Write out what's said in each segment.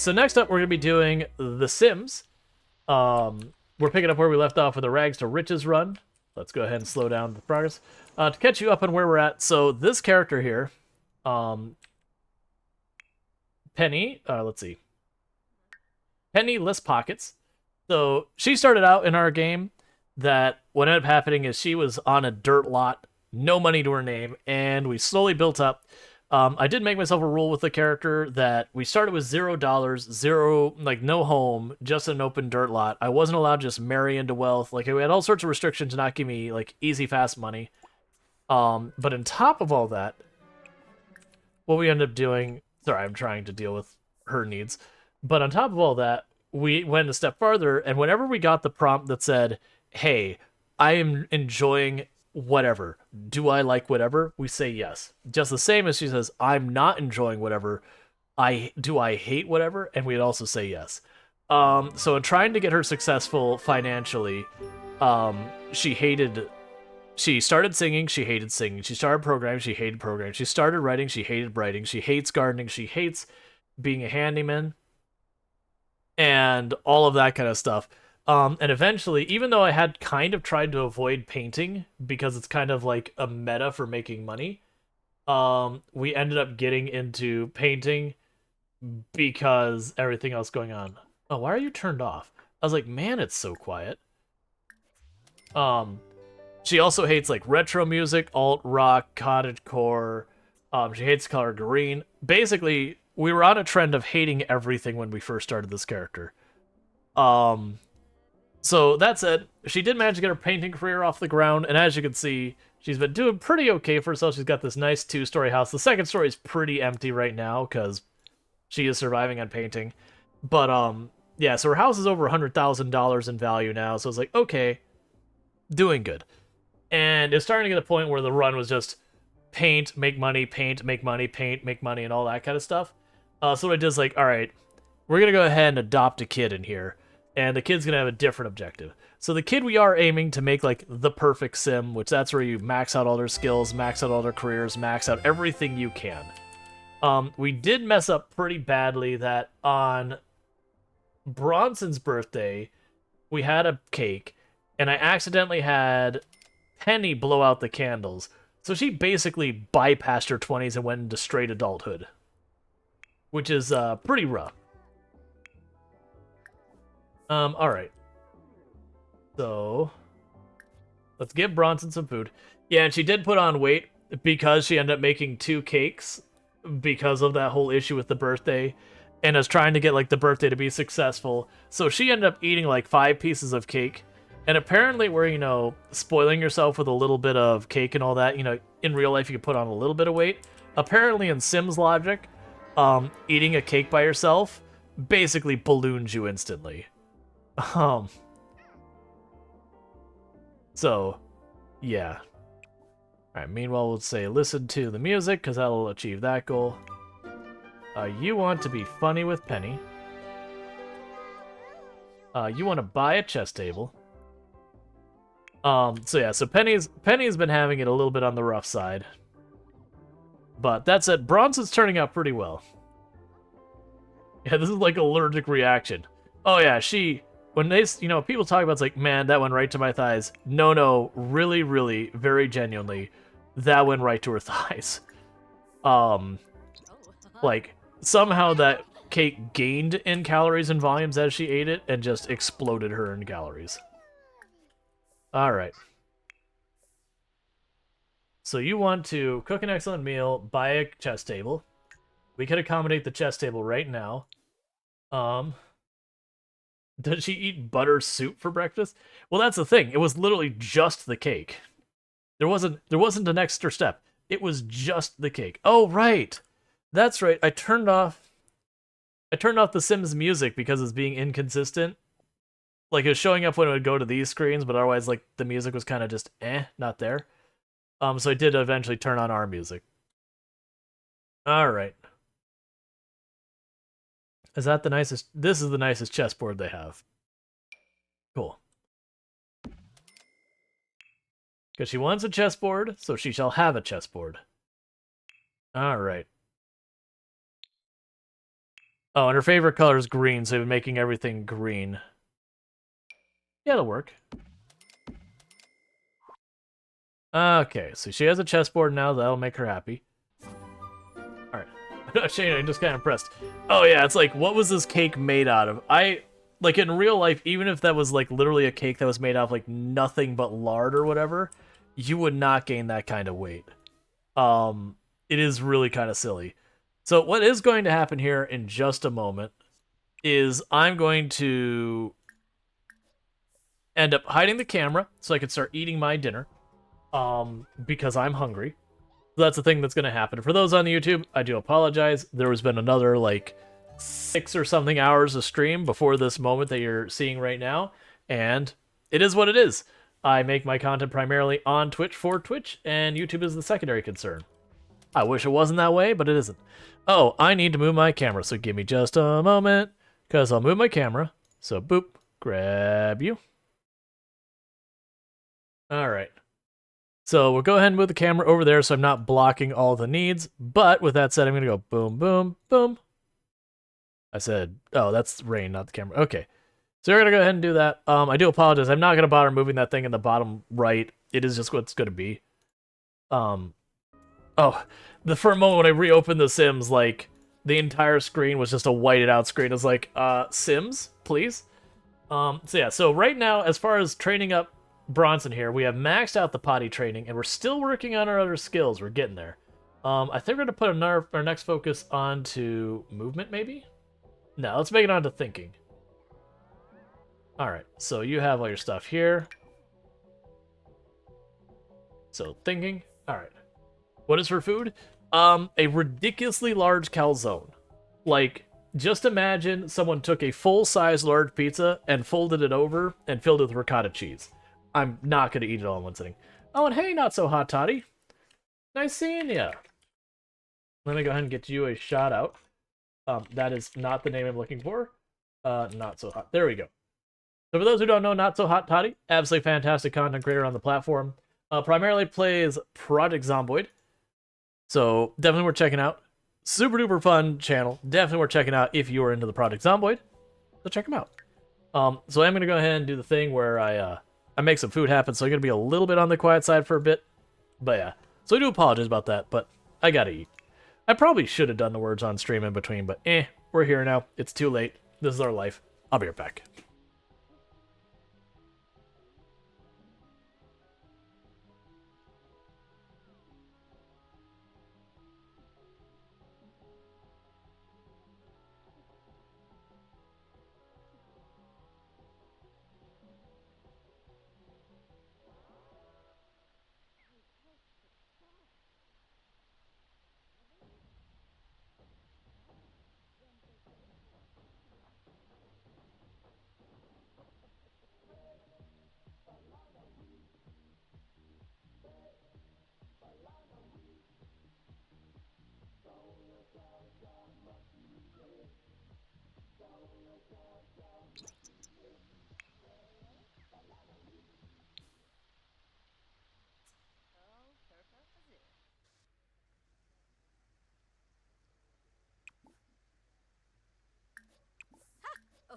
so next up we're going to be doing The Sims. We're picking up where we left off with the Rags to Riches run. Let's go ahead and slow down the progress. To catch you up on where we're at, so this character here, um, Penny, let's see, Penny List Pockets. So she started out in our game that what ended up happening is she was on a dirt lot, no money to her name, and we slowly built up. I did make myself a rule with the character that we started with $0, zero, like no home, just an open dirt lot. I wasn't allowed to just marry into wealth. Like we had all sorts of restrictions to not give me like easy, fast money. But on top of all that, what we ended up doing, sorry, I'm trying to deal with her needs. But on top of all that, we went a step farther, and whenever we got the prompt that said, hey, I am enjoying whatever. Do I like whatever? We say yes. Just the same as she says, I'm not enjoying whatever. I hate whatever? And we'd also say yes. So in trying to get her successful financially, she started singing, she hated singing. She started programming, she hated programming. She started writing, she hated writing. She hates gardening, she hates being a handyman, and all of that kind of stuff. And eventually, even though I had kind of tried to avoid painting because it's kind of like a meta for making money, we ended up getting into painting because everything else going on. Oh, why are you turned off? I was like, man, it's so quiet. Um, she also hates like retro music, alt rock, cottagecore. She hates the color green. Basically, we were on a trend of hating everything when we first started this character. Um, so that said, she did manage to get her painting career off the ground, and as you can see, she's been doing pretty okay for herself. She's got this nice two-story house. The second story is pretty empty right now because she is surviving on painting. But yeah, so her house is over $100,000 in value now. So it's like, okay, doing good. And it's starting to get to the point where the run was just paint, make money, paint, make money, paint, make money, and all that kind of stuff. So what I did is like, all right, we're gonna go ahead and adopt a kid in here, and the kid's gonna have a different objective. So the kid we are aiming to make like the perfect sim, which that's where you max out all their skills, max out all their careers, max out everything you can. We did mess up pretty badly that on Bronson's birthday, we had a cake, and I accidentally had Penny blow out the candles. So she basically bypassed her 20s and went into straight adulthood, which is pretty rough. All right. So let's give Bronson some food. Yeah, and she did put on weight because she ended up making two cakes because of that whole issue with the birthday, and is trying to get like the birthday to be successful. So she ended up eating like 5 pieces of cake. And apparently where, spoiling yourself with a little bit of cake and all that, in real life you can put on a little bit of weight. Apparently in Sims logic, eating a cake by yourself basically balloons you instantly. So, yeah. Alright, meanwhile we'll say listen to the music, because that'll achieve that goal. You want to be funny with Penny. You want to buy a chess table. So yeah, so Penny's been having it a little bit on the rough side. But that said, Bronson's turning out pretty well. Yeah, this is like allergic reaction. Oh yeah, when they, people talk about it's like, man, that went right to my thighs. No, really, really, very genuinely, that went right to her thighs. Like, somehow that cake gained in calories and volumes as she ate it, and just exploded her in calories. Alright. So you want to cook an excellent meal, buy a chess table. We could accommodate the chess table right now. Does she eat butter soup for breakfast? Well, that's the thing. It was literally just the cake. There wasn't an extra step. It was just the cake. Oh, right. That's right. I turned off the Sims music because it's being inconsistent. Like, it was showing up when it would go to these screens, but otherwise, like, the music was kind of just, not there. So I did eventually turn on our music. Alright. Is that the nicest? This is the nicest chessboard they have. Cool. Because she wants a chessboard, so she shall have a chessboard. Alright. Oh, and her favorite color is green, so making everything green. Yeah, it'll work. Okay, so she has a chessboard now. That'll make her happy. Alright. Shane, I'm just kind of impressed. Oh, yeah, it's like, what was this cake made out of? Like, in real life, even if that was, like, literally a cake that was made out of, like, nothing but lard or whatever, you would not gain that kind of weight. It is really kind of silly. So what is going to happen here in just a moment is I'm going to end up hiding the camera so I can start eating my dinner, because I'm hungry. So that's the thing that's going to happen. For those on the YouTube, I do apologize. There has been another, like, 6 or something hours of stream before this moment that you're seeing right now, and it is what it is. I make my content primarily on Twitch for Twitch, and YouTube is the secondary concern. I wish it wasn't that way, but it isn't. Oh, I need to move my camera, so give me just a moment, because I'll move my camera. So, boop, grab you. Alright. So we'll go ahead and move the camera over there so I'm not blocking all the needs. But with that said, I'm going to go boom, boom, boom. I said, oh, that's rain, not the camera. Okay. So we're going to go ahead and do that. I do apologize. I'm not going to bother moving that thing in the bottom right. It is just what it's going to be. Oh, for a moment when I reopened the Sims, like, the entire screen was just a whited out screen. It was like, Sims, please? So yeah, so right now, as far as training up Bronson here, we have maxed out the potty training, and we're still working on our other skills. We're getting there. I think we're going to put our next focus onto movement, maybe? No, let's make it onto thinking. Alright, so you have all your stuff here. So, thinking. Alright. What is for food? A ridiculously large calzone. Like, just imagine someone took a full-size large pizza and folded it over and filled it with ricotta cheese. I'm not going to eat it all in one sitting. Oh, and hey, not so hot toddy. Nice seeing ya. Let me go ahead and get you a shout out. That is not the name I'm looking for. Not so hot. There we go. So for those who don't know, Not So Hot Toddy, absolutely fantastic content creator on the platform. Primarily plays Project Zomboid. So definitely worth checking out. Super duper fun channel. Definitely worth checking out if you are into the Project Zomboid. So check him out. So I'm going to go ahead and do the thing where I make some food happen, so I'm going to be a little bit on the quiet side for a bit. But yeah, so I do apologize about that, but I gotta eat. I probably should have done the words on stream in between, but we're here now. It's too late. This is our life. I'll be right back.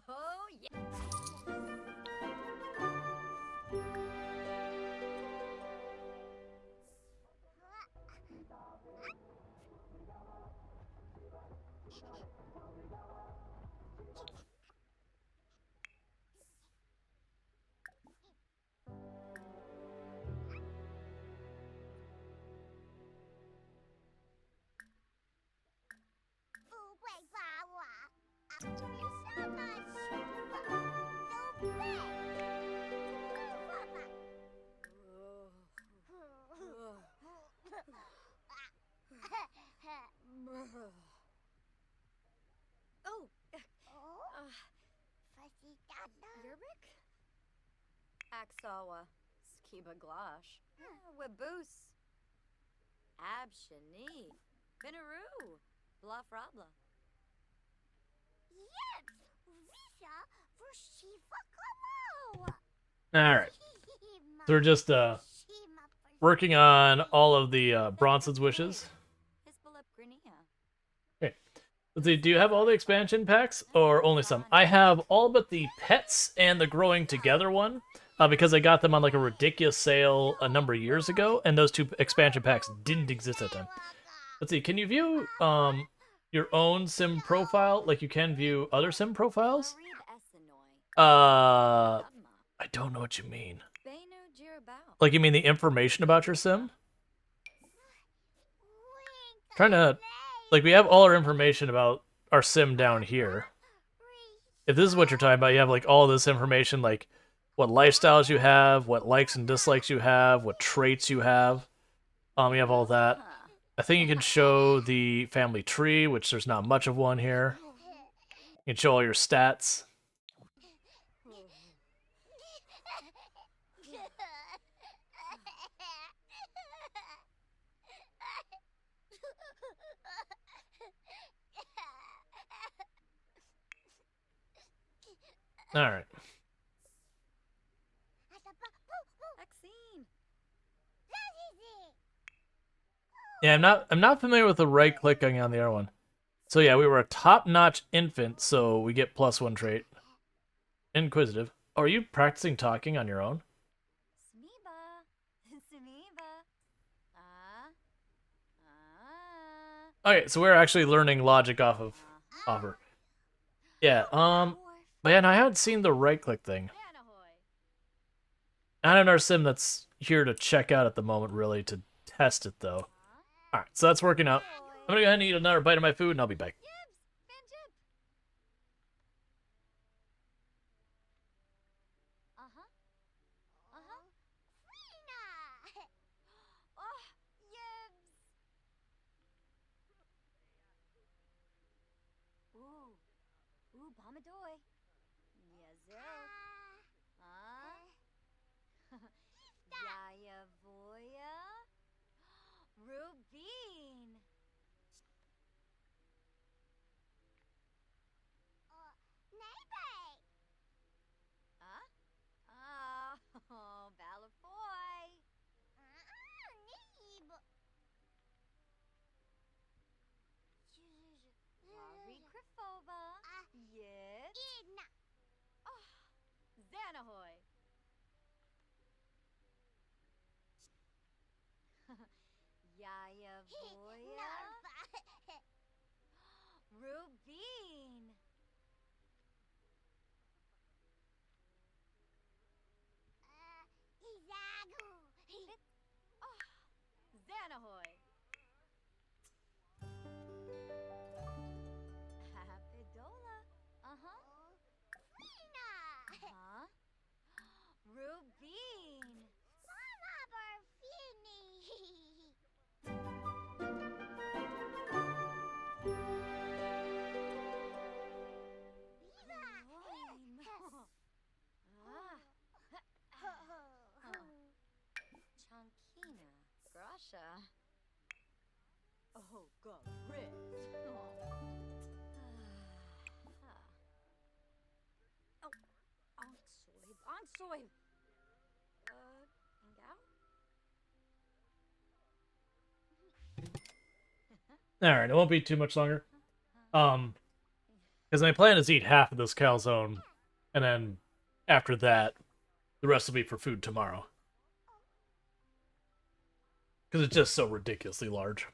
Oh, yeah. Oh, Yerbik? Aksawa, Skiba Glosh, Waboose, Abshani, Binaroo, Bluff Rabla. Alright. So we're just working on all of the Bronson's wishes. Okay. Let's see, do you have all the expansion packs or only some? I have all but the pets and the growing together one, because I got them on like a ridiculous sale a number of years ago, and those two expansion packs didn't exist at the time. Let's see, can you view your own sim profile like you can view other sim profiles? I don't know what you mean. Like you mean the information about your sim? Trying to, like, we have all our information about our sim down here. If this is what you're talking about, you have like all this information, like what lifestyles you have, what likes and dislikes you have, what traits you have. You have all that. I think you can show the family tree, which there's not much of one here. You can show all your stats. All right. Yeah, I'm not familiar with the right clicking on the other one. So yeah, we were a top-notch infant, so we get +1 trait. Inquisitive. Oh, are you practicing talking on your own? Okay, so we're actually learning logic off of her. Yeah, but yeah, no, I haven't seen the right-click thing. I don't know our sim that's here to check out at the moment, really, to test it, though. Alright, so that's working out. I'm gonna go ahead and eat another bite of my food, and I'll be back. Rubine. Oh, Balafoy. Neeb. Wari Krifova. Yes. Idna. Oh, Xanahoy. Yaya Voya. Rubine. Izagu. Oh, Xanahoy. Pedola. Fina. Rubine. Mama Barfini. Chankina. Grasha. Oh, God, Riz. Oh, Onksoib. Alright, it won't be too much longer. Because my plan is to eat half of this calzone, and then after that, the rest will be for food tomorrow. Because it's just so ridiculously large.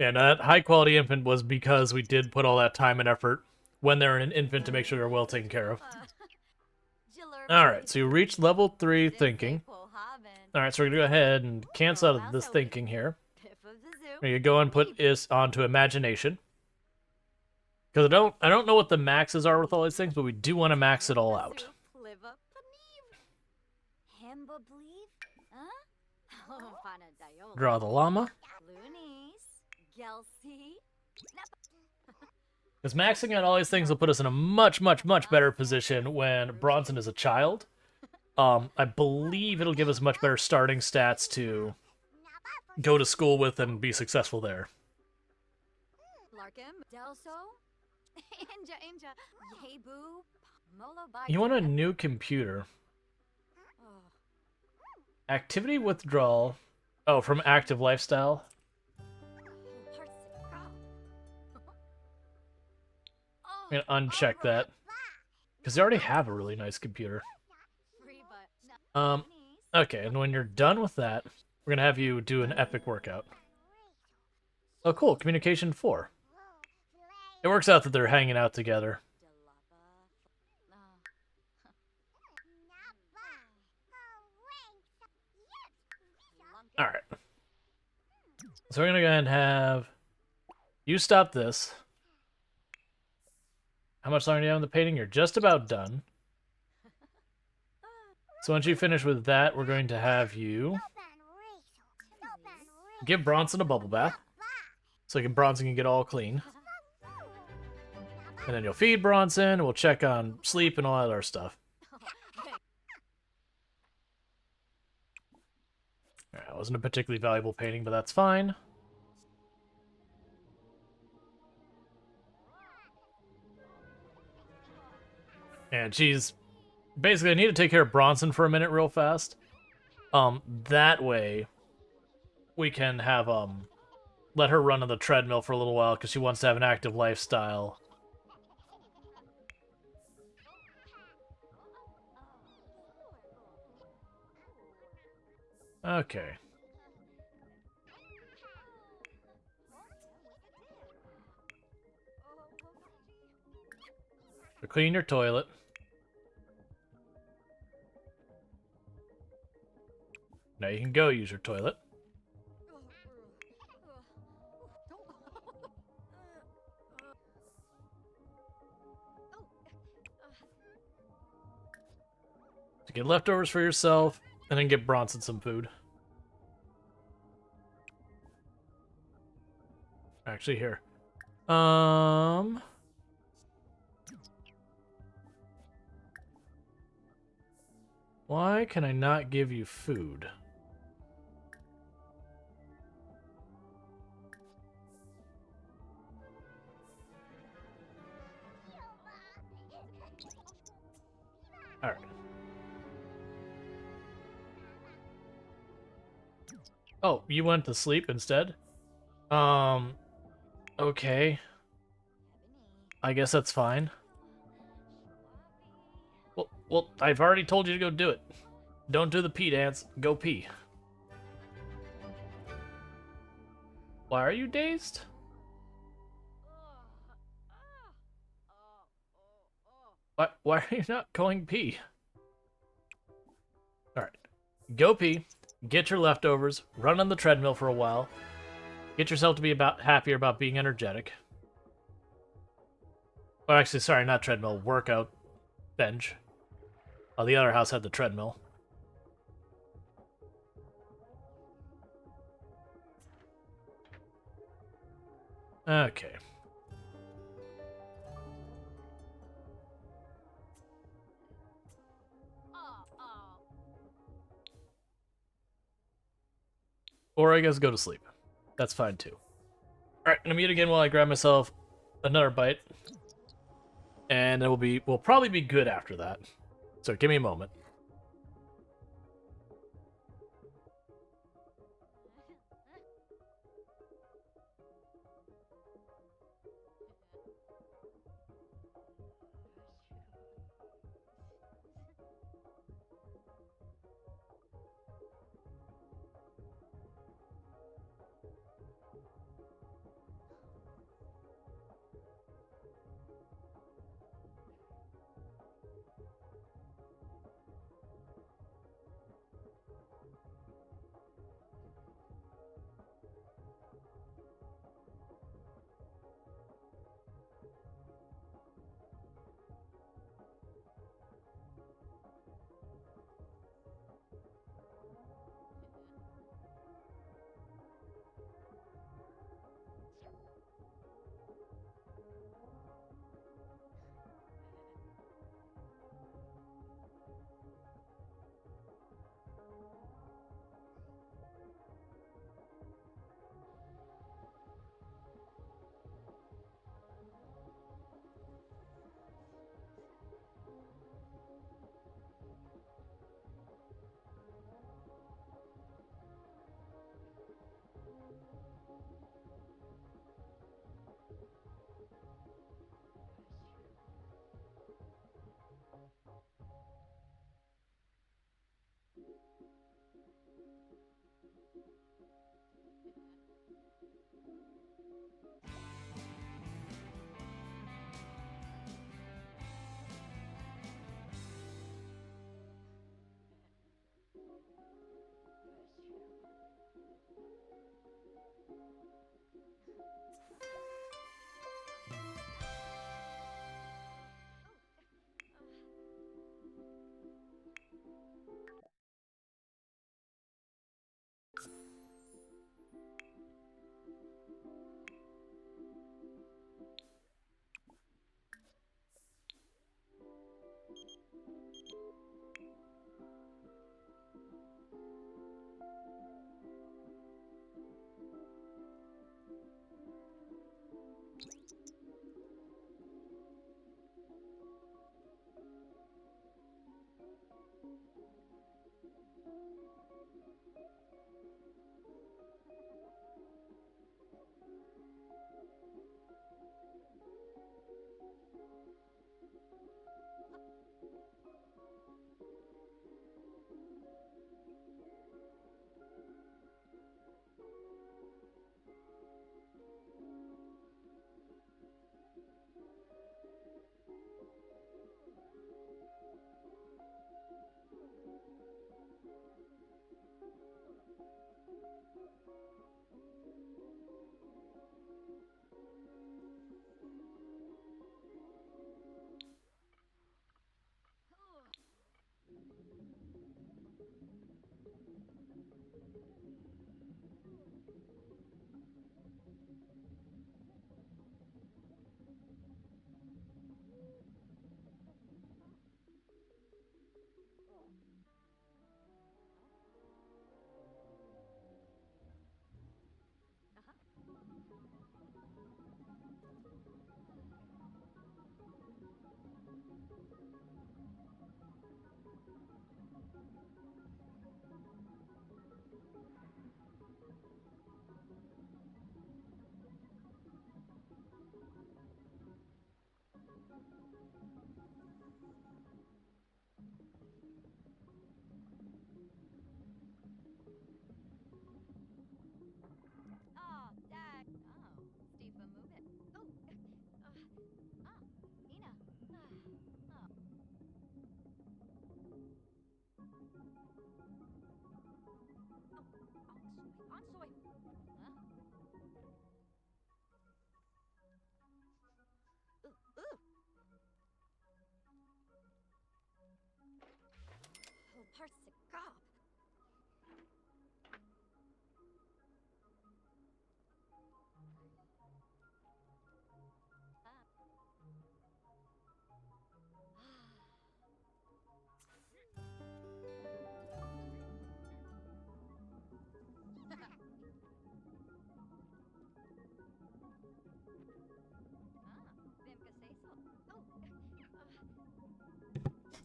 And that high quality infant was because we did put all that time and effort when they're an infant to make sure they're well taken care of. Alright, so you reached level 3 thinking. Alright, so we're gonna go ahead and cancel out of this thinking here. We're gonna go and put this onto imagination. Because I don't know what the maxes are with all these things, but we do want to max it all out. Draw the llama. Because maxing out all these things will put us in a much, much, much better position when Bronson is a child. I believe it'll give us much better starting stats to go to school with and be successful there. You want a new computer. Activity withdrawal. Oh, from active lifestyle. I'm gonna uncheck that because they already have a really nice computer. Free but no. Um, okay, and when you're done with that, we're gonna have you do an epic workout. Oh, cool. Communication 4. It works out that they're hanging out together. All right. So we're gonna go ahead and have you stop this. How much longer do you have in the painting? You're just about done. So once you finish with that, we're going to have you give Bronson a bubble bath, so Bronson can get all clean. And then you'll feed Bronson, and we'll check on sleep and all that other stuff. Alright, that wasn't a particularly valuable painting, but that's fine. And she's... Basically, I need to take care of Bronson for a minute real fast. That way, we can have, let her run on the treadmill for a little while, because she wants to have an active lifestyle. Okay. So clean your toilet. Now you can go use your toilet. To get leftovers for yourself, and then get Bronson some food. Actually, here. Why can I not give you food? Alright. Oh, you went to sleep instead? Okay. I guess that's fine. Well, I've already told you to go do it. Don't do the pee dance. Go pee. Why are you dazed? Why are you not going pee? Alright. Go pee. Get your leftovers. Run on the treadmill for a while. Get yourself to be happier about being energetic. Oh, actually, sorry, not treadmill. Workout bench. Oh, the other house had the treadmill. Okay. Or I guess go to sleep. That's fine too. Alright, I'm gonna mute again while I grab myself another bite. And then we'll probably be good after that. So give me a moment.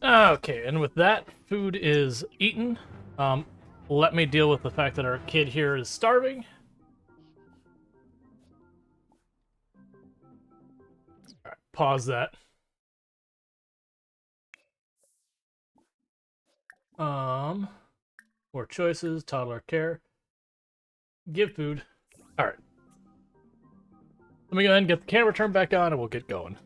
Okay, and with that, food is eaten. Let me deal with the fact that our kid here is starving. All right, pause that. More choices, toddler care. Give food. All right. Let me go ahead and get the camera turned back on and we'll get going.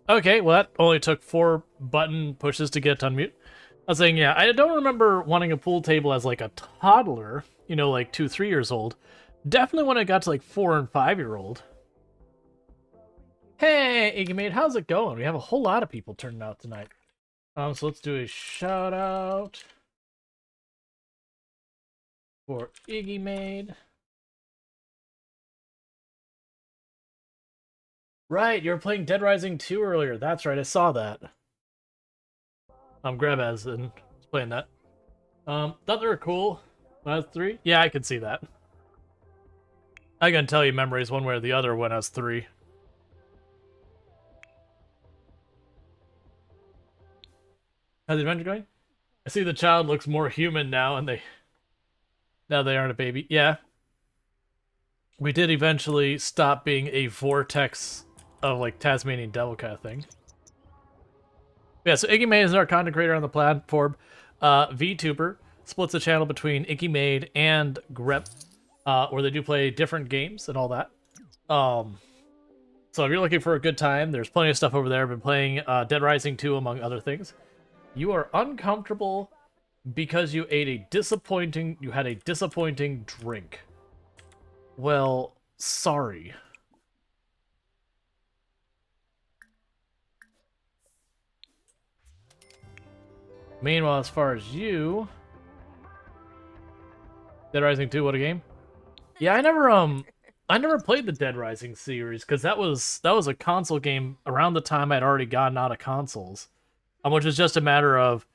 Okay, well, that only took 4 button pushes to get to unmute. I was saying, yeah, I don't remember wanting a pool table as like a toddler, you know, like 2, 3 years old. Definitely when I got to like 4 and 5-year-old. Hey, Iggy Mate, how's it going? We have a whole lot of people turning out tonight. So let's do a shout out for Iggy Mate. Right, you were playing Dead Rising 2 earlier. That's right, I saw that. Grabaz and was playing that. Thought they were cool when I was 3. Yeah, I could see that. I can tell you memories one way or the other when I was 3. How's the adventure going? I see the child looks more human now, and now they aren't a baby. Yeah, we did eventually stop being a vortex of like Tasmanian devil kind of thing. Yeah, so Iggy Made is our content creator on the platform. VTuber splits the channel between Iggy Made and Grep, where they do play different games and all that. So if you're looking for a good time, there's plenty of stuff over there. I've been playing Dead Rising 2, among other things. You are uncomfortable because you had a disappointing drink. Well, sorry. Meanwhile, as far as you, Dead Rising 2, what a game. Yeah, I never played the Dead Rising series because that was a console game around the time I'd already gotten out of consoles. Which is just a matter of,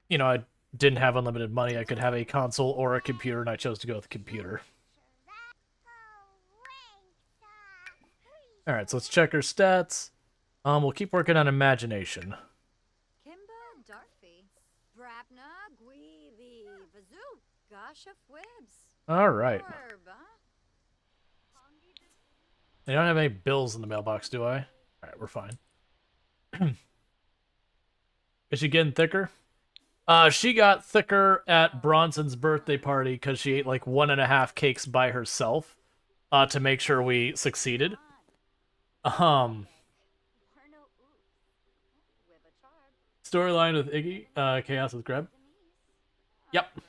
you know, I didn't have unlimited money. I could have a console or a computer, and I chose to go with the computer. Alright, so let's check her stats. We'll keep working on imagination. Kimba Darfy. Brapna Gweevy. Vazoo. Gasha Fwibs. Alright. They don't have any bills in the mailbox, do I? Alright, we're fine. Is she getting thicker? She got thicker at Bronson's birthday party because she ate like 1.5 cakes by herself to make sure we succeeded. Storyline with Iggy, Chaos with Greb. Yep.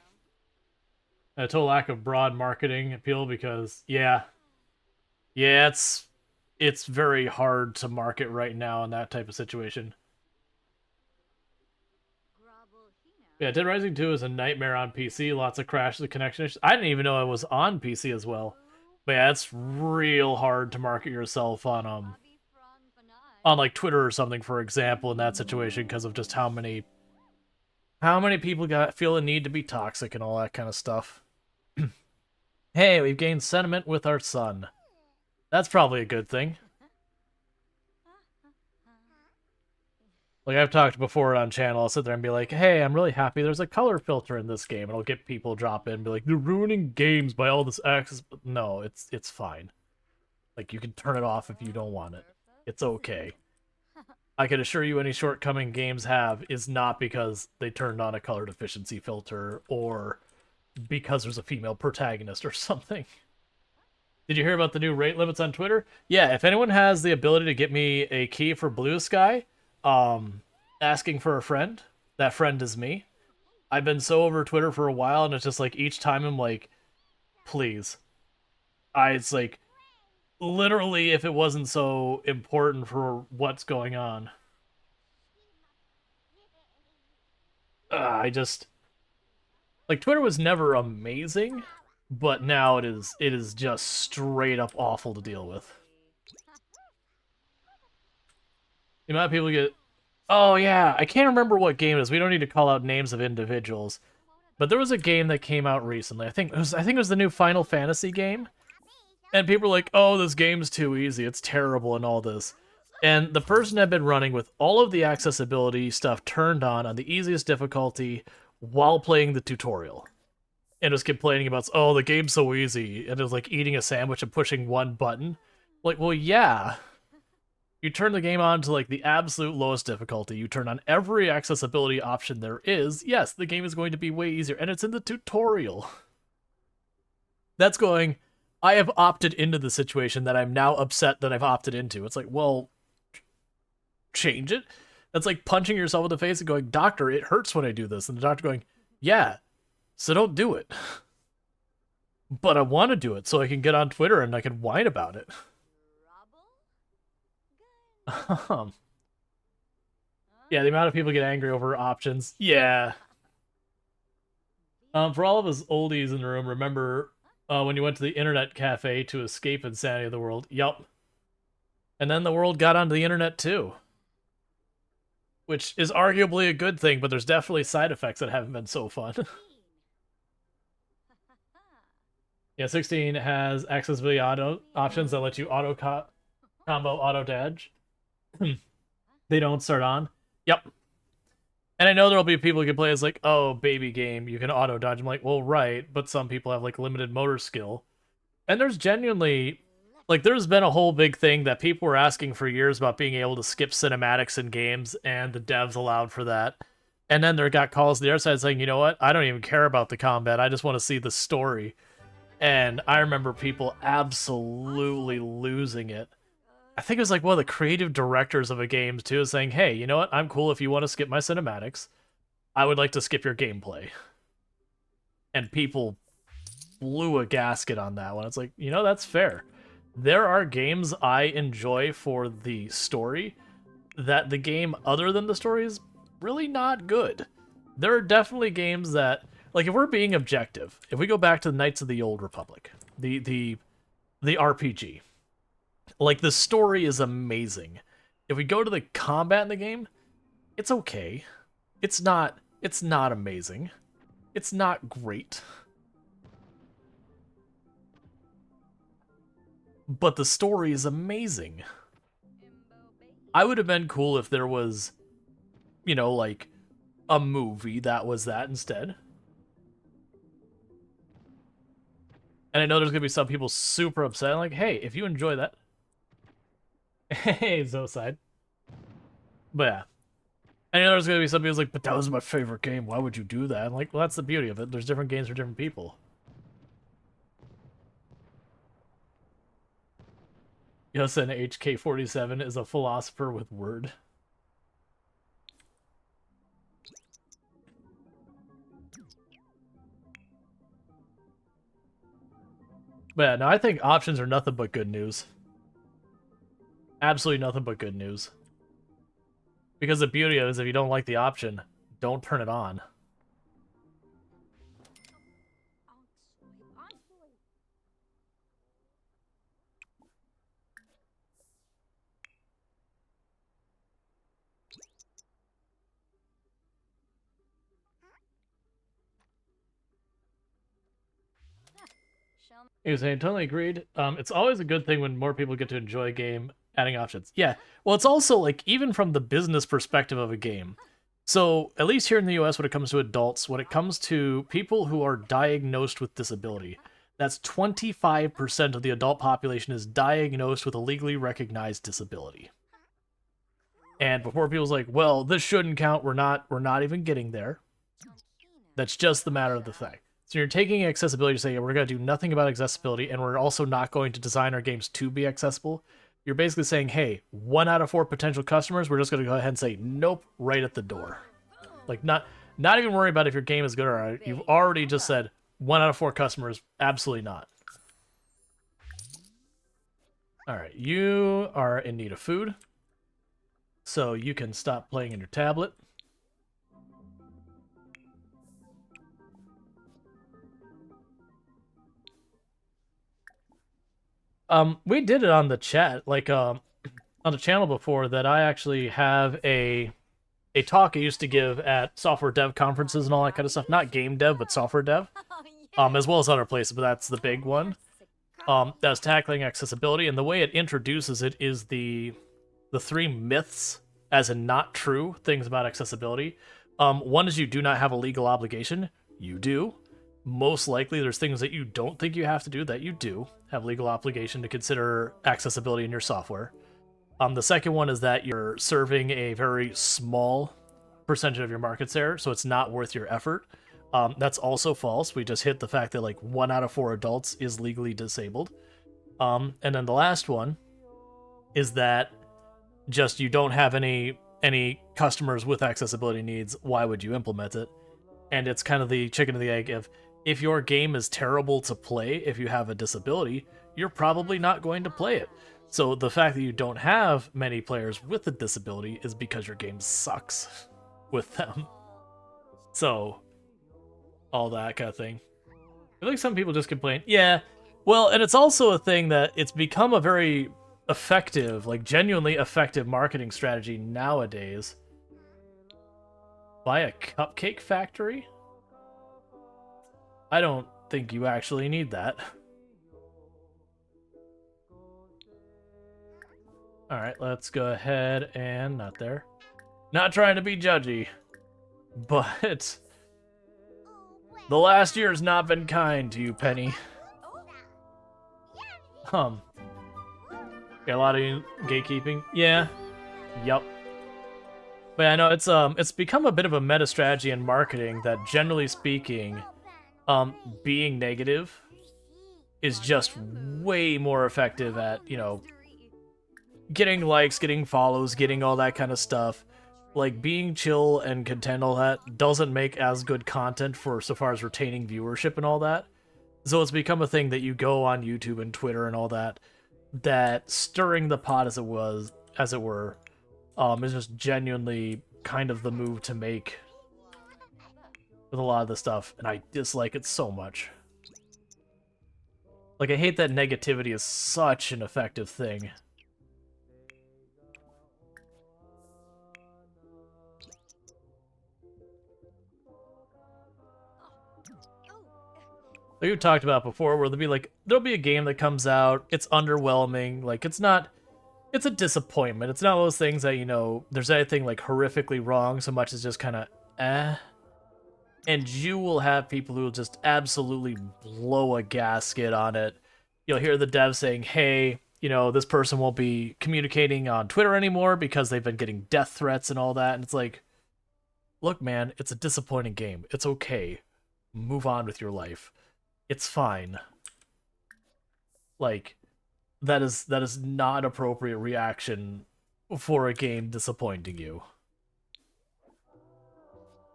A total lack of broad marketing appeal because, yeah, it's very hard to market right now in that type of situation. Yeah, Dead Rising 2 is a nightmare on PC. Lots of crashes and connection issues. I didn't even know it was on PC as well. But yeah, it's real hard to market yourself on like Twitter or something, for example, in that situation because of just how many people feel the need to be toxic and all that kind of stuff. Hey, we've gained sentiment with our son. That's probably a good thing. Like I've talked before on channel, I'll sit there and be like, hey, I'm really happy there's a color filter in this game. And I'll get people drop in and be like, they're ruining games by all this access. No, it's fine. Like, you can turn it off if you don't want it. It's okay. I can assure you any shortcoming games have is not because they turned on a color deficiency filter or because there's a female protagonist or something. Did you hear about the new rate limits on Twitter? Yeah, if anyone has the ability to get me a key for Blue Sky, asking for a friend, that friend is me. I've been so over Twitter for a while, and it's just like each time I'm like, please. It's like literally if it wasn't so important for what's going on. I just like Twitter was never amazing, but now it is just straight up awful to deal with. The amount of people get. Oh yeah, I can't remember what game it is. We don't need to call out names of individuals, but there was a game that came out recently. I think it was the new Final Fantasy game, and people were like, "Oh, this game's too easy. It's terrible," and all this. And the person had been running with all of the accessibility stuff turned on the easiest difficulty while playing the tutorial. And was complaining about, oh, the game's so easy. And it was like eating a sandwich and pushing one button. Like, well, yeah. You turn the game on to like the absolute lowest difficulty. You turn on every accessibility option there is. Yes, the game is going to be way easier. And it's in the tutorial. That's going, I have opted into the situation that I'm now upset that I've opted into. It's like, well, change it. That's like punching yourself in the face and going, doctor, it hurts when I do this. And the doctor going, yeah, so don't do it. But I want to do it so I can get on Twitter and I can whine about it. Yeah, the amount of people get angry over options. Yeah. For all of us oldies in the room, remember when you went to the internet cafe to escape insanity of the world? Yup. And then the world got onto the internet too. Which is arguably a good thing, but there's definitely side effects that haven't been so fun. Yeah, 16 has accessibility auto options that let you combo auto dodge. They don't start on. Yep. And I know there'll be people who can play as like, oh, baby game, you can auto dodge. I'm like, well, right, but some people have like limited motor skill. And there's genuinely like there's been a whole big thing that people were asking for years about being able to skip cinematics in games, and the devs allowed for that. And then there got calls to the other side saying, you know what, I don't even care about the combat, I just want to see the story. And I remember people absolutely losing it. I think it was like one of the creative directors of a game too, saying, hey, you know what, I'm cool if you want to skip my cinematics. I would like to skip your gameplay. And people blew a gasket on that one. It's like, you know, that's fair. There are games I enjoy for the story that the game other than the story is really not good. There are definitely games that, like, if we're being objective, if we go back to the Knights of the Old Republic, the RPG, like, the story is amazing. If we go to the combat in the game, it's okay. It's not amazing. It's not great. But the story is amazing. I would have been cool if there was, you know, like, a movie that was that instead. And I know there's going to be some people super upset. I'm like, hey, if you enjoy that... Hey, Zoeside. But yeah. I know there's going to be some people like, but that was my favorite game. Why would you do that? I'm like, well, that's the beauty of it. There's different games for different people. Yes, and HK47 is a philosopher with word. But yeah, no, I think options are nothing but good news. Absolutely nothing but good news. Because the beauty of it is if you don't like the option, don't turn it on. He was saying, totally agreed. It's always a good thing when more people get to enjoy a game, adding options. Yeah, well, it's also, like, even from the business perspective of a game. So, at least here in the US, when it comes to adults, when it comes to people who are diagnosed with disability, that's 25% of the adult population is diagnosed with a legally recognized disability. And before people's like, well, this shouldn't count. We're not even getting there. That's just the matter of the fact. So you're taking accessibility to say, yeah, we're going to do nothing about accessibility, and we're also not going to design our games to be accessible. You're basically saying, hey, 1 out of 4 potential customers, we're just going to go ahead and say nope right at the door. Like not even worry about if your game is good or not. You've already just said 1 out of 4 customers, absolutely not. All right, you are in need of food, so you can stop playing in your tablet. We did it on the chat, like on the channel before, that I actually have a talk I used to give at software dev conferences and all that kind of stuff. Not game dev, but software dev, as well as other places, but that's the big one. That's tackling accessibility, and the way it introduces it is the 3 myths, as in not true things about accessibility. One is you do not have a legal obligation. You do. Most likely, there's things that you don't think you have to do that you do have legal obligation to consider accessibility in your software. The second one is that you're serving a very small percentage of your market share, so it's not worth your effort. That's also false. We just hit the fact that like 1 out of 4 adults is legally disabled. And then the last one is that just you don't have any customers with accessibility needs. Why would you implement it? And it's kind of the chicken and the egg of, if your game is terrible to play if you have a disability, you're probably not going to play it. So the fact that you don't have many players with a disability is because your game sucks with them. So all that kind of thing. I feel like some people just complain. Yeah, well, and it's also a thing that it's become a very effective, like genuinely effective marketing strategy nowadays. Buy a cupcake factory? I don't think you actually need that. Alright, let's go ahead and... not there. Not trying to be judgy, but... the last year's not been kind to you, Penny. Yeah, a lot of gatekeeping. Yeah. Yup. But I know it's become a bit of a meta strategy in marketing that, generally speaking, being negative is just way more effective at, getting likes, getting follows, getting all that kind of stuff. Like, being chill and content, all that doesn't make as good content for so far as retaining viewership and all that. So it's become a thing that you go on YouTube and Twitter and all that, that stirring the pot as it were, is just genuinely kind of the move to make with a lot of the stuff, and I dislike it so much. Like, I hate that negativity is such an effective thing. Like we talked about before, where there'll be a game that comes out, it's underwhelming, like it's a disappointment. It's not those things that, there's anything like horrifically wrong so much as just kind of eh. And you will have people who will just absolutely blow a gasket on it. You'll hear the devs saying, hey, this person won't be communicating on Twitter anymore because they've been getting death threats and all that. And it's like, look, man, it's a disappointing game. It's okay. Move on with your life. It's fine. Like, that is not appropriate reaction for a game disappointing you.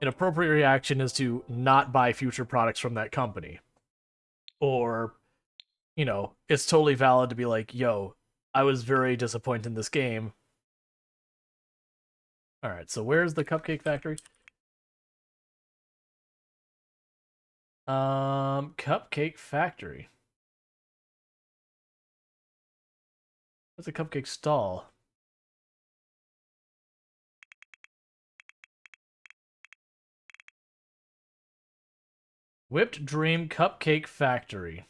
An appropriate reaction is to not buy future products from that company. Or, it's totally valid to be like, yo, I was very disappointed in this game. Alright, so where's the Cupcake Factory? Cupcake Factory. What's a cupcake stall? Whipped Dream Cupcake Factory.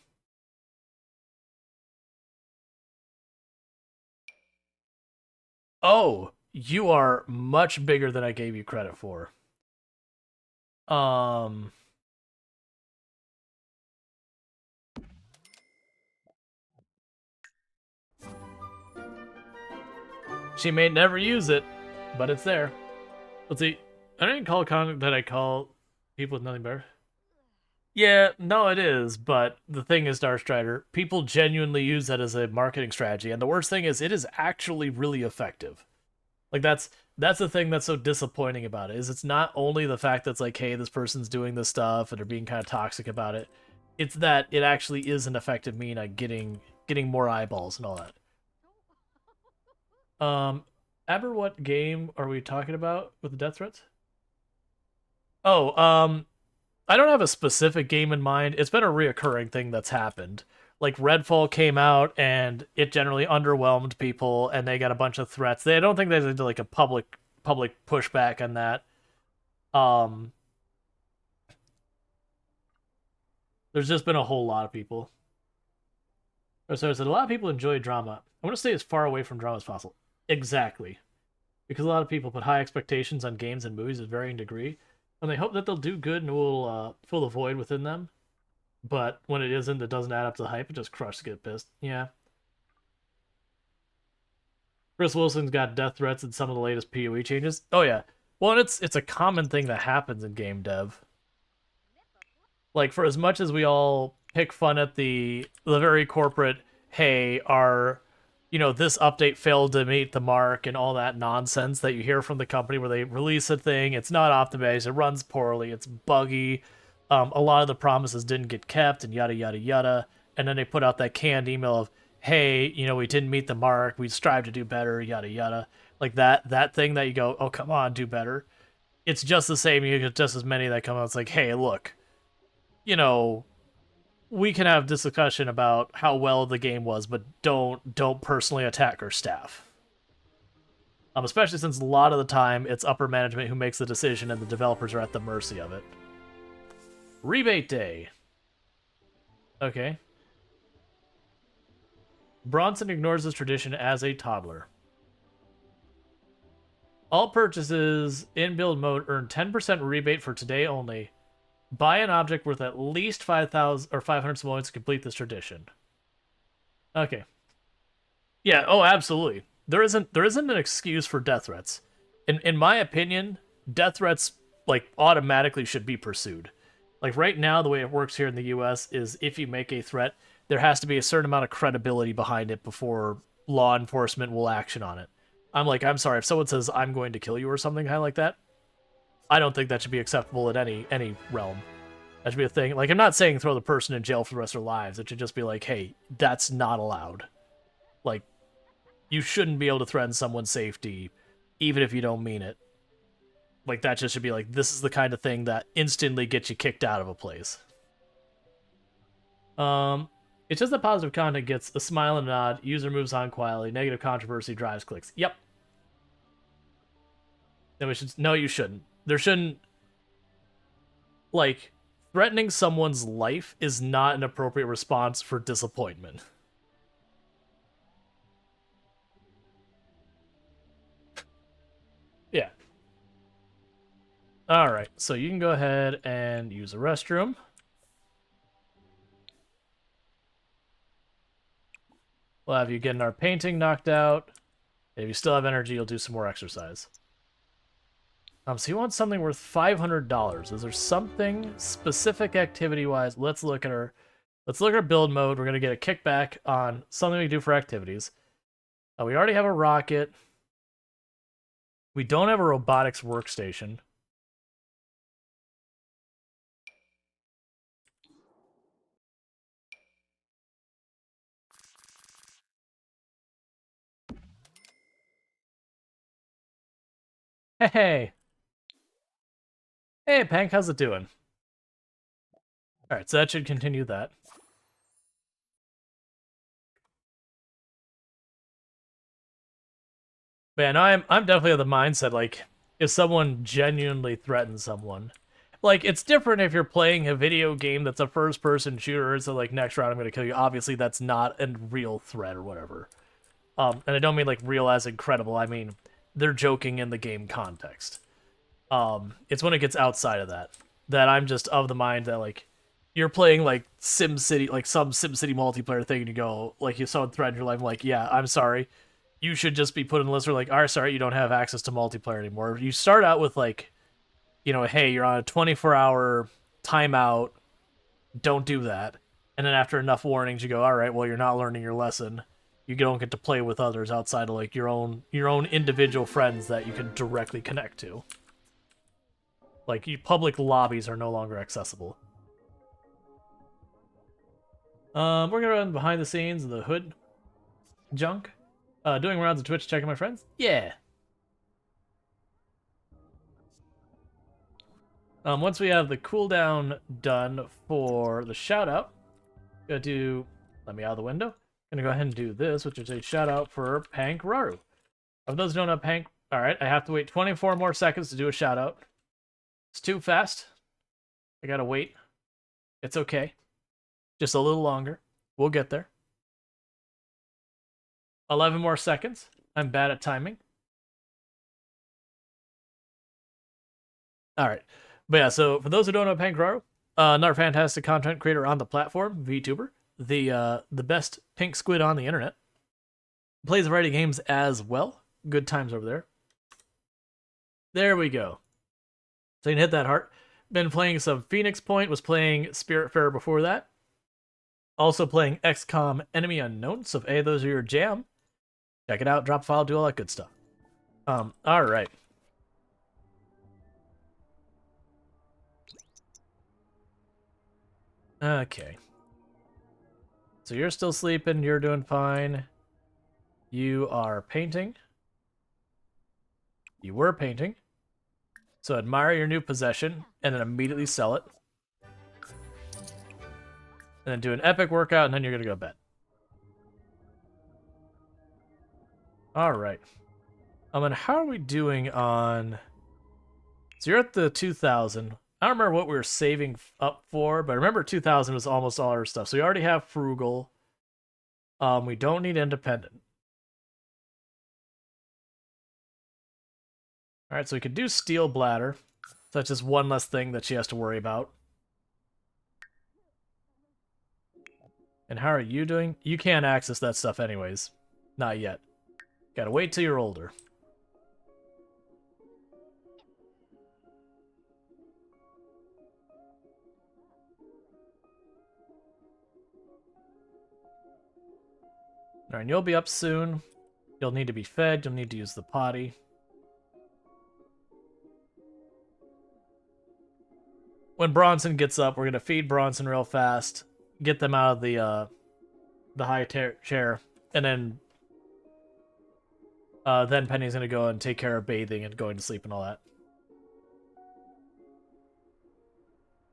Oh, you are much bigger than I gave you credit for. She may never use it, but it's there. Let's see. I don't even call content that I call people with nothing better. Yeah, no, it is, but the thing is, Darkstrider, people genuinely use that as a marketing strategy, and the worst thing is, it is actually really effective. Like that's the thing that's so disappointing about it, is it's not only the fact that it's like, hey, this person's doing this stuff and they're being kind of toxic about it. It's that it actually is an effective mean at getting more eyeballs and all that. Aber, what game are we talking about with the death threats? Oh, I don't have a specific game in mind. It's been a reoccurring thing that's happened. Like Redfall came out and it generally underwhelmed people, and they got a bunch of threats. I don't think they did like a public pushback on that. Um, there's just been a whole lot of people. So I said a lot of people enjoy drama. I want to stay as far away from drama as possible. Exactly, because a lot of people put high expectations on games and movies at varying degree, and they hope that they'll do good and will fill the void within them. But when it isn't, it doesn't add up to the hype. It just crushes, get pissed. Yeah. Chris Wilson's got death threats in some of the latest PoE changes. Oh yeah. Well, and it's a common thing that happens in game dev. Like, for as much as we all pick fun at the very corporate, hey, this update failed to meet the mark and all that nonsense that you hear from the company where they release a thing, it's not optimized, it runs poorly, it's buggy, a lot of the promises didn't get kept, and yada yada yada. And then they put out that canned email of, hey, we didn't meet the mark, we strive to do better, yada yada. Like that thing that you go, oh come on, do better. It's just the same. You get just as many that come out. It's like, hey, look, we can have discussion about how well the game was, but don't personally attack our staff. Especially since a lot of the time it's upper management who makes the decision and the developers are at the mercy of it. Rebate day. Okay. Bronson ignores this tradition as a toddler. All purchases in build mode earn 10% rebate for today only. Buy an object worth at least 5,000 or 500 simoleons to complete this tradition. Okay. Yeah, oh absolutely. There isn't an excuse for death threats. In my opinion, death threats like automatically should be pursued. Like right now, the way it works here in the US is if you make a threat, there has to be a certain amount of credibility behind it before law enforcement will action on it. I'm sorry, if someone says I'm going to kill you or something kind of like that, I don't think that should be acceptable in any realm. That should be a thing. Like, I'm not saying throw the person in jail for the rest of their lives. It should just be like, hey, that's not allowed. Like, you shouldn't be able to threaten someone's safety, even if you don't mean it. Like, that just should be like, this is the kind of thing that instantly gets you kicked out of a place. It's just that positive content gets a smile and a nod, user moves on quietly, negative controversy drives clicks. Yep. No, you shouldn't. There shouldn't, like, threatening someone's life is not an appropriate response for disappointment. Yeah. Alright, so you can go ahead and use a restroom. We'll have you getting our painting knocked out. If you still have energy, you'll do some more exercise. So you want something worth $500. Is there something specific activity-wise? Let's look at our build mode. We're going to get a kickback on something we do for activities. We already have a rocket. We don't have a robotics workstation. Hey. Hey, Pank, how's it doing? Alright, so that should continue that. Man, I'm definitely of the mindset, like, if someone genuinely threatens someone, like, it's different if you're playing a video game that's a first-person shooter, so, like, next round I'm gonna kill you. Obviously, that's not a real threat or whatever. And I don't mean, like, real as incredible. I mean, they're joking in the game context. It's when it gets outside of that I'm just of the mind that, like, you're playing, like, SimCity, like, some SimCity multiplayer thing, and you go, like, if someone threatens your life, I'm like, yeah, I'm sorry. you should just be put in the list where like, "All right, sorry, you don't have access to multiplayer anymore." You start out with like, hey, you're on a 24-hour timeout. Don't do that. And then after enough warnings, you go, "All right, well, you're not learning your lesson. You don't get to play with others outside of like your own individual friends that you can directly connect to." Like, public lobbies are no longer accessible. We're gonna run behind the scenes of the hood junk. Doing rounds of Twitch, checking my friends. Yeah. Once we have the cooldown done for the shout out, gonna do. Let me out of the window. Gonna go ahead and do this, which is a shout out for Pank Raru. Of those who don't know Pank, all right, I have to wait 24 more seconds to do a shout out. It's too fast. I gotta wait. It's okay. Just a little longer. We'll get there. 11 more seconds. I'm bad at timing. All right. But yeah, so for those who don't know Pankraro, another fantastic content creator on the platform, VTuber, the best pink squid on the internet. Plays a variety of games as well. Good times over there. There we go. So you can hit that heart. Been playing some Phoenix Point, was playing Spiritfarer before that. Also playing XCOM Enemy Unknown, so if any of those are your jam, check it out, drop a file, do all that good stuff. Alright. Okay. So you're still sleeping, you're doing fine. You are painting. You were painting. So admire your new possession, and then immediately sell it. And then do an epic workout, and then you're gonna go to bed. Alright. And how are we doing on... So you're at the 2,000. I don't remember what we were saving up for, but I remember 2,000 was almost all our stuff. So we already have frugal. We don't need independent. Alright, so we could do steel bladder. So that's just one less thing that she has to worry about. And how are you doing? You can't access that stuff anyways. Not yet. Gotta wait till you're older. Alright, you'll be up soon. You'll need to be fed, you'll need to use the potty. When Bronson gets up, we're gonna feed Bronson real fast, get them out of the high chair, and then Penny's gonna go and take care of bathing and going to sleep and all that.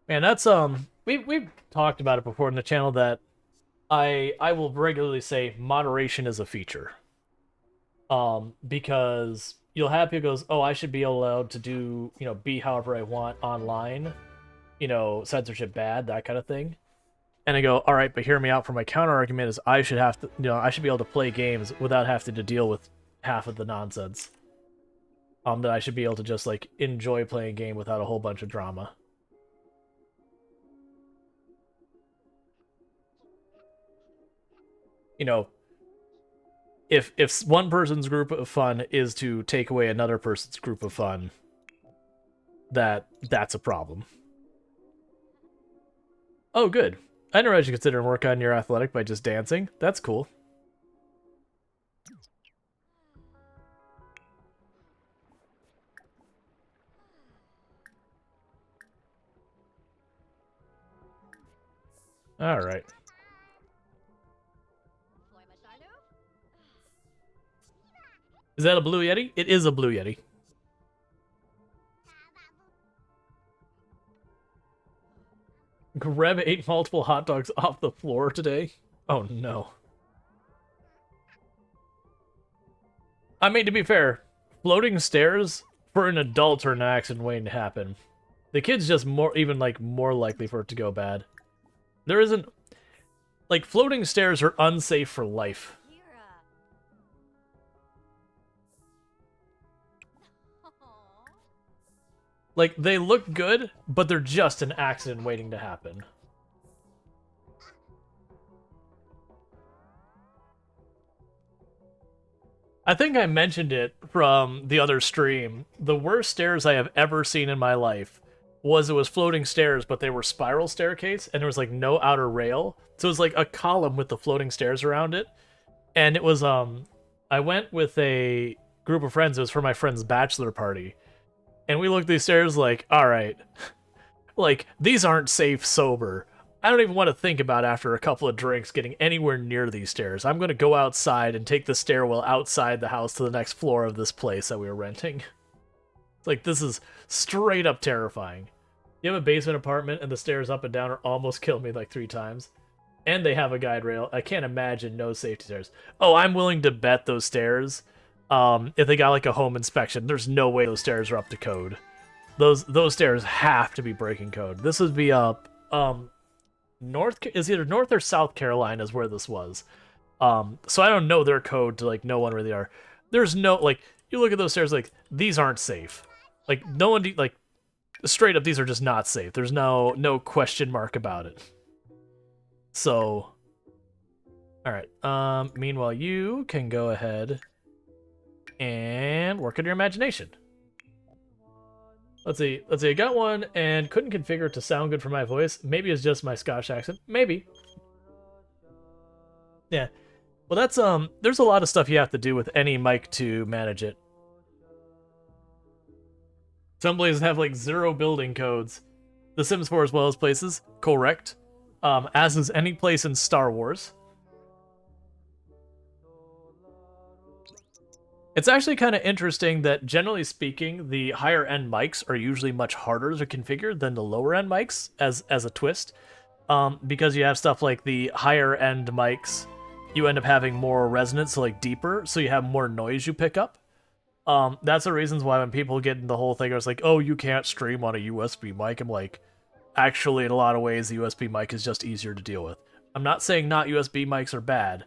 Man, that's we've talked about it before in the channel that I will regularly say moderation is a feature. Because you'll have people goes, "Oh, I should be allowed to do, be however I want online. Censorship bad, that kind of thing." And I go, "All right, but hear me out. For my counter argument is I should have to, I should be able to play games without having to deal with half of the nonsense. That I should be able to just like enjoy playing a game without a whole bunch of drama." If one person's group of fun is to take away another person's group of fun, that's a problem. Oh, good. I never had you consider work on your athletic by just dancing. That's cool. Alright. Is that a Blue Yeti? It is a Blue Yeti. Greb ate multiple hot dogs off the floor today. Oh no. I mean, to be fair, floating stairs for an adult are an accident waiting to happen. The kid's just more likely for it to go bad. There isn't... Like, floating stairs are unsafe for life. Like, they look good, but they're just an accident waiting to happen. I think I mentioned it from the other stream. The worst stairs I have ever seen in my life was it was floating stairs, but they were spiral staircase, and there was like no outer rail. So it was like a column with the floating stairs around it. And it was I went with a group of friends. It was for my friend's bachelor party. And we looked at these stairs like, all right, like these aren't safe sober. I don't even want to think about after a couple of drinks getting anywhere near these stairs. I'm going to go outside and take the stairwell outside the house to the next floor of this place that we were renting. It's like, this is straight up terrifying. You have a basement apartment and the stairs up and down are almost killed me like 3 times. And they have a guide rail. I can't imagine no safety stairs. Oh, I'm willing to bet those stairs, if they got like a home inspection, there's no way those stairs are up to code. Those stairs have to be breaking code. This would be up, is either North or South Carolina is where this was. So I don't know their code to like know where they are. There's no, like, you look at those stairs like, these aren't safe. Like, no one, like, straight up, these are just not safe. There's no question mark about it. So, alright, meanwhile, you can go ahead and work on your imagination. Let's see, I got one and couldn't configure it to sound good for my voice. Maybe it's just my Scottish accent. Maybe. Yeah. Well, that's, there's a lot of stuff you have to do with any mic to manage it. Some places have, like, 0 building codes. The Sims 4 as well as places. Correct. As is any place in Star Wars. It's actually kind of interesting that, generally speaking, the higher-end mics are usually much harder to configure than the lower-end mics, as a twist. Because you have stuff like the higher-end mics, you end up having more resonance, so like deeper, so you have more noise you pick up. That's the reasons why when people get in the whole thing, it's like, oh, you can't stream on a USB mic. I'm like, actually, in a lot of ways, the USB mic is just easier to deal with. I'm not saying not USB mics are bad.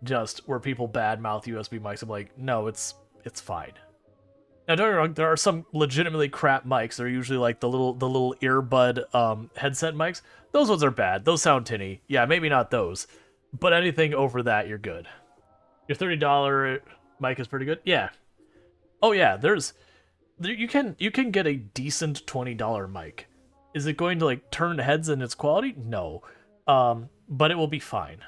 Just where people badmouth USB mics, I'm like, no, it's fine. Now, don't get me wrong, there are some legitimately crap mics. They're usually like the little earbud headset mics. Those ones are bad. Those sound tinny. Yeah, maybe not those, but anything over that, you're good. Your $30 mic is pretty good. Yeah. Oh yeah, you can get a decent $20 mic. Is it going to like turn heads in its quality? No, but it will be fine.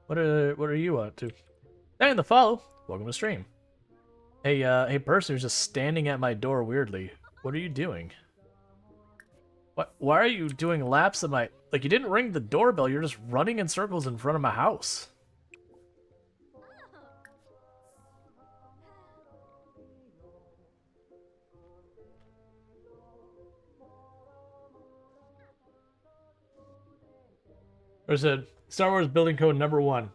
What are you up to? And the follow. Welcome to stream. Hey, person who's just standing at my door weirdly. What are you doing? What? Why are you doing laps of my? Like, you didn't ring the doorbell. You're just running in circles in front of my house. Or said Star Wars building code #1.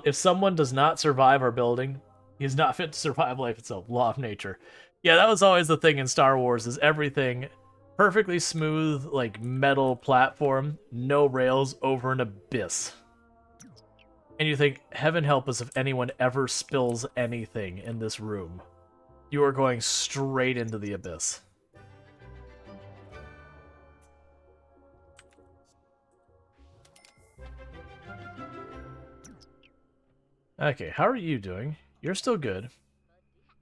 If someone does not survive our building, he is not fit to survive life itself. Law of nature. Yeah, that was always the thing in Star Wars, is everything perfectly smooth, like, metal platform, no rails, over an abyss. And you think, heaven help us if anyone ever spills anything in this room. You are going straight into the abyss. Okay, how are you doing? You're still good.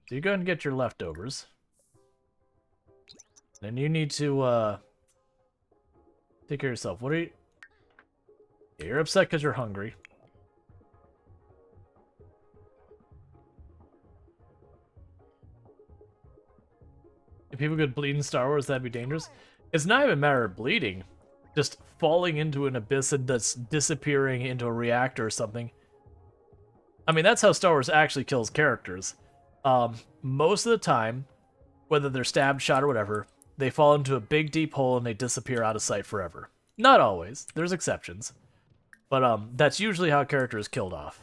So you go ahead and get your leftovers. Then you need to, take care of yourself. What are you... Yeah, you're upset because you're hungry. If people could bleed in Star Wars, that'd be dangerous. It's not even a matter of bleeding. Just falling into an abyss and just disappearing into a reactor or something. I mean, that's how Star Wars actually kills characters. Most of the time, whether they're stabbed, shot, or whatever, they fall into a big, deep hole and they disappear out of sight forever. Not always. There's exceptions. But that's usually how a character is killed off.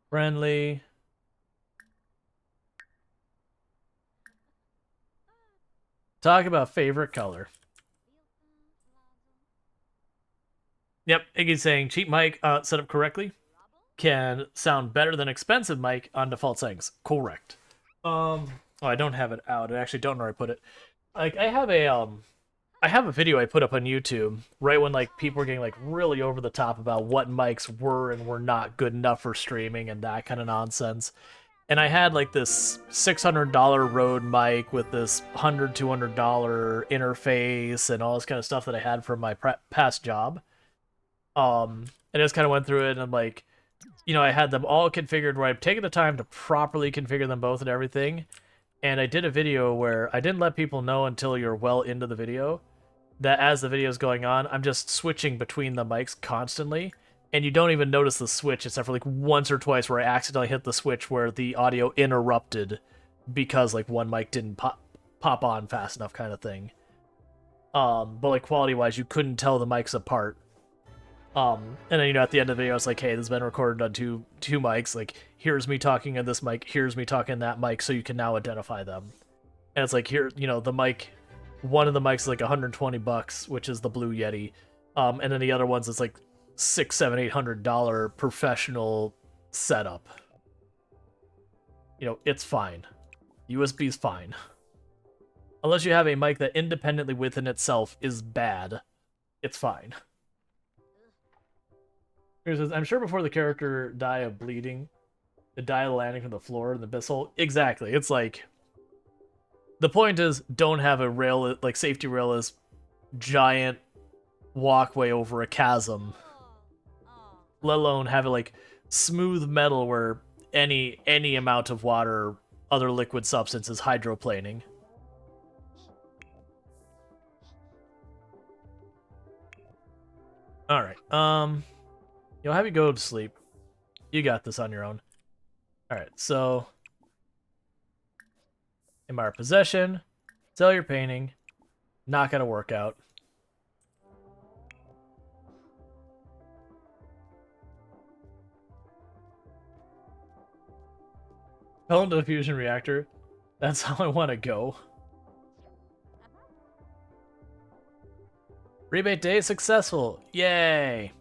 Friendly. Talk about favorite color. Yep, Iggy's saying, cheap mic, set up correctly. can sound better than expensive mic on default settings. Correct. Oh, I don't have it out. I actually don't know where I put it. Like I have a video I put up on YouTube right when like people were getting like really over the top about what mics were and were not good enough for streaming and that kind of nonsense. And I had like this $600 Rode mic with this $100-$200 interface and all this kind of stuff that I had from my past job. And I just kind of went through it and I'm like, I had them all configured where I've taken the time to properly configure them both and everything. And I did a video where I didn't let people know until you're well into the video that as the video is going on, I'm just switching between the mics constantly. And you don't even notice the switch except for like once or twice where I accidentally hit the switch where the audio interrupted because like one mic didn't pop on fast enough kind of thing. But like quality wise, you couldn't tell the mics apart. And then at the end of the video, it's like, hey, this has been recorded on two mics. Like, here's me talking on this mic, here's me talking on that mic, so you can now identify them. And it's like here, the mic, one of the mics is like $120, which is the Blue Yeti, and then the other ones is like $600, $700, $800 professional setup. It's fine. USB's fine. Unless you have a mic that independently within itself is bad, it's fine. He says, I'm sure before the character die of bleeding, the die of landing from the floor in the abyssal. Exactly. It's like, the point is, don't have a rail, like safety rail is giant walkway over a chasm. Let alone have it like smooth metal where any amount of water, other liquid substance is hydroplaning. All right. You'll have you go to sleep. You got this on your own. Alright, so in my possession, sell your painting, not gonna work out. Fell into the fusion reactor. That's how I want to go. Rebate day successful. Yay!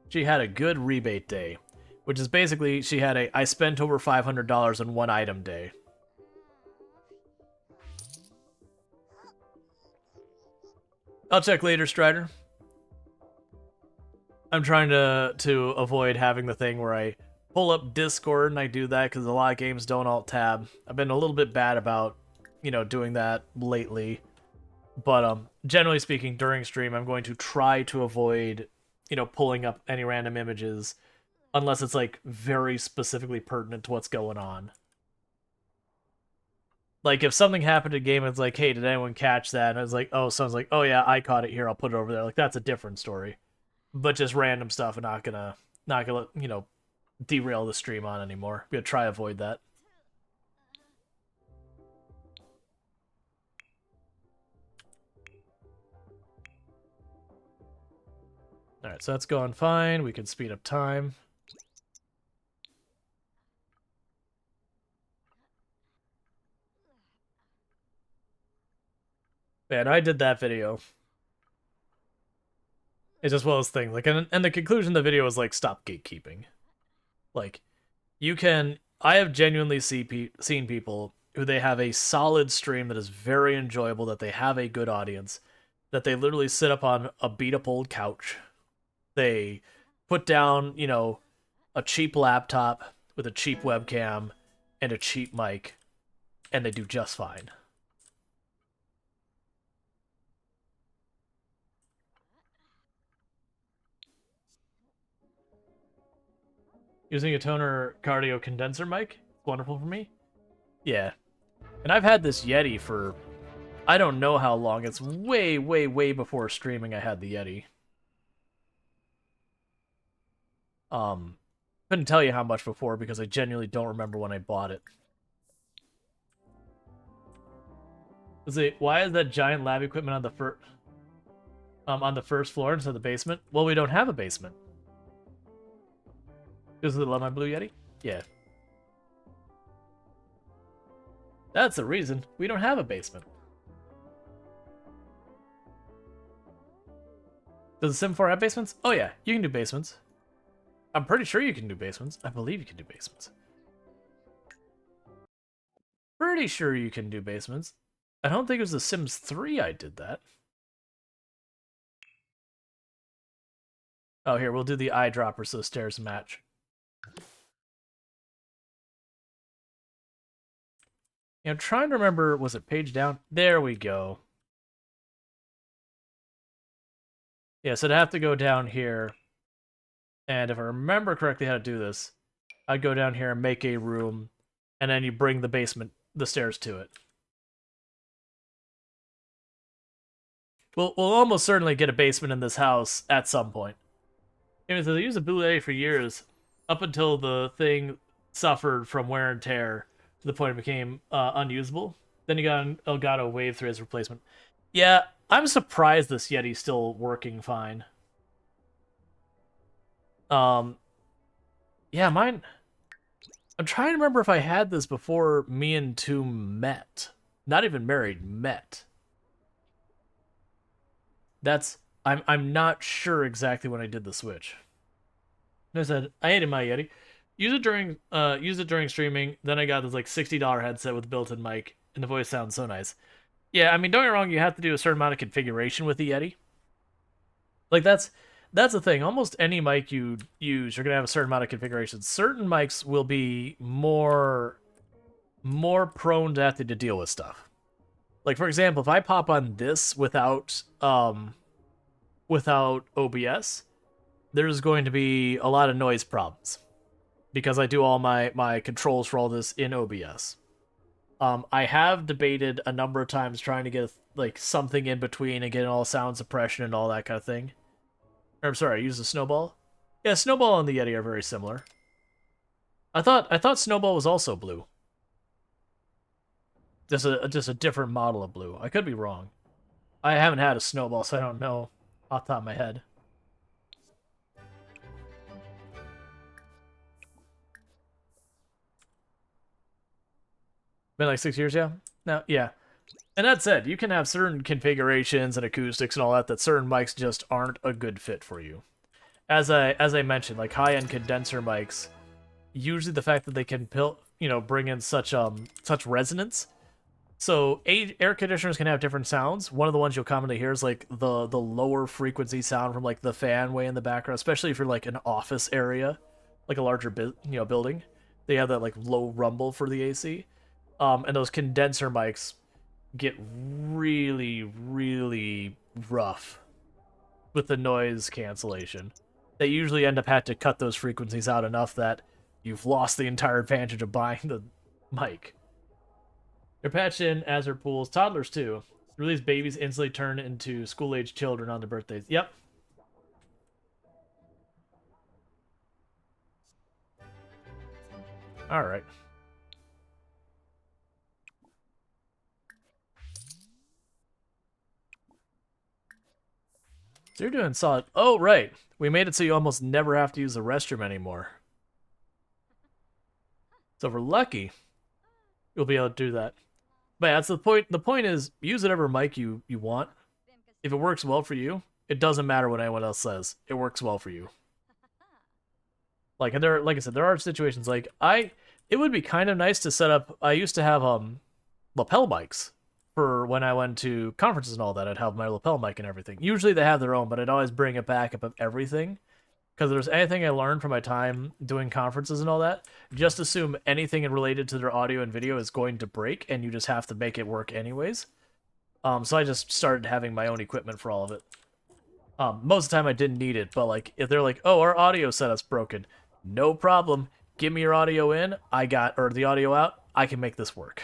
She had a good rebate day, which is basically she had a I spent over $500 on one item day. I'll check later, Strider. I'm trying to avoid having the thing where I pull up Discord and I do that because a lot of games don't alt tab. I've been a little bit bad about, doing that lately. But generally speaking, during stream, I'm going to try to avoid, pulling up any random images unless it's like very specifically pertinent to what's going on. Like if something happened in a game, it's like, hey, did anyone catch that? And I was like, oh, someone's like, oh yeah, I caught it here. I'll put it over there. Like that's a different story. But just random stuff, I'm not gonna, derail the stream on anymore. I'm gonna try to avoid that. All right, so that's going fine. We can speed up time. Man, I did that video. It's just one of those things. Like, and the conclusion of the video was like, stop gatekeeping. Like, I have genuinely seen people who they have a solid stream that is very enjoyable, that they have a good audience, that they literally sit up on a beat up old couch. They put down, a cheap laptop with a cheap webcam and a cheap mic, and they do just fine. Using a toner cardio condenser mic, wonderful for me. Yeah. And I've had this Yeti for I don't know how long. It's way, way, way before streaming I had the Yeti. Couldn't tell you how much before because I genuinely don't remember when I bought it. Why is that giant lab equipment on the first floor instead of the basement? Well, we don't have a basement. Because of my Blue Yeti? Yeah. That's the reason. We don't have a basement. Does the Sim 4 have basements? Oh yeah, you can do basements. I'm pretty sure you can do basements. I believe you can do basements. Pretty sure you can do basements. I don't think it was The Sims 3 I did that. Oh, here, we'll do the eyedropper so the stairs match. I'm trying to remember, was it page down? There we go. Yeah, so I'd have to go down here. And if I remember correctly how to do this, I'd go down here and make a room, and then you bring the basement, the stairs to it. We'll almost certainly get a basement in this house at some point. Anyway, so they used the Blu-ray for years, up until the thing suffered from wear and tear to the point it became unusable. Then you got an Elgato Wave 3 as replacement. Yeah, I'm surprised this Yeti's still working fine. Yeah, mine... I'm trying to remember if I had this before me and Toom met. Not even married, met. I'm not sure exactly when I did the switch. I said I hated my Yeti. Use it during streaming. Then I got this like $60 headset with a built-in mic, and the voice sounds so nice. Yeah, I mean, don't get me wrong. You have to do a certain amount of configuration with the Yeti. Like that's the thing. Almost any mic you use, you're gonna have a certain amount of configuration. Certain mics will be more prone to having to deal with stuff. Like for example, if I pop on this without OBS, there's going to be a lot of noise problems because I do all my controls for all this in OBS. I have debated a number of times trying to get like something in between and get all sound suppression and all that kind of thing. Or, I'm sorry, I used the Snowball. Yeah, Snowball and the Yeti are very similar. I thought Snowball was also blue. Just a different model of blue. I could be wrong. I haven't had a Snowball, so I don't know off the top of my head. Been like 6 years, yeah? No, yeah. And that said, you can have certain configurations and acoustics and all that certain mics just aren't a good fit for you. As I mentioned, like high-end condenser mics, usually the fact that they can bring in such resonance. So air conditioners can have different sounds. One of the ones you'll commonly hear is like the lower frequency sound from like the fan way in the background, especially if you're like an office area, like a larger building. They have that like low rumble for the AC. And those condenser mics get really, really rough with the noise cancellation. They usually end up having to cut those frequencies out enough that you've lost the entire advantage of buying the mic. They're patched in as their pools. Toddlers, too. Release babies instantly turn into school-age children on their birthdays. Yep. Alright. So you're doing solid. Oh, right. We made it so you almost never have to use the restroom anymore. So if we're lucky, you'll be able to do that. But yeah, that's the point. The point is, use whatever mic you want. If it works well for you, it doesn't matter what anyone else says. It works well for you. Like I said, there are situations like it would be kind of nice to set up. I used to have lapel mics for when I went to conferences and all that. I'd have my lapel mic and everything. Usually they have their own, but I'd always bring a backup of everything. Because if there's anything I learned from my time doing conferences and all that, just assume anything related to their audio and video is going to break, and you just have to make it work anyways. So I just started having my own equipment for all of it. Most of the time I didn't need it, but like if they're like, oh, our audio setup's broken, no problem. Give me your audio in, or the audio out, I can make this work.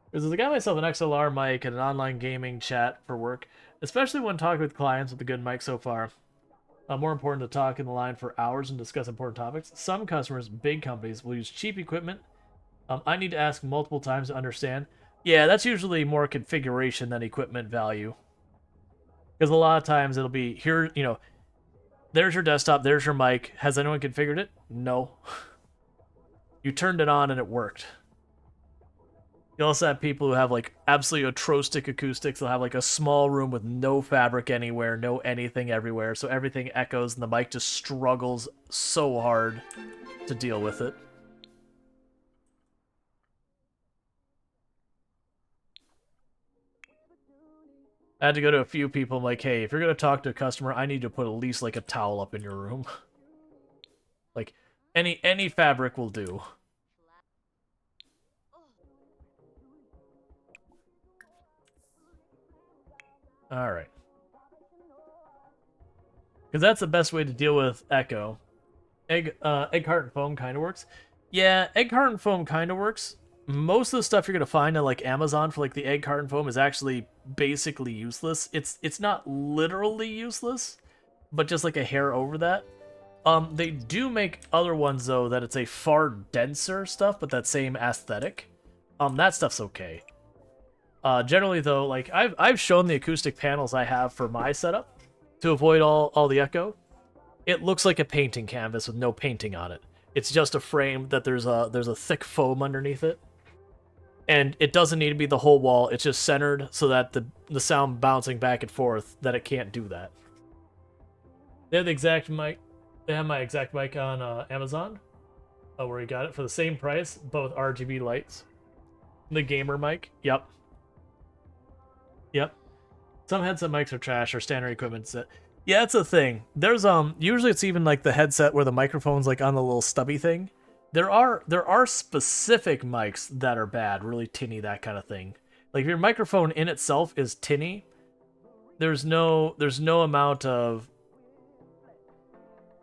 Because I got myself an XLR mic and an online gaming chat for work, especially when talking with clients with a good mic so far. More important to talk in the line for hours and discuss important topics. Some customers, big companies, will use cheap equipment. I need to ask multiple times to understand. Yeah, that's usually more configuration than equipment value. Because a lot of times it'll be, here, there's your desktop, there's your mic. Has anyone configured it? No. You turned it on and it worked. You also have people who have like absolutely atrocious acoustics. They'll have like a small room with no fabric anywhere, no anything everywhere, so everything echoes and the mic just struggles so hard to deal with it. I had to go to a few people. I'm like, hey, if you're gonna talk to a customer, I need to put at least like a towel up in your room. Like any fabric will do. All right. Because that's the best way to deal with echo. Egg heart and foam kind of works. Yeah, egg heart and foam kind of works. Most of the stuff you're gonna find on like Amazon for like the egg heart and foam is actually basically useless. It's not literally useless, but just like a hair over that. They do make other ones though that it's a far denser stuff, but that same aesthetic. That stuff's okay. Generally though, like I've shown the acoustic panels I have for my setup to avoid all the echo. It looks like a painting canvas with no painting on it. It's just a frame that there's a thick foam underneath it. And it doesn't need to be the whole wall. It's just centered so that the sound bouncing back and forth, that it can't do that. They have the exact mic. They have my exact mic on Amazon. Oh, where you got it for the same price, both RGB lights. The gamer mic. Yep. Yep. Some headset mics are trash or standard equipment. Yeah, that's a thing. There's usually it's even like the headset where the microphone's like on the little stubby thing. There are specific mics that are bad, really tinny, that kind of thing. Like if your microphone in itself is tinny, there's no amount of.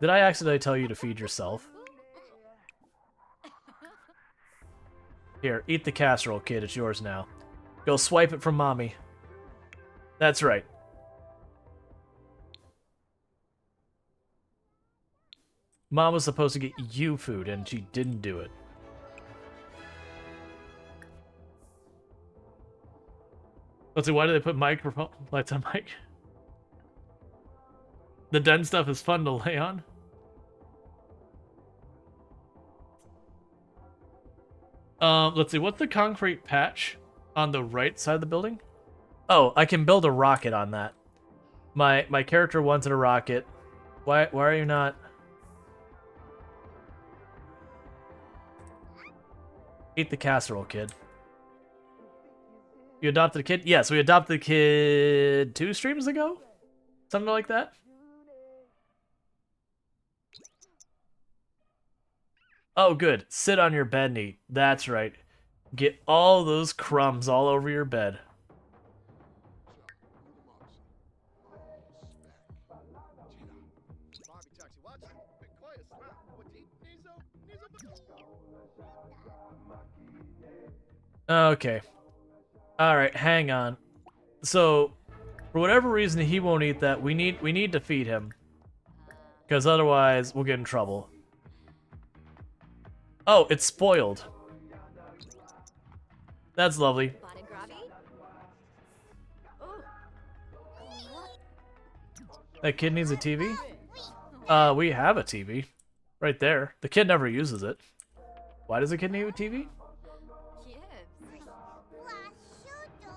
Did I accidentally tell you to feed yourself? Here, eat the casserole, kid. It's yours now. Go swipe it from mommy. That's right. Mom was supposed to get you food, and she didn't do it. Let's see, why do they put microphone lights on mic? The den stuff is fun to lay on. Let's see, what's the concrete patch on the right side of the building? Oh, I can build a rocket on that. My character wanted a rocket. Why are you not? Eat the casserole, kid. You adopted a kid? Yes, we adopted a kid 2 streams ago? Something like that? Oh, good. Sit on your bed and eat. That's right. Get all those crumbs all over your bed. Okay. Alright, hang on. So, for whatever reason he won't eat that, we need to feed him. Because otherwise, we'll get in trouble. Oh, it's spoiled. That's lovely. That kid needs a TV? We have a TV. Right there. The kid never uses it. Why does the kid need a TV?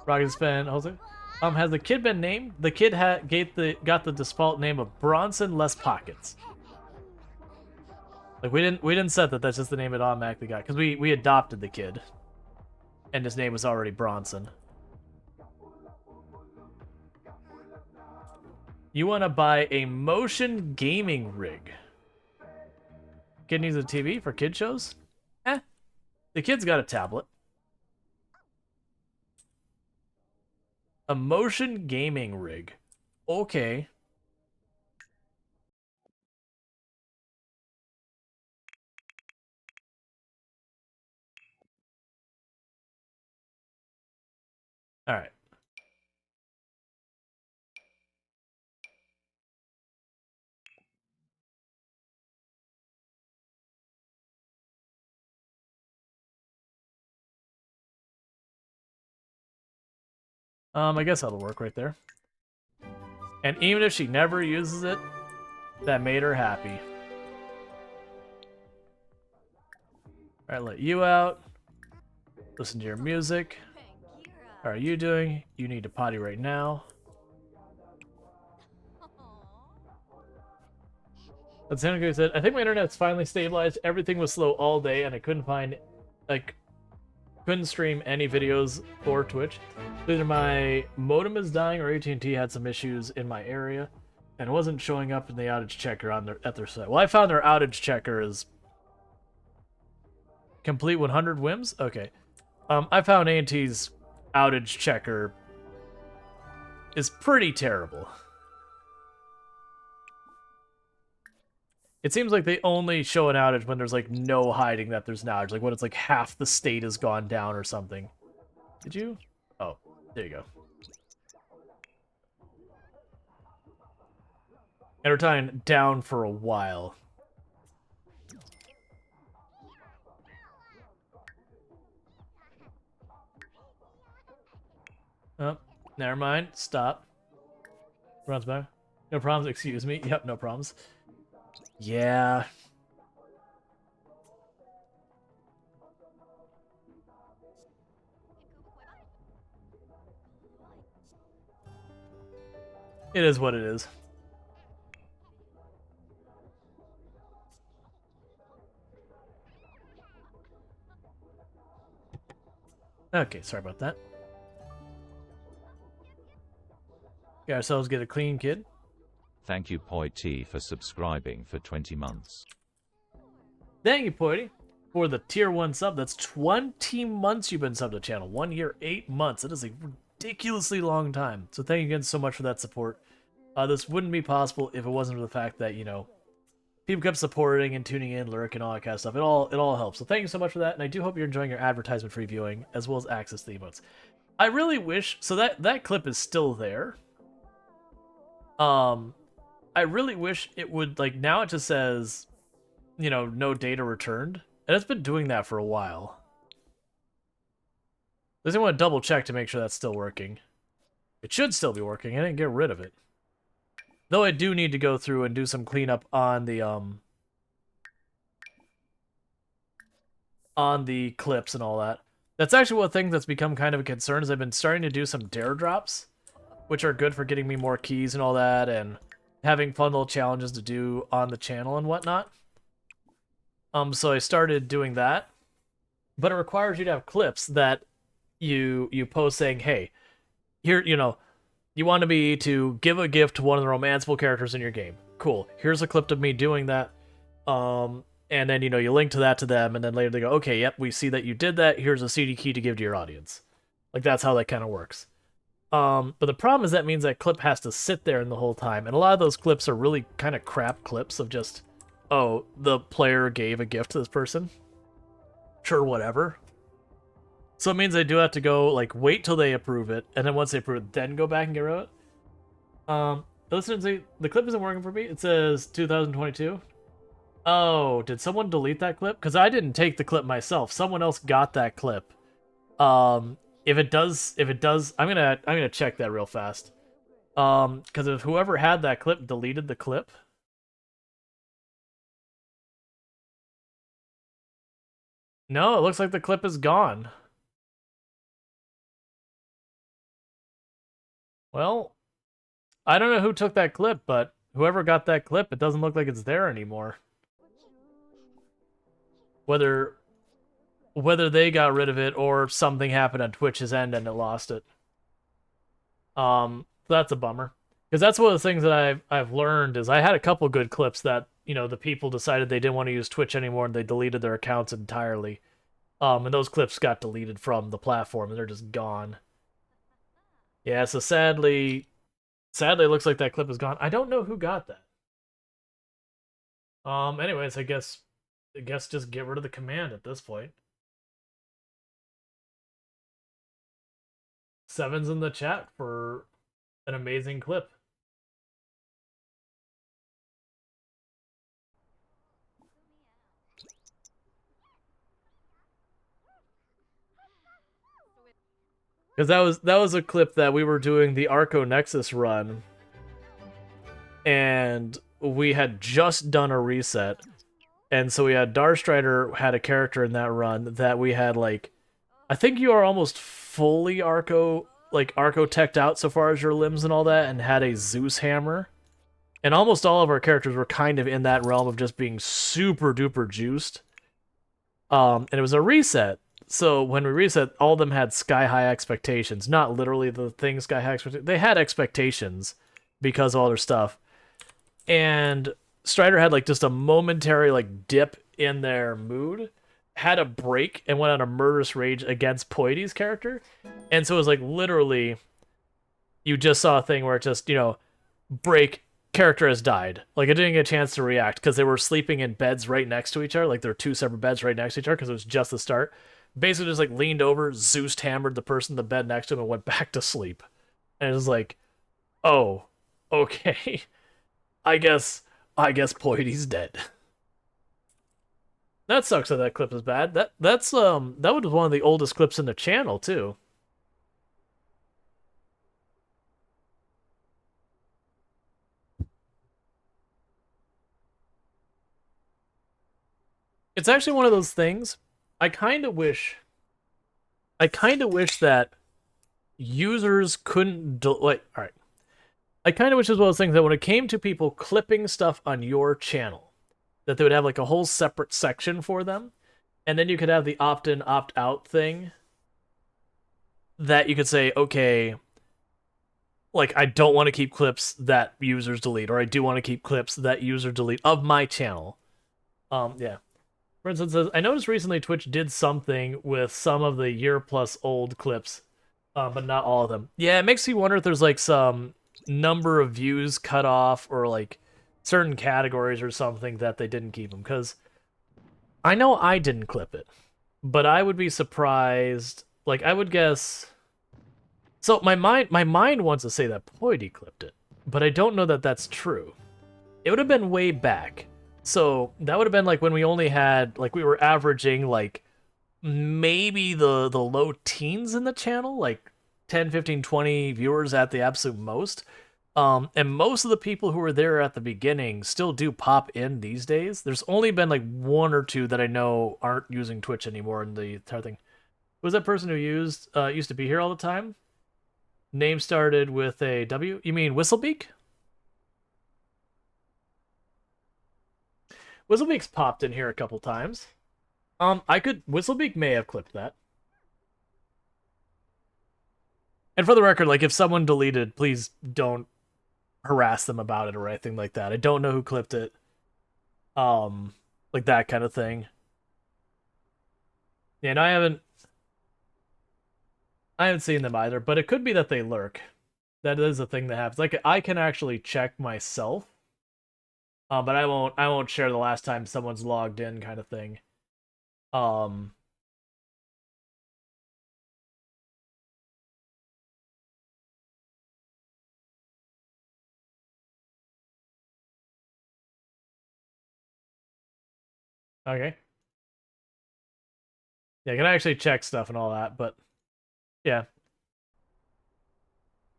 Rocket spin. Has the kid been named? The kid got the default name of Bronson Less Pockets. Like we didn't set that. That's just the name it automatically got because we adopted the kid, and his name was already Bronson. You want to buy a motion gaming rig? Kid needs a TV for kid shows? The kid's got a tablet. A motion gaming rig. Okay. All right. I guess that'll work right there. And even if she never uses it, that made her happy. Alright, let you out. Listen to your music. Pangira. How are you doing? You need to potty right now. But Santa said, I think my internet's finally stabilized. Everything was slow all day, and I couldn't find, like, couldn't stream any videos or Twitch. Either my modem is dying or AT&T had some issues in my area, and it wasn't showing up in the outage checker at their site. Well, I found their outage checker is complete 100 whims. Okay, I found AT&T's outage checker is pretty terrible. It seems like they only show an outage when there's, like, no hiding that there's an outage. Like, when it's, like, half the state has gone down or something. Did you? Oh, there you go. And we're talking down for a while. Oh, never mind. Stop. Runs back. No problems, excuse me. Yep, no problems. Yeah. It is what it is. Okay, sorry about that. Got ourselves get a clean kid. Thank you Poi T for subscribing for 20 months. Thank you, Poity, for the tier 1 sub. That's 20 months you've been subbed to the channel. 1 year, 8 months. That is a ridiculously long time. So thank you again so much for that support. This wouldn't be possible if it wasn't for the fact that, you know, people kept supporting and tuning in, lurking, all that kind of stuff. It all helps. So thank you so much for that, and I do hope you're enjoying your advertisement-free viewing, as well as access to the emotes. I really wish... So that clip is still there. I really wish it would, like, now it just says, you know, no data returned. And it's been doing that for a while. I just want to double check to make sure that's still working. It should still be working. I didn't get rid of it. Though I do need to go through and do some cleanup on the clips and all that. That's actually one thing that's become kind of a concern, is I've been starting to do some dare drops, which are good for getting me more keys and all that, and having fun little challenges to do on the channel and whatnot. So I started doing that, but it requires you to have clips that you post saying, hey, here, you know, you want to give a gift to one of the romanceable characters in your game. Cool. Here's a clip of me doing that. And then, you know, you link to that to them, and then later they go, okay, yep, we see that you did that. Here's a CD key to give to your audience. Like, that's how that kind of works. But the problem is that means that clip has to sit there in the whole time, and a lot of those clips are really kind of crap clips of just, oh, the player gave a gift to this person. Sure, whatever. So it means I do have to go, like, wait till they approve it, and then once they approve it, then go back and get rid of it. Listen, the clip isn't working for me. It says 2022. Oh, did someone delete that clip? Because I didn't take the clip myself. Someone else got that clip. If it does, I'm gonna check that real fast. Because if whoever had that clip deleted the clip. No, it looks like the clip is gone. Well, I don't know who took that clip, but whoever got that clip, it doesn't look like it's there anymore. Whether they got rid of it or something happened on Twitch's end and it lost it. That's a bummer. Because that's one of the things that I've learned is I had a couple good clips that, you know, the people decided they didn't want to use Twitch anymore and they deleted their accounts entirely. And those clips got deleted from the platform and they're just gone. Yeah, so sadly it looks like that clip is gone. I don't know who got that. Anyways, I guess just get rid of the command at this point. Seven's in the chat for an amazing clip. Because that was a clip that we were doing the Arco Nexus run, and we had just done a reset, and so we had Darstrider had a character in that run that we had, like, I think you are almost fully architect out so far as your limbs and all that, and had a Zeus hammer. And almost all of our characters were kind of in that realm of just being super duper juiced. And it was a reset. So when we reset, all of them had sky high expectations. Not literally the thing sky high expectations. They had expectations because of all their stuff. And Strider had like just a momentary like dip in their mood, had a break, and went on a murderous rage against Poides' character. And so it was like literally, you just saw a thing where it just, break, character has died. Like, I didn't get a chance to react because they were sleeping in beds right next to each other. Like, there were two separate beds right next to each other because it was just the start. Basically just like leaned over, Zeus hammered the person in the bed next to him and went back to sleep. And it was like, oh, okay. I guess Poides dead. That sucks that clip is bad. That was one of the oldest clips in the channel too. It's actually one of those things. I kind of wish that users couldn't all right. I kind of wish it was one of those things that when it came to people clipping stuff on your channel, that they would have like a whole separate section for them, and then you could have the opt-in, opt-out thing that you could say, okay, like, I don't want to keep clips that users delete, or I do want to keep clips that user delete of my channel. Yeah. For instance, I noticed recently Twitch did something with some of the year-plus old clips, but not all of them. Yeah, it makes me wonder if there's like some number of views cut off, or like certain categories or something that they didn't keep them, because I know I didn't clip it, but I would be surprised. Like, I would guess. So my mind wants to say that Poides clipped it, but I don't know that that's true. It would have been way back, so that would have been like when we only had, like, we were averaging like maybe the low teens in the channel, like 10, 15, 20 viewers at the absolute most. And most of the people who were there at the beginning still do pop in these days. There's only been like one or two that I know aren't using Twitch anymore in the entire thing. Who was that person who used to be here all the time? Name started with a W? You mean Whistlebeak? Whistlebeak's popped in here a couple times. Whistlebeak may have clipped that. And for the record, like, if someone deleted, please don't harass them about it or anything like that. I don't know who clipped it. Like that kind of thing. Yeah, and I haven't seen them either, but it could be that they lurk. That is a thing that happens. Like, I can actually check myself, but I won't share the last time someone's logged in, kind of thing. Okay. Yeah, I can actually check stuff and all that, but yeah.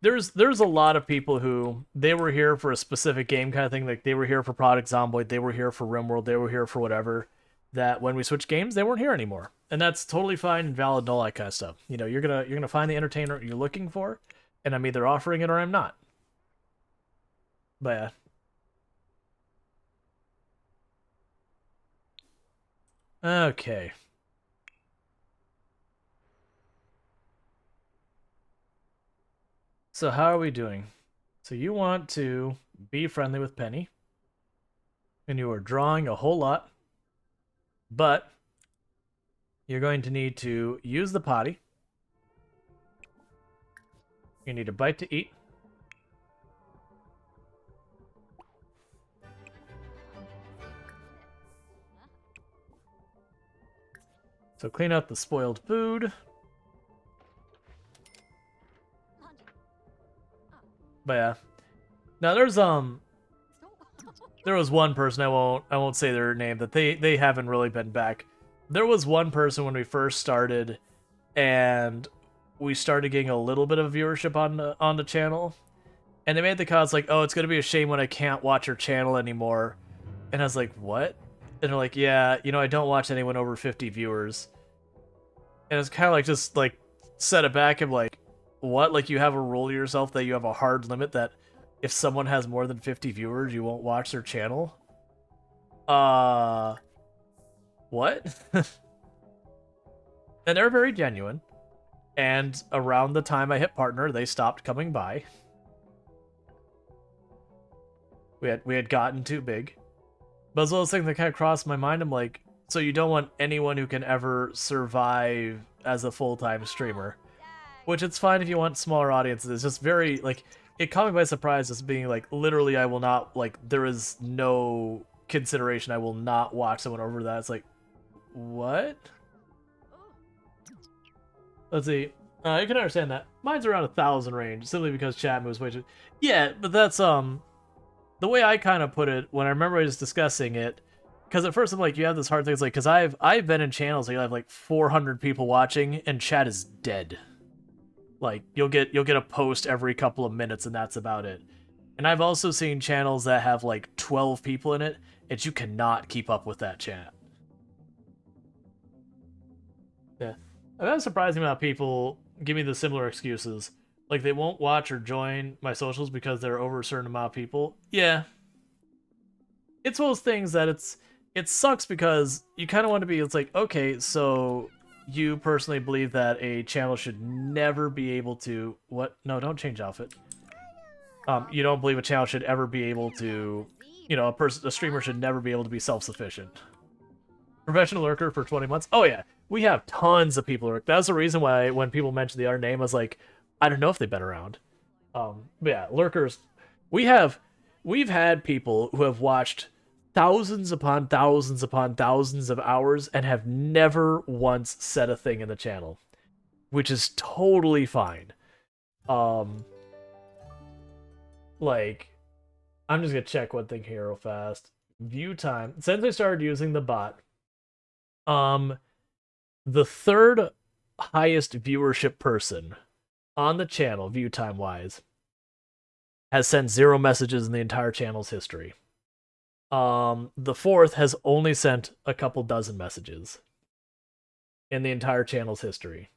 There's a lot of people who, they were here for a specific game kind of thing. Like, they were here for Product Zomboid, they were here for RimWorld, they were here for whatever. That when we switched games, they weren't here anymore, and that's totally fine and valid and all that kind of stuff. You're gonna find the entertainer you're looking for, and I'm either offering it or I'm not. But yeah. Okay. So how are we doing? So you want to be friendly with Penny, and you are drawing a whole lot, but you're going to need to use the potty. You need a bite to eat. So clean up the spoiled food. But yeah. Now there was one person, I won't say their name, that they haven't really been back. There was one person when we first started, and we started getting a little bit of viewership on the channel, and they made the comments like, "Oh, it's gonna be a shame when I can't watch your channel anymore." And I was like, "What?" And they're like, "Yeah, I don't watch anyone over 50 viewers." And it's kind of like just like set it back and like, what? Like you have a rule to yourself that you have a hard limit that if someone has more than 50 viewers, you won't watch their channel? What? And they're very genuine. And around the time I hit partner, they stopped coming by. We had gotten too big. But it's one of those things that kind of crossed my mind. I'm like, so you don't want anyone who can ever survive as a full-time streamer. Which it's fine if you want smaller audiences. It's just very, like, it caught me by surprise as being like, literally I will not, like, there is no consideration. I will not watch someone over that. It's like, what? Let's see. You can understand that. Mine's around 1,000 range, simply because chat moves way too... Yeah, but that's, the way I kind of put it, when I remember I was discussing it, because at first I'm like, you have this hard thing, it's like, because I've been in channels, like, I have like 400 people watching, and chat is dead. Like, you'll get a post every couple of minutes, and that's about it. And I've also seen channels that have like 12 people in it, and you cannot keep up with that chat. Yeah. I've had a surprising amount of people give me the similar excuses. Like, they won't watch or join my socials because they're over a certain amount of people. Yeah. It's one of those things that it sucks because you kind of want to be, it's like, okay, so you personally believe that a channel should never be able to... What? No, don't change outfit. You don't believe a channel should ever be able to... You know, a streamer should never be able to be self-sufficient. Professional lurker for 20 months? Oh, yeah. We have tons of people lurk. That's the reason why when people mention the other name, I was like, I don't know if they've been around. But yeah, lurkers. We've had people who have watched thousands upon thousands upon thousands of hours and have never once said a thing in the channel, which is totally fine. Like, I'm just gonna check one thing here real fast. View time. Since I started using the bot, the third highest viewership person on the channel, view time wise, has sent 0 messages in the entire channel's history. The fourth has only sent a couple dozen messages in the entire channel's history.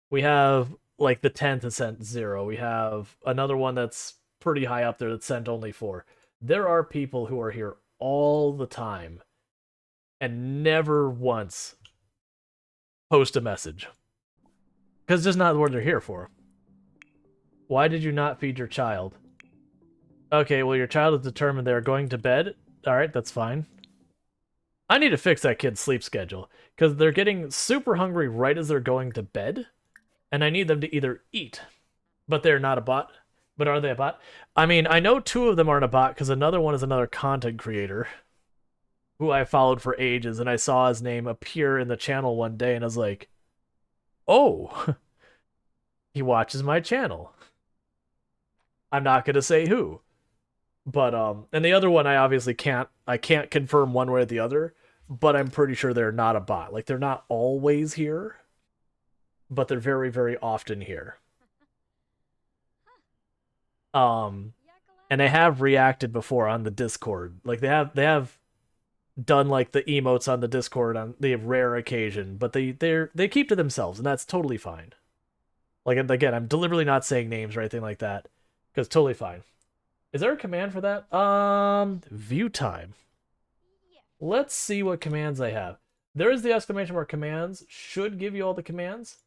We have, like, the 10th has sent 0. We have another one that's pretty high up there that sent only 4. There are people who are here all the time and never once post a message. Because it's just not what they're here for. Why did you not feed your child? Okay, well, your child is determined they're going to bed. Alright, that's fine. I need to fix that kid's sleep schedule. Because they're getting super hungry right as they're going to bed. And I need them to either eat. But they're not a bot. But are they a bot? I mean, I know 2 of them aren't a bot, because another one is another content creator who I followed for ages, and I saw his name appear in the channel one day, and I was like, oh, he watches my channel. I'm not going to say who. But, and the other one I obviously can't confirm one way or the other, but I'm pretty sure they're not a bot. Like, they're not always here, but they're very, very often here. And they have reacted before on the Discord. Like, they have done, like, the emotes on the Discord on the rare occasion, but they keep to themselves, and that's totally fine. Like, again, I'm deliberately not saying names or anything like that, because totally fine. Is there a command for that? View time. Let's see what commands I have. There is the exclamation mark commands. Should give you all the commands.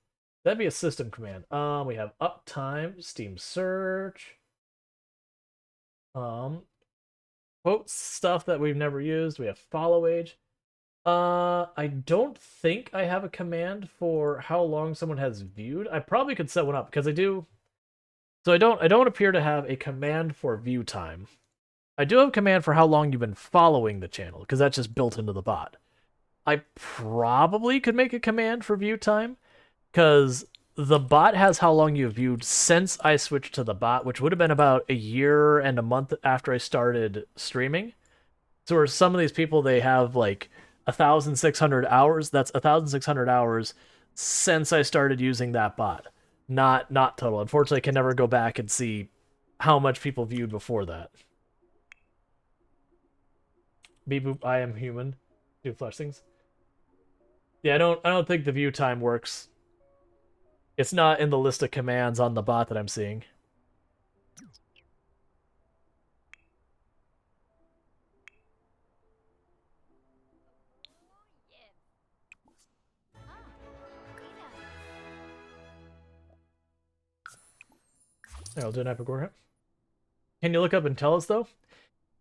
That'd be a system command. We have uptime, Steam search. Quote stuff that we've never used. We have follow age. I don't think I have a command for how long someone has viewed. I probably could set one up because I do. So I don't appear to have a command for view time. I do have a command for how long you've been following the channel because that's just built into the bot. I probably could make a command for view time because the bot has how long you've viewed since I switched to the bot, which would have been about a year and a month after I started streaming. So where some of these people, they have like 1,600 hours. That's 1,600 hours since I started using that bot. Not total. Unfortunately, I can never go back and see how much people viewed before that. Beep boop, I am human. Do flush things. Yeah, I don't think the view time works. It's not in the list of commands on the bot that I'm seeing. I'll do an epic warhammer. Can you look up and tell us though?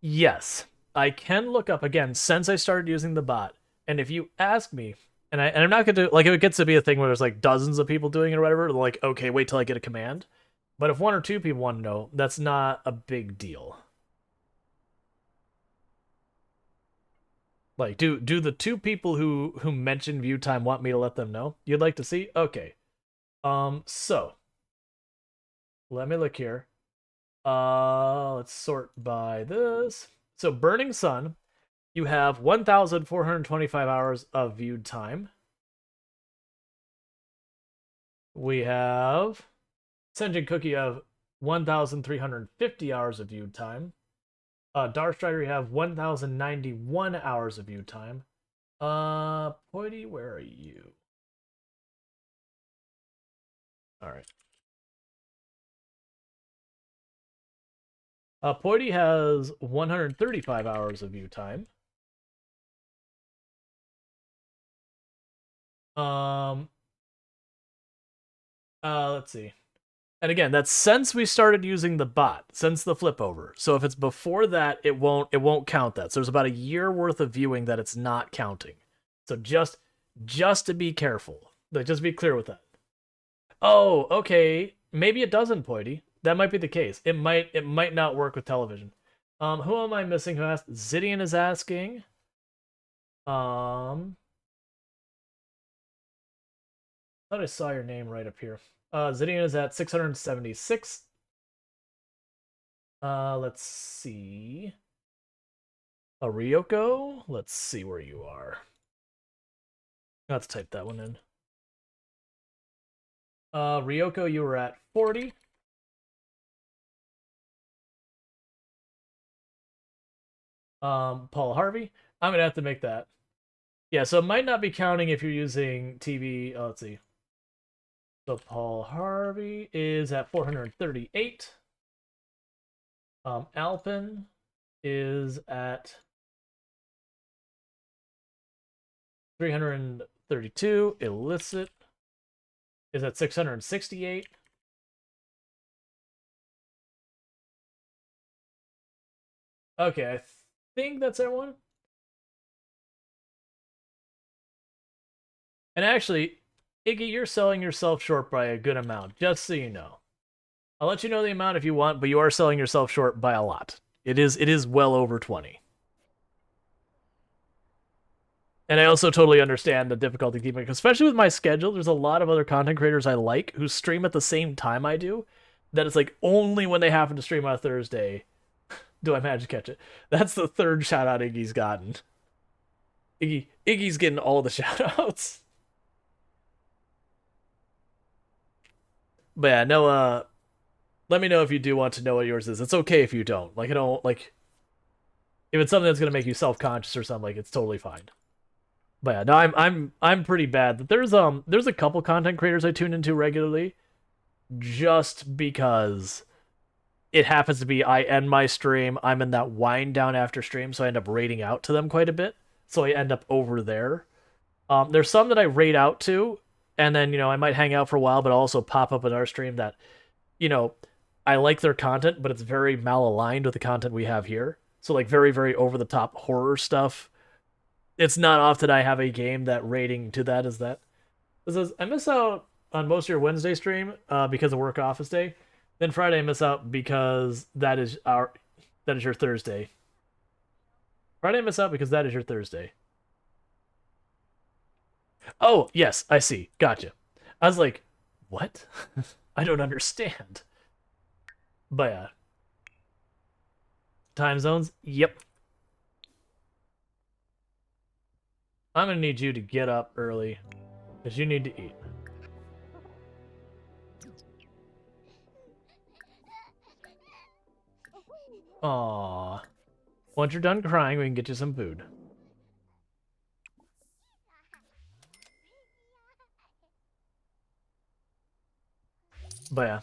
Yes, I can look up again since I started using the bot. And if you ask me, I'm not gonna do like if it gets to be a thing where there's like dozens of people doing it or whatever, like okay, wait till I get a command. But if one or two people want to know, that's not a big deal. Like, do the two people who mentioned view time want me to let them know? You'd like to see? Okay. So let me look here. Let's sort by this. So Burning Sun, you have 1,425 hours of viewed time. We have Sentient Cookie of 1,350 hours of viewed time. Darkstrider, you have 1,091 hours of viewed time. Poity, where are you? All right. Poity has 135 hours of view time. Let's see. And again, that's since we started using the bot, since the flip over. So if it's before that, it won't count that. So there's about a year worth of viewing that it's not counting. So just to be careful. Like, just be clear with that. Oh, okay. Maybe it doesn't, Poity. That might be the case. It might not work with television. Who am I missing? Who asked? Zidian is asking. I thought I saw your name right up here. Zidian is at 676. Let's see. Ryoko? Let's see where you are. Let's type that one in. Ryoko, you were at 40. Paul Harvey. I'm gonna have to make that. Yeah, so it might not be counting if you're using TV. Oh, let's see. So Paul Harvey is at 438. Alpin is at 332. Illicit is at 668. Okay, I think that's everyone. And actually, Iggy, you're selling yourself short by a good amount, just so you know. I'll let you know the amount if you want, but you are selling yourself short by a lot. It is well over 20. And I also totally understand the difficulty keeping, especially with my schedule. There's a lot of other content creators I like who stream at the same time I do. That it's like only when they happen to stream on a Thursday do I manage to catch it. That's the third shout out Iggy's gotten. Iggy's getting all the shout outs. But yeah, no, let me know if you do want to know what yours is. It's okay if you don't. Like, I don't, like, if it's something that's gonna make you self-conscious or something, like, it's totally fine. But yeah, no, I'm pretty bad. There's a couple content creators I tune into regularly, just because it happens to be I end my stream, I'm in that wind down after stream, so I end up raiding out to them quite a bit. So I end up over there. There's some that I raid out to, and then I might hang out for a while, but I'll also pop up in our stream that I like their content, but it's very malaligned with the content we have here. So like very, very over the top horror stuff. It's not often I have a game that rating to that is that. It says, I miss out on most of your Wednesday stream because of work office day. Then Friday I miss out because that is your Thursday. Friday I miss out because that is your Thursday. Oh, yes, I see. Gotcha. I was like, what? I don't understand. But yeah. Time zones? Yep. I'm gonna need you to get up early, because you need to eat. Aww. Once you're done crying, we can get you some food. But yeah,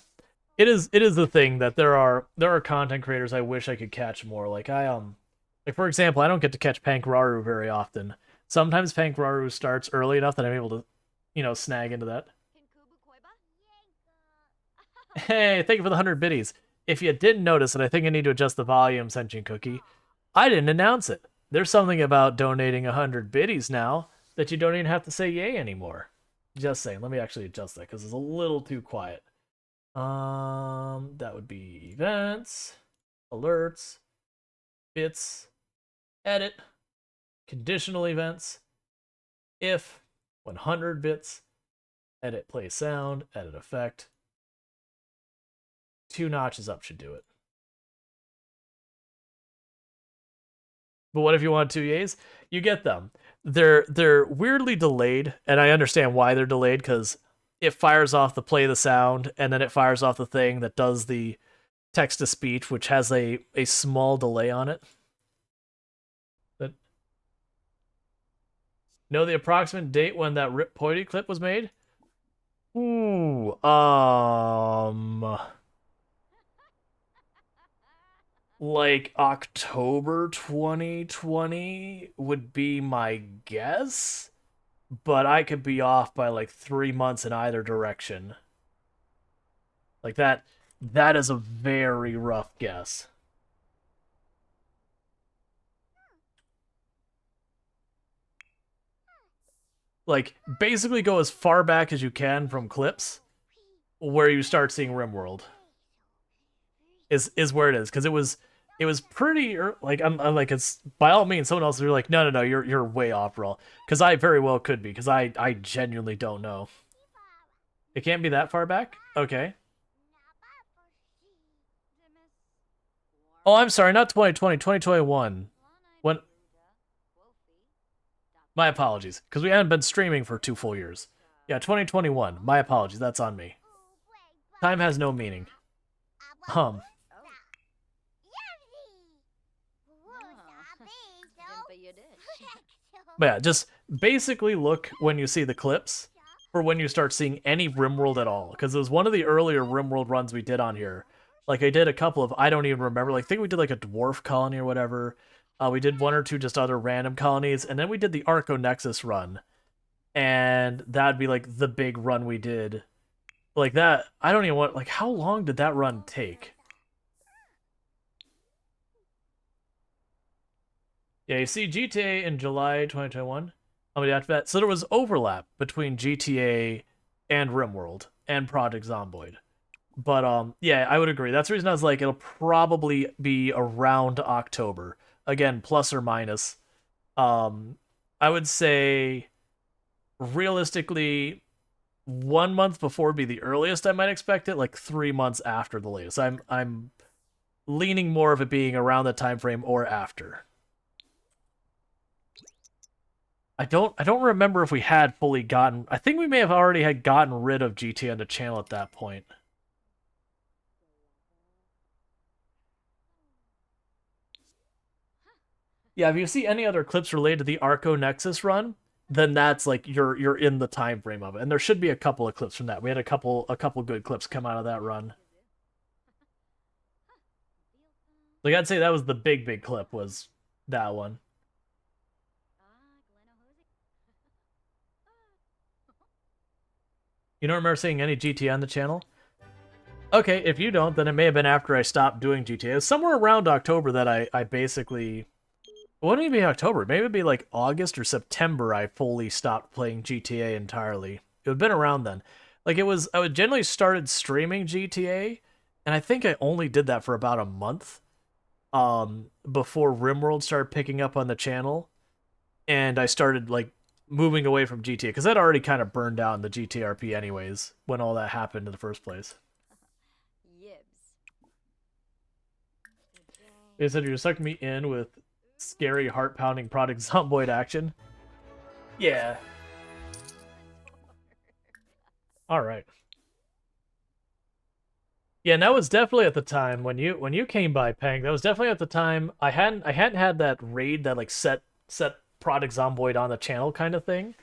it is the thing that there are content creators I wish I could catch more. Like for example, I don't get to catch Pankraru very often. Sometimes Pankraru starts early enough that I'm able to, snag into that. Hey, thank you for the 100 biddies. If you didn't notice, and I think I need to adjust the volume, Sentient Cookie, I didn't announce it. There's something about donating 100 biddies now that you don't even have to say yay anymore. Just saying. Let me actually adjust that because it's a little too quiet. That would be events, alerts, bits, edit, conditional events, if 100 bits, edit play sound, edit effect. 2 notches up should do it. But what if you want 2 yays? You get them. They're weirdly delayed, and I understand why they're delayed because it fires off the play the sound, and then it fires off the thing that does the text to speech, which has a small delay on it. But know the approximate date when that Rip Poity clip was made? Ooh, like October 2020 would be my guess, but I could be off by like 3 months in either direction. Like that is a very rough guess. Like basically go as far back as you can from clips where you start seeing RimWorld is where it is because it was pretty like I'm like it's by all means someone else. You're like no you're way off, Rual, because I very well could be because I genuinely don't know. It can't be that far back. Okay. Oh, I'm sorry, not 2020, 2021. When my apologies because we haven't been streaming for 2 full years. Yeah, 2021. My apologies. That's on me. Time has no meaning. Um. But yeah, just basically look when you see the clips for when you start seeing any RimWorld at all. Because it was one of the earlier RimWorld runs we did on here. Like I did a couple of, I don't even remember. Like I think we did like a dwarf colony or whatever. We did 1 or 2 just other random colonies, and then we did the Arco Nexus run, and that'd be like the big run we did. Like that, I don't even want. Like how long did that run take? Yeah, you see GTA in July 2021. How many after that? So there was overlap between GTA and RimWorld and Project Zomboid. But yeah, I would agree. That's the reason I was like, it'll probably be around October. Again, plus or minus. I would say realistically 1 month before would be the earliest I might expect it, like 3 months after the latest. I'm leaning more of it being around the time frame or after. I don't remember if we had fully gotten. I think we may have already had gotten rid of GT on the channel at that point. Yeah, if you see any other clips related to the Arco Nexus run, then that's like you're in the time frame of it. And there should be a couple of clips from that. We had a couple good clips come out of that run. Like I'd say that was the big clip was that one. You don't remember seeing any GTA on the channel? Okay, if you don't, then it may have been after I stopped doing GTA. It was somewhere around October that I basically... It wouldn't even be October. Maybe it'd be like August or September I fully stopped playing GTA entirely. It would have been around then. Like it was... I would generally started streaming GTA, and I think I only did that for about a month before RimWorld started picking up on the channel, and I started like moving away from GTA because I'd already kind of burned out in the GTRP anyways when all that happened in the first place. They said you sucked me in with scary, heart-pounding Project Zomboid action. Yeah. All right. Yeah, and that was definitely at the time when you came by, Pang. That was definitely at the time I hadn't had that raid that like set Project Zomboid on the channel kind of thing.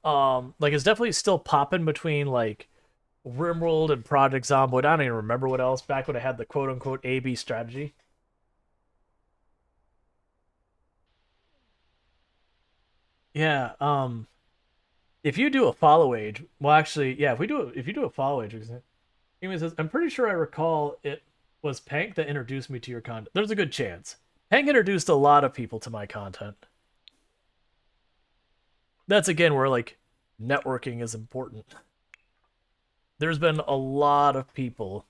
Like it's definitely still popping between like Rimworld and Project Zomboid. I don't even remember what else. Back when I had the quote unquote A/B strategy. Yeah. If you do a follow age, well, actually, yeah. If you do a follow age, Amy says, I'm pretty sure I recall it was Pank that introduced me to your content. There's a good chance. Pank introduced a lot of people to my content. That's again where like networking is important. There's been a lot of people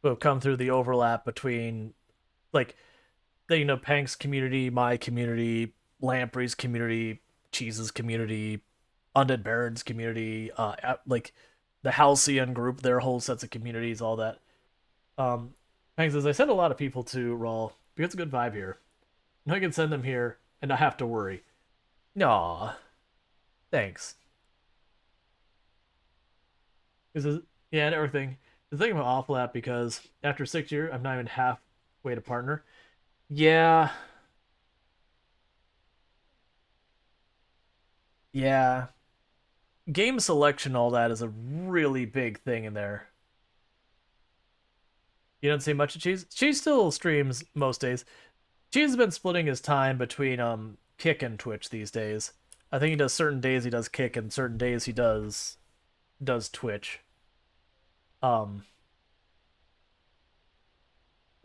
who have come through the overlap between like Pank's community, my community, Lamprey's community, Cheese's community, Undead Baron's community, like the Halcyon group, their whole sets of communities, all that. Pank says I sent a lot of people to Rual because it's a good vibe here. And I can send them here and not have to worry. Aw, thanks. This is yeah, network thing. The thing about Awful App because after 6 years, I'm not even halfway to partner. Yeah, yeah. Game selection, all that is a really big thing in there. You don't see much of Cheese. Cheese still streams most days. Cheese has been splitting his time between Kick and Twitch these days. I think he does certain days he does Kick and certain days he does Twitch. Um,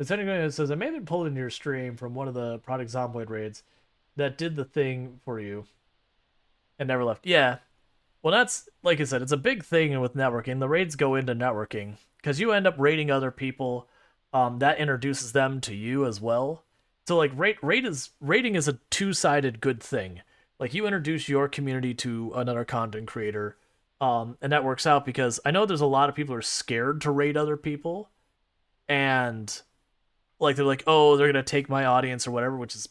Is anyone who says I may have been pulled into your stream from one of the Product Zomboid raids that did the thing for you and never left. Yeah. Well, that's like I said, it's a big thing with networking. The raids go into networking because you end up raiding other people. That introduces them to you as well. So like rating is a two-sided good thing. Like you introduce your community to another content creator, and that works out because I know there's a lot of people who are scared to raid other people, and like they're like, oh, they're gonna take my audience or whatever, which is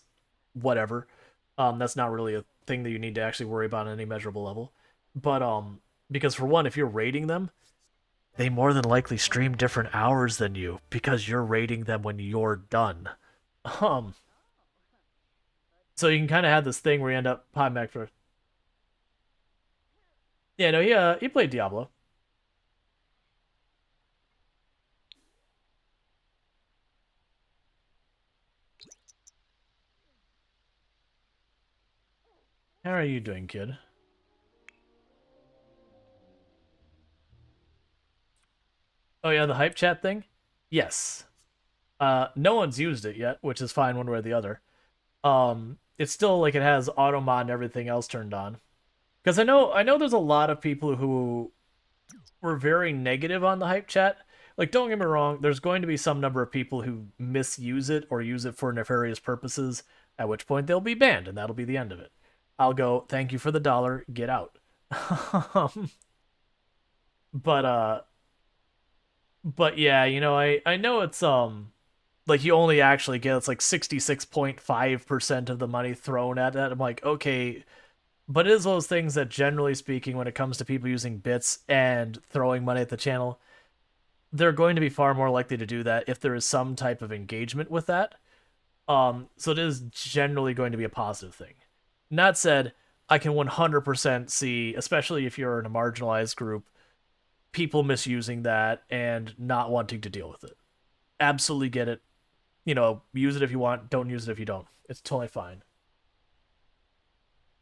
whatever. That's not really a thing that you need to actually worry about on any measurable level. But because for one, if you're rating them, they more than likely stream different hours than you because you're rating them when you're done. Um, so you can kind of have this thing where you end up popping back for. Yeah, no, he played Diablo. How are you doing, kid? Oh yeah, the hype chat thing. Yes. No one's used it yet, which is fine one way or the other. It's still like it has auto mod and everything else turned on. Because I know there's a lot of people who were very negative on the hype chat. Like, don't get me wrong, there's going to be some number of people who misuse it or use it for nefarious purposes, at which point they'll be banned, and that'll be the end of it. I'll go, thank you for the dollar, get out. but but yeah, I know it's like you only actually get it's like 66.5% of the money thrown at it. I'm like, okay, but it is those things that generally speaking, when it comes to people using bits and throwing money at the channel, they're going to be far more likely to do that if there is some type of engagement with that. So it is generally going to be a positive thing. That said, I can 100% see, especially if you're in a marginalized group, people misusing that and not wanting to deal with it. Absolutely get it. Use it if you want, don't use it if you don't. It's totally fine.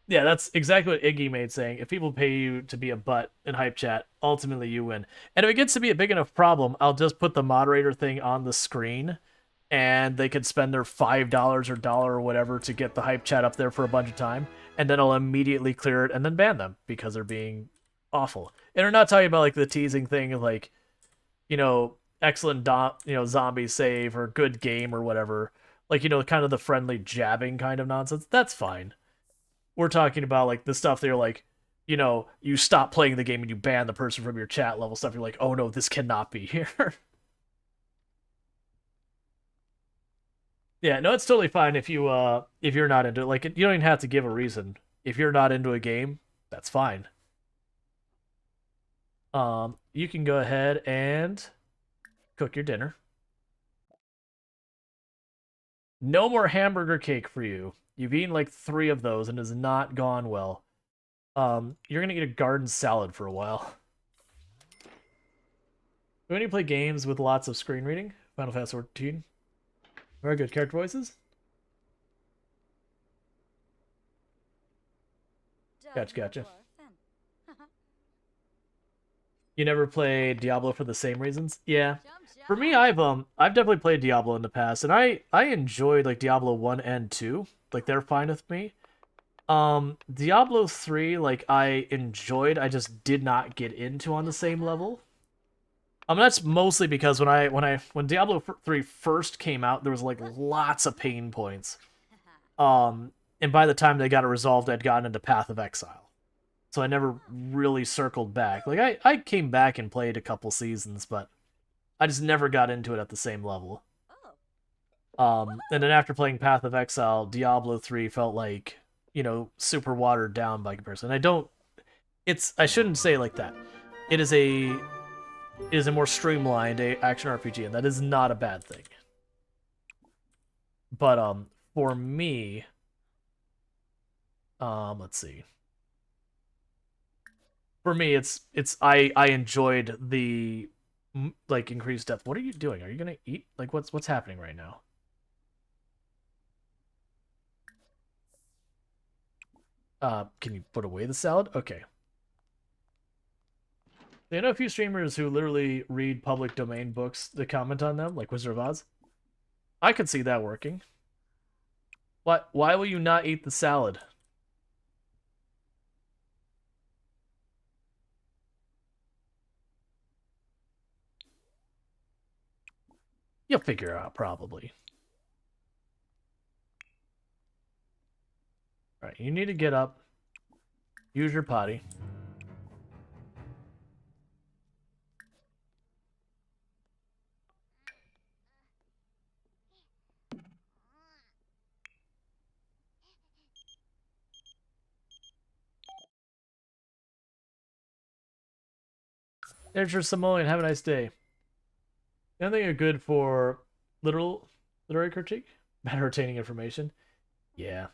Yeah, that's exactly what Iggy made saying. If people pay you to be a butt in hype chat, ultimately you win. And if it gets to be a big enough problem, I'll just put the moderator thing on the screen and they could spend their $5 or dollar or whatever to get the hype chat up there for a bunch of time, and then I'll immediately clear it and then ban them because they're being awful. And we're not talking about like the teasing thing of like, excellent zombie save or good game or whatever. Like, kind of the friendly jabbing kind of nonsense. That's fine. We're talking about like the stuff that you're like, you stop playing the game and you ban the person from your chat level stuff. You're like, oh no, this cannot be here. Yeah, no, it's totally fine if you're not into it. Like, you don't even have to give a reason. If you're not into a game, that's fine. You can go ahead and cook your dinner. No more hamburger cake for you. You've eaten like 3 of those and it has not gone well. You're gonna eat a garden salad for a while. When you play games with lots of screen reading, Final Fantasy 14. Very good character voices. Gotcha. You never played Diablo for the same reasons? Yeah. For me, I've definitely played Diablo in the past, and I enjoyed like Diablo 1 and 2. Like they're fine with me. Diablo 3, like I enjoyed, I just did not get into on the same level. That's mostly because when Diablo 3 first came out, there was like lots of pain points. And by the time they got it resolved, I'd gotten into Path of Exile. So I never really circled back. Like I came back and played a couple seasons, but I just never got into it at the same level. And then after playing Path of Exile, Diablo 3 felt like, super watered down by comparison. I shouldn't say it like that. It is a more streamlined action RPG, and that is not a bad thing. But for me, let's see. For me, I enjoyed the like increased depth. What are you doing? Are you gonna eat? Like what's happening right now? Can you put away the salad? Okay. I know a few streamers who literally read public domain books to comment on them, like Wizard of Oz. I could see that working. Why will you not eat the salad? You'll figure it out, probably. Alright, you need to get up. Use your potty. There's your Samoan. Have a nice day. Anything you're good for literary critique? Better retaining information? Yeah.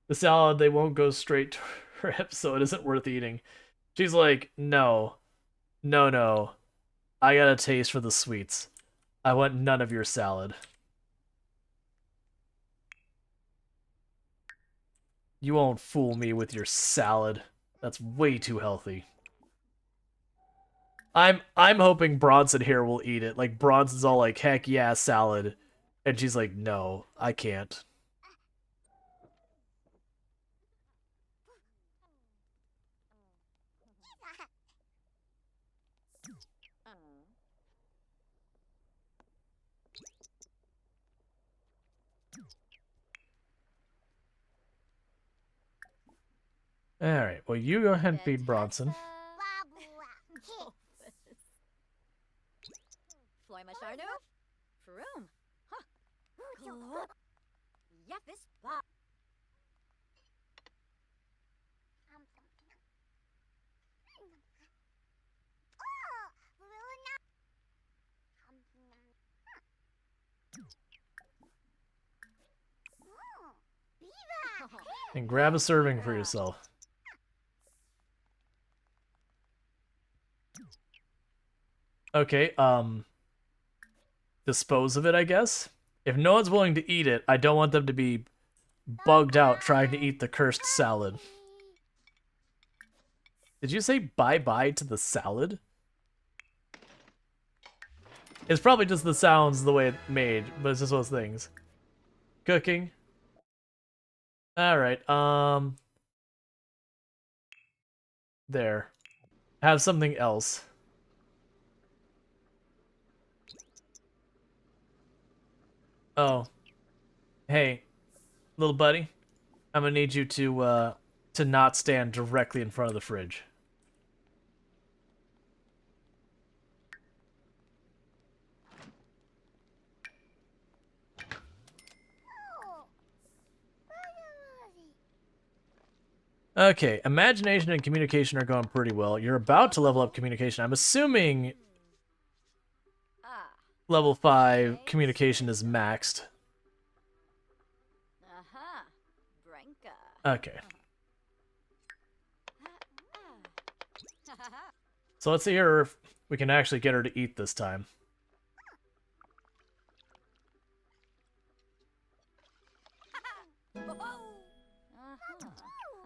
The salad, they won't go straight to her hips, so it isn't worth eating. She's like, no. No. I got a taste for the sweets. I want none of your salad. You won't fool me with your salad. That's way too healthy. I'm hoping Bronson here will eat it. Like Bronson's all like, heck yeah, salad. And she's like, no, I can't. Alright, well you go ahead and feed Bronson. And grab a serving for yourself. Okay, dispose of it, I guess. If no one's willing to eat it, I don't want them to be bugged out trying to eat the cursed salad. Did you say bye-bye to the salad? It's probably just the sounds the way it made, but it's just those things. Cooking. Alright, there. Have something else. Oh. Hey, little buddy. I'm gonna need you to not stand directly in front of the fridge. Okay, imagination and communication are going pretty well. You're about to level up communication. I'm assuming level 5 communication is maxed. Okay. So let's see here. we can actually get her to eat this time.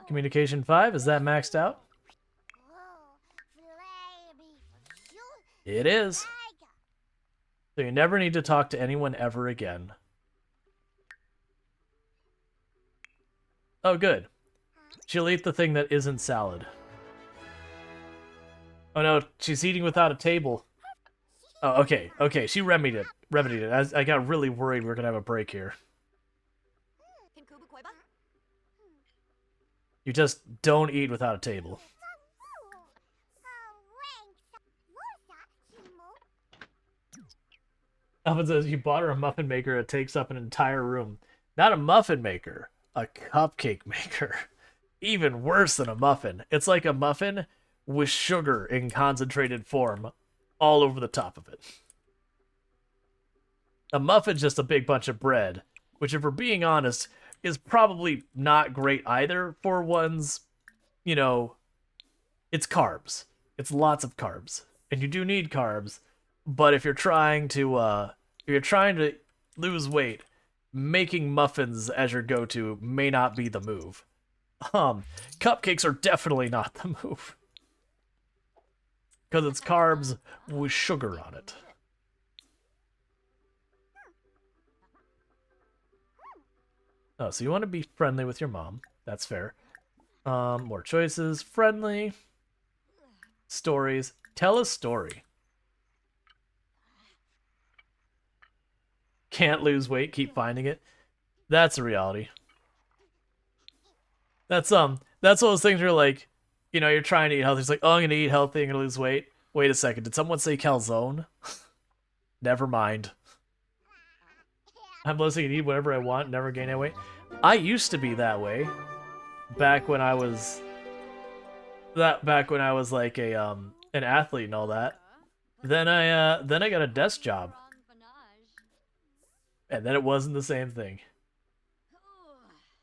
Communication 5, is that maxed out? It is. So you never need to talk to anyone ever again. Oh, good. She'll eat the thing that isn't salad. Oh no, she's eating without a table. Oh, okay, okay, she remedied it. I got really worried we were gonna have a break here. You just don't eat without a table. Alvin says you bought her a muffin maker. It takes up an entire room. Not a muffin maker, a cupcake maker. Even worse than a muffin. It's like a muffin with sugar in concentrated form all over the top of it. A muffin's just a big bunch of bread, which, if we're being honest, is probably not great either for one's, you know, it's carbs. It's lots of carbs. And you do need carbs, but if you're trying to lose weight, making muffins as your go-to may not be the move. Cupcakes are definitely not the move. Because it's carbs with sugar on it. Oh, so you want to be friendly with your mom. That's fair. More choices. Friendly. Stories. Tell a story. Can't lose weight, keep finding it. That's a reality. That's one of those things where, like, you know, you're trying to eat healthy. It's like, oh, I'm gonna eat healthy, I'm gonna lose weight. Wait a second, did someone say calzone? Never mind. I'm listening and eat whatever I want, never gain any weight. I used to be that way. Back when I was like a an athlete and all that. Then I got a desk job. And then it wasn't the same thing.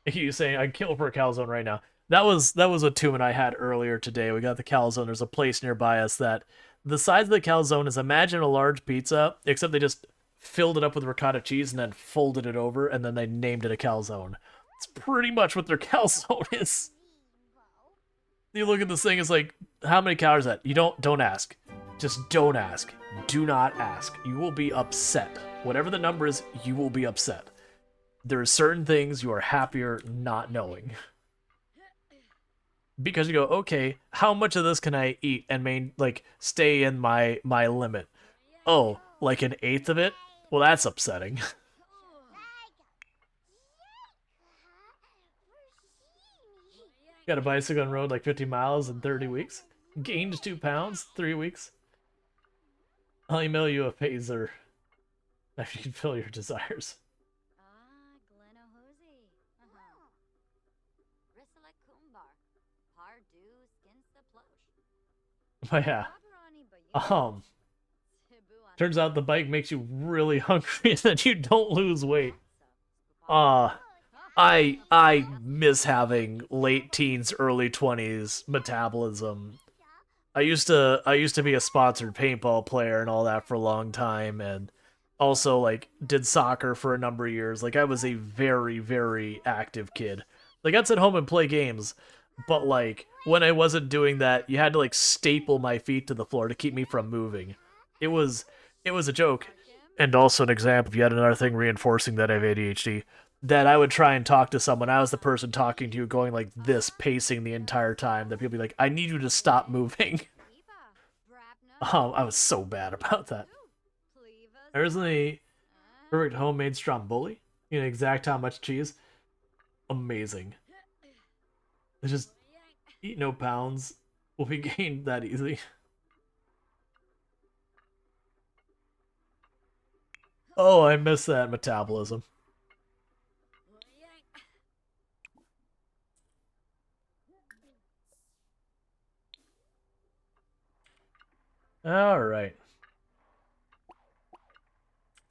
You saying I'd kill for a calzone right now. That was what Toom and I had earlier today. We got the calzone. There's a place nearby us that the size of the calzone is, imagine a large pizza, except they just filled it up with ricotta cheese and then folded it over, and then they named it a calzone. It's pretty much what their calzone is. You look at this thing, it's like, how many calories is that? You don't ask. Just don't ask. Do not ask. You will be upset. Whatever the number is, you will be upset. There are certain things you are happier not knowing. Because you go, okay, how much of this can I eat and stay in my limit? Oh, like an eighth of it? Well, that's upsetting. Got a bicycle on road like 50 miles in 30 weeks. Gained 2 pounds, 3 weeks. I'll email you a phaser after you can fill your desires. But yeah. Turns out the bike makes you really hungry and then you don't lose weight. I miss having late teens, early 20s metabolism. I used to be a sponsored paintball player and all that for a long time, and also like did soccer for a number of years. Like, I was a very, very active kid. Like, I'd sit home and play games, but like when I wasn't doing that, you had to like staple my feet to the floor to keep me from moving. It was a joke. And also an example, if you had another thing reinforcing that I have ADHD, that I would try and talk to someone. I was the person talking to you, going like this, pacing the entire time, that people be like, I need you to stop moving. I was so bad about that. There's a perfect homemade stromboli. You know exact how much cheese. Amazing. It's just eat no pounds will be gained that easy. Oh, I miss that metabolism. All right.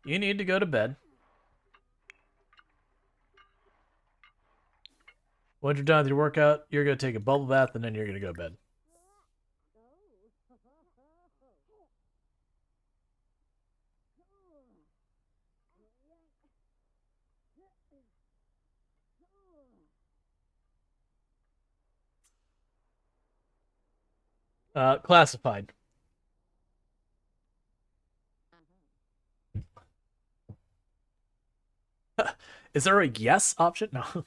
You need to go to bed. Once you're done with your workout, you're going to take a bubble bath and then you're going to go to bed. Classified. Is there a yes option? No.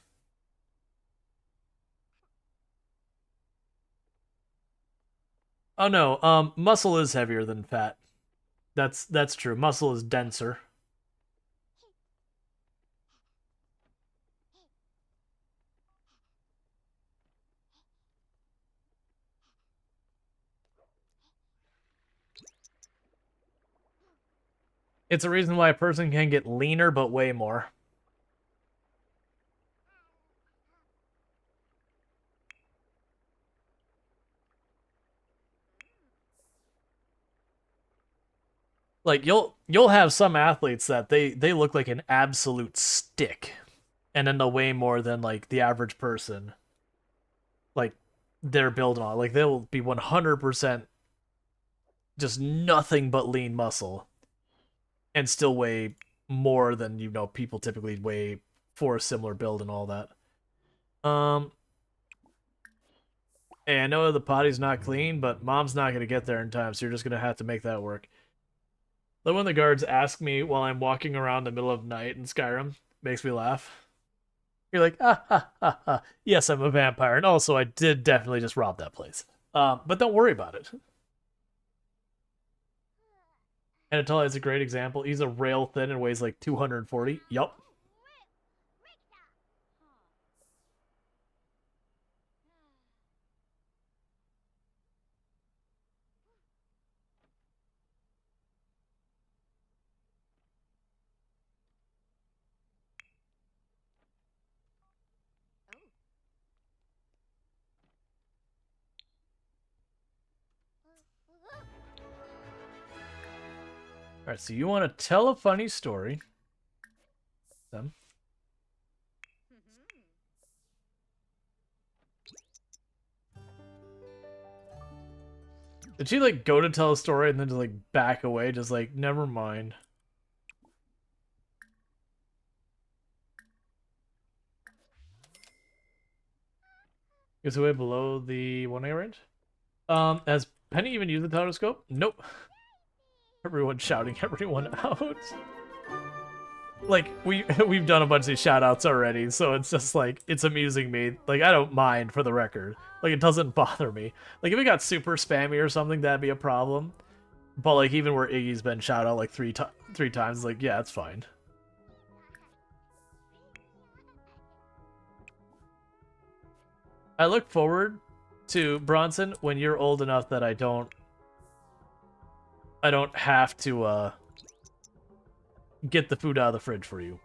Oh no. Muscle is heavier than fat. That's true. Muscle is denser. It's a reason why a person can get leaner but weigh more. Like you'll have some athletes that they look like an absolute stick, and then they'll weigh more than like the average person. Like they're building on. Like they'll be 100% just nothing but lean muscle, and still weigh more than people typically weigh for a similar build and all that. Hey, I know the potty's not clean, but mom's not gonna get there in time, so you're just gonna have to make that work. Then when the guards ask me while I'm walking around the middle of the night in Skyrim, makes me laugh. You're like, ah, ha, ha, ha. Yes, I'm a vampire, and also I did definitely just rob that place. But don't worry about it. Anatoly is a great example. He's a rail thin and weighs like 240. Yup. Alright, so you want to tell a funny story. Them. Did she like go to tell a story and then just like back away? Just like, never mind. Is it way below the 1A range? Has Penny even used the telescope? Nope. Everyone shouting everyone out. Like, we've done a bunch of these shout-outs already, so it's just like, it's amusing me. Like, I don't mind, for the record. Like, it doesn't bother me. Like, if it got super spammy or something, that'd be a problem. But, like, even where Iggy's been shout-out, like, three times, like, yeah, it's fine. I look forward to Bronson when you're old enough that I don't have to get the food out of the fridge for you.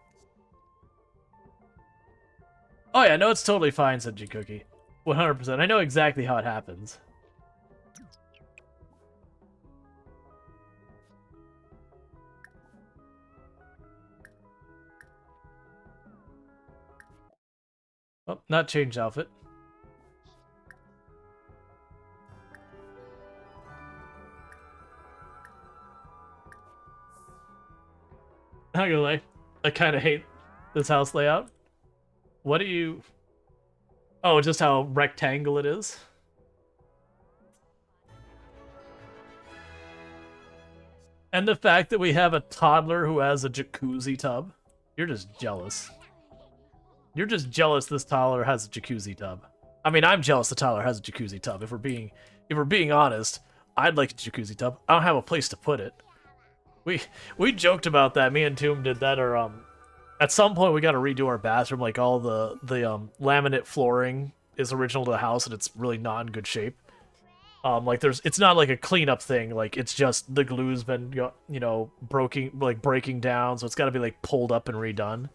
Oh yeah, no, it's totally fine, said G-Cookie. 100%. I know exactly how it happens. Oh, not change outfit. Not gonna lie, I kind of hate this house layout. What do you... Oh, just how rectangle it is? And the fact that we have a toddler who has a jacuzzi tub. You're just jealous. You're just jealous this toddler has a jacuzzi tub. I mean, I'm jealous the toddler has a jacuzzi tub. If we're being honest, I'd like a jacuzzi tub. I don't have a place to put it. We joked about that. Me and Tomb did that, or at some point we got to redo our bathroom. Like all the laminate flooring is original to the house, and it's really not in good shape. Like it's not like a cleanup thing. Like it's just the glue's been breaking down, so it's got to be like pulled up and redone.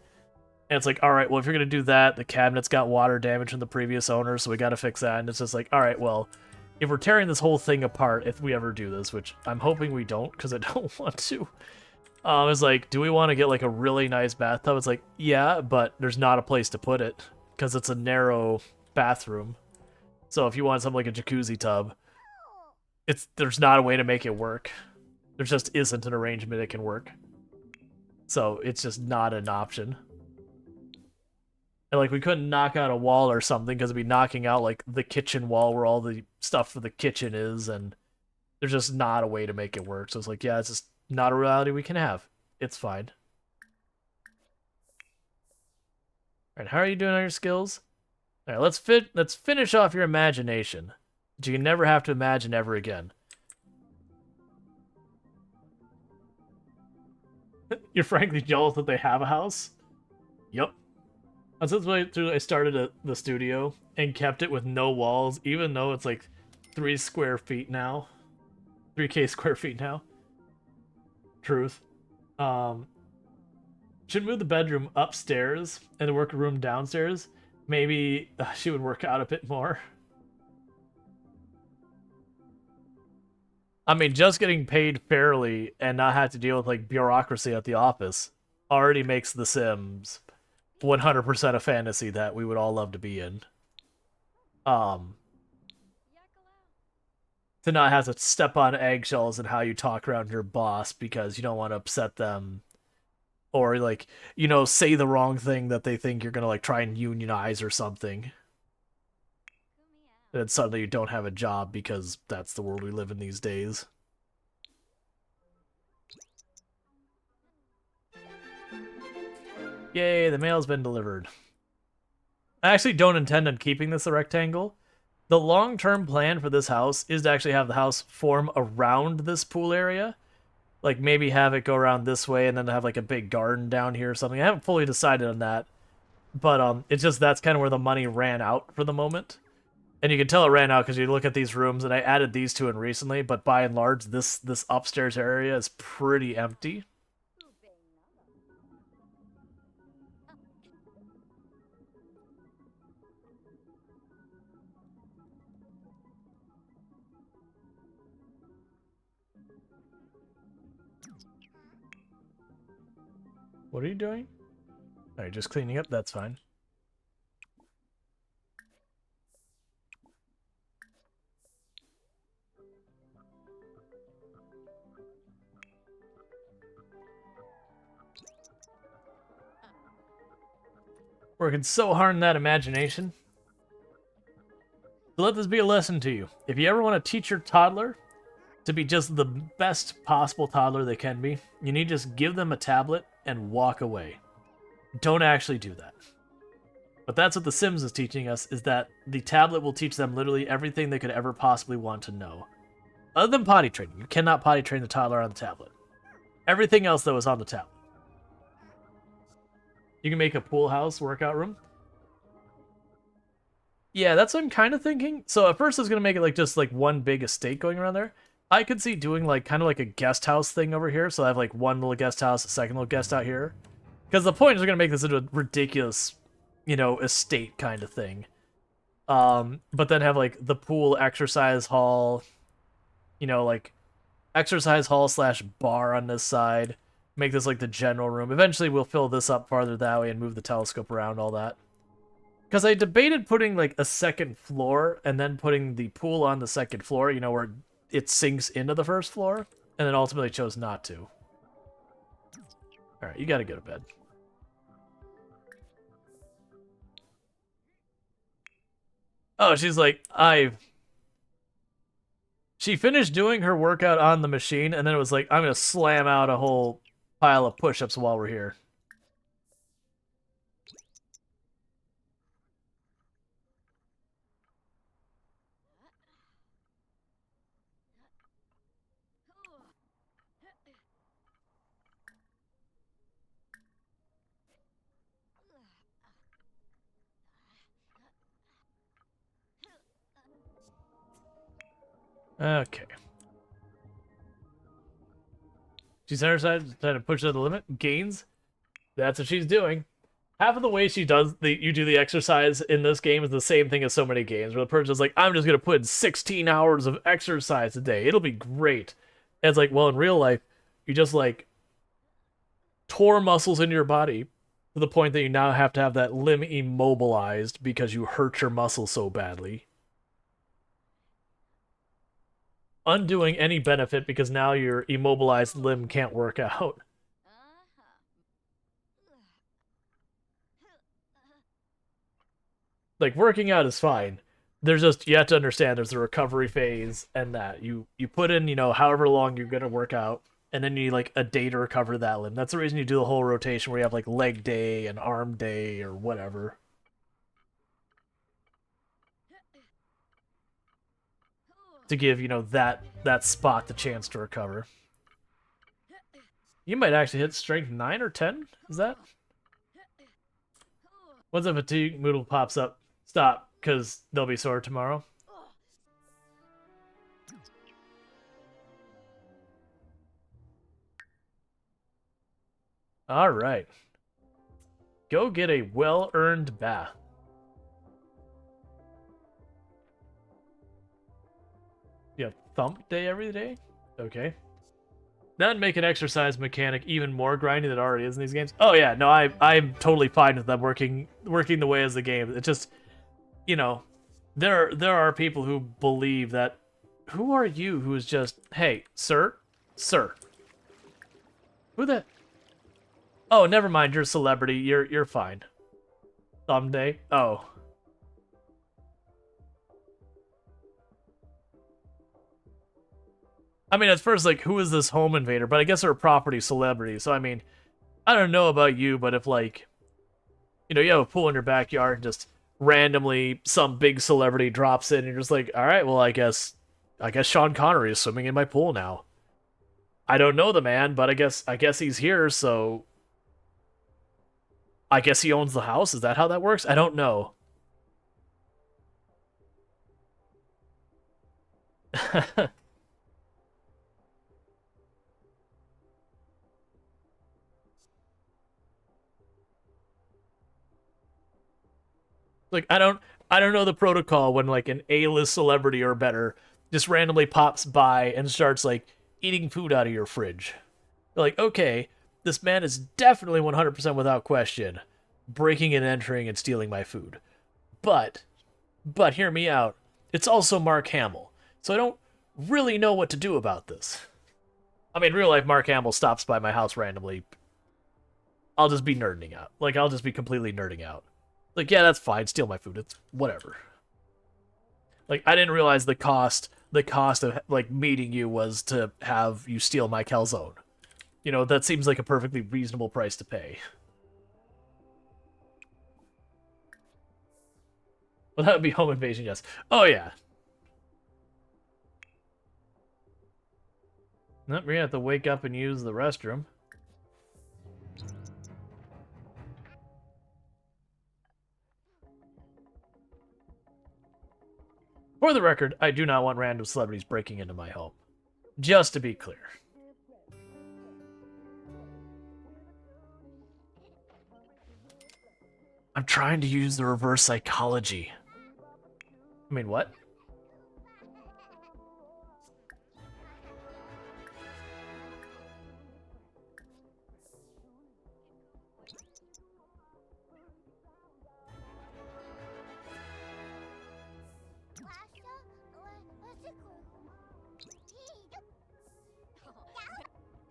And it's like, all right, well if you're gonna do that, the cabinet's got water damage from the previous owner, so we got to fix that. And it's just like, all right, well, if we're tearing this whole thing apart, if we ever do this, which I'm hoping we don't, because I don't want to. It's like, do we want to get like a really nice bathtub? It's like, yeah, but there's not a place to put it because it's a narrow bathroom. So if you want something like a jacuzzi tub, there's not a way to make it work. There just isn't an arrangement that can work. So it's just not an option. And like we couldn't knock out a wall or something because it'd be knocking out like the kitchen wall where all the stuff for the kitchen is, and there's just not a way to make it work. So it's like, yeah, it's just not a reality we can have. It's fine. All right, how are you doing on your skills? All right, let's finish off your imagination. That you can never have to imagine ever again. You're frankly jealous that they have a house? Yep. That's why I started at the studio and kept it with no walls, even though it's like 3 square feet now. 3K square feet now. Truth. Should move the bedroom upstairs and the workroom downstairs. Maybe she would work out a bit more. I mean, just getting paid fairly and not have to deal with like bureaucracy at the office already makes The Sims 100% a fantasy that we would all love to be in. Um, to not have to step on eggshells in how you talk around your boss because you don't want to upset them, or like, you know, say the wrong thing that they think you're gonna like try and unionize or something. And then suddenly you don't have a job because that's the world we live in these days. Yay, the mail's been delivered. I actually don't intend on keeping this a rectangle. The long-term plan for this house is to actually have the house form around this pool area. Like maybe have it go around this way and then have like a big garden down here or something. I haven't fully decided on that. But it's just that's kind of where the money ran out for the moment. And you can tell it ran out because you look at these rooms, and I added these two in recently, but by and large, this upstairs area is pretty empty. What are you doing? Are you just cleaning up? That's fine. Working so hard in that imagination. So let this be a lesson to you. If you ever want to teach your toddler to be just the best possible toddler they can be, you need to just give them a tablet and walk away. Don't actually do that. But that's what The Sims is teaching us, is that the tablet will teach them literally everything they could ever possibly want to know. Other than potty training. You cannot potty train the toddler on the tablet. Everything else, though, is on the tablet. You can make a pool house workout room. Yeah, that's what I'm kind of thinking. So at first I was going to make it like just like one big estate going around there. I could see doing like kind of like a guest house thing over here. So I have like one little guest house, a second little guest out here. Because the point is we're going to make this into a ridiculous, you know, estate kind of thing. But then have like the pool exercise hall, you know, like exercise hall slash bar on this side. Make this like the general room. Eventually we'll fill this up farther that way and move the telescope around, all that. Because I debated putting like a second floor and then putting the pool on the second floor, you know, where it sinks into the first floor, and then ultimately chose not to. Alright, you gotta go to bed. Oh, she's like, She finished doing her workout on the machine, and then it was like, I'm gonna slam out a whole pile of push-ups while we're here. Okay. She's on her side, trying to push to the limit. Gains. That's what she's doing. Half of the way she does you do the exercise in this game is the same thing as so many games, where the person is like, I'm just gonna put in 16 hours of exercise a day. It'll be great. And it's like, well, in real life, you just like tore muscles in your body to the point that you now have to have that limb immobilized because you hurt your muscle so badly. Undoing any benefit because now your immobilized limb can't work out. Like working out is fine. There's just you have to understand there's a recovery phase and that you put in, however long you're gonna work out, and then you need like a day to recover that limb. That's the reason you do the whole rotation where you have like leg day and arm day or whatever. To give, that spot the chance to recover. You might actually hit strength 9 or 10? Is that? Once a fatigue moodle pops up, stop, because they'll be sore tomorrow. Alright. Go get a well-earned bath. You have thump day every day? Okay. That'd make an exercise mechanic even more grindy than it already is in these games. Oh yeah, no, I'm totally fine with them working the way as the game. It's just, there are people who believe that. Who are you? Who is just, hey, sir, who the? Oh, never mind. You're a celebrity. You're fine. Someday. Oh. I mean, at first, like, who is this home invader? But I guess they're a property celebrity. So, I mean, I don't know about you, but if, like, you have a pool in your backyard and just randomly some big celebrity drops in and you're just like, all right, well, I guess Sean Connery is swimming in my pool now. I don't know the man, but I guess he's here, so I guess he owns the house. Is that how that works? I don't know. Like I don't know the protocol when like an A-list celebrity or better just randomly pops by and starts like eating food out of your fridge. They're like, okay, this man is definitely 100% without question breaking and entering and stealing my food. But hear me out. It's also Mark Hamill. So I don't really know what to do about this. I mean, real life Mark Hamill stops by my house randomly. I'll just be nerding out. Like I'll just be completely nerding out. Like, yeah, that's fine. Steal my food. It's whatever. Like, I didn't realize the cost of like meeting you was to have you steal my calzone. That seems like a perfectly reasonable price to pay. Well, that would be home invasion, yes. Oh yeah. Nope, we're gonna have to wake up and use the restroom. For the record, I do not want random celebrities breaking into my home. Just to be clear. I'm trying to use the reverse psychology. I mean, what?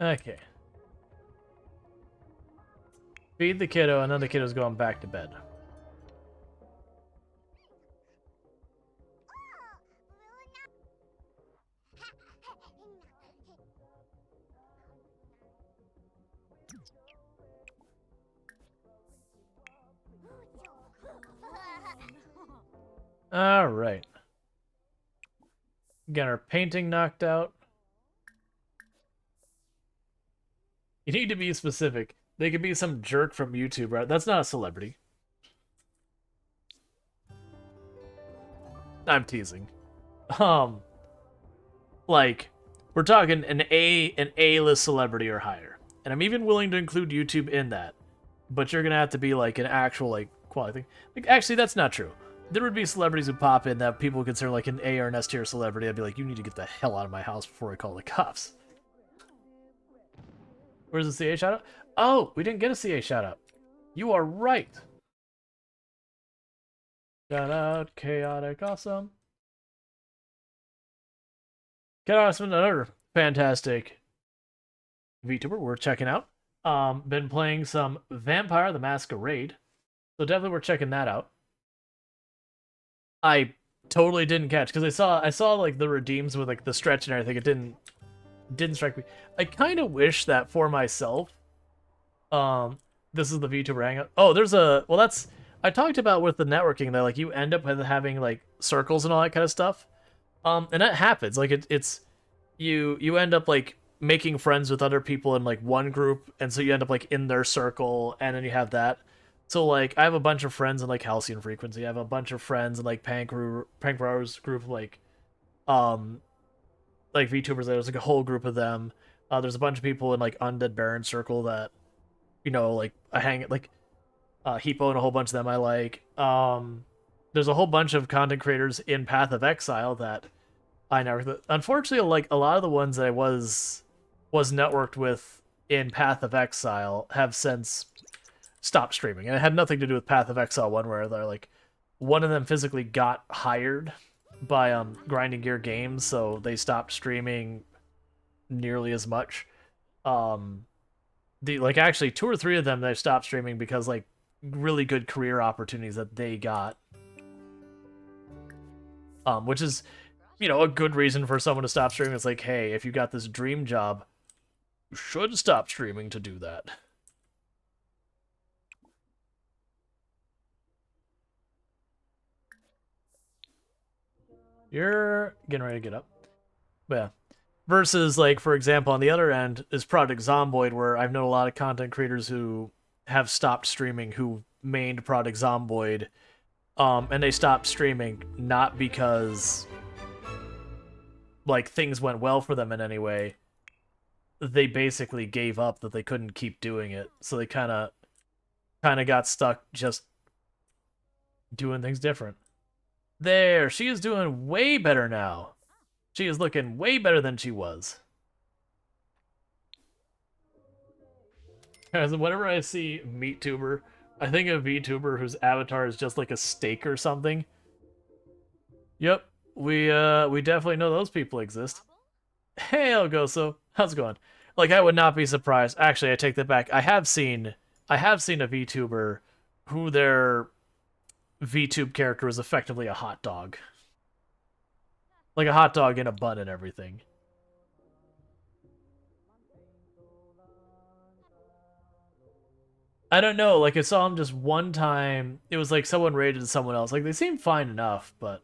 Okay. Feed the kiddo, and then the kiddo's going back to bed. Alright. Got our painting knocked out. You need to be specific. They could be some jerk from YouTube, right? That's not a celebrity. I'm teasing. Like, we're talking an A-list celebrity or higher. And I'm even willing to include YouTube in that. But you're gonna have to be like an actual like quality thing. Like, actually, that's not true. There would be celebrities who pop in that people consider like an A or an S tier celebrity. I'd be like, you need to get the hell out of my house before I call the cops. Where's the CA shoutout? Oh, we didn't get a CA shoutout. You are right. Shout out, chaotic, awesome. Chaotic, awesome, another fantastic VTuber we're checking out. Been playing some Vampire the Masquerade, so definitely we're checking that out. I totally didn't catch because I saw like the redeems with like the stretch and everything. It didn't strike me. I kind of wish that for myself. Um, this is the VTuber hangout. Oh, there's a well. That's I talked about with the networking that like you end up with having like circles and all that kind of stuff. And that happens. Like it's you end up like making friends with other people in like one group, and so you end up like in their circle, and then you have that. So like I have a bunch of friends in like Halcyon Frequency. I have a bunch of friends in like Pankro's group, um like VTubers. There's like a whole group of them. There's a bunch of people in like Undead Baron Circle that like I hang like Hippo and a whole bunch of them I like. There's a whole bunch of content creators in Path of Exile that I never. Unfortunately, like a lot of the ones that I was networked with in Path of Exile have since stopped streaming, and it had nothing to do with Path of Exile one where they're like one of them physically got hired by Grinding Gear Games, so they stopped streaming nearly as much. Um, the like actually two or three of them they stopped streaming because like really good career opportunities that they got, which is a good reason for someone to stop streaming. It's like, hey, if you got this dream job, you should stop streaming to do that. You're getting ready to get up. But yeah. Versus, like, for example, on the other end is Project Zomboid, where I've known a lot of content creators who have stopped streaming who mained Project Zomboid, and they stopped streaming not because like things went well for them in any way. They basically gave up that they couldn't keep doing it, so they kind of got stuck just doing things different. There, she is doing way better now. She is looking way better than she was. Because whenever I see MeatTuber, I think of VTuber whose avatar is just like a steak or something. Yep, we definitely know those people exist. Hey, Elgoso, how's it going? Like, I would not be surprised. Actually, I take that back. I have seen a VTuber who their VTube character is effectively a hot dog, like a hot dog in a bun and everything. I don't know. Like, I saw him just one time. It was like someone raided someone else. Like, they seemed fine enough, but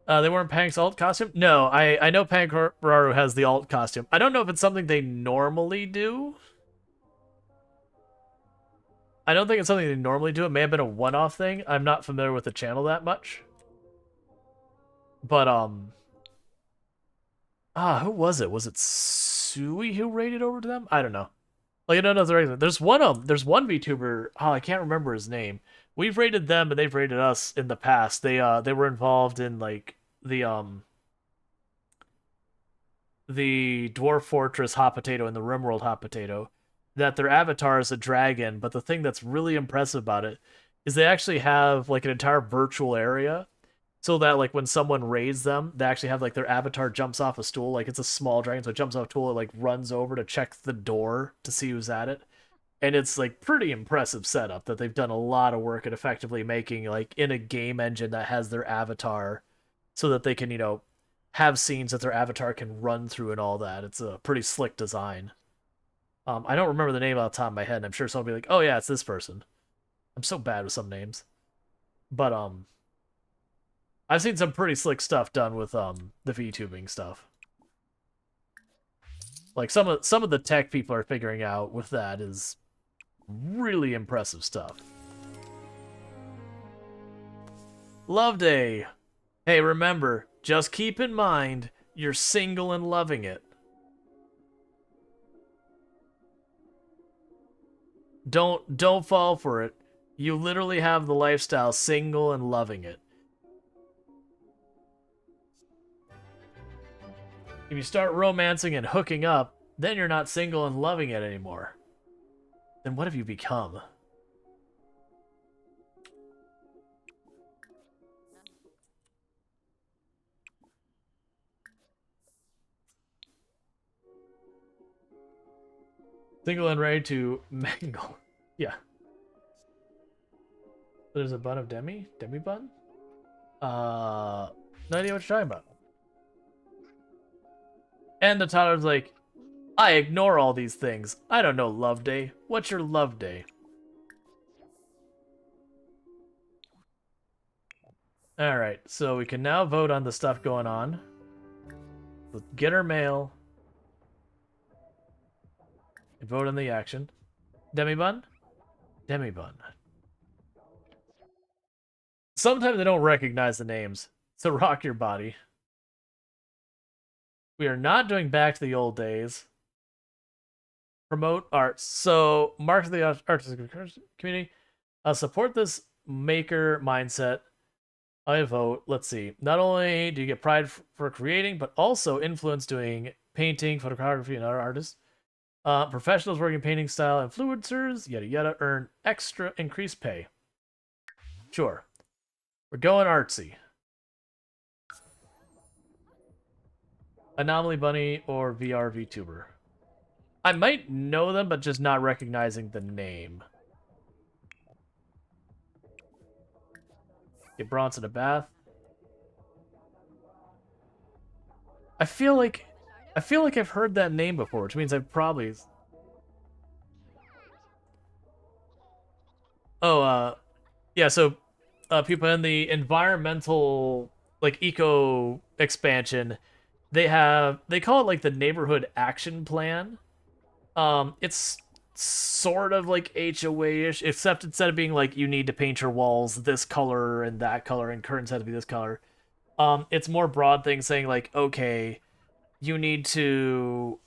they weren't Pank's alt costume. No, I know Pankraru has the alt costume. I don't know if it's something they normally do. I don't think it's something they normally do. It may have been a one-off thing. I'm not familiar with the channel that much. But who was it? Was it Sui who raided over to them? I don't know. Like, I don't know if there's one VTuber. Oh, I can't remember his name. We've raided them, and they've raided us in the past. They were involved in like the Dwarf Fortress Hot Potato and the Rimworld Hot Potato. That their avatar is a dragon, but the thing that's really impressive about it is they actually have like an entire virtual area so that like when someone raids them, they actually have like their avatar jumps off a stool, like it's a small dragon, so it jumps off a stool, it like runs over to check the door to see who's at it. And it's like pretty impressive setup that they've done a lot of work at effectively making like in a game engine that has their avatar so that they can, have scenes that their avatar can run through and all that. It's a pretty slick design. I don't remember the name off the top of my head, and I'm sure someone will be like, oh yeah, it's this person. I'm so bad with some names. But I've seen some pretty slick stuff done with the VTubing stuff. Like some of the tech people are figuring out with that is really impressive stuff. Love Day. Hey, remember, just keep in mind you're single and loving it. Don't fall for it. You literally have the lifestyle single and loving it. If you start romancing and hooking up, then you're not single and loving it anymore. Then what have you become? Single and ready to mangle. Yeah. There's a bun of demi bun. No idea what you're talking about. And the toddler's like, I ignore all these things. I don't know love day. What's your love day? Alright, so we can now vote on the stuff going on. Let's get our mail. And vote on the action. Demi bun? Demi bun. Sometimes I don't recognize the names. So rock your body. We are not doing back to the old days. Promote arts. So market the artistic community. Support this maker mindset. I vote. Let's see. Not only do you get pride for creating, but also influence doing painting, photography, and other artists. Professionals working painting style, influencers, yada yada, earn extra increased pay. Sure. We're going artsy. Anomaly Bunny or VR VTuber. I might know them, but just not recognizing the name. Get Bronson a bath. I feel like I've heard that name before, which means I've probably. Oh, yeah. So, people in the environmental, like, eco expansion, they call it like the neighborhood action plan. It's sort of like HOA-ish, except instead of being like you need to paint your walls this color and that color and curtains have to be this color, it's more broad things saying like, okay, you need to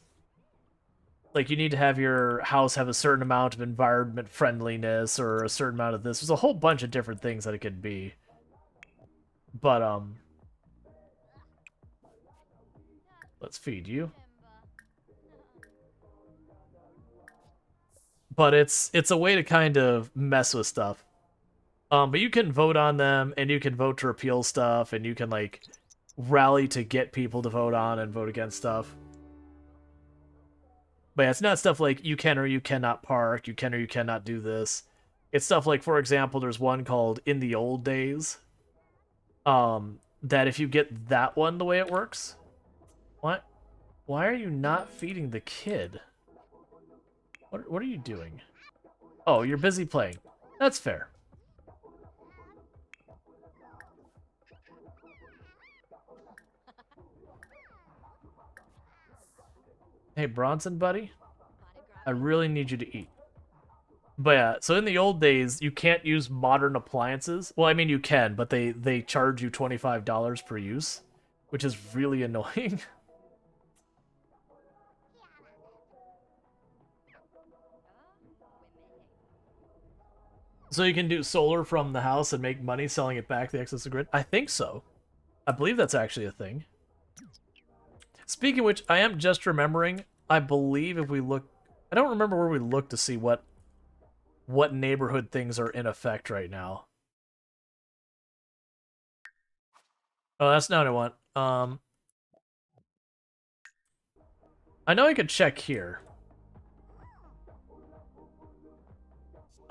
have your house have a certain amount of environment friendliness or a certain amount of this. There's a whole bunch of different things that it could be. But let's feed you. But it's a way to kind of mess with stuff. But you can vote on them, and you can vote to repeal stuff, and you can like rally to get people to vote on and vote against stuff. But yeah, it's not stuff like you can or you cannot park, you can or you cannot do this. It's stuff like, for example, there's one called In the Old Days. That if you get that one the way it works. What? Why are you not feeding the kid? What are you doing? Oh, you're busy playing. That's fair. Hey, Bronson, buddy. I really need you to eat. But yeah, so in the old days, you can't use modern appliances. Well, I mean, you can, but they charge you $25 per use, which is really annoying. So you can do solar from the house and make money selling it back to the excess grid? I think so. I believe that's actually a thing. Speaking of which, I am just remembering, I believe if we look... I don't remember where we looked to see what neighborhood things are in effect right now. Oh, that's not what I want. I know I could check here.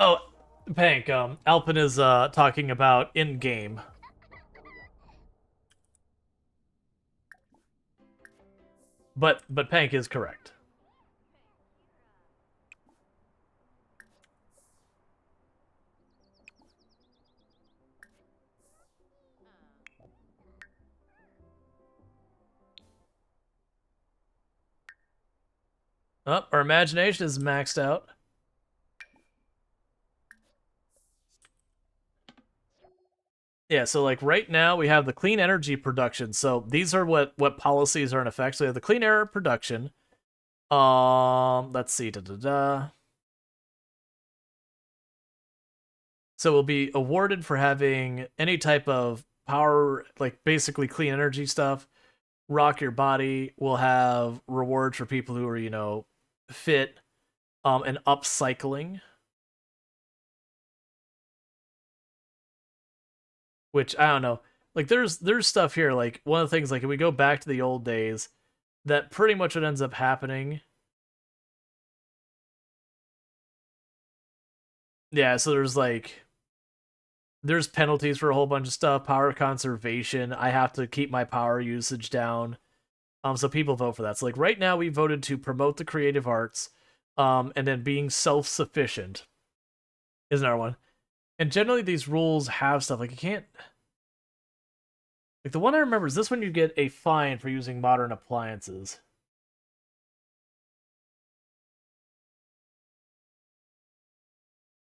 Oh, Pank, Alpin is talking about in-game. But Pank is correct. Oh, our imagination is maxed out. Yeah, so like right now we have the clean energy production. So these are what policies are in effect. So we have the clean air production. Let's see. So we'll be awarded for having any type of power, like basically clean energy stuff. Rock your body. We'll have rewards for people who are, fit, and upcycling. Which I don't know. Like there's stuff here. Like one of the things, like if we go back to the old days, that pretty much what ends up happening. Yeah, so there's like there's penalties for a whole bunch of stuff. Power conservation. I have to keep my power usage down. So people vote for that. So like right now we voted to promote the creative arts, and then being self-sufficient is another one. And generally these rules have stuff like you can't. Like the one I remember is this one you get a fine for using modern appliances.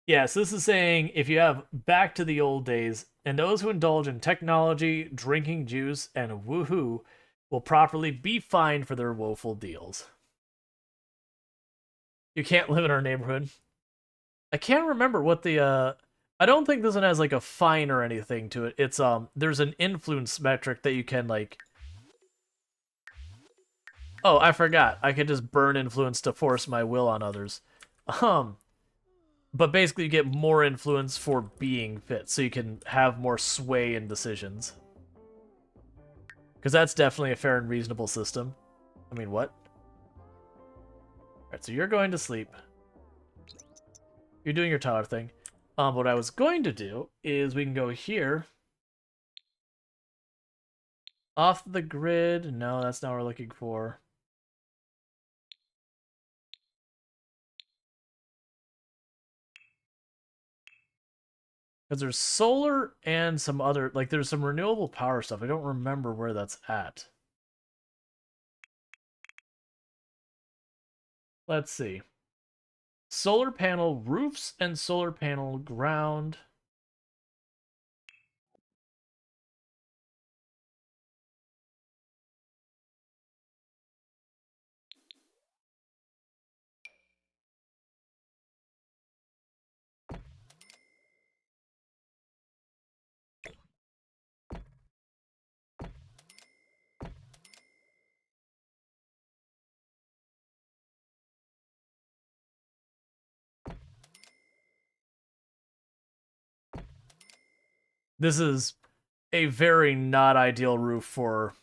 Yeah, so this is saying if you have back to the old days, and those who indulge in technology, drinking juice, and woohoo will properly be fined for their woeful deals. You can't live in our neighborhood. I can't remember what the I don't think this one has like a fine or anything to it. It's there's an influence metric that you can like. Oh, I forgot. I could just burn influence to force my will on others. Um but basically you get more influence for being fit, so you can have more sway in decisions. Because that's definitely a fair and reasonable system. I mean, what? Alright, so you're going to sleep. You're doing your tower thing. What I was going to do is we can go here. Off the grid. No, that's not what we're looking for. Because there's solar and some other, like there's some renewable power stuff. I don't remember where that's at. Let's see. Solar panel roofs and solar panel ground. This is a very not ideal roof for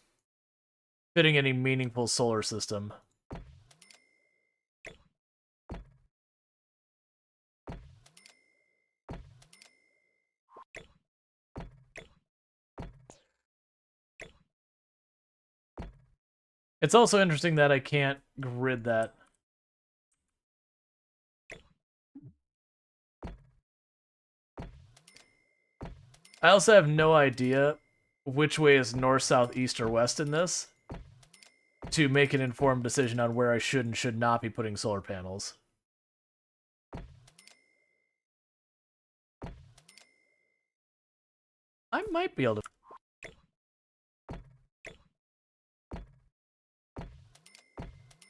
fitting any meaningful solar system. It's also interesting that I can't grid that. I also have no idea which way is north, south, east, or west in this to make an informed decision on where I should and should not be putting solar panels. I might be able to.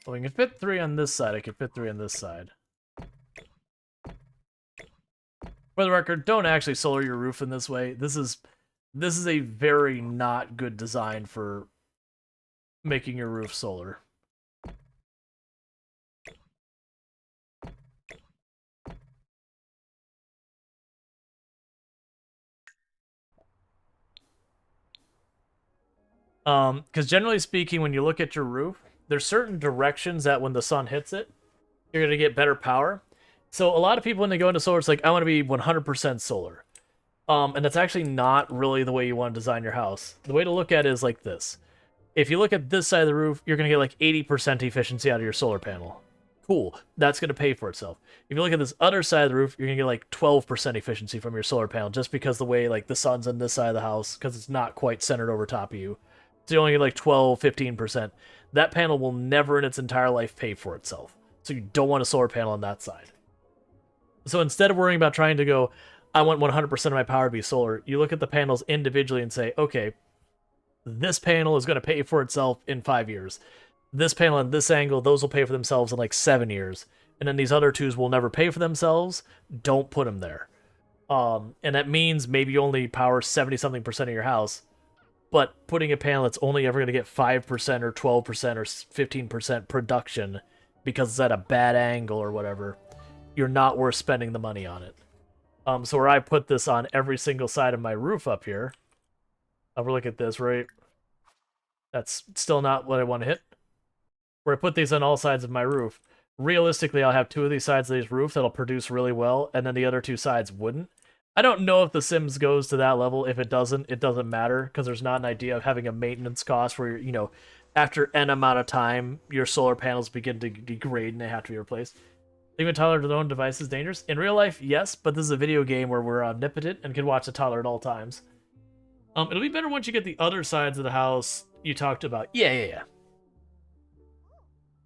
Well, we can fit 3 on this side. I can fit 3 on this side. For the record, don't actually solar your roof in this way. This is a very not good design for making your roof solar. Because generally speaking, when you look at your roof, there's certain directions that when the sun hits it, you're gonna get better power. So a lot of people when they go into solar, it's like I want to be 100% solar. And that's actually not really the way you want to design your house. The way to look at it is like this. If you look at this side of the roof, you're gonna get like 80% efficiency out of your solar panel. Cool, that's gonna pay for itself. If you look at this other side of the roof, you're gonna get like 12% efficiency from your solar panel, just because the way like the sun's on this side of the house, because it's not quite centered over top of you. So you only get like 12, 15%. That panel will never in its entire life pay for itself. So you don't want a solar panel on that side. So instead of worrying about trying to go, I want 100% of my power to be solar, you look at the panels individually and say, okay, this panel is going to pay for itself in 5 years. This panel at this angle, those will pay for themselves in like 7 years. And then these other twos will never pay for themselves. Don't put them there. And that means maybe you only power 70-something% of your house. But putting a panel that's only ever going to get 5% or 12% or 15% production because it's at a bad angle or whatever, you're not worth spending the money on it. So where I put this on every single side of my roof up here, I'll look at this, right? That's still not what I want to hit. Where I put these on all sides of my roof, realistically, I'll have 2 of these sides of this roof that'll produce really well, and then the other 2 sides wouldn't. I don't know if The Sims goes to that level. If it doesn't matter, because there's not an idea of having a maintenance cost where, you know, after N amount of time, your solar panels begin to degrade and they have to be replaced. Leaving a toddler to their own device is dangerous. In real life, yes, but this is a video game where we're omnipotent and can watch a toddler at all times. It'll be better once you get the other sides of the house you talked about. Yeah.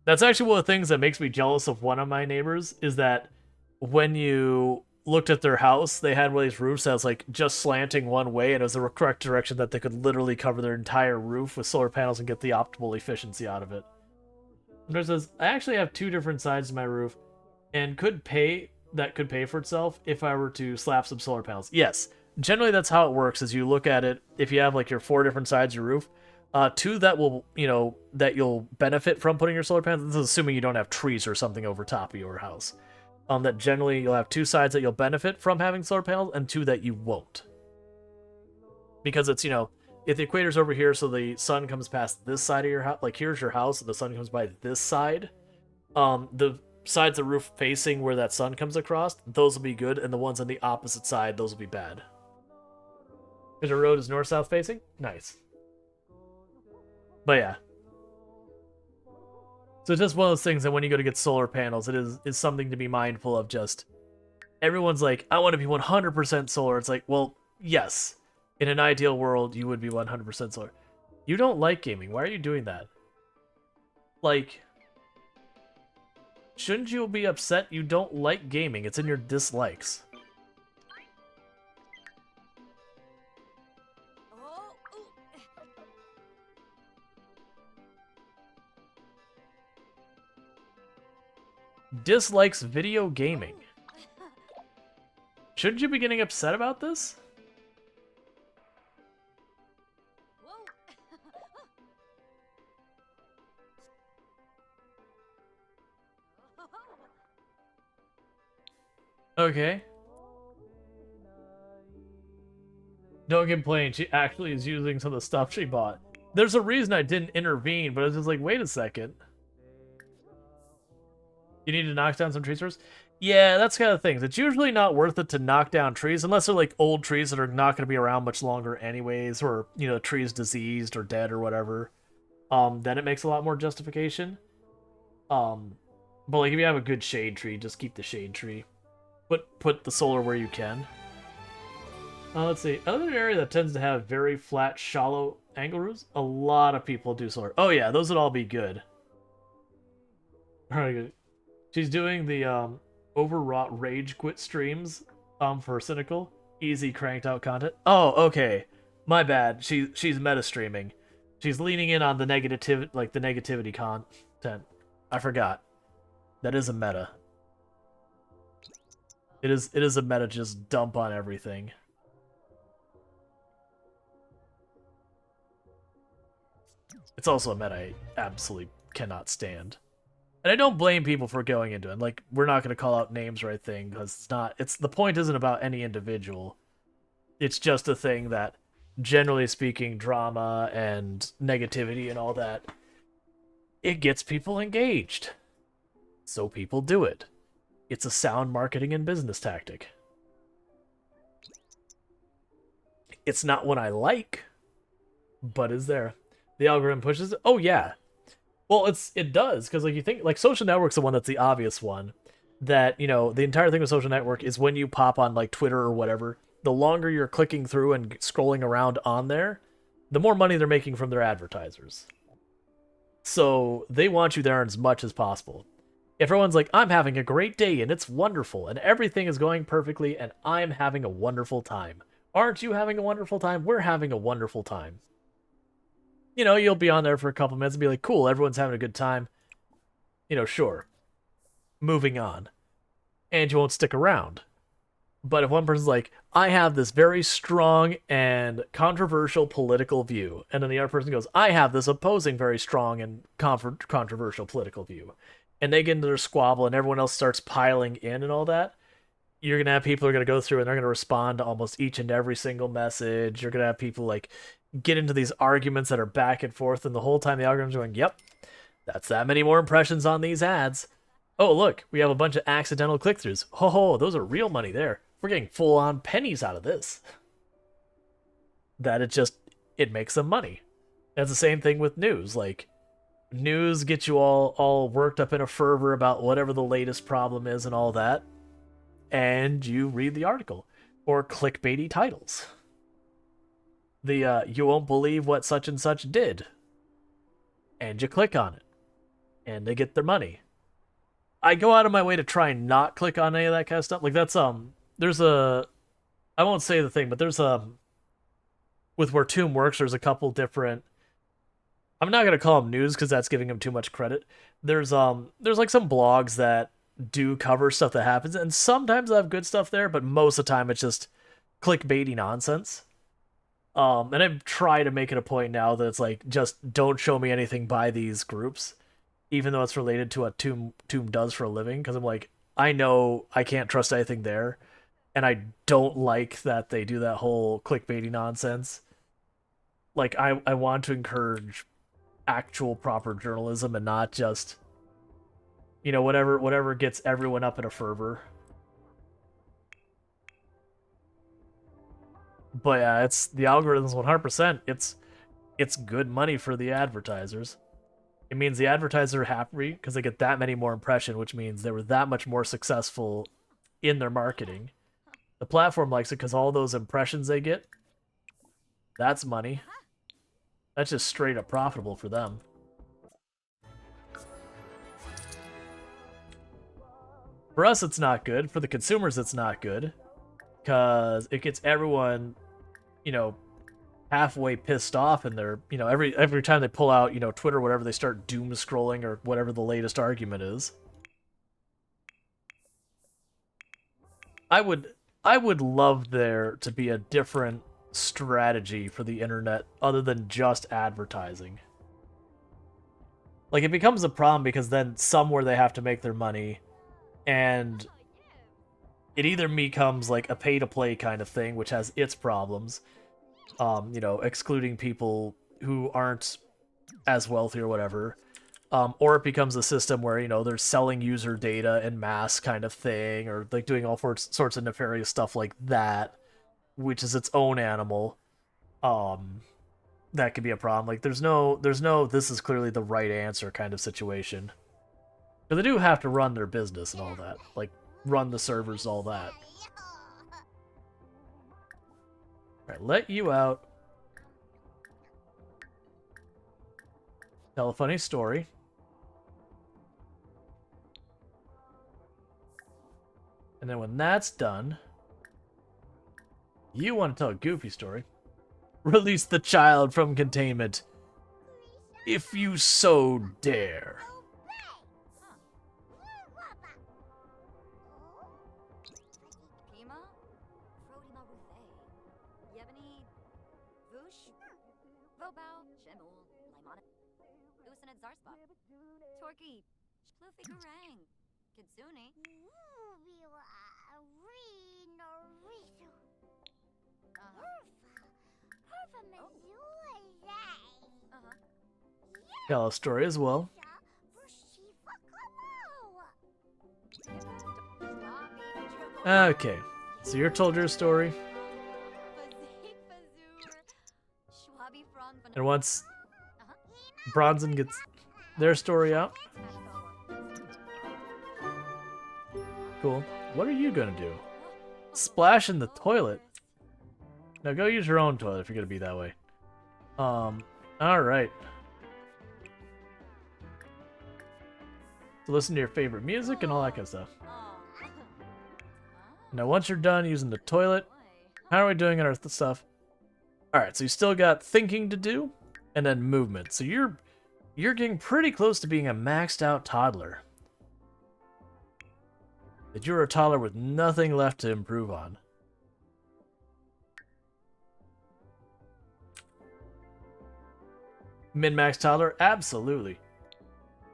That's actually one of the things that makes me jealous of one of my neighbors, is that when you looked at their house, they had one of these roofs that was like just slanting one way, and it was the correct direction that they could literally cover their entire roof with solar panels and get the optimal efficiency out of it. And says, I actually have 2 different sides to my roof, and could pay for itself if I were to slap some solar panels. Yes, generally that's how it works. Is you look at it, if you have like your 4 different sides of your roof, 2 that will, you know, that you'll benefit from putting your solar panels. This is assuming you don't have trees or something over top of your house. That generally you'll have 2 sides that you'll benefit from having solar panels, and 2 that you won't. Because it's, you know, if the equator's over here, so the sun comes past this side of your house, like here's your house, and the sun comes by this side, the sides of the roof facing where that sun comes across, those will be good, and the ones on the opposite side, those will be bad. Because the road is north-south facing? Nice. But yeah. So it's just one of those things that when you go to get solar panels, it is something to be mindful of. Just everyone's like, I want to be 100% solar. It's like, well, yes. In an ideal world, you would be 100% solar. You don't like gaming. Why are you doing that? Like, shouldn't you be upset you don't like gaming? It's in your dislikes. Dislikes video gaming. Shouldn't you be getting upset about this? Okay. Don't complain, she actually is using some of the stuff she bought. There's a reason I didn't intervene, but I was just like, wait a second. You need to knock down some trees first? Yeah, that's kind of the thing. It's usually not worth it to knock down trees, unless they're like old trees that are not going to be around much longer anyways, or, you know, trees diseased or dead or whatever. Then it makes a lot more justification. But like if you have a good shade tree, just keep the shade tree. Put the solar where you can. Let's see. Another area that tends to have very flat, shallow angle roofs, a lot of people do solar. Oh yeah, those would all be good. Alright, good. She's doing the overwrought rage quit streams for Cynical. Easy cranked out content. Oh, okay. My bad. She's meta streaming. She's leaning in on the negativity content. I forgot. That is a meta. It is a meta, just dump on everything. It's also a meta I absolutely cannot stand. And I don't blame people for going into it. Like, we're not going to call out names or anything, because the point isn't about any individual. It's just a thing that, generally speaking, drama and negativity and all that, it gets people engaged. So people do it. It's a sound marketing and business tactic. It's not what I like, but is there. The algorithm pushes it? Oh, yeah. Well, it does, because like you think, like social network's the one that's the obvious one. That, you know, the entire thing with social network is when you pop on like Twitter or whatever, the longer you're clicking through and scrolling around on there, the more money they're making from their advertisers. So they want you there as much as possible. If everyone's like, I'm having a great day and it's wonderful and everything is going perfectly and I'm having a wonderful time. Aren't you having a wonderful time? We're having a wonderful time. You know, you'll be on there for a couple minutes and be like, cool, everyone's having a good time. You know, sure. Moving on. And you won't stick around. But if one person's like, I have this very strong and controversial political view, and then the other person goes, I have this opposing very strong and controversial political view, and they get into their squabble and everyone else starts piling in and all that, you're going to have people who are going to go through and they're going to respond to almost each and every single message. You're going to have people like get into these arguments that are back and forth, and the whole time the algorithm's going, yep, that's that many more impressions on these ads. Oh, look, we have a bunch of accidental click-throughs. Ho ho, those are real money there. we're getting full-on pennies out of this. That it makes them money. That's the same thing with news. Like, news gets you all worked up in a fervor about whatever the latest problem is and all that, and you read the article. Or clickbaity titles. You won't believe what such and such did. And you click on it. And they get their money. I go out of my way to try and not click on any of that kind of stuff. Like, that's, there's a, I won't say the thing, but there's with where Tomb works, there's a couple different, I'm not going to call them news because that's giving them too much credit. There's like some blogs that do cover stuff that happens, and sometimes I have good stuff there, but most of the time it's just clickbaity nonsense. And I've tried to make it a point now that it's like, just don't show me anything by these groups, even though it's related to what Tomb does for a living, because I'm like, I know I can't trust anything there, and I don't like that they do that whole clickbaity nonsense. Like, I want to encourage actual proper journalism and not just, you know, whatever gets everyone up in a fervor. But yeah, it's the algorithms 100%. It's good money for the advertisers. It means the advertisers are happy because they get that many more impressions, which means they were that much more successful in their marketing. The platform likes it because all those impressions they get, that's money. That's just straight up profitable for them. For us, it's not good. For the consumers, it's not good. Because it gets everyone, you know, halfway pissed off, and they're, you know, every time they pull out, you know, Twitter or whatever, they start doom scrolling or whatever the latest argument is. I would love there to be a different strategy for the internet other than just advertising. Like, it becomes a problem because then somewhere they have to make their money, and it either becomes like a pay-to-play kind of thing, which has its problems, you know, excluding people who aren't as wealthy or whatever, or it becomes a system where, you know, they're selling user data en masse kind of thing, or like doing all sorts of nefarious stuff like that, which is its own animal. That could be a problem. Like, there's no this is clearly the right answer kind of situation. But they do have to run their business and all that, like run the servers, all that. Alright, let you out. Tell a funny story. And then when that's done, you want to tell a goofy story. Release the child from containment, if you so dare. Torky, Shluffy Garang, Kitsune. Tell a story as well. Okay, so you're told your story. And once Bronson gets their story out. Cool. What are you gonna do? Splash in the toilet? Now go use your own toilet if you're gonna be that way. Alright. So listen to your favorite music and all that kind of stuff. Now once you're done using the toilet, how are we doing on our stuff? Alright, so you still got thinking to do, and then movement. So you're getting pretty close to being a maxed out toddler. But you're a toddler with nothing left to improve on. Min-max toddler? Absolutely.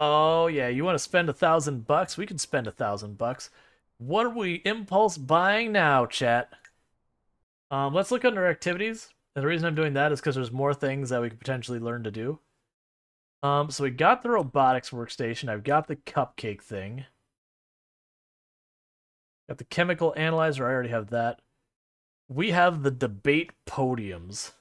Oh yeah, you want to spend $1,000? We can spend $1,000. What are we impulse buying now, chat? Let's look under activities. And the reason I'm doing that is because there's more things that we could potentially learn to do. So we got the robotics workstation. I've got the cupcake thing. Got the chemical analyzer. I already have that. We have the debate podiums.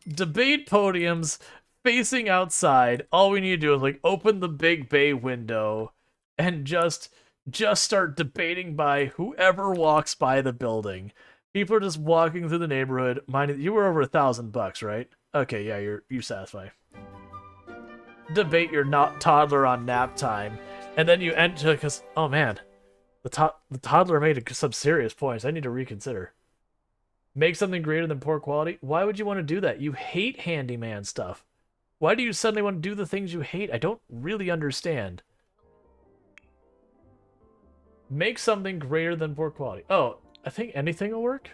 Debate podiums facing outside. All we need to do is like open the big bay window and just start debating by whoever walks by the building. People are just walking through the neighborhood. Mind you were over $1,000, right? Okay, yeah, you satisfy. Debate your not toddler on nap time, and then you enter because oh man, the toddler made some serious points. I need to reconsider. Make something greater than poor quality? Why would you want to do that? You hate handyman stuff. Why do you suddenly want to do the things you hate? I don't really understand. Make something greater than poor quality. Oh, I think anything will work.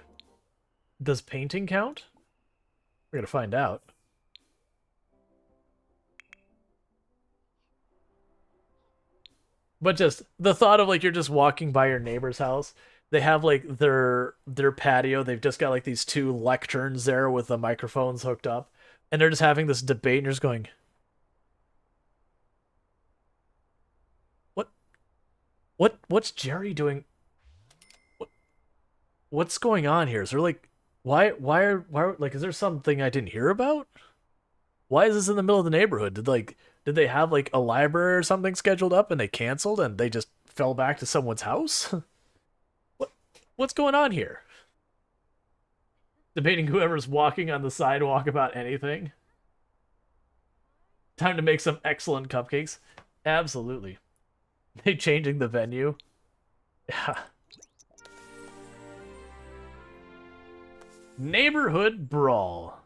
Does painting count? We're gonna find out. But just the thought of like you're just walking by your neighbor's house. They have like their patio. They've just got like these two lecterns there with the microphones hooked up, and they're just having this debate. And you're just going, what's Jerry doing? What's going on here? Is there like why like is there something I didn't hear about? Why is this in the middle of the neighborhood? Did they have like a library or something scheduled up and they canceled and they just fell back to someone's house? What's going on here? Debating whoever's walking on the sidewalk about anything. Time to make some excellent cupcakes. Absolutely. They changing the venue. Yeah. Neighborhood brawl.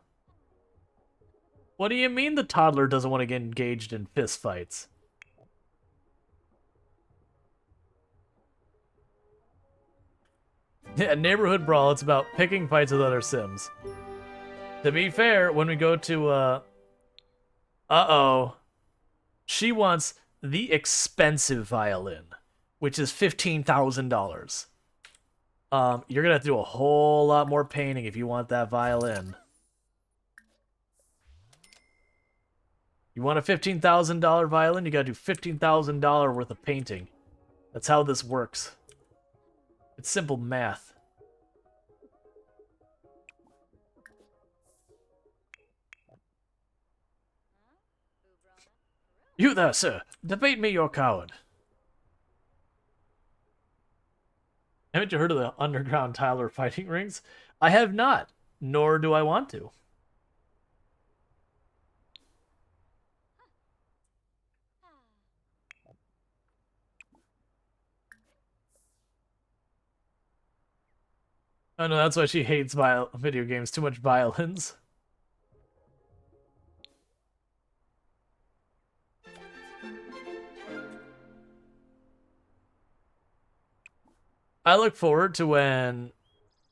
What do you mean the toddler doesn't want to get engaged in fistfights? Yeah, neighborhood brawl, it's about picking fights with other Sims. To be fair, when we go to, uh-oh. She wants the expensive violin, which is $15,000. You're gonna have to do a whole lot more painting if you want that violin. You want a $15,000 violin? You gotta do $15,000 worth of painting. That's how this works. It's simple math. You there, sir. Debate me, your coward. Haven't you heard of the underground Tyler fighting rings? I have not, nor do I want to. Oh no, that's why she hates video games. Too much violence. I look forward to when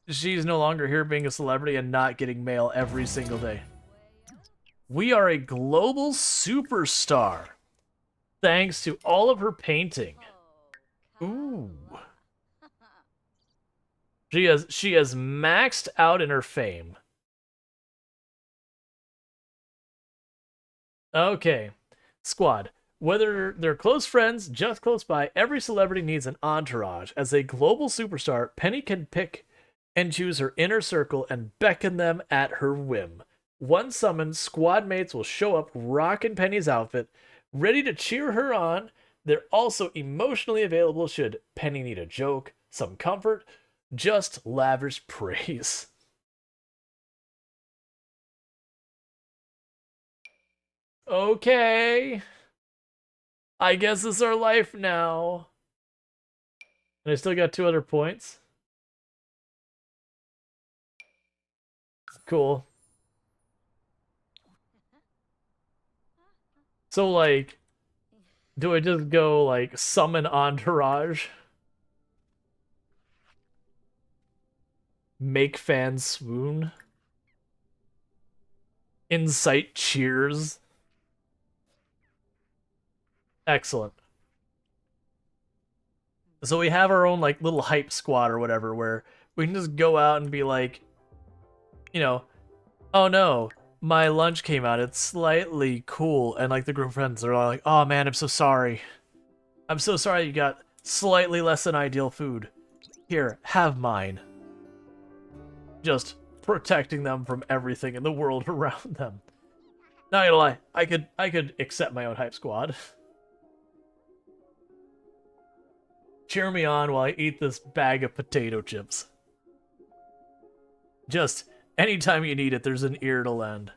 she's no longer here being a celebrity and not getting mail every single day. We are a global superstar. Thanks to all of her painting. Ooh. She has maxed out in her fame. Okay. Squad. Whether they're close friends, just close by, every celebrity needs an entourage. As a global superstar, Penny can pick and choose her inner circle and beckon them at her whim. Once summoned, squad mates will show up rocking Penny's outfit, ready to cheer her on. They're also emotionally available should Penny need a joke, some comfort, just lavish praise. Okay. I guess this is our life now. And I still got 2 other points. Cool. So, like, do I just go, like, summon entourage? Make fans swoon? Incite cheers? Excellent. So we have our own, like, little hype squad or whatever, where we can just go out and be like, you know, oh no, my lunch came out. It's slightly cool, and like the group of friends are all like, "Oh man, I'm so sorry. I'm so sorry you got slightly less than ideal food. Here, have mine." Just protecting them from everything in the world around them. Not gonna lie, I could accept my own hype squad. Cheer me on while I eat this bag of potato chips. Just anytime you need it, there's an ear to lend.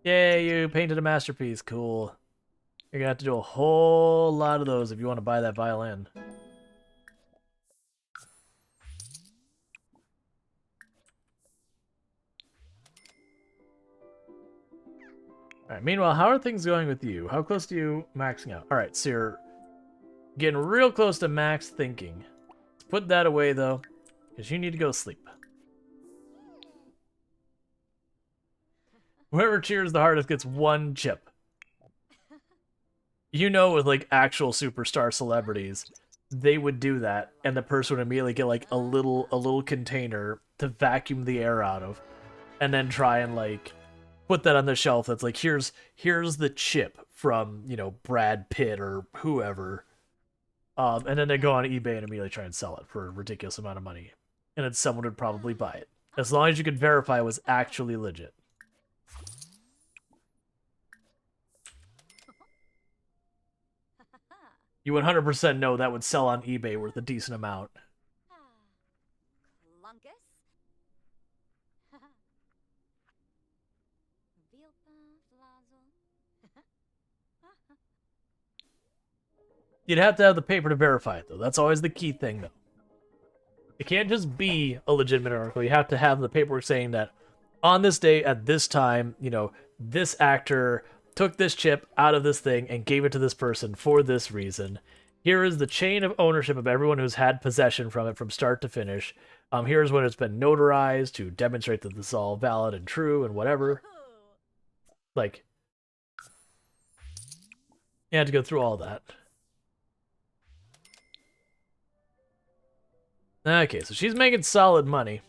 Yay, you painted a masterpiece. Cool. You're gonna have to do a whole lot of those if you want to buy that violin. Alright, meanwhile, how are things going with you? How close to you maxing out? Alright, so you're getting real close to max thinking. Let's put that away, though, because you need to go sleep. Whoever cheers the hardest gets one chip. You know, with, like, actual superstar celebrities, they would do that, and the person would immediately get, like, a little container to vacuum the air out of, and then try and, like, put that on the shelf that's like, here's the chip from, you know, Brad Pitt or whoever. And then they go on eBay and immediately try and sell it for a ridiculous amount of money. And then someone would probably buy it. As long as you could verify it was actually legit. You 100% know that would sell on eBay worth a decent amount. Clunkus. You'd have to have the paper to verify it, though. That's always the key thing, though. It can't just be a legitimate article. You have to have the paperwork saying that on this day, at this time, you know, this actor took this chip out of this thing and gave it to this person for this reason. Here is the chain of ownership of everyone who's had possession from it from start to finish. Here's when it's been notarized to demonstrate that this is all valid and true and whatever. Like, you had to go through all that. Okay, so she's making solid money.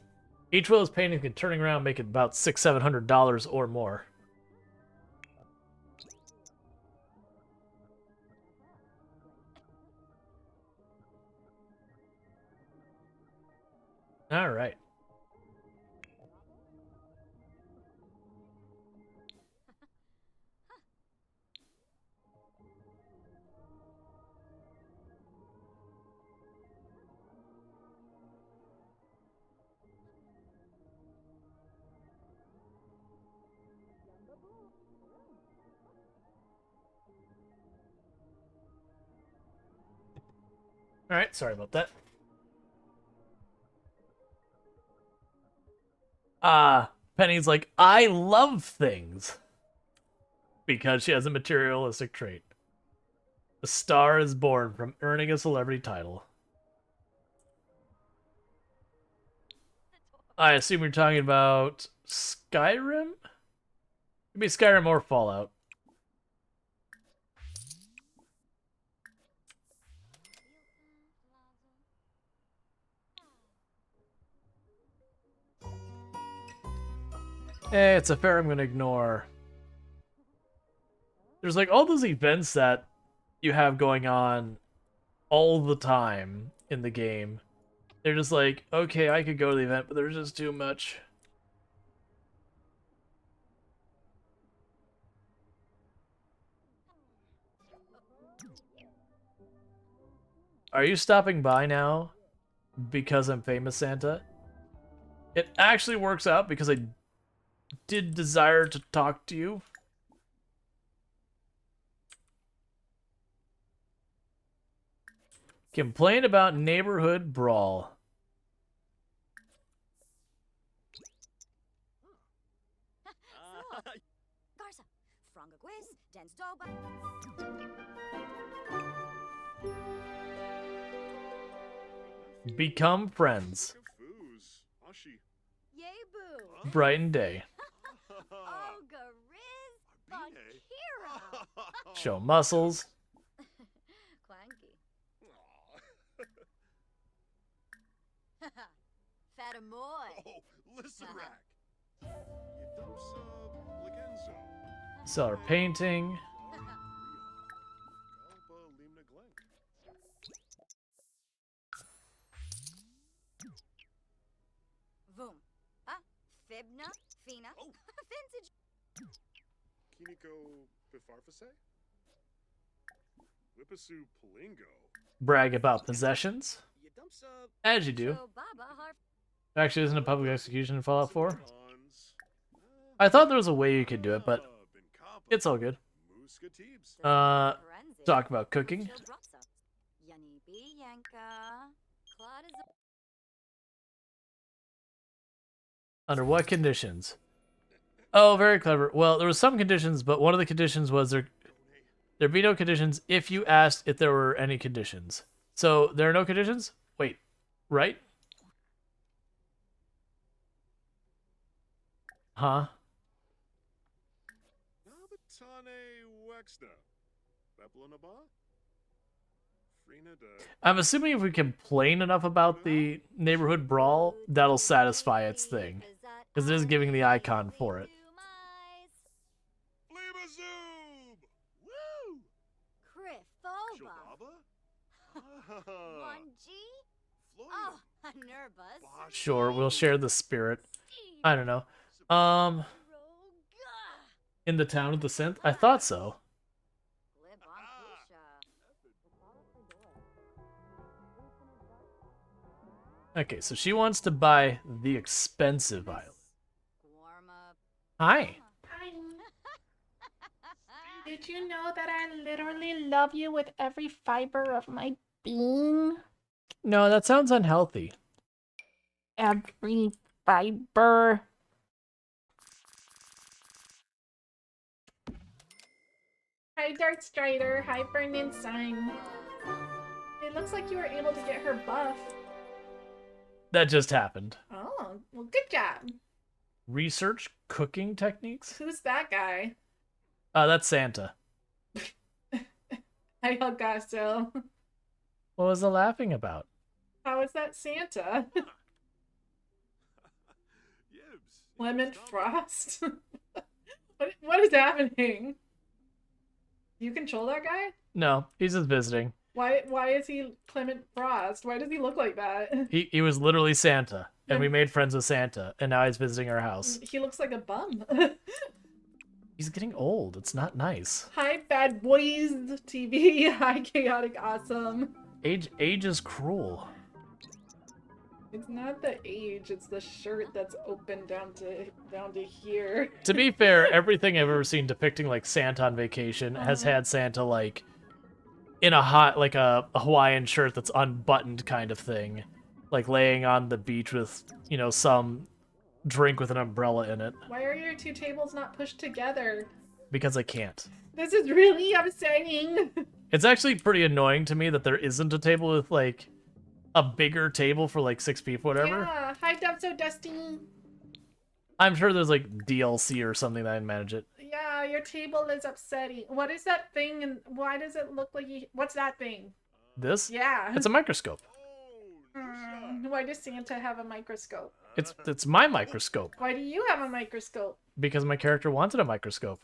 Each one of those paintings can turning around make it about $600-700 or more. All right. All right, sorry about that. Penny's like, I love things. Because she has a materialistic trait. A star is born from earning a celebrity title. I assume you're talking about Skyrim? Maybe Skyrim or Fallout. Eh, it's a fair I'm gonna ignore. There's like all those events that you have going on all the time in the game. They're just like, okay, I could go to the event, but there's just too much. Are you stopping by now because I'm famous, Santa? It actually works out because I did desire to talk to you. Complain about neighborhood brawl. Garza, Fronga Quiz, Dance Doba. Become friends. Yay boo. Brighten day. Ogre Riz, Bakira. Show muscles. Clanky. Fatamoy. Oh, listen, Rack. Sell her painting. Voom. Fibna, Fina, Vintage. Kiniko Bifarfase? Whippasu Palingo. Brag about possessions. As you do. Joe Baba Harf. Actually, isn't a public execution in Fallout 4? I thought there was a way you could do it, but it's all good. Talk about cooking. Yani B Yanka. Claude is Under what conditions? Oh, very clever. Well, there was some conditions, but one of the conditions was there'd be no conditions if you asked if there were any conditions. So there are no conditions? Wait, right? Huh? I'm assuming if we complain enough about the neighborhood brawl, that'll satisfy its thing. Because it is giving the icon for it. Crifoba. 1G? Oh, Nervous. Sure, we'll share the spirit. I don't know. In the town of the synth? I thought so. Okay, so she wants to buy the expensive island. Hi. Hi. Did you know that I literally love you with every fiber of my being? No, that sounds unhealthy. Every fiber. Hi, Dark Strider. Hi, Burning Sign. It looks like you were able to get her buff. That just happened. Oh, well, good job. Research cooking techniques? Who's that guy? That's Santa. Hi, Augusto. What was the laughing about? How is that Santa? Clement Frost? what is happening? Do you control that guy? No, he's just visiting. Why is he Clement Frost? Why does he look like that? He was literally Santa, and we made friends with Santa, and now he's visiting our house. He looks like a bum. He's getting old. It's not nice. Hi, Bad Boys TV. Hi, Chaotic Awesome. Age is cruel. It's not the age, it's the shirt that's open down to here. To be fair, everything I've ever seen depicting like Santa on vacation has had Santa like in a Hawaiian shirt that's unbuttoned kind of thing, like laying on the beach with, you know, some drink with an umbrella in it. Why are your two tables not pushed together? Because I can't. This is really upsetting. It's actually pretty annoying to me that there isn't a table with like a bigger table for like 6 people, whatever. Yeah, hi Dubso Dusty. I'm sure there's like DLC or something that I manage it. Yeah, your table is upsetting. What is that thing and why does it look like what's that thing? This? Yeah. It's a microscope. Why does Santa have a microscope? It's my microscope. Why do you have a microscope? Because my character wanted a microscope.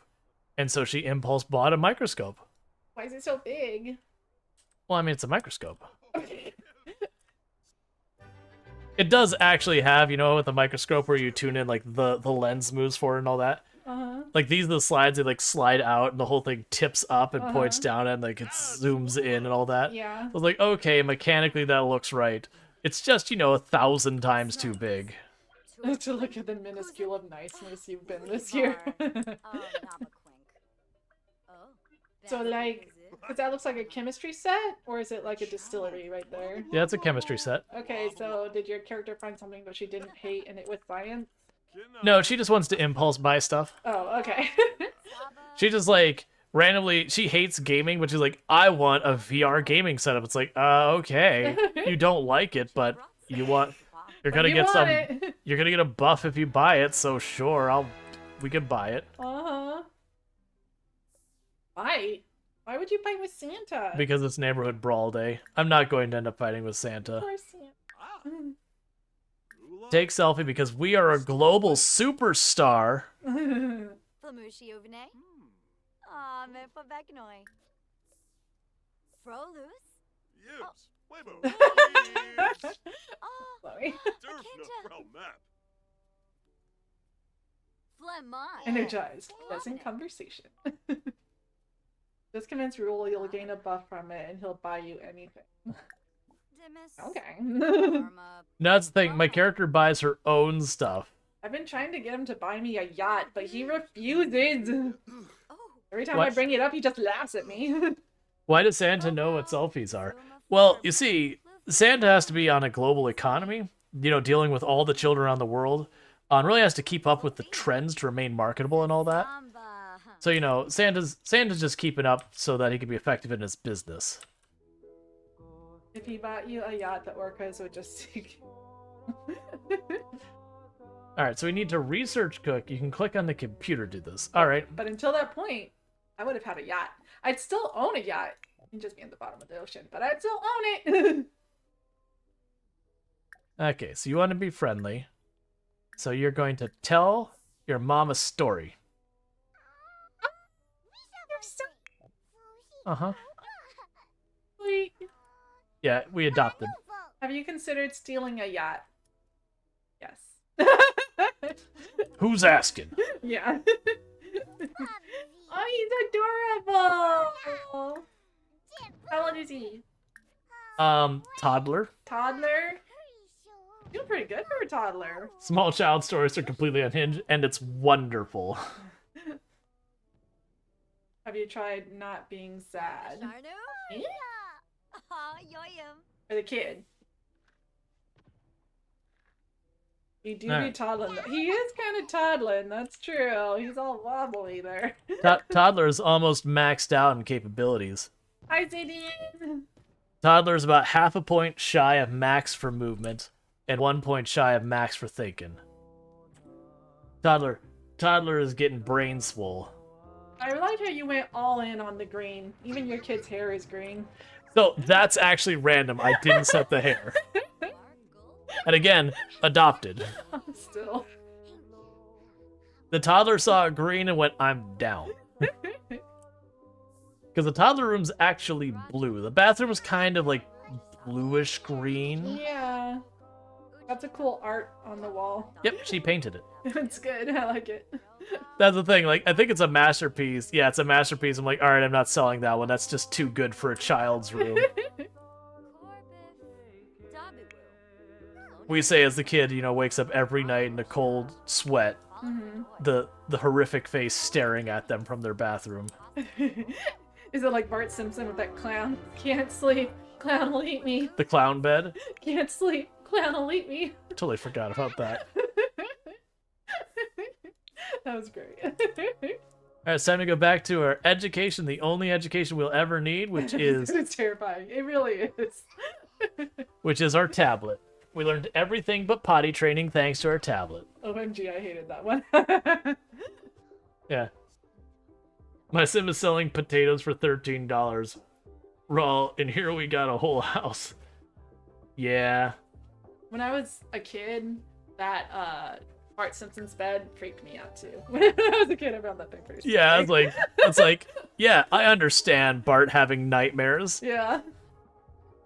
And so she impulse bought a microscope. Why is it so big? Well, I mean, it's a microscope. It does actually have, you know, with a microscope where you tune in, like, the lens moves forward and all that. Like, these are the slides, they, like, slide out, and the whole thing tips up and points down, and, like, it zooms in and all that. Yeah. I was like, okay, mechanically that looks right. It's just, you know, 1,000 times too big. To look at the minuscule of niceness you've been this year. So, like, because that looks like a chemistry set, or is it like a distillery right there? Yeah, it's a chemistry set. Okay, so did your character find something that she didn't hate and it was science? No, she just wants to impulse buy stuff. Oh, okay. She just, like, randomly, she hates gaming, but she's like, I want a VR gaming setup. It's like, okay, you don't like it, but you're gonna get some, you're gonna get a buff if you buy it, so sure, we could buy it. Uh-huh. Fight? Why would you fight with Santa? Because it's neighborhood brawl day. I'm not going to end up fighting with Santa. Poor Santa. Take selfie because we are a global superstar. Flamushi ovene. Ah, me for Becknoy. Frolus. Yibs. Weibo. Oh, Sorry. Derf no frau map. Flemon. Energized. Pleasant conversation. Just convince Rual you'll gain a buff from it and he'll buy you anything. Okay. Now that's the thing. My character buys her own stuff. I've been trying to get him to buy me a yacht, but he refuses. Oh, Every time What? I bring it up, he just laughs at me. Why does Santa know what selfies are? Well, you see, Santa has to be on a global economy, you know, dealing with all the children around the world, and really has to keep up with the trends to remain marketable and all that. So, you know, Santa's just keeping up so that he can be effective in his business. If he bought you a yacht, the orcas would just seek. Alright, so we need to research cook. You can click on the computer to do this. Alright. But until that point, I would have had a yacht. I'd still own a yacht. It'd just be in the bottom of the ocean, but I'd still own it. Okay, so you want to be friendly. So you're going to tell your mom a story. Uh-huh. Sweet. Yeah, we adopted. Have you considered stealing a yacht? Yes. Who's asking? Yeah. Oh, he's adorable. How old is he? Toddler. Toddler? Doing pretty good for a toddler. Small child stories are completely unhinged, and it's wonderful. Have you tried not being sad? Sharno? Ah, yoyum. For the kid. You do Alright. be toddling. He is kind of toddling, that's true. He's all wobbly there. Toddler is almost maxed out in capabilities. Hi, Zayden. Toddler is about half a point shy of max for movement, and 1 point shy of max for thinking. Toddler is getting brain swole. I like how you went all in on the green. Even your kid's hair is green. So that's actually random. I didn't set the hair. And again, adopted. Still. The toddler saw green and went, I'm down. Because the toddler room's actually blue. The bathroom is kind of like bluish green. Yeah. That's a cool art on the wall. Yep, she painted it. It's good. I like it. That's the thing. Like, I think it's a masterpiece. Yeah, it's a masterpiece. I'm like, all right, I'm not selling that one. That's just too good for a child's room. We say as the kid, you know, wakes up every night in a cold sweat, the horrific face staring at them from their bathroom. Is it like Bart Simpson with that clown? Can't sleep. Clown will eat me. The clown bed. Can't sleep. Clown will eat me. Totally forgot about that. That was great. All right, it's time to go back to our education, the only education we'll ever need, which is It's terrifying. It really is. our tablet. We learned everything but potty training thanks to our tablet. OMG, I hated that one. Yeah. My sim is selling potatoes for $13. Raw, and here we got a whole house. Yeah. When I was a kid, that Bart Simpson's bed freaked me out too. When I was a kid, I found that thing pretty scary. Yeah, it's like, yeah, I understand Bart having nightmares. Yeah.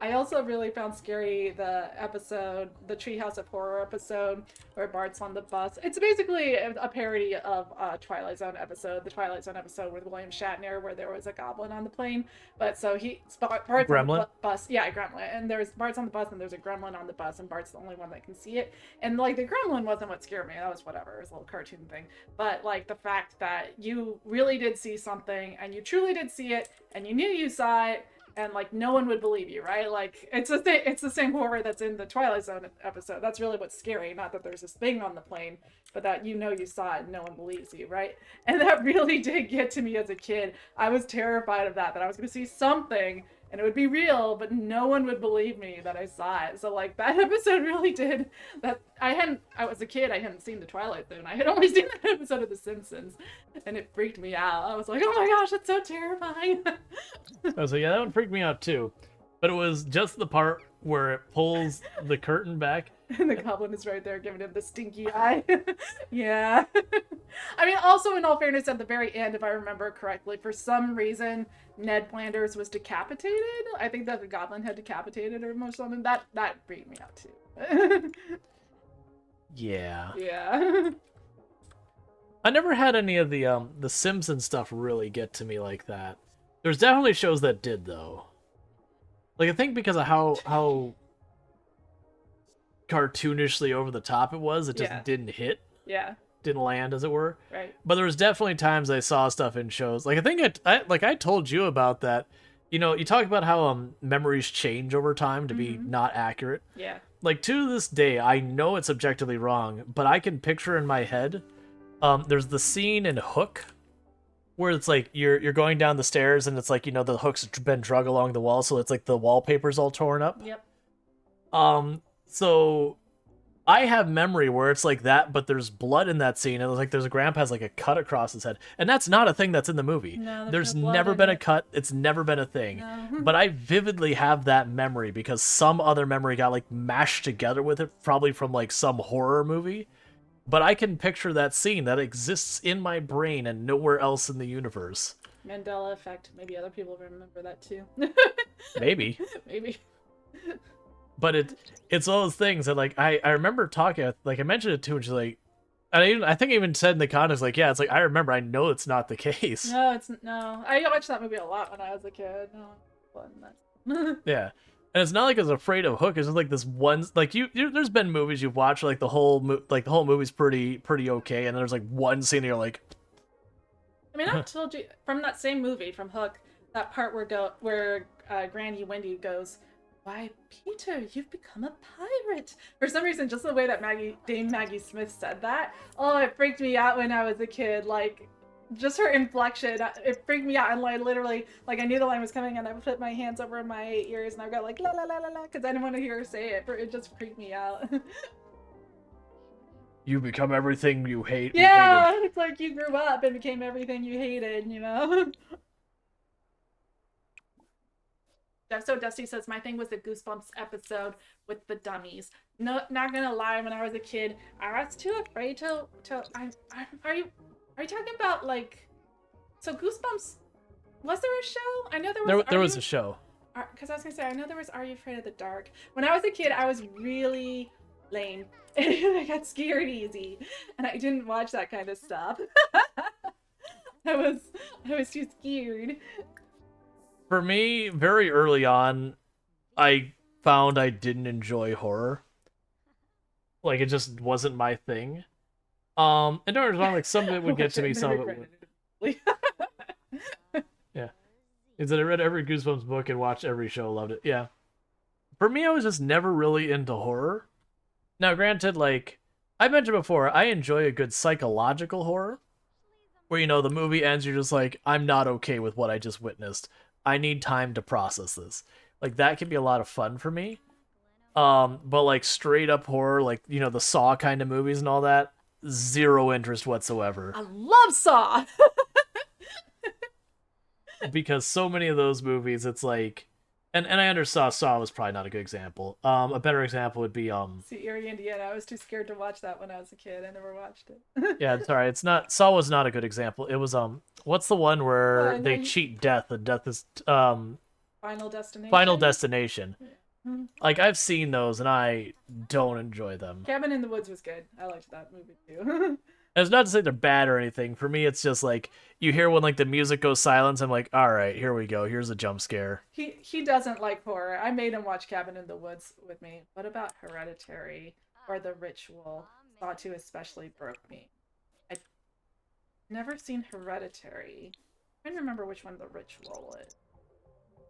I also really found scary the episode, the Treehouse of Horror episode, where Bart's on the bus. It's basically a parody of Twilight Zone episode, the Twilight Zone episode with William Shatner, where there was a goblin on the plane. But so Bart's on the bus. Yeah, a gremlin. And there's Bart's on the bus, and there's a gremlin on the bus, and Bart's the only one that can see it. And like the gremlin wasn't what scared me. That was whatever. It was a little cartoon thing. But like the fact that you really did see something, and you truly did see it, and you knew you saw it. And like no one would believe you, right? Like it's the same horror that's in the Twilight Zone episode. That's really what's scary. Not that there's this thing on the plane, but that you know you saw it and no one believes you, right? And that really did get to me as a kid. I was terrified of that I was going to see something and it would be real, but no one would believe me that I saw it. So like that episode really did that. I was a kid, I hadn't seen the Twilight Zone. I had only seen that episode of The Simpsons and it freaked me out. I was like, oh my gosh, that's so terrifying. I was like, yeah, that one freaked me out too. But it was just the part where it pulls the curtain back. And the goblin is right there giving him the stinky eye. Yeah. I mean, also, in all fairness, at the very end, if I remember correctly, for some reason, Ned Flanders was decapitated. I think that the goblin had decapitated him or something. That freaked me out, too. Yeah. Yeah. I never had any of the Simpsons stuff really get to me like that. There's definitely shows that did, though. Like, I think because of how cartoonishly over the top it was, it just didn't hit. Yeah. Didn't land, as it were. Right. But there was definitely times I saw stuff in shows. Like, I think I told you about that. You know, you talk about how memories change over time to be not accurate. Yeah. Like, to this day, I know it's objectively wrong, but I can picture in my head, there's the scene in Hook where it's like you're going down the stairs and it's like, you know, the hook's been drug along the wall, so it's like the wallpaper's all torn up. Yep. So I have memory where it's like that, but there's blood in that scene, and it's like there's a grandpa has like a cut across his head, and that's not a thing that's in the movie. No, there's no blood never in been a it. cut. It's never been a thing. No. But I vividly have that memory because some other memory got like mashed together with it, probably from like some horror movie. But I can picture that scene that exists in my brain and nowhere else in the universe. Mandela effect. Maybe other people remember that, too. Maybe. Maybe. But it's all those things that like I remember talking, like I mentioned it too, and she's like, and I think I even said in the context like, yeah, it's like I remember, I know it's not the case. No, I watched that movie a lot when I was a kid. No, it wasn't that. Yeah, and it's not like I was afraid of Hook. It's just like this one, like you there's been movies you've watched like the whole movie's pretty okay, and then there's like one scene that you're like, I mean, I told you from that same movie, from Hook, that part where Granny Wendy goes, "Why, Peter, you've become a pirate." For some reason, just the way that Dame Maggie Smith said that, oh, it freaked me out when I was a kid. Like, just her inflection, it freaked me out. And like literally, like I knew the line was coming, and I put my hands over my ears, and I got like la la la la la, because I didn't want to hear her say it. It just freaked me out. you become everything you hate. Yeah, You hated. it's like you grew up and became everything you hated, you know? So Dusty says, my thing was the Goosebumps episode with the dummies. No, not gonna lie, when I was a kid, I was too afraid to are you talking about like, so Goosebumps, was there a show? I know There was a show. Because I was gonna say, I know there was Are You Afraid of the Dark? When I was a kid, I was really lame. And I got scared easy. And I didn't watch that kind of stuff. I was too scared. For me, very early on, I found I didn't enjoy horror. Like, it just wasn't my thing. And don't get me wrong, like, some of it would get to me, some of it would. Yeah. Is that I read every Goosebumps book and watched every show, loved it. Yeah. For me, I was just never really into horror. Now, granted, like, I mentioned before, I enjoy a good psychological horror. Where, you know, the movie ends, you're just like, I'm not okay with what I just witnessed. I need time to process this. Like, that can be a lot of fun for me. But like straight up horror, like, you know, the Saw kind of movies and all that, zero interest whatsoever. I love Saw. Because so many of those movies, it's like, and I understand Saw was probably not a good example. A better example would be See, Erie, Indiana. I was too scared to watch that when I was a kid. I never watched it. yeah, sorry, it's not, Saw was not a good example. It was what's the one where they you... cheat death and death is Final Destination. Final Destination. Yeah. Like, I've seen those and I don't enjoy them. Cabin in the Woods was good. I liked that movie too. And it's not to say they're bad or anything. For me, it's just like you hear when like the music goes silent. I'm like, all right, here we go. Here's a jump scare. He doesn't like horror. I made him watch Cabin in the Woods with me. What about Hereditary or The Ritual? Saw 2 especially broke me. I never seen Hereditary. I can't remember which one The Ritual is.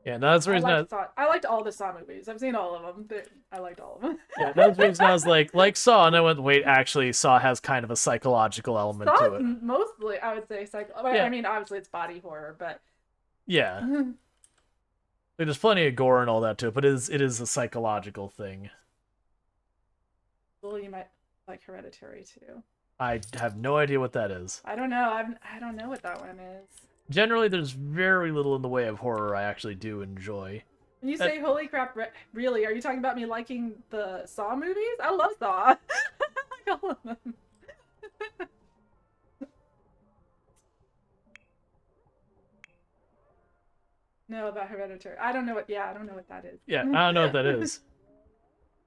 Yeah, that's the reason. I liked all the Saw movies. I've seen all of them. I liked all of them. Yeah, that's the reason I was like Saw, and I went, wait, actually, Saw has kind of a psychological element Saw to it. Mostly, I would say Yeah. I mean, obviously it's body horror, but Yeah, like, there's plenty of gore and all that to it, but it is a psychological thing. well, you might like Hereditary too. I have no idea what that is. I don't know. I don't know what that one is. Generally, there's very little in the way of horror I actually do enjoy. When you say holy crap, really, are you talking about me liking the Saw movies? I love Saw. I like all of them. No, about Hereditary. I don't know what. Yeah, I don't know what that is. Yeah, I don't know what that is.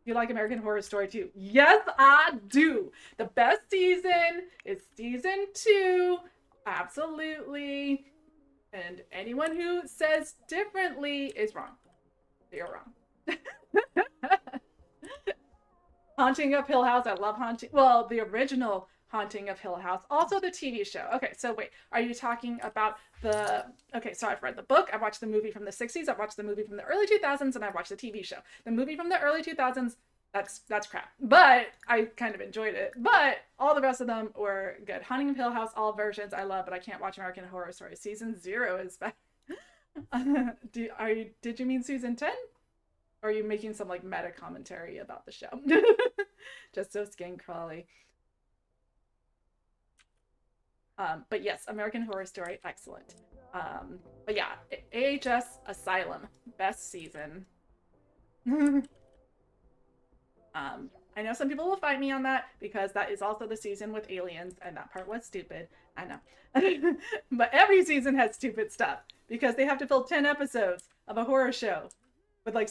You like American Horror Story too? Yes, I do. The best season is season 2. Absolutely. And anyone who says differently is wrong. You're wrong. Haunting of Hill House. I love Haunting. Well, the original Haunting of Hill House. Also the TV show. Okay, so wait. Are you talking about the... Okay, so I've read the book. I've watched the movie from the 60s. I've watched the movie from the early 2000s. And I've watched the TV show. The movie from the early 2000s, that's crap. But I kind of enjoyed it. But all the rest of them were good. Haunting of Hill House, all versions I love, but I can't watch American Horror Story. Season 0 is bad. Did you mean season 10? Or are you making some like meta commentary about the show? Just so skin crawly. But yes, American Horror Story, excellent. But yeah, AHS Asylum, best season. I know some people will fight me on that because that is also the season with aliens, and that part was stupid. I know. But every season has stupid stuff because they have to fill 10 episodes of a horror show with like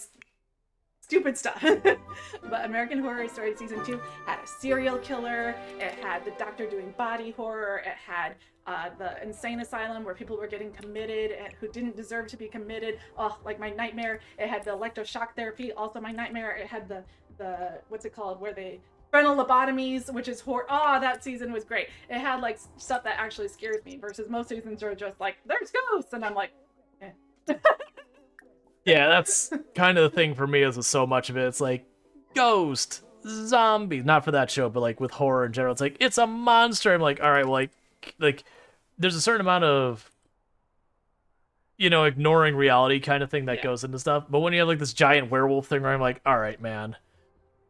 stupid stuff. But American Horror Story season 2 had a serial killer. It had the doctor doing body horror. It had the insane asylum where people were getting committed and who didn't deserve to be committed. Oh, like my nightmare. It had the electroshock therapy, also my nightmare. It had the what's it called, where they frontal lobotomies, which is horror. Oh, that season was great. It had like stuff that actually scares me versus most seasons are just like, there's ghosts, and I'm like, eh. Yeah, that's kind of the thing for me is with so much of it. It's like, ghost, zombie. Not for that show, but like with horror in general. It's like, it's a monster. I'm like, all right, well, like there's a certain amount of, you know, ignoring reality kind of thing that goes into stuff. But when you have like this giant werewolf thing where I'm like, all right, man.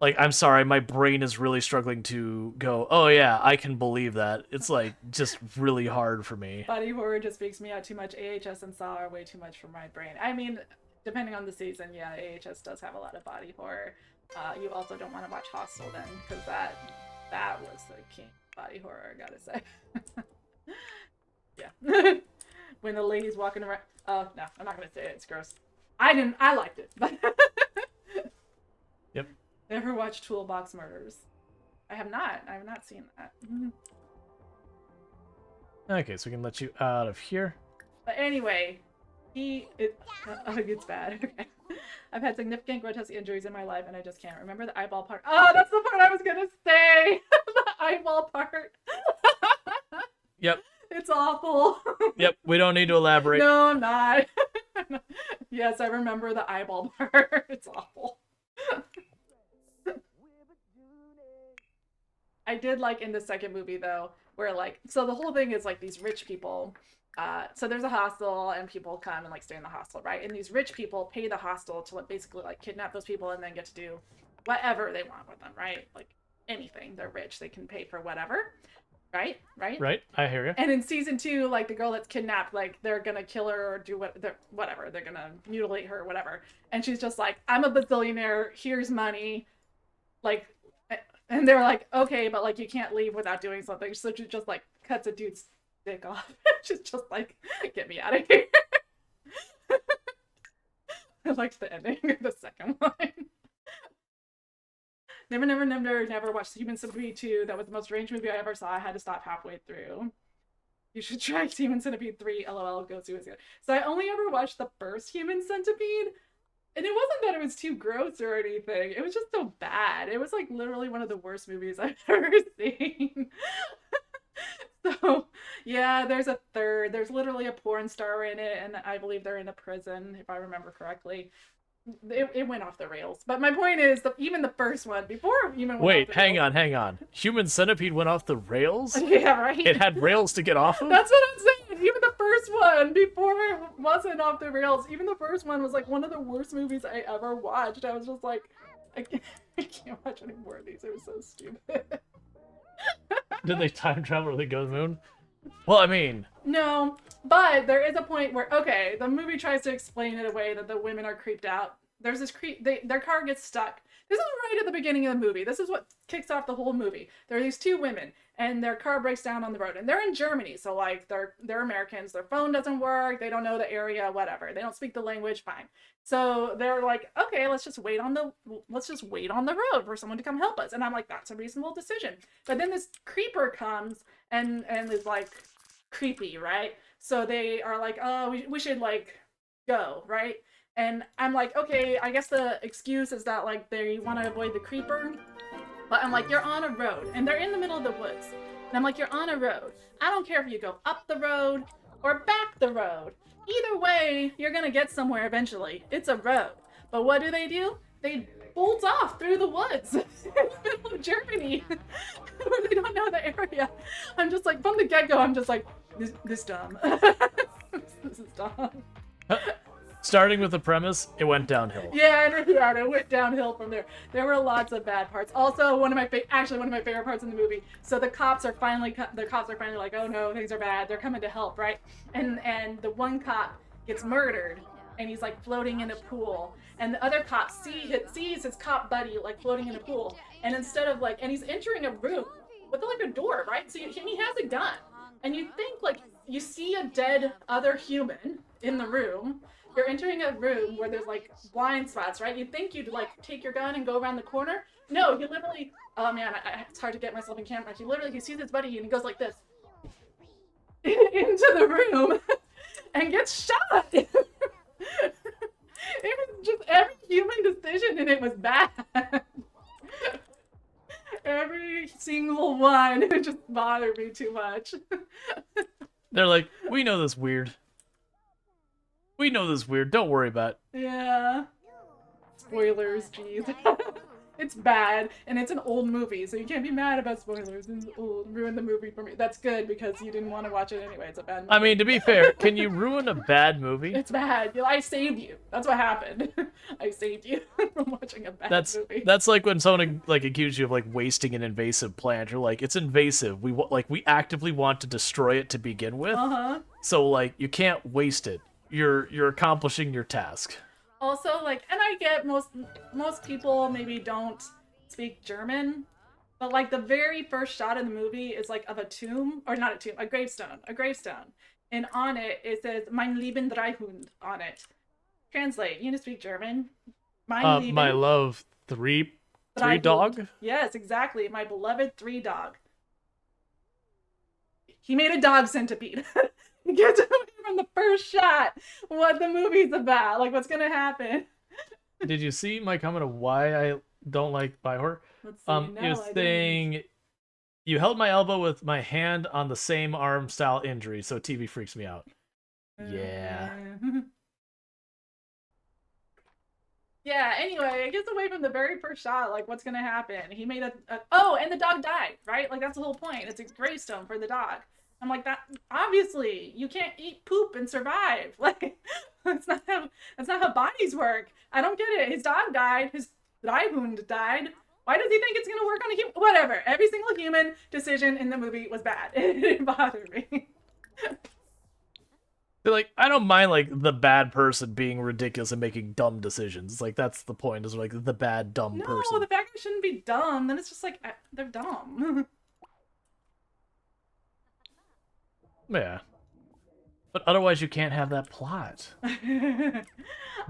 Like, I'm sorry, my brain is really struggling to go, oh yeah, I can believe that. It's like just really hard for me. Body horror just freaks me out too much. AHS and Saw are way too much for my brain. I mean, depending on the season, yeah, AHS does have a lot of body horror. You also don't want to watch Hostel then, because that was the king body horror, I gotta say. Yeah. When the lady's walking around. Oh, no, I'm not gonna say it. It's gross. I liked it. Yep. Never watched Toolbox Murders. I have not seen that. Okay, so we can let you out of here. But anyway, it's bad. Okay. I've had significant grotesque injuries in my life, and I just can't remember the eyeball part. Oh, that's the part I was gonna say. The eyeball part. Yep. It's awful. Yep. We don't need to elaborate. No, I'm not. Yes, I remember the eyeball part. It's awful. I did like in the second movie though, where like, so the whole thing is like these rich people. So there's a hostel and people come and like stay in the hostel, right? And these rich people pay the hostel to like, basically like kidnap those people and then get to do whatever they want with them, right? Like anything. They're rich, they can pay for whatever. Right? Right. I hear you. And in season 2, like the girl that's kidnapped, like they're gonna kill her or do whatever. They're gonna mutilate her, whatever. And she's just like, I'm a bazillionaire. Here's money. Like, and they're like, okay, but like you can't leave without doing something. So she just like cuts a dude's dick off. She's just like, get me out of here. I liked the ending of the second one. Never watched Human Centipede 2. That was the most strange movie I ever saw. I had to stop halfway through. You should try Human Centipede 3. LOL, go see what's good. So I only ever watched the first Human Centipede. And it wasn't that it was too gross or anything. It was just so bad. It was like literally one of the worst movies I've ever seen. So yeah, there's a third. There's literally a porn star in it. And I believe they're in a prison, if I remember correctly. It went off the rails. But my point is, even the first one, before even wait, hang on. Human Centipede went off the rails? Yeah, right? It had rails to get off of? That's what I'm saying. Even the first one, before it wasn't off the rails, even the first one was like one of the worst movies I ever watched. I was just like, I can't watch any more of these. It was so stupid. Did they time travel or they go to the moon? Well, I mean... No. But there is a point where, okay, the movie tries to explain it away that the women are creeped out. There's this their car gets stuck. This is right at the beginning of the movie. This is what kicks off the whole movie. There are these two women, and their car breaks down on the road, and they're in Germany, so like they're Americans. Their phone doesn't work. They don't know the area, whatever. They don't speak the language. Fine. So they're like, okay, let's just wait on the road for someone to come help us. And I'm like, that's a reasonable decision. But then this creeper comes and is like creepy, right? So they are like, oh, we should like go, right? And I'm like, okay, I guess the excuse is that like they want to avoid the creeper. But I'm like, you're on a road, and they're in the middle of the woods. And I'm like, you're on a road. I don't care if you go up the road or back the road. Either way, you're gonna get somewhere eventually. It's a road. But what do? They bolt off through the woods in the middle of Germany where they don't know the area. I'm just like, from the get-go, I'm just like, this dumb. This is dumb. Starting with the premise, it went downhill. Yeah, it went downhill from there. There were lots of bad parts. Also, one of my favorite parts in the movie. So the cops are finally like, oh no, things are bad. They're coming to help, right? And the one cop gets murdered, and he's like floating in a pool. And the other cop sees his cop buddy like floating in a pool, and instead of like, and he's entering a room with like a door, right? So he has a gun, and you think like you see a dead other human in the room. You're entering a room where there's like blind spots, right? You'd think you'd like take your gun and go around the corner. No, he literally, oh man, it's hard to get myself in camera. He sees his buddy and he goes like this into the room and gets shot. It was just every human decision and it was bad. Every single one. It just bothered me too much. They're like, we know this weird. Don't worry about it. Yeah. Spoilers, jeez. It's bad, and it's an old movie, so you can't be mad about spoilers. It's old. Ruined the movie for me. That's good, because you didn't want to watch it anyway. It's a bad movie. I mean, to be fair, can you ruin a bad movie? It's bad. I saved you. That's what happened. I saved you from watching a bad movie. That's like when someone like accused you of like wasting an invasive plant. You're like, it's invasive. We actively want to destroy it to begin with. So like, you can't waste it. You're accomplishing your task. Also, like, and I get most people maybe don't speak German, but like the very first shot in the movie is like of a tomb, or not a tomb, a gravestone, and on it says "Mein lieben Dreihund" on it. Translate. You need to speak German. My love, three dog. Yes, exactly. My beloved 3 dog. He made a dog centipede. Get away from the first shot what the movie's about, like what's gonna happen. Did you see my comment of why I don't like By Horror? Let's see. No, it was saying, you held my elbow with my hand on the same arm style injury, so TV freaks me out. Yeah. Yeah, anyway, it gets away from the very first shot, like what's gonna happen. He made oh, and the dog died, right? Like that's the whole point. It's a gravestone for the dog. I'm like, that obviously you can't eat poop and survive. Like that's not how bodies work. I don't get it. His dog died. His Dreihund died. Why does he think it's gonna work on a human? Whatever. Every single human decision in the movie was bad. It didn't bother me. They're like, I don't mind like the bad person being ridiculous and making dumb decisions. It's like that's the point, is like the bad dumb person. No, the fact that it shouldn't be dumb, then it's just like they're dumb. Yeah. But otherwise you can't have that plot.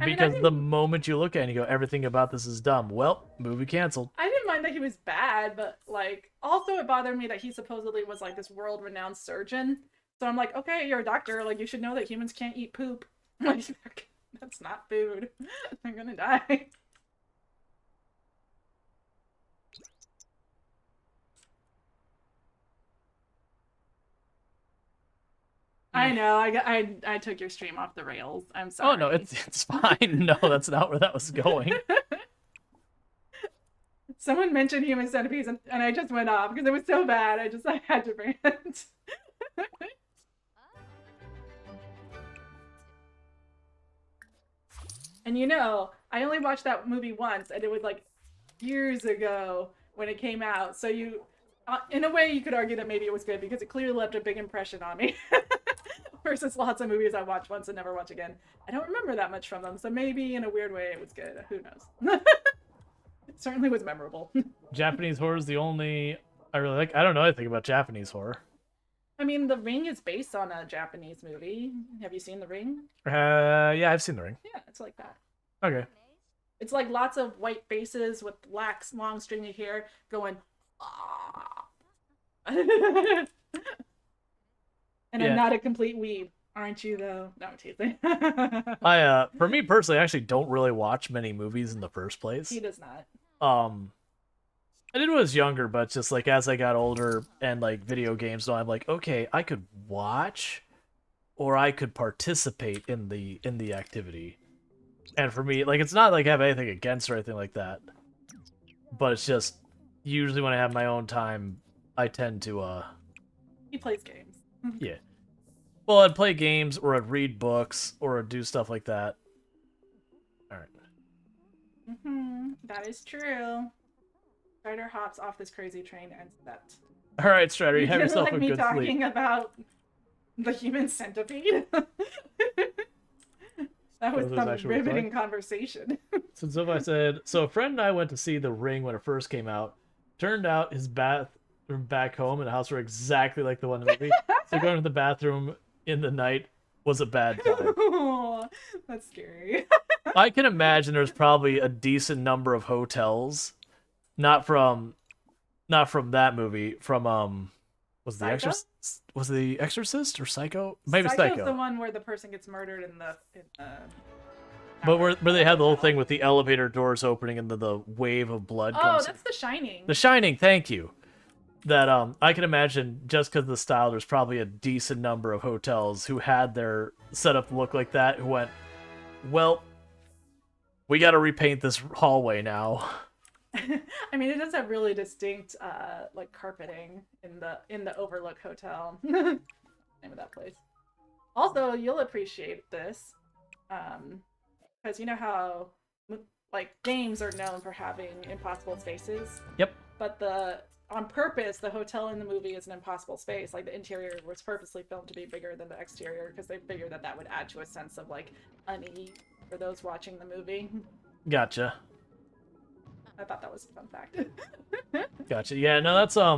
Because the moment you look at it and you go, everything about this is dumb. Well, movie canceled. I didn't mind that he was bad, but like also it bothered me that he supposedly was like this world-renowned surgeon. So I'm like, okay, you're a doctor, like you should know that humans can't eat poop. Like that's not food. They're gonna die. I know. I took your stream off the rails. I'm sorry. Oh no, it's fine. No, that's not where that was going. Someone mentioned human centipedes, and I just went off because it was so bad. I had to rant. And you know, I only watched that movie once, and it was like years ago when it came out. So you, in a way, you could argue that maybe it was good because it clearly left a big impression on me. versus lots of movies I watch once and never watch again. I don't remember that much from them, so maybe in a weird way it was good. Who knows? It certainly was memorable. Japanese horror is the only I really like. I don't know anything about Japanese horror. I mean, The Ring is based on a Japanese movie. Have you seen The Ring? Yeah, I've seen The Ring. Yeah, it's like that. Okay. It's like lots of white faces with black, long, stringy hair going, ah. And Yeah. I'm not a complete weeb, aren't you, though? No, I'm teasing. For me personally, I actually don't really watch many movies in the first place. He does not. I did when I was younger, but just like as I got older and like video games, I'm like, okay, I could watch, or I could participate in the activity. And for me, like, it's not like I have anything against or anything like that, but it's just usually when I have my own time, I tend to He plays games. yeah. Well, I'd play games, or I'd read books, or I'd do stuff like that. All right. That is true. Strider hops off this crazy train and that. All right, Strider, you have didn't yourself like a me good talking sleep. about the human centipede. That was Was some actually riveting conversation. So Zophai said, so a friend and I went to see The Ring when it first came out. Turned out his bathroom back home and the house were exactly like the one in the movie. So going to the bathroom in the night was a bad time. That's scary. I can imagine there's probably a decent number of hotels, not from that movie, from was the Psycho? Exorcist, was the Exorcist or Psycho? Maybe Psycho's Psycho. the one where the person gets murdered in the But where they had the whole thing with the elevator doors opening and the wave of blood Oh, comes. that's The Shining. The Shining, thank you. That I can imagine just because of the style, there's probably a decent number of hotels who had their setup look like that, who went, well, we got to repaint this hallway now. I mean, it does have really distinct like carpeting in the Overlook Hotel. Name of that place. Also, you'll appreciate this, because you know how like games are known for having impossible spaces. Yep. But on purpose, the hotel in the movie is an impossible space. Like the interior was purposely filmed to be bigger than the exterior because they figured that would add to a sense of like unease for those watching the movie. Gotcha. I thought that was a fun fact. Gotcha. Yeah, no, that's I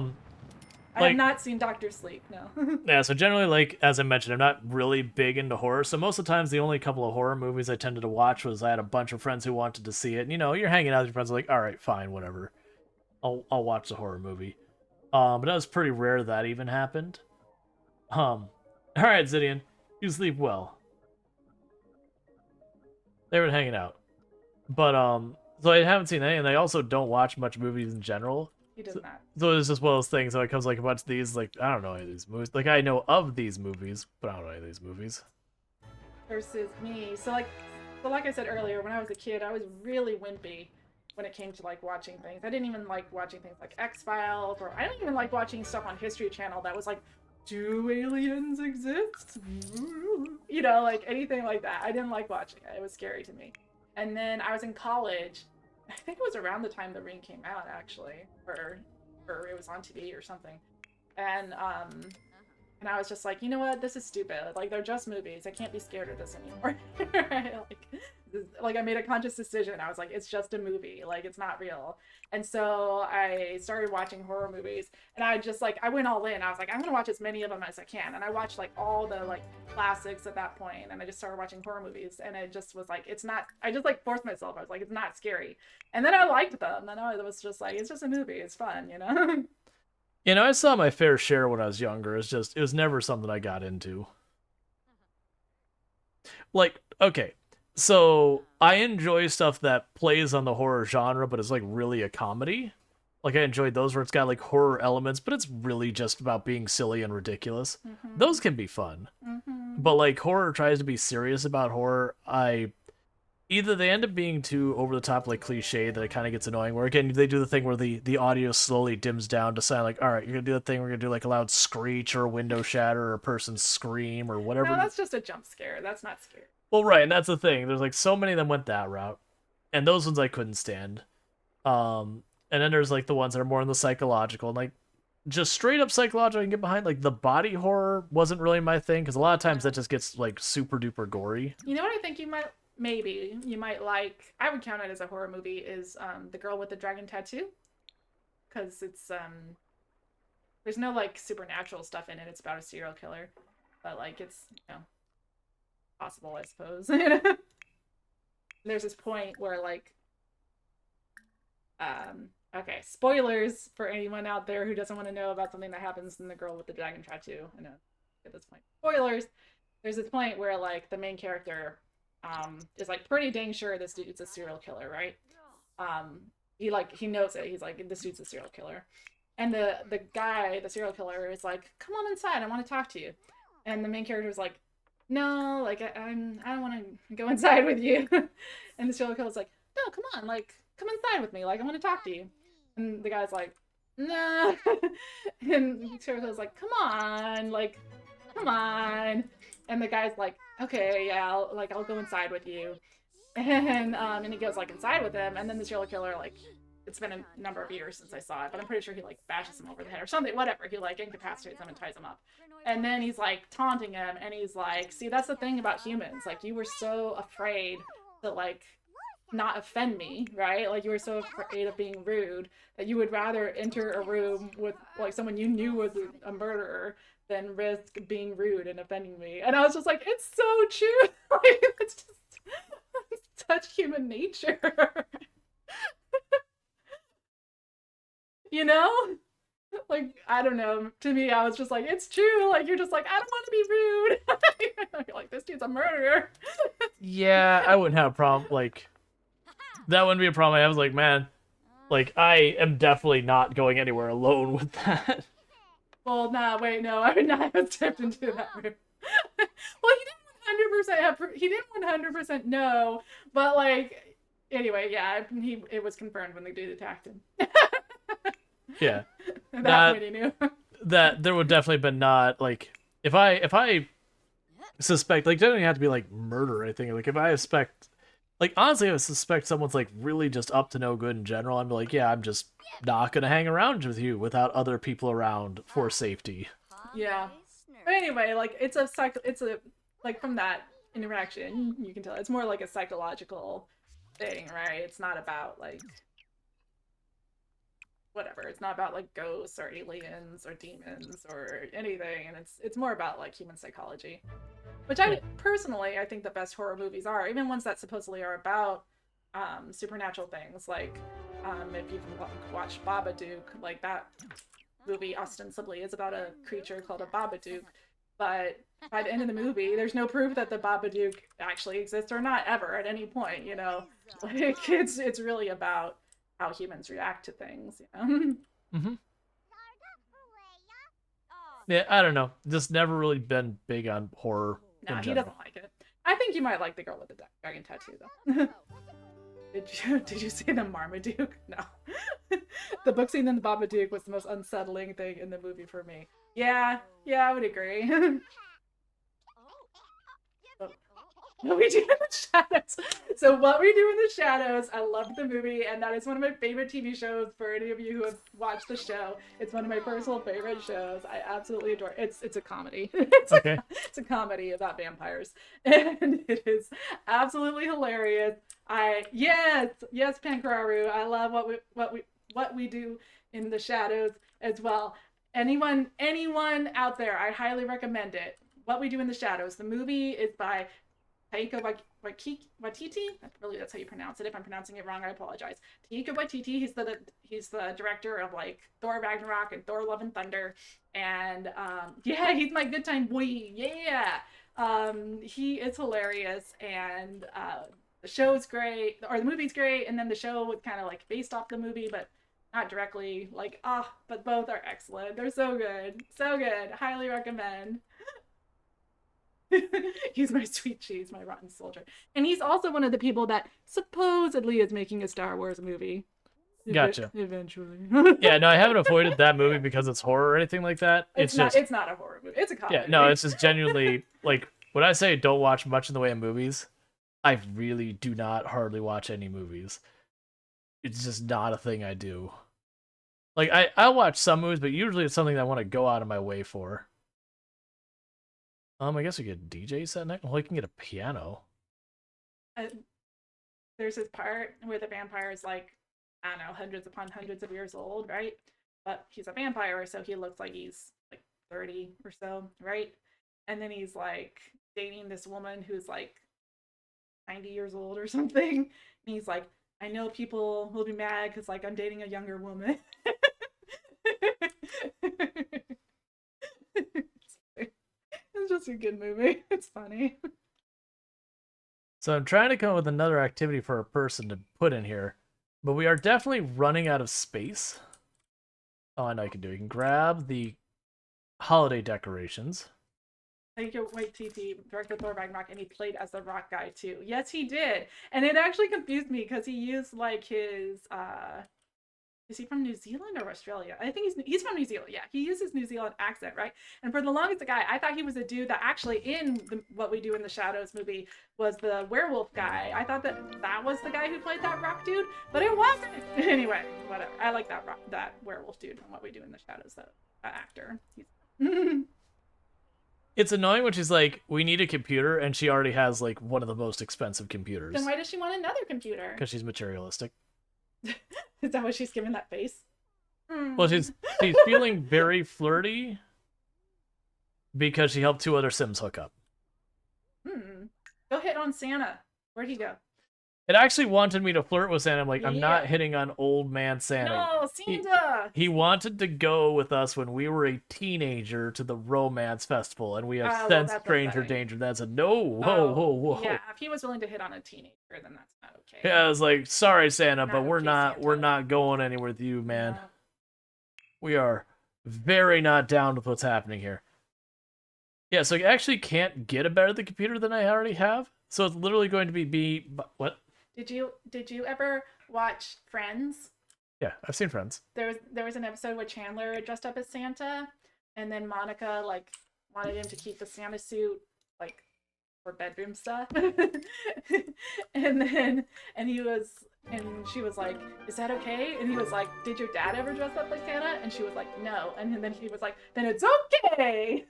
like- have not seen Doctor Sleep. No. yeah. So generally, like as I mentioned, I'm not really big into horror. So most of the times, the only couple of horror movies I tended to watch was I had a bunch of friends who wanted to see it. And, you know, you're hanging out with your friends, like, all right, fine, whatever. I'll watch the horror movie. But that was pretty rare that even happened. All right, Zidian, you sleep well. They were hanging out, but so I haven't seen any, and I also don't watch much movies in general. He does not. So it's just one of those things. So it comes like a bunch of these, like I don't know any of these movies. Like I know of these movies, but I don't know any of these movies. Versus me. So like I said earlier, when I was a kid, I was really wimpy when it came to like watching things. I didn't even like watching things like X-Files, or I didn't even like watching stuff on History Channel that was like, do aliens exist? You know, like anything like that. I didn't like watching it. It was scary to me. And then I was in college. I think it was around the time The Ring came out, actually, or it was on TV or something. And I was just like, you know what? This is stupid. Like, they're just movies. I can't be scared of this anymore. like, I made a conscious decision. I was like, it's just a movie. Like, it's not real. And so I started watching horror movies. And I just, like, I went all in. I was like, I'm going to watch as many of them as I can. And I watched, like, all the, like, classics at that point. And I just started watching horror movies. And it just was like, it's not, I just, like, forced myself. I was like, it's not scary. And then I liked them. And I was just like, it's just a movie. It's fun, you know? You know, I saw my fair share when I was younger. It was never something I got into. Like, okay, so I enjoy stuff that plays on the horror genre, but is like really a comedy. Like I enjoyed those where it's got like horror elements, but it's really just about being silly and ridiculous. Mm-hmm. Those can be fun. Mm-hmm. But like horror tries to be serious about horror. Either they end up being too over the top, like cliche, that it kind of gets annoying. Where again, they do the thing where the audio slowly dims down to sound like, all right, you're gonna do the thing. We're gonna do like a loud screech or a window shatter or a person scream or whatever. No, that's just a jump scare. That's not scary. Well, right, and that's the thing. There's like so many of them went that route, and those ones I couldn't stand. And then there's like the ones that are more in the psychological, and like just straight up psychological I can get behind. Like the body horror wasn't really my thing because a lot of times that just gets like super duper gory. You know what I think you might like? I would count it as a horror movie. Is The Girl with the Dragon Tattoo? Because it's there's no like supernatural stuff in it. It's about a serial killer, but like it's possible, I suppose. There's this point where like okay, spoilers for anyone out there who doesn't want to know about something that happens in The Girl with the Dragon Tattoo. I know at this point, spoilers. There's this point where like the main character is like pretty dang sure this dude's a serial killer, right? He knows it. He's like, this dude's a serial killer. And the guy, the serial killer, is like, come on inside, I want to talk to you. And the main character is like, no, like I don't want to go inside with you. And the serial killer's like, no, come on, like come inside with me, like I want to talk to you. And the guy's like, no. And the serial killer's like, come on, like come on. And the guy's like, okay, yeah, I'll go inside with you. And he goes like inside with him, and then the serial killer, like, it's been a number of years since I saw it, but I'm pretty sure he like bashes him over the head or something, whatever. He like incapacitates him and ties him up. And then he's like taunting him, and he's like, see, that's the thing about humans. Like, you were so afraid to like not offend me, right? Like, you were so afraid of being rude that you would rather enter a room with like someone you knew was a murderer than risk being rude and offending me. And I was just like, it's so true. Like, it's just such human nature. You know? Like, I don't know. To me, I was just like, it's true. Like, you're just like, I don't want to be rude. You're like, this dude's a murderer. Yeah, I wouldn't have a problem. Like, that wouldn't be a problem. I was like, man, like, I am definitely not going anywhere alone with that. Well, nah, wait, no, I would not have stepped into that room. Well, he didn't 100% know, but like, anyway, yeah, it was confirmed when the dude attacked him. Yeah. At that point he knew. That there would definitely been not, like, if I suspect, like, it doesn't have to be like murder or anything. Like, if I suspect, like, honestly, if I suspect someone's like really just up to no good in general, I'm like, yeah, I'm just not gonna hang around with you without other people around for safety. Yeah. But anyway, like, it's a like, from that interaction, you can tell it's more like a psychological thing, right? It's not about like whatever. It's not about like ghosts or aliens or demons or anything, and it's more about like human psychology, which I personally, I think the best horror movies are, even ones that supposedly are about supernatural things. Like if you've watched Babadook, like that movie ostensibly is about a creature called a Babadook, but by the end of the movie, there's no proof that the Babadook actually exists or not ever at any point. You know, like it's really about how humans react to things. You know. Mm-hmm. Yeah, I don't know. Just never really been big on horror. No, in he general. doesn't like it. I think you might like The Girl with the Dragon Tattoo, though. Did you see the Marmaduke? No. The book scene in the Babadook was the most unsettling thing in the movie for me. Yeah, I would agree. What we do in the shadows. So what we do in the shadows, I loved the movie, and that is one of my favorite TV shows. For any of you who have watched the show, it's one of my personal favorite shows. I absolutely adore it. It's a comedy. It's a comedy about vampires, and it is absolutely hilarious. Yes, Pankararu. I love what we do in the shadows as well. Anyone out there, I highly recommend it. What We Do in the Shadows. The movie is by Taika Waititi. I believe that's how you pronounce it. If I'm pronouncing it wrong, I apologize. Taika Waititi. He's the director of like Thor Ragnarok and Thor Love and Thunder. And yeah, he's my good time boy. Yeah. He is hilarious, and the show's great, or the movie's great, and then the show was kind of like based off the movie, but not directly. Like, but both are excellent. They're so good. So good. Highly recommend. He's my sweet cheese, my rotten soldier. And he's also one of the people that supposedly is making a Star Wars movie. Gotcha. Eventually. Yeah, no, I haven't avoided that movie because it's horror or anything like that. It's not a horror movie. It's a comedy. Yeah, no, it's just genuinely, like, when I say don't watch much in the way of movies, I really do not hardly watch any movies. It's just not a thing I do. Like I watch some movies, but usually it's something that I want to go out of my way for. I guess we get a DJ set next. Well, we can get a piano. There's this part where the vampire is like, I don't know, hundreds upon hundreds of years old, right? But he's a vampire, so he looks like he's like 30 or so, right? And then he's like dating this woman who's like 90 years old or something. And he's like, I know people will be mad because like I'm dating a younger woman. It's just a good movie. It's funny. So I'm trying to come up with another activity for a person to put in here, but we are definitely running out of space. Oh, I know you can do. You can grab the holiday decorations. Taika Waititi directed Thor Ragnarok, and he played as the rock guy too. Yes, he did, and it actually confused me because he used like his is he from New Zealand or Australia? I think he's from New Zealand. Yeah, he uses New Zealand accent, right? And for the longest guy, I thought he was a dude that actually in What We Do in the Shadows movie was the werewolf guy. I thought that was the guy who played that rock dude, but it wasn't. Anyway, whatever. I like that werewolf dude from What We Do in the Shadows. That actor. It's annoying when she's like, we need a computer, and she already has like one of the most expensive computers. Then why does she want another computer? Because she's materialistic. Is that why she's giving that face? Well, she's feeling very flirty because she helped 2 other Sims hook up. Go hit on Santa. Where'd he go? It actually wanted me to flirt with Santa. I'm like, I'm Yeah. not hitting on old man Santa. No, Santa! He wanted to go with us when we were a teenager to the romance festival, and we have well, sensed that's stranger upsetting. danger. That's a no. Whoa, whoa, whoa. Yeah, if he was willing to hit on a teenager, then that's not okay. Yeah, I was like, sorry, Santa, Not but we're okay, not we're Santa. not going anywhere with you, man. No. We are very not down with what's happening here. Yeah, so I actually can't get a better computer than I already have. So it's literally going to be what? Did you ever watch Friends? Yeah, I've seen Friends. There was an episode where Chandler dressed up as Santa, and then Monica like wanted him to keep the Santa suit like for bedroom stuff. and she was like, "Is that okay?" And he was like, "Did your dad ever dress up like Santa?" And she was like, "No." And then he was like, "Then it's okay."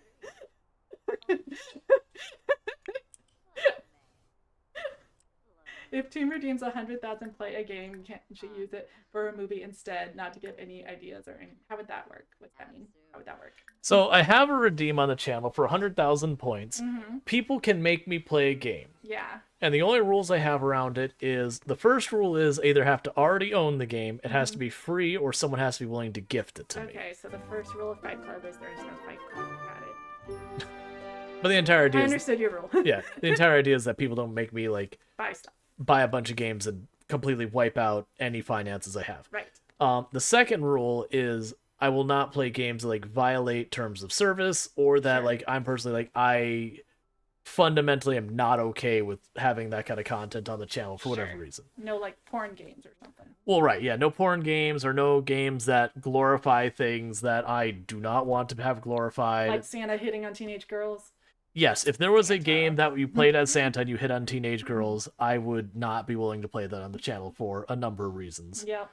If Team redeems 100,000 play a game, can't she use it for a movie instead, not to give any ideas or any? How would that work? What's that mean? How would that work? So I have a redeem on the channel for 100,000 points. Mm-hmm. People can make me play a game. Yeah. And the only rules I have around it is the first rule is either have to already own the game, it has to be free, or someone has to be willing to gift it to me. Okay, so the first rule of Fight Club is there is no Fight Club. Got it. But the entire idea I is understood your rule. yeah, the entire idea is that people don't make me like Buy stuff. buy a bunch of games and completely wipe out any finances I have. Right. The second rule is I will not play games that like violate terms of service or that Sure. like I'm personally like I fundamentally am not okay with having that kind of content on the channel for whatever Sure. reason. No like porn games or something. Well, right, yeah, no porn games or no games that glorify things that I do not want to have glorified. Like Santa hitting on teenage girls. Yes, if there was a Santa. game that you played as Santa and you hit on teenage girls, I would not be willing to play that on the channel for a number of reasons. Yep.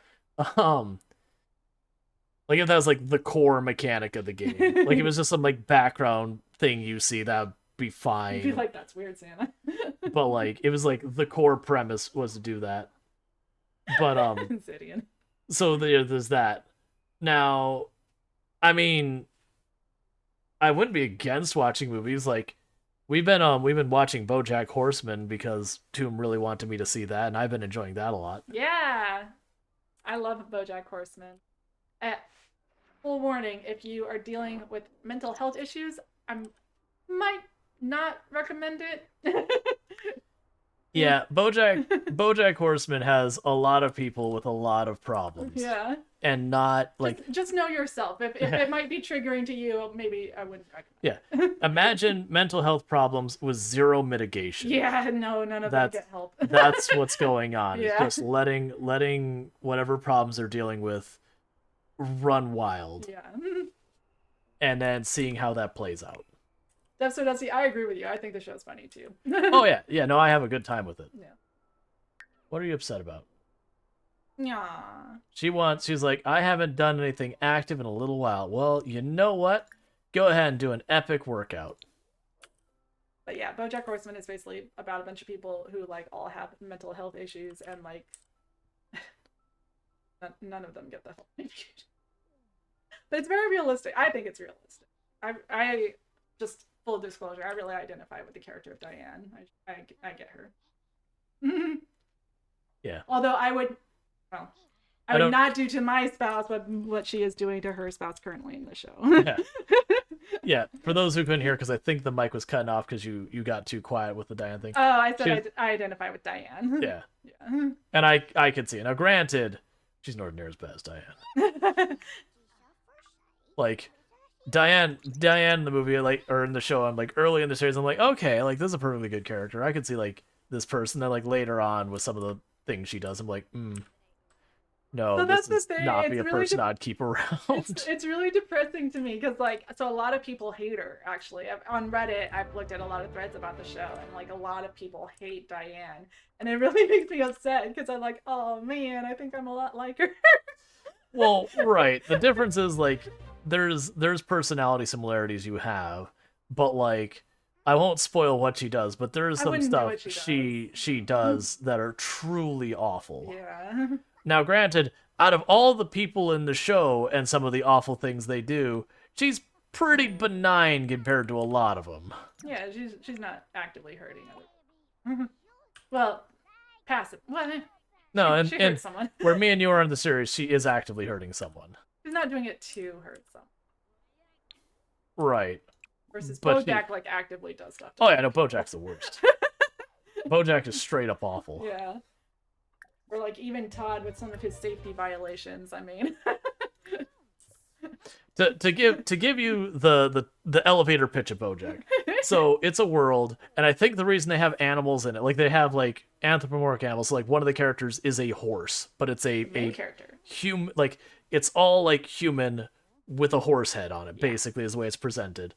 Like if that was like the core mechanic of the game, like it was just some like background thing you see, that would be fine. You'd be like, that's weird, Santa. But like it was like the core premise was to do that. But Insidian. so there's that. Now, I mean, I wouldn't be against watching movies. Like we've been watching BoJack Horseman because Toom really wanted me to see that, and I've been enjoying that a lot. Yeah. I love BoJack Horseman. Full warning, if you are dealing with mental health issues, I might not recommend it. Yeah, BoJack Horseman has a lot of people with a lot of problems. Yeah. And not like Just know yourself. If it might be triggering to you, maybe I wouldn't recommend yeah. Imagine mental health problems with zero mitigation. Yeah, no, none of them get help. That's what's going on. Yeah. It's just letting whatever problems they're dealing with run wild. Yeah. And then seeing how that plays out. Dusty, I agree with you. I think the show's funny too. Oh yeah. Yeah, no, I have a good time with it. Yeah. What are you upset about? Yeah. She's like, I haven't done anything active in a little while. Well, you know what? Go ahead and do an epic workout. But yeah, BoJack Horseman is basically about a bunch of people who like all have mental health issues and like none of them get the help they need. But it's very realistic. I think it's realistic. I just full disclosure, I really identify with the character of Diane. I get her. Yeah. Although I would I don't- not do to my spouse what she is doing to her spouse currently in the show. Yeah. Yeah, for those who couldn't hear, because I think the mic was cutting off because you got too quiet with the Diane thing. Oh, I said I identify with Diane. Yeah. Yeah. And I could see it. Now, granted, she's nowhere near as bad as Diane. Like, Diane in the movie, like, or in the show, I'm like, early in the series, I'm like, okay, like, this is a perfectly good character. I could see, like, this person. Then, like, later on with some of the things she does, I'm like, no, So that's this the is thing, not it's be a really person I'd keep around. it's really depressing to me because like so a lot of people hate her actually. On Reddit I've looked at a lot of threads about the show and like a lot of people hate Diane and it really makes me upset because I'm like, oh man, I think I'm a lot like her. Well, right. The difference is like there's personality similarities you have, but like I won't spoil what she does, but there's I some wouldn't know stuff what she does that are truly awful. Yeah. Now, granted, out of all the people in the show and some of the awful things they do, she's pretty benign compared to a lot of them. Yeah, she's not actively hurting others. Well, passive. What? No, She and hurts someone. where me and you are in the series, she is actively hurting someone. She's not doing it to hurt someone. Right. Versus But BoJack like actively does stuff. Oh yeah, no, BoJack's the worst. BoJack is straight up awful. Yeah. Or like even Todd with some of his safety violations. I mean, To give you the elevator pitch of BoJack. So it's a world, and I think the reason they have animals in it, like they have like anthropomorphic animals. So like one of the characters is a horse, but it's a main character. human, like it's all like human with a horse head on it. Basically, is the way it's presented.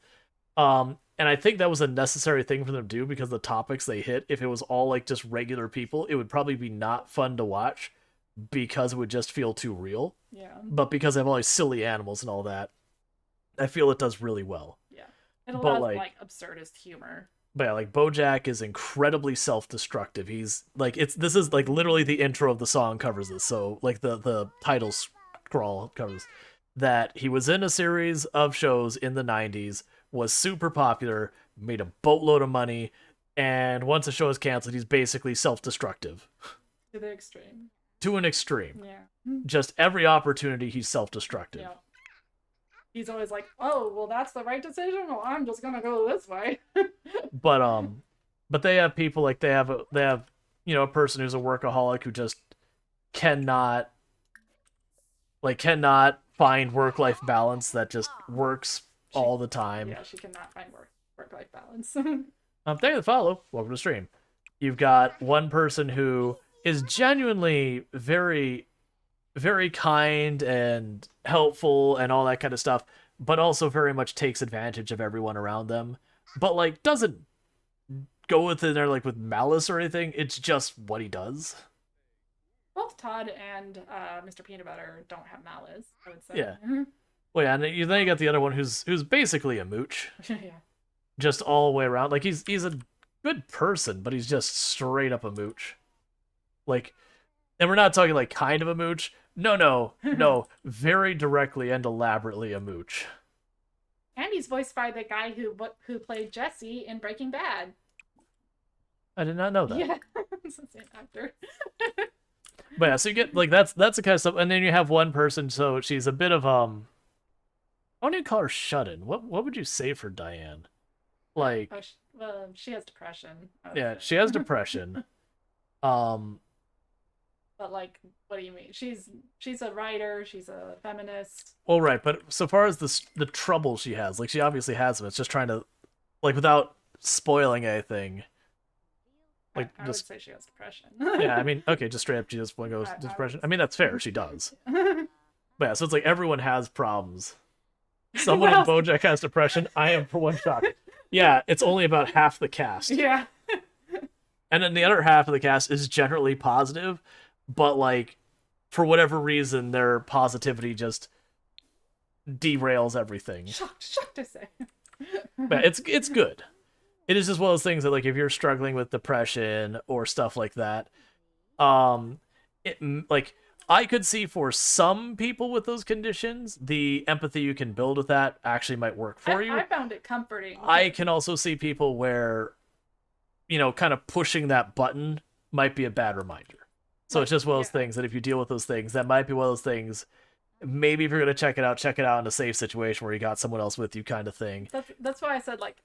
And I think that was a necessary thing for them to do because the topics they hit, if it was all like just regular people, it would probably be not fun to watch because it would just feel too real. Yeah. But because I have all these silly animals and all that, I feel it does really well. Yeah. It But, allows like- like absurdist humor. But yeah, like BoJack is incredibly self-destructive. He's like this is like literally the intro of the song covers this. So like the title scroll covers that he was in a series of shows in the 90s, was super popular, made a boatload of money, and once the show is canceled, he's basically self-destructive To the extreme. to an extreme. Yeah. Just every opportunity he's self-destructive. Yeah. He's always like, oh, well, that's the right decision. Well, I'm just gonna go this way. But they have people like they have a person who's a workaholic who just cannot find work-life balance that just works all the time. Yeah, she cannot find work-life balance. Thank you for the follow. Welcome to the stream. You've got one person who is genuinely very, very kind and helpful and all that kind of stuff, but also very much takes advantage of everyone around them. But like doesn't go within there like with malice or anything. It's just what he does. Both Todd and Mr. Peanut Butter don't have malice, I would say. Yeah. Well, yeah, and then you got the other one who's basically a mooch, Yeah. just all the way around. Like he's a good person, but he's just straight up a mooch. Like, and we're not talking like kind of a mooch. No, very directly and elaborately a mooch. And he's voiced by the guy who played Jesse in Breaking Bad. I did not know that. Yeah, it's the same actor. But yeah, so you get like that's the kind of stuff, and then you have one person. So she's a bit of I don't even call her shut-in. What would you say for Diane? Like, Oh, well, she has depression. I would yeah, say. she has depression. But like, what do you mean? She's a writer. She's a feminist. Well, right, but so far as the trouble she has, like she obviously has them. It's just trying to, like, without spoiling anything. Like I would just say she has depression. yeah, I mean, okay, just straight up, she just goes I depression. would I mean, that's fair. She does. But yeah, so it's like everyone has problems. What Someone in else? BoJack has depression. I am for one shocked. Yeah, it's only about half the cast, Yeah. and then the other half of the cast is generally positive, but like for whatever reason, their positivity just derails everything. Shocked to say. But it's good. It is just one of those things that, like, if you're struggling with depression or stuff like that, like, I could see for some people with those conditions, the empathy you can build with that actually might work for you. I found it comforting. I can also see people where, kind of pushing that button might be a bad reminder. So it's just one of those things that if you deal with those things, that might be one of those things. Maybe if you're gonna check it out in a safe situation where you got someone else with you, kind of thing. That's why I said, like,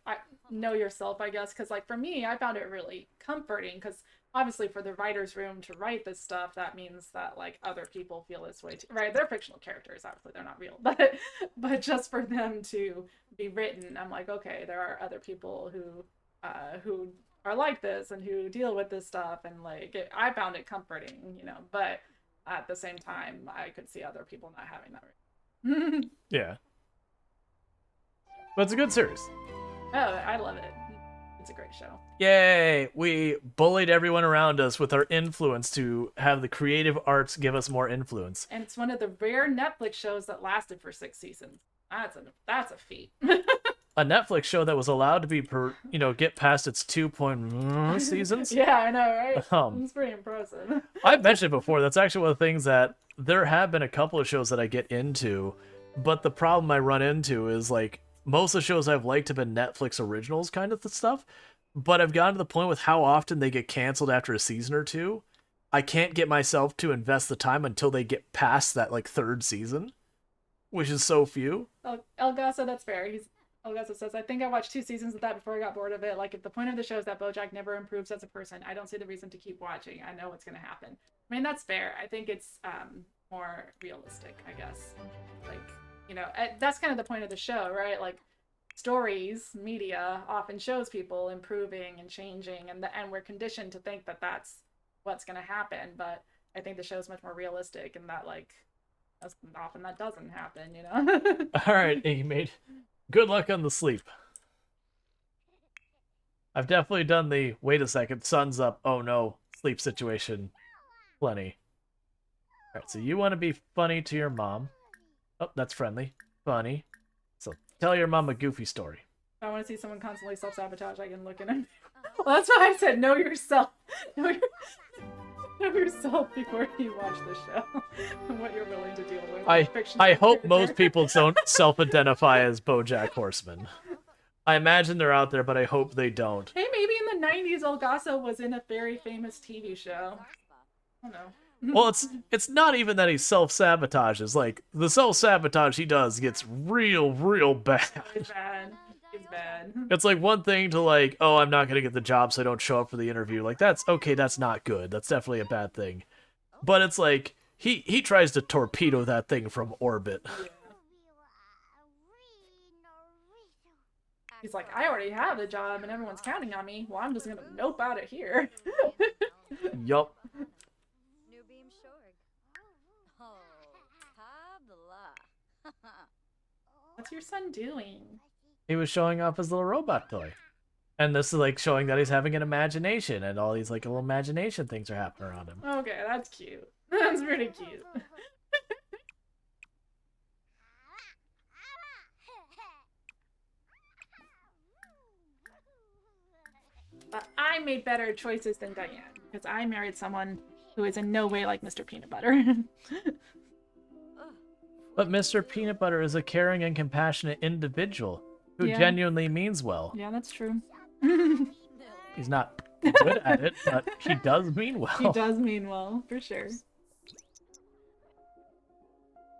know yourself, I guess, because, like, for me, I found it really comforting, because obviously for the writer's room to write this stuff, that means that, like, other people feel this way too, right? They're fictional characters, obviously they're not real, but just for them to be written, I'm like, okay, there are other people who are like this and who deal with this stuff, and, like, I found it comforting, but at the same time, I could see other people not having that. Yeah. But it's a good series. Oh, I love it. It's a great show. Yay! We bullied everyone around us with our influence to have the creative arts give us more influence. And it's one of the rare Netflix shows that lasted for 6 seasons. That's a feat. A Netflix show that was allowed to be get past its 2 seasons. Yeah, I know, right? It's It's pretty impressive. I've mentioned before, that's actually one of the things that there have been a couple of shows that I get into, but the problem I run into is, like, most of the shows I've liked have been Netflix originals kind of stuff, but I've gotten to the point with how often they get canceled after a season or two. I can't get myself to invest the time until they get past that, like, 3rd season, which is so few. Elgaso, that's fair. Elgaso says, I think I watched 2 seasons of that before I got bored of it. Like, if the point of the show is that BoJack never improves as a person, I don't see the reason to keep watching. I know what's going to happen. I mean, that's fair. I think it's more realistic, I guess. Like, that's kind of the point of the show, right? Like, stories, media often shows people improving and changing, and we're conditioned to think that that's what's going to happen. But I think the show is much more realistic, and that, like, often that doesn't happen, All right, Amy. Good luck on the sleep. I've definitely done the wait a second, sun's up, oh no, sleep situation plenty. Alright, so you want to be funny to your mom. Oh, that's friendly. Funny. So tell your mom a goofy story. If I want to see someone constantly self-sabotage, I can look at him. Well, that's why I said know yourself. Know yourself before you watch the show and what you're willing to deal with. I hope most people don't self-identify as BoJack Horseman. I imagine they're out there, but I hope they don't. Hey, maybe in the 90s, Elgaso was in a very famous TV show. I don't know. Well, it's not even that he self-sabotages. Like, the self-sabotage he does gets real bad. It's bad. It's bad. It's like one thing to, like, oh, I'm not going to get the job, so I don't show up for the interview. Like, that's okay, that's not good. That's definitely a bad thing. But it's like, he tries to torpedo that thing from orbit. Yeah. He's like, I already have a job and everyone's counting on me. Well, I'm just going to nope out of here. Yup. New beam shorg. Oh, tabla. What's your son doing? He was showing off his little robot toy. And this is, like, showing that he's having an imagination, and all these, like, little imagination things are happening around him. Okay, that's cute. That's pretty cute. But I made better choices than Diane, because I married someone who is in no way like Mr. Peanut Butter. But Mr. Peanut Butter is a caring and compassionate individual who genuinely means well. Yeah, that's true. He's not good at it, but he does mean well. He does mean well, for sure.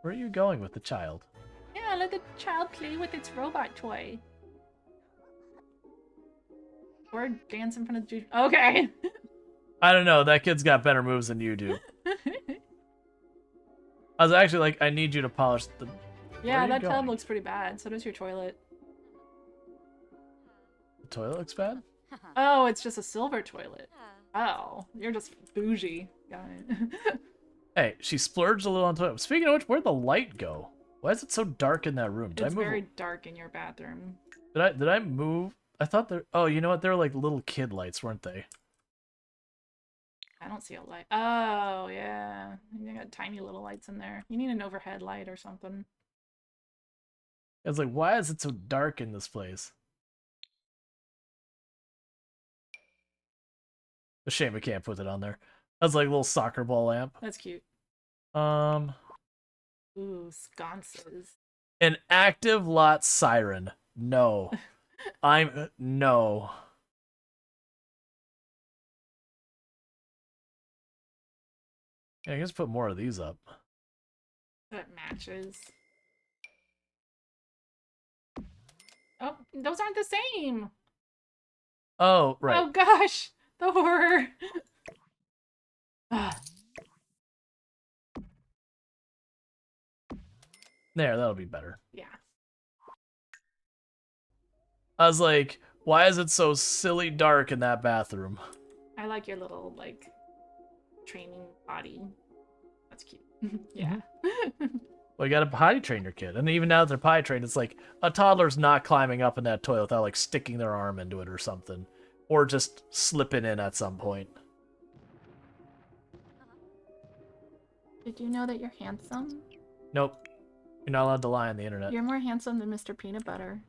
Where are you going with the child? Yeah, let the child play with its robot toy. Or dance in front of the juice. Okay. I don't know. That kid's got better moves than you do. I was actually like, I need you to polish the... Yeah, that tub looks pretty bad. So does your toilet. The toilet looks bad? Oh, it's just a silver toilet. Oh, you're just bougie. Got it. Hey, she splurged a little on toilet. Speaking of which, where'd the light go? Why is it so dark in that room? Did It's I move? very dark in your bathroom. Did I move? I thought there... Oh, you know what? They were like little kid lights, weren't they? I don't see a light. Oh, yeah. You got tiny little lights in there. You need an overhead light or something. It's like, why is it so dark in this place? A shame we can't put it on there. That's like a little soccer ball lamp. That's cute. Um, Ooh, sconces. an active lot siren. No. No. Yeah, I guess put more of these up. That matches. Oh, those aren't the same. Oh, right. Oh gosh, the horror. Ah, There, that'll be better. yeah. I was like, why is it so silly dark in that bathroom? I like your little like training body. That's cute. Yeah. Well, you gotta potty train your kid. And even now that they're potty trained, it's like a toddler's not climbing up in that toilet without like sticking their arm into it or something. Or just slipping in at some point. Did you know that you're handsome? Nope. You're not allowed to lie on the internet. You're more handsome than Mr. Peanut Butter.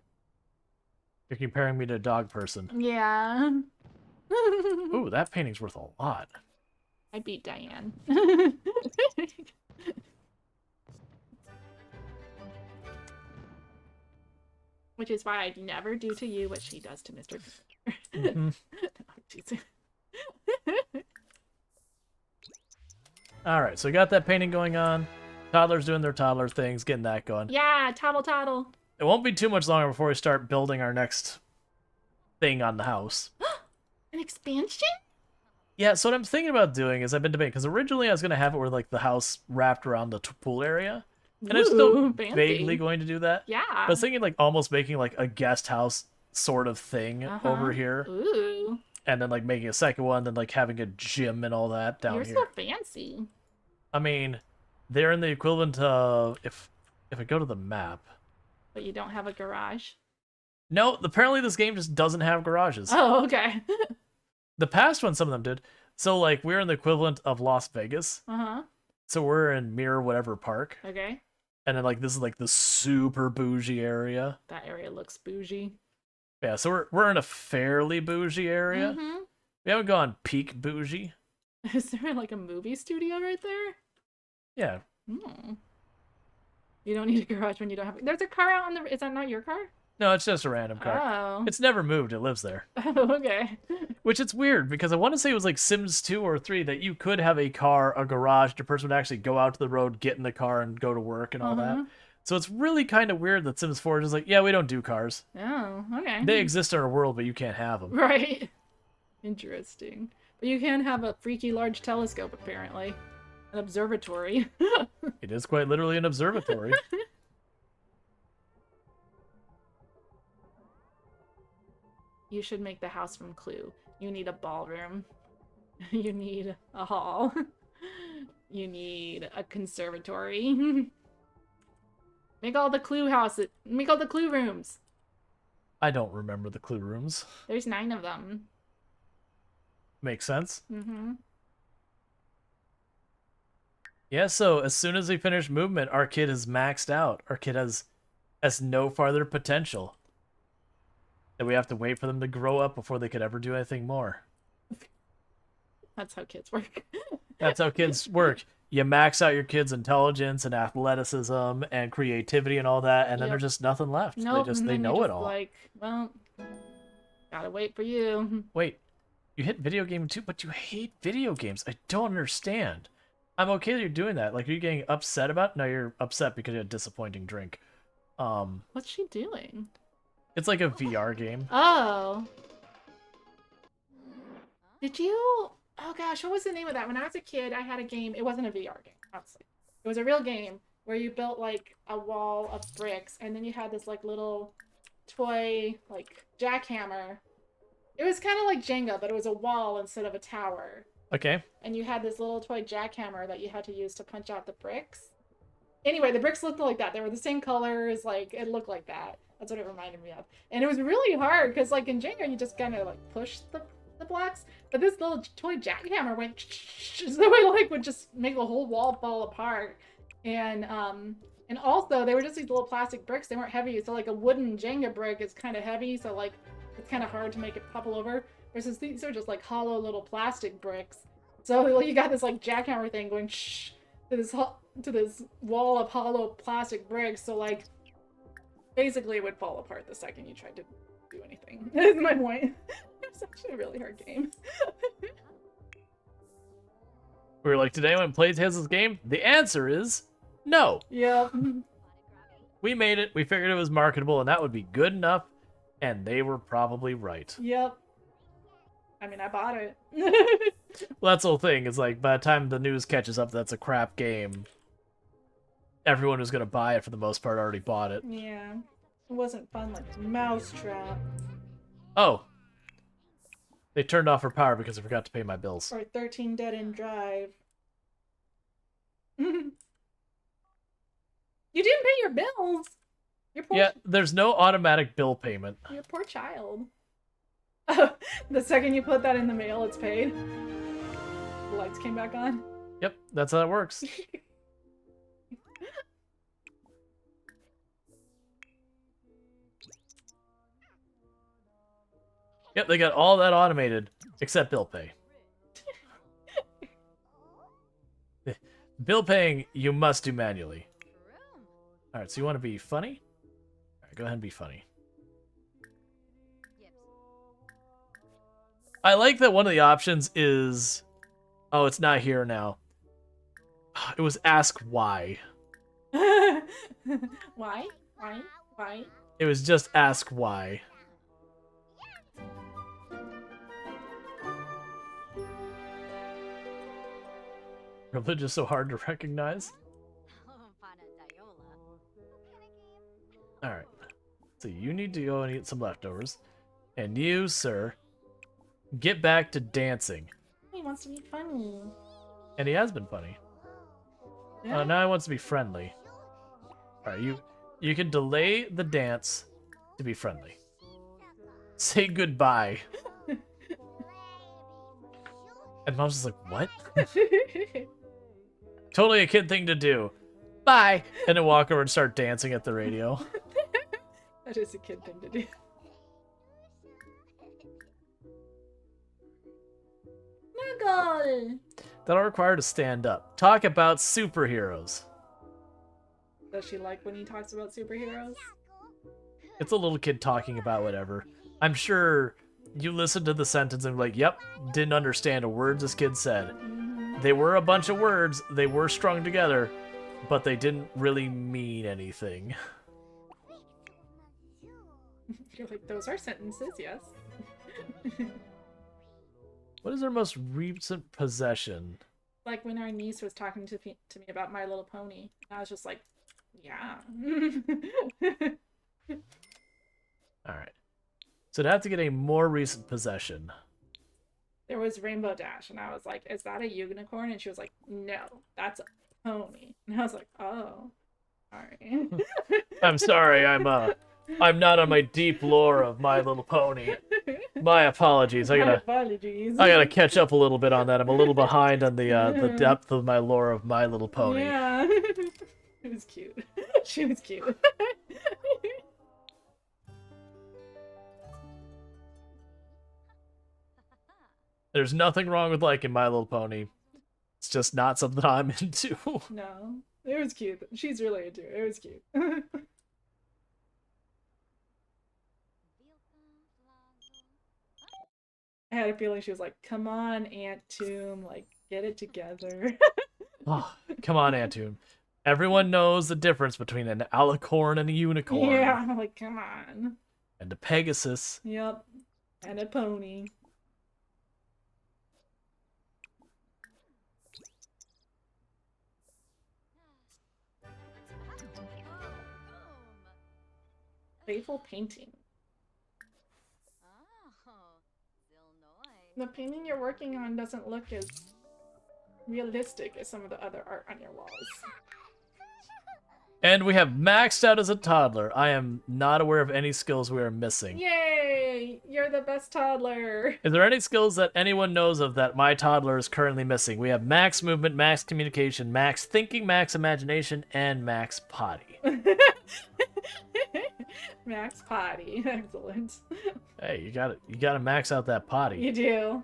You're comparing me to a dog person. Yeah. Ooh, that painting's worth a lot. I beat Diane. Which is why I'd never do to you what she does to Mr. Mhm. Teasing. Alright, so we got that painting going on. Toddlers doing their toddler things, getting that going. Yeah, toddle toddle. It won't be too much longer before we start building our next thing on the house. An expansion? Yeah, so what I'm thinking about doing is I've been debating, because originally I was going to have it where like the house wrapped around the pool area. And I'm still Ooh, fancy. vaguely going to do that. Yeah. But I was thinking like almost making like a guest house sort of thing over here. Ooh. And then like making a second one, then like having a gym and all that down You're here. so fancy. I mean, they're in the equivalent of if I go to the map. But you don't have a garage? No, apparently this game just doesn't have garages. Oh, okay. The past one, some of them did. So like we're in the equivalent of Las Vegas. Uh-huh. So we're in Mirror Whatever Park. Okay. And then like this is like the super bougie area. That area looks bougie. Yeah, so we're in a fairly bougie area. Mm-hmm. We haven't gone peak bougie. Is there like a movie studio right there? Yeah. Hmm. You don't need a garage when you don't have. There's a car out on the. Is that not your car? No, it's just a random car. Oh. It's never moved. It lives there. Oh, okay. Which it's weird because I want to say it was like Sims 2 or 3 that you could have a car, a garage, the person would actually go out to the road, get in the car, and go to work and all that. So it's really kind of weird that Sims 4 is just like, yeah, we don't do cars. Oh, okay. They exist in our world, but you can't have them. Right. Interesting. But you can have a freaky large telescope, apparently. An observatory. It is quite literally an observatory. You should make the house from Clue. You need a ballroom. You need a hall. You need a conservatory. Make all the Clue houses. Make all the Clue rooms. I don't remember the clue rooms. There's 9 of them. Makes sense. Mm-hmm. Yeah, so as soon as we finish movement, our kid is maxed out. Our kid has no farther potential. And we have to wait for them to grow up before they could ever do anything more. That's how kids work. That's how kids work. You max out your kids' intelligence and athleticism and creativity and all that, and then Yep. there's just nothing left. Nope, they and then know you're it just all. like, well, gotta wait for you. Wait, you hit video game too, but you hate video games. I don't understand. I'm okay that you're doing that. Like, are you getting upset about it? No, you're upset because you had a disappointing drink. What's she doing? It's like a VR game. Oh. Did you? Oh gosh, what was the name of that? When I was a kid, I had a game. It wasn't a VR game, honestly. It was a real game where you built like a wall of bricks, and then you had this like little toy like jackhammer. It was kind of like Jenga, but it was a wall instead of a tower. Okay. And you had this little toy jackhammer that you had to use to punch out the bricks. Anyway, the bricks looked like that. They were the same colors. Like, it looked like that. That's what it reminded me of. And it was really hard because, like, in Jenga, you just kind of, like, push the the blocks, but this little toy jackhammer went so it like would just make the whole wall fall apart. And also they were just these little plastic bricks. They weren't heavy, so like a wooden Jenga brick is kind of heavy, so like it's kind of hard to make it topple over. Versus these are just like hollow little plastic bricks. So you got this like jackhammer thing going to this wall of hollow plastic bricks. So like basically it would fall apart the second you tried to do anything. That's my point. It's actually a really hard game. We were like, did anyone play Tales' game? The answer is no. Yeah. We made it. We figured it was marketable, and that would be good enough. And they were probably right. Yep. I mean, I bought it. Well, that's the whole thing. It's like, by the time the news catches up that's a crap game, everyone who's going to buy it, for the most part, already bought it. Yeah. It wasn't fun like Mousetrap. Oh. They turned off her power because I forgot to pay my bills. Or 13 Dead End Drive. You didn't pay your bills! Your poor Yeah, there's no automatic bill payment. Your poor child. The second you put that in the mail, it's paid. The lights came back on. Yep, that's how it works. Yep, they got all that automated, except bill pay. Bill paying, you must do manually. Alright, so you want to be funny? Alright, go ahead and be funny. I like that one of the options is... Oh, it's not here now. It was ask why. Why? Why? It was just ask why. Religious so hard to recognize. Alright. So you need to go and eat some leftovers. And you, sir, get back to dancing. He wants to be funny. And he has been funny. Yeah. Now he wants to be friendly. Alright, you can delay the dance to be friendly. Say goodbye. And Mom's just like, what? Totally a kid thing to do. Bye! And then walk over and start dancing at the radio. That is a kid thing to do. Nuggle! That'll require to stand up. Talk about superheroes. Does she like when he talks about superheroes? It's a little kid talking about whatever. I'm sure you listened to the sentence and be like, yep, didn't understand a word this kid said. They were a bunch of words, they were strung together, but they didn't really mean anything. You're like, those are sentences, yes. What is our most recent possession? Like when our niece was talking to me about My Little Pony. I was just like, yeah. Alright. So to have to get a more recent possession. There was Rainbow Dash, and I was like, is that a unicorn? And she was like, no, that's a pony. And I was like, oh, sorry. I'm sorry, I'm not on my deep lore of My Little Pony. My apologies. I gotta catch up a little bit on that. I'm a little behind on the depth of my lore of My Little Pony. Yeah. It was cute. She was cute. There's nothing wrong with liking My Little Pony. It's just not something I'm into. No, it was cute. She's really into it. It was cute. I had a feeling she was like, come on, Aunt Tomb, like, get it together. Oh, come on, Antoon. Everyone knows the difference between an alicorn and a unicorn. Yeah, I'm like, come on. And a Pegasus. Yep. And a pony. Playful painting. The painting you're working on doesn't look as realistic as some of the other art on your walls. And we have maxed out as a toddler. I am not aware of any skills we are missing. Yay! You're the best toddler. Is there any skills that anyone knows of that my toddler is currently missing? We have max movement, max communication, max thinking, max imagination, and max potty. Max potty. Excellent. Hey, you gotta max out that potty. You do.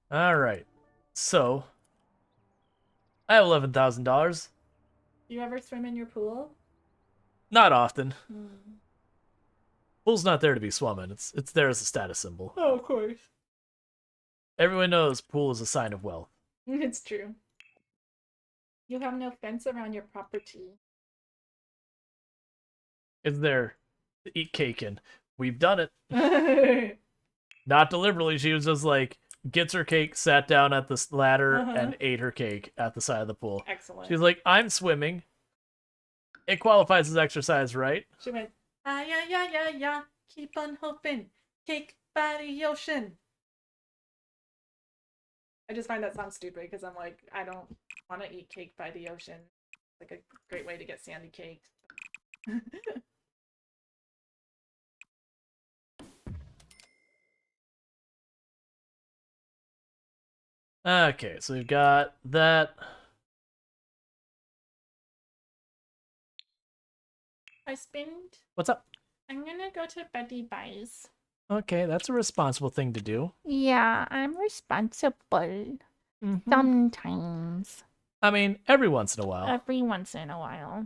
All right. So, I have $11,000. You ever swim in your pool? Not often. Hmm. Pool's not there to be swimming. It's there as a status symbol. Oh, of course. Everyone knows pool is a sign of wealth. It's true. You have no fence around your property. It's there to eat cake in. We've done it. Not deliberately. She was just like, gets her cake, sat down at this ladder, and ate her cake at the side of the pool. Excellent. She's like, I'm swimming. It qualifies as exercise, right? She went, ah, yeah, keep on hoping. Cake by the ocean. I just find that sounds stupid because I'm like, I don't want to eat cake by the ocean. It's like a great way to get sandy cake. Okay, so we've got that. I spend. What's up? I'm gonna go to Betty Buys. Okay, that's a responsible thing to do. Yeah, I'm responsible. Sometimes. I mean, every once in a while. Every once in a while.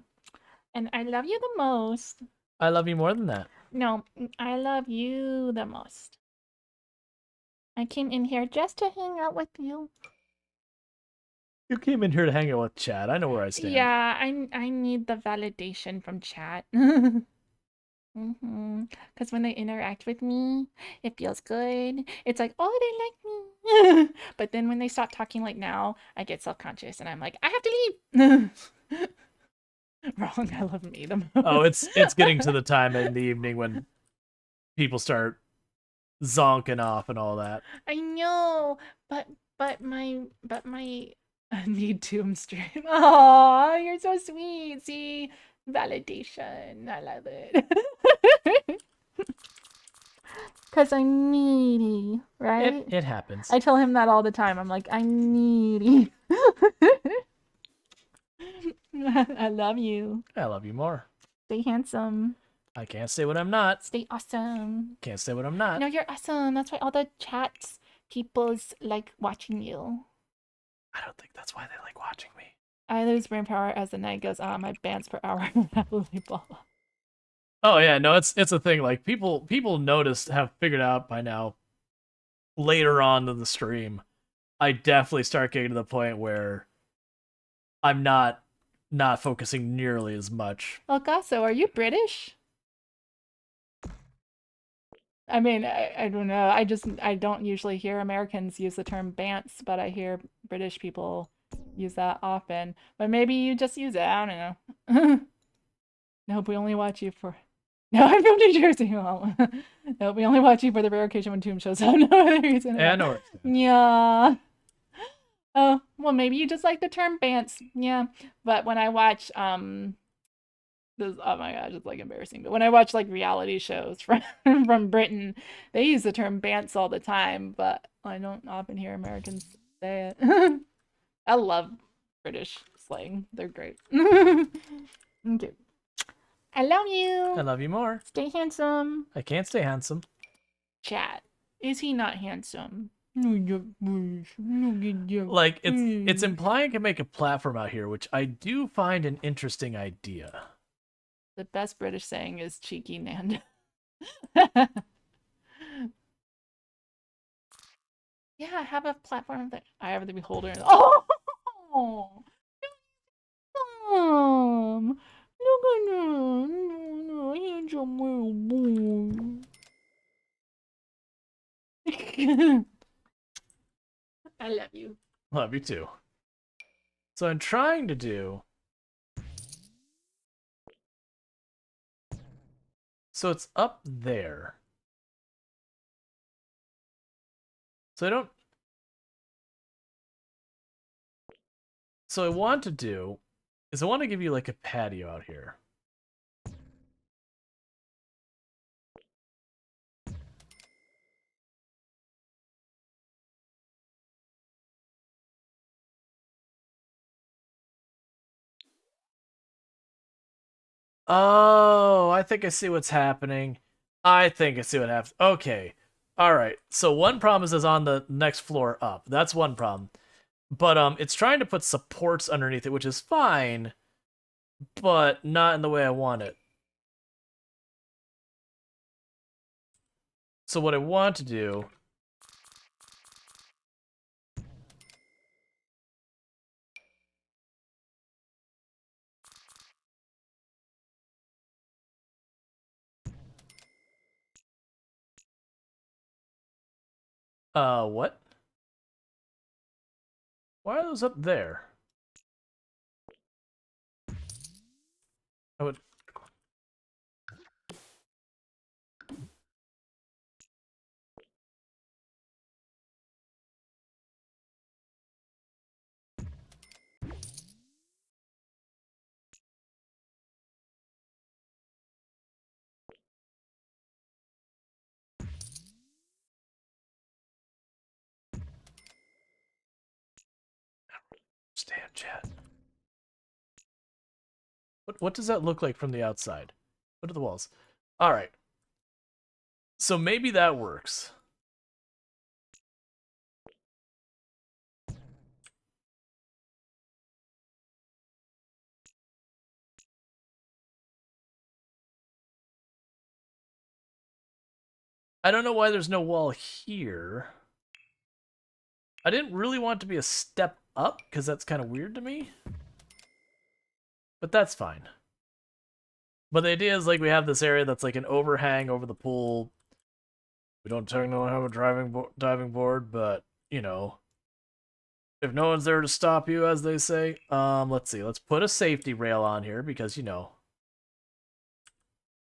And I love you the most. I love you more than that. No, I love you the most. I came in here just to hang out with you. You came in here to hang out with Chad. I know where I stand. Yeah, I need the validation from chat. Because when they interact with me, it feels good. It's like, oh, they like me. But then when they stop talking like now, I get self-conscious and I'm like, I have to leave. Wrong, I love me the most. Oh, it's getting to the time in the evening when people start zonking off and all that. I know, but my I need to stream. Oh, you're so sweet. See, validation. I love it. Cause I'm needy, right? It happens. I tell him that all the time. I'm like, I'm needy. I love you. I love you more. Stay handsome. I can't say what I'm not. Stay awesome. Can't say what I'm not. No, you're awesome. That's why all the chats people's like watching you. I don't think that's why they like watching me. I lose brain power as the night goes on. My bands per hour happily blah blah. Oh yeah, no, it's a thing. Like people noticed, have figured out by now. Later on in the stream, I definitely start getting to the point where I'm not focusing nearly as much. El Gaso, are you British? I mean, I don't know. I don't usually hear Americans use the term bants, but I hear British people use that often. But maybe you just use it. I don't know. Nope, we only watch you for. No, I'm from New Jersey. Well, nope, we only watch you for the rare occasion when Tomb shows up. No other reason. Yeah, I know it. Yeah. Oh, well, maybe you just like the term bants. Yeah. But when I watch this, oh my gosh, it's like embarrassing. But when I watch like reality shows from Britain, they use the term bants all the time, but I don't often hear Americans say it. I love British slang. They're great. Okay. I love you. I love you more. Stay handsome. I can't stay handsome. Chat. Is he not handsome? Like it's implying I can make a platform out here, which I do find an interesting idea. The best British saying is cheeky Nand. Yeah, I have a platform that I have the beholder. Oh, look at that, handsome. I love you. Love you too. So I'm trying to do. So it's up there. So I don't. So I want to do is I want to give you like a patio out here. Oh, I think I see what's happening. I think I see what happens. Okay. All right. So one problem is on the next floor up. That's one problem. But it's trying to put supports underneath it, which is fine, but not in the way I want it. So what I want to do what? Why are those up there? I would stand chat. What does that look like from the outside? What are the walls? All right. So maybe that works. I don't know why there's no wall here. I didn't really want it to be a step up because that's kind of weird to me. But that's fine. But the idea is like we have this area that's like an overhang over the pool. We don't technically have a diving board, but you know, if no one's there to stop you, as they say, let's see. Let's put a safety rail on here because you know,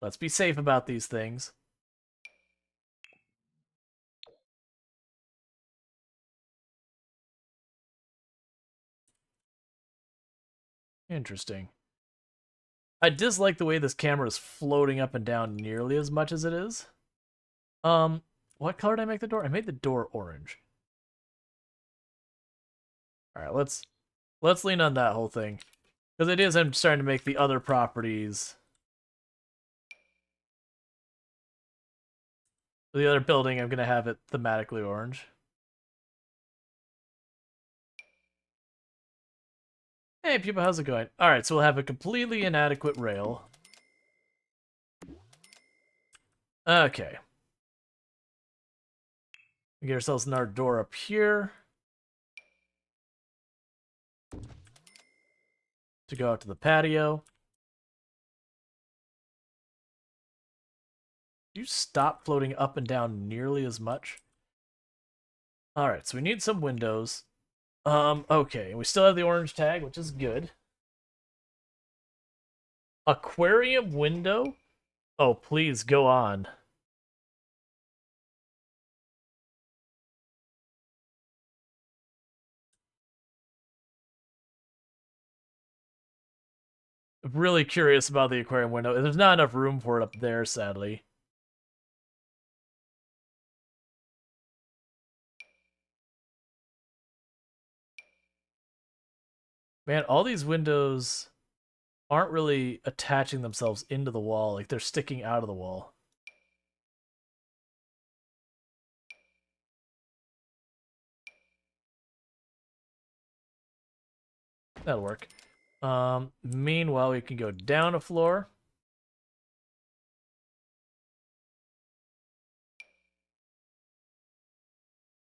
let's be safe about these things. Interesting. I dislike the way this camera is floating up and down nearly as much as it is. What color did I make the door? I made the door orange. All right, let's lean on that whole thing because it is I'm starting to make the other properties. The other building, I'm gonna have it thematically orange. Hey, people, how's it going? All right, so we'll have a completely inadequate rail. Okay. We get ourselves another door up here to go out to the patio. You stop floating up and down nearly as much. All right, so we need some windows. Okay, we still have the orange tag, which is good. Aquarium window? Oh, please go on. I'm really curious about the aquarium window. There's not enough room for it up there, sadly. Man, all these windows aren't really attaching themselves into the wall. Like, they're sticking out of the wall. That'll work. Meanwhile, we can go down a floor.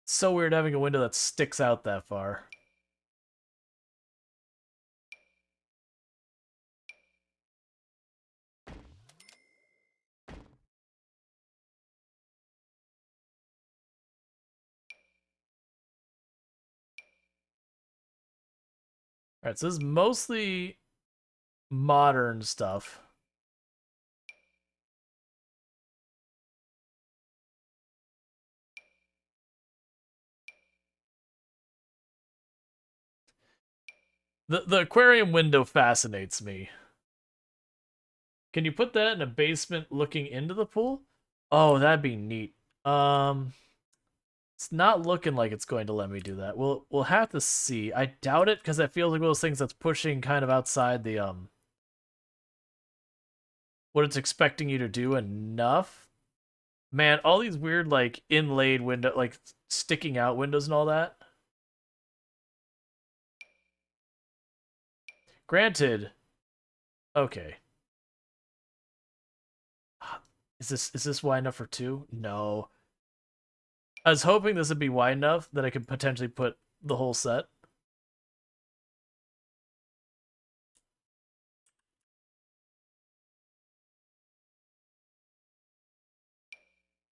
So weird having a window that sticks out that far. Alright, so this is mostly modern stuff. The aquarium window fascinates me. Can you put that in a basement looking into the pool? Oh, that'd be neat. It's not looking like it's going to let me do that. We'll have to see. I doubt it because that feels like one of those things that's pushing kind of outside the what it's expecting you to do enough. Man, all these weird like inlaid window like sticking out windows and all that. Granted, okay. Is this wide enough for two? No. I was hoping this would be wide enough that I could potentially put the whole set.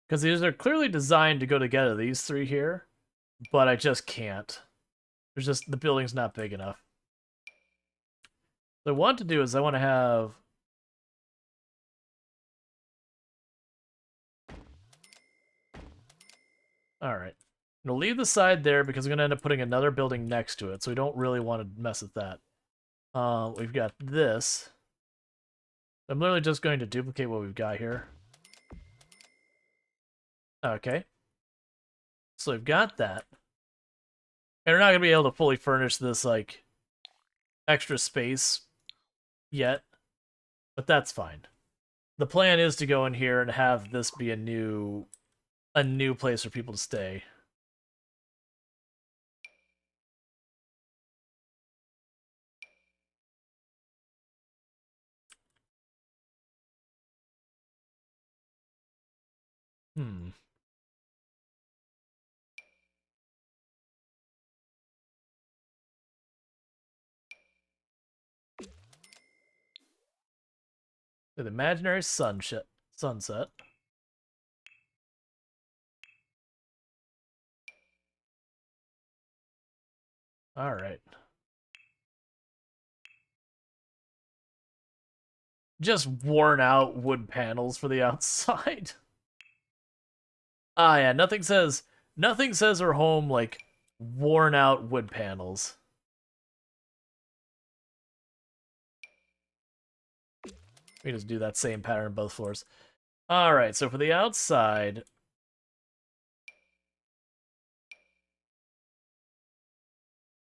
Because these are clearly designed to go together, these three here, but I just can't. There's just, the building's not big enough. What I want to do is I want to have... Alright. I'm going to leave the side there because I'm going to end up putting another building next to it, so we don't really want to mess with that. We've got this. I'm literally just going to duplicate what we've got here. Okay. So we've got that. And we're not going to be able to fully furnish this, like, extra space yet. But that's fine. The plan is to go in here and have this be a new place for people to stay. Hmm. The imaginary sunset. All right. Just worn out wood panels for the outside. Ah, yeah. Nothing says our home like worn out wood panels. We just do that same pattern on both floors. All right. So for the outside.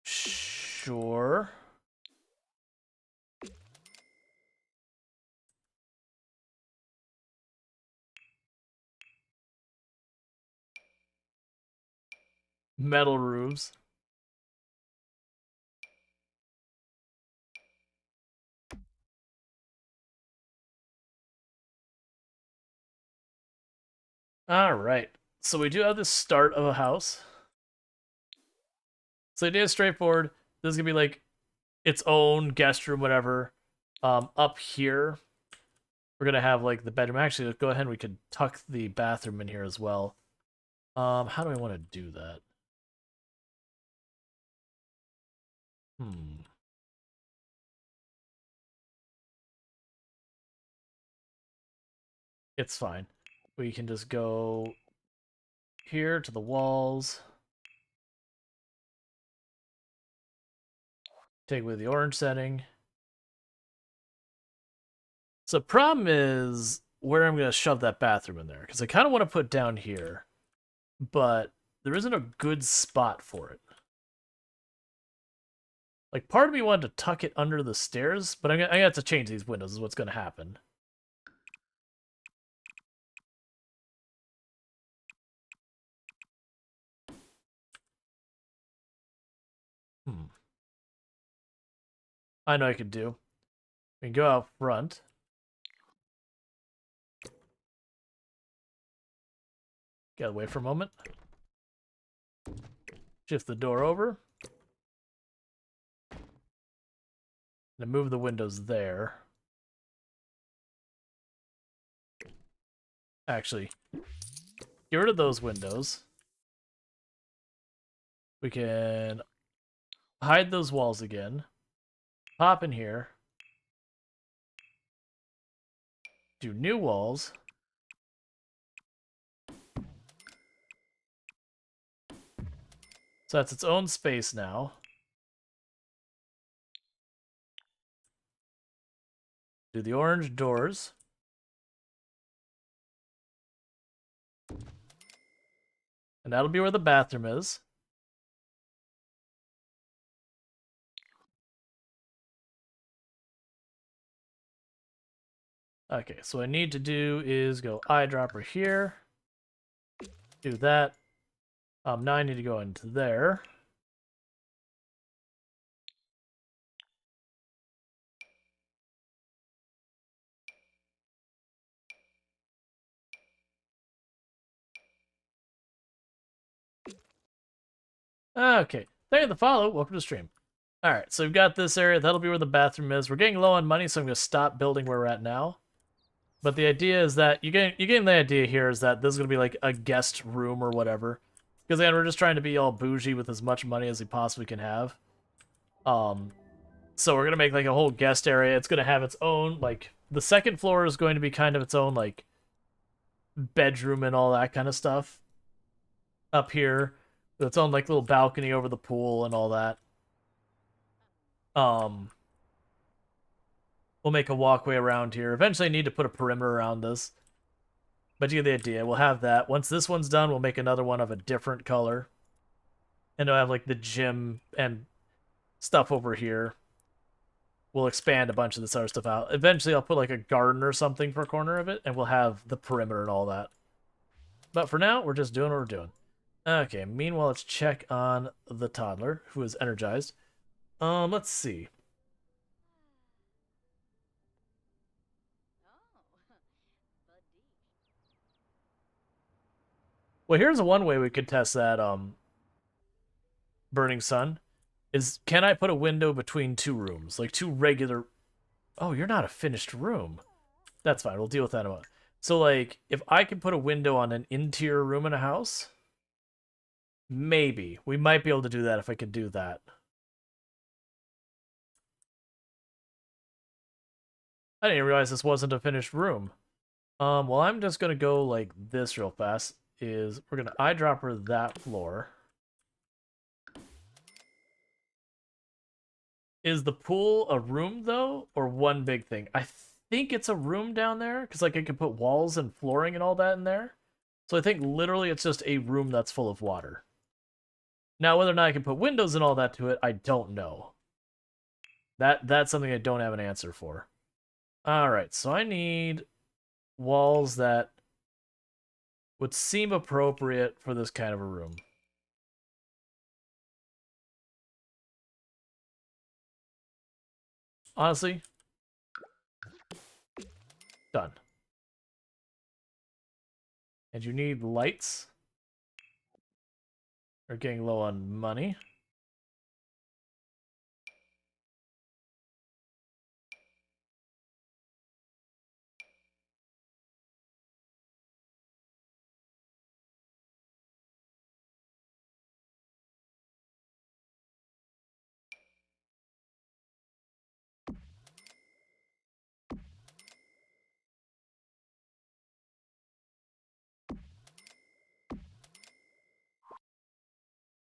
Sure. Metal roofs. All right. So we do have the start of a house. So the idea is straightforward. This is gonna be like its own guest room, whatever. Up here, we're gonna have like the bedroom. Actually, let's go ahead and we could tuck the bathroom in here as well. How do I want to do that? Hmm. It's fine. We can just go here to the walls. Take away the orange setting. So the problem is where I'm going to shove that bathroom in there. Because I kind of want to put it down here. But there isn't a good spot for it. Like, part of me wanted to tuck it under the stairs, but I'm gonna have to change these windows is what's going to happen. Hmm. I know I could do. We can go out front. Get away for a moment. Shift the door over. And move the windows there. Actually, get rid of those windows. We can hide those walls again. Pop in here. Do new walls. So that's its own space now. Do the orange doors. And that'll be where the bathroom is. Okay, so what I need to do is go eyedropper here. Do that. Now I need to go into there. Okay, thank you for the follow. Welcome to the stream. Alright, so we've got this area. That'll be where the bathroom is. We're getting low on money, so I'm going to stop building where we're at now. But the idea is that, you're getting the idea here is that this is going to be like a guest room or whatever. Because again, we're just trying to be all bougie with as much money as we possibly can have. So we're going to make like a whole guest area. It's going to have its own, like, the second floor is going to be kind of its own, like, bedroom and all that kind of stuff. Up here. Its own, like, little balcony over the pool and all that. We'll make a walkway around here. Eventually I need to put a perimeter around this. But you get the idea. We'll have that. Once this one's done, we'll make another one of a different color. And I'll have, like, the gym and stuff over here. We'll expand a bunch of this other stuff out. Eventually I'll put, like, a garden or something for a corner of it, and we'll have the perimeter and all that. But for now, we're just doing what we're doing. Okay, meanwhile, let's check on the toddler, who is energized. Let's see. Well, here's one way we could test that, Burning Sun. Is, can I put a window between two rooms? Like, two regular... Oh, you're not a finished room. That's fine, we'll deal with that in a moment. So, like, if I can put a window on an interior room in a house... Maybe. We might be able to do that if I could do that. I didn't realize this wasn't a finished room. Well, I'm just going to go like this real fast. We're going to eyedropper that floor. Is the pool a room, though, or one big thing? I think it's a room down there, because like I could put walls and flooring and all that in there. So I think literally it's just a room that's full of water. Now, whether or not I can put windows and all that to it, I don't know. That's something I don't have an answer for. Alright, so I need walls that would seem appropriate for this kind of a room. Honestly, done. And you need lights. We're getting low on money.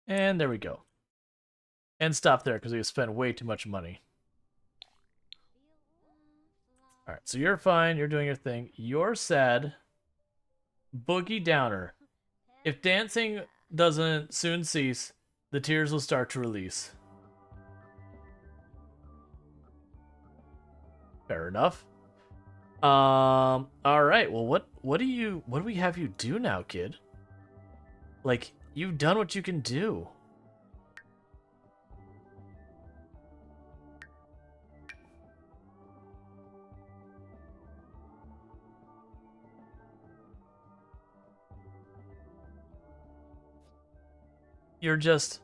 And there we go. And stop there, because we spent way too much money. Alright, so you're fine. You're doing your thing. You're sad. Boogie Downer. If dancing doesn't soon cease, the tears will start to release. Fair enough. Alright, well what do we have you do now, kid? Like, you've done what you can do. You're just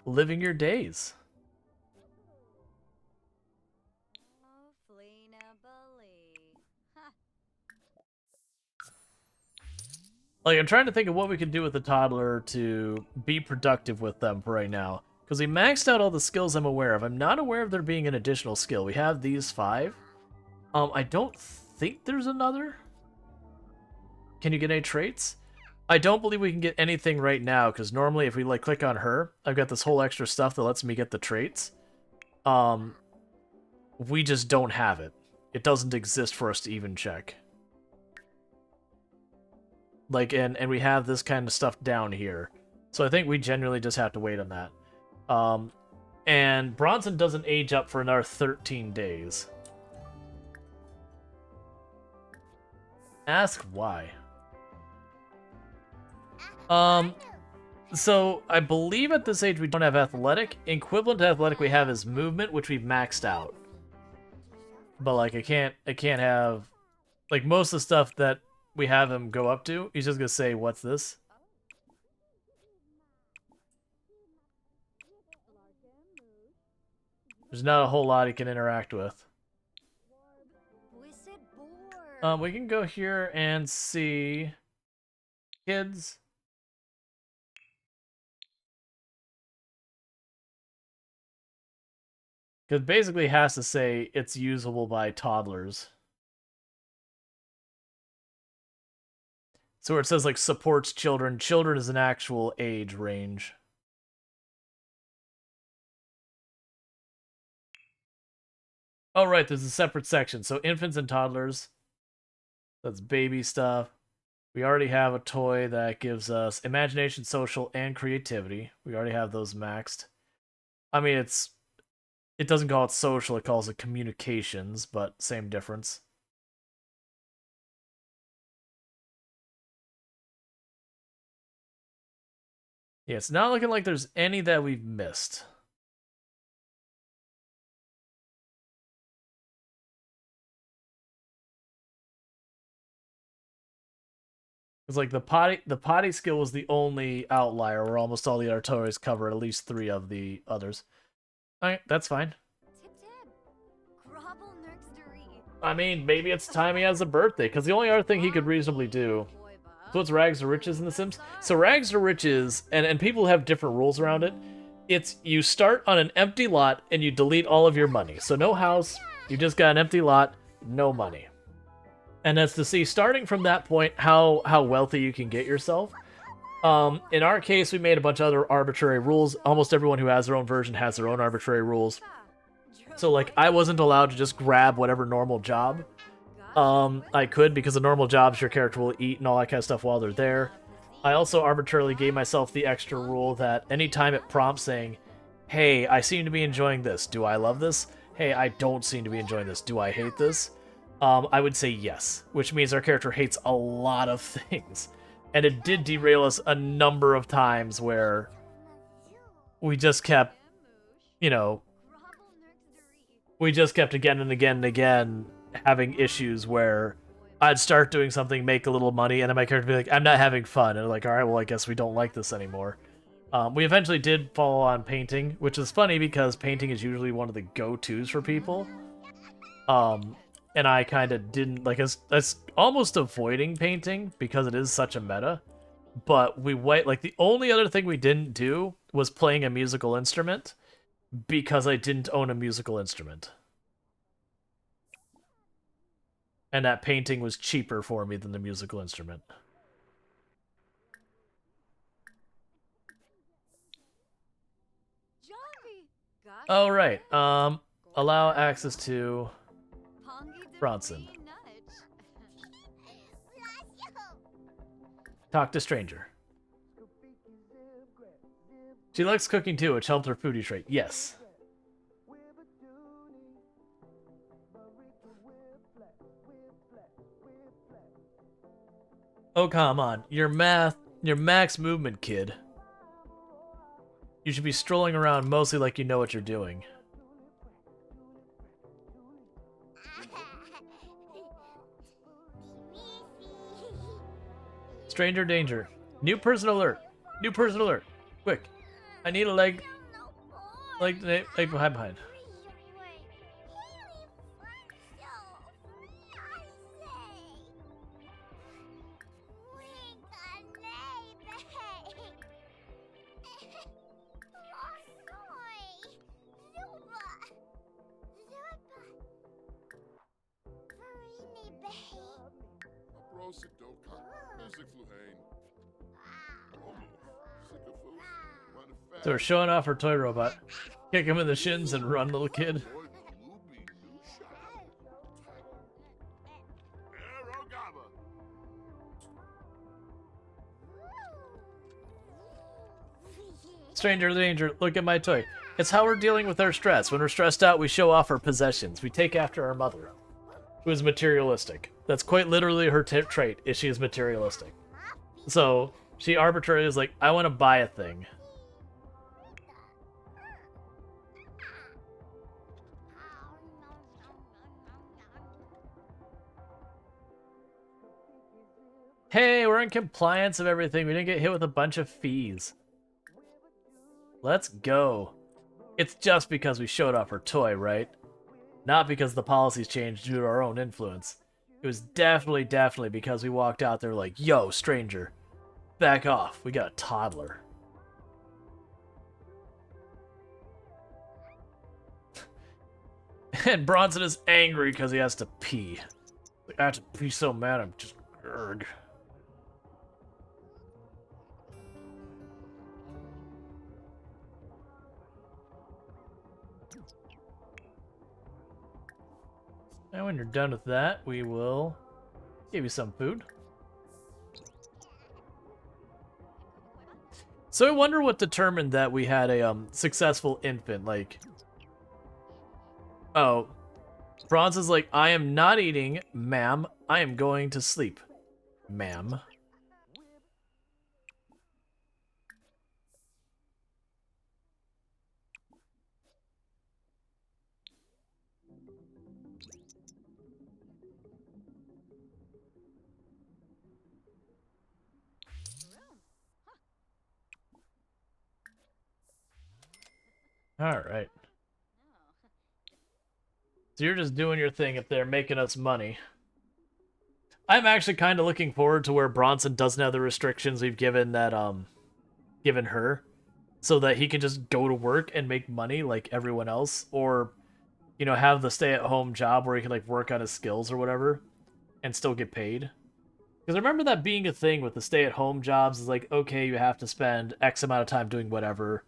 living your days. Like, I'm trying to think of what we can do with the toddler to be productive with them for right now. Because we maxed out all the skills I'm aware of. I'm not aware of there being an additional skill. We have these 5. I don't think there's another. Can you get any traits? I don't believe we can get anything right now, because normally if we like click on her, I've got this whole extra stuff that lets me get the traits. We just don't have it. It doesn't exist for us to even check. Like, and we have this kind of stuff down here. So I think we genuinely just have to wait on that. And Bronson doesn't age up for another 13 days. Ask why. So I believe at this age we don't have athletic. Equivalent to athletic we have is movement, which we've maxed out. But like I can't have like most of the stuff that we have him go up to, he's just gonna say, "What's this?" There's not a whole lot he can interact with. We can go here and see kids. Because basically it has to say it's usable by toddlers. So where it says like supports children, children is an actual age range. Oh right, there's a separate section. So infants and toddlers. That's baby stuff. We already have a toy that gives us imagination, social, and creativity. We already have those maxed. I mean, it doesn't call it social, it calls it communications, but same difference. Yeah, it's not looking like there's any that we've missed. It's like the potty skill was the only outlier where almost all the other toys cover at least 3 of the others. Alright, that's fine. I mean, maybe it's time he has a birthday, because the only other thing he could reasonably do... So it's Rags to Riches in The Sims? So Rags to Riches, and people have different rules around it, it's you start on an empty lot and you delete all of your money. So no house, you just got an empty lot, no money. And that's to see, starting from that point, how wealthy you can get yourself. In our case, we made a bunch of other arbitrary rules. Almost everyone who has their own version has their own arbitrary rules. So, like, I wasn't allowed to just grab whatever normal job. I could, because the normal jobs your character will eat and all that kind of stuff while they're there. I also arbitrarily gave myself the extra rule that anytime it prompts saying, hey, I seem to be enjoying this, do I love this? Hey, I don't seem to be enjoying this, do I hate this? I would say yes, which means our character hates a lot of things. And it did derail us a number of times where we just kept, you know, we just kept again and again and again having issues where I'd start doing something, make a little money, and then my character would be like, I'm not having fun. And like, all right, well, I guess we don't like this anymore. We eventually did follow on painting, which is funny because painting is usually one of the go-tos for people. And I kind of didn't, like, I was almost avoiding painting because it is such a meta. But the only other thing we didn't do was playing a musical instrument because I didn't own a musical instrument. And that painting was cheaper for me than the musical instrument. Oh, right. Allow access to Bronson. Talk to stranger. She likes cooking too, which helped her foodie trait. Yes. Oh, come on. Your max movement, kid. You should be strolling around mostly like you know what you're doing. Stranger danger. New person alert. New person alert. Quick. I need a leg behind. So we're showing off her toy robot. Kick him in the shins and run, little kid. Stranger danger, look at my toy. It's how we're dealing with our stress. When we're stressed out, we show off our possessions. We take after our mother, who is materialistic. That's quite literally her trait, is she is materialistic. So, she arbitrarily is like, I want to buy a thing. Hey, we're in compliance of everything. We didn't get hit with a bunch of fees. Let's go. It's just because we showed off our toy, right? Not because the policies changed due to our own influence. It was definitely because we walked out there like, yo, stranger, back off. We got a toddler. And Bronson is angry because he has to pee. Like, I have to pee so mad, I'm just... Urgh. And when you're done with that, we will give you some food. So I wonder what determined that we had a successful infant. Like, oh, Bronson's like, I am not eating, ma'am. I am going to sleep, ma'am. All right. So you're just doing your thing if they're making us money. I'm actually kind of looking forward to where Bronson doesn't have the restrictions we've given that given her, so that he can just go to work and make money like everyone else, or you know, have the stay-at-home job where he can like work on his skills or whatever and still get paid. Because I remember that being a thing with the stay-at-home jobs is like, okay, you have to spend X amount of time doing whatever.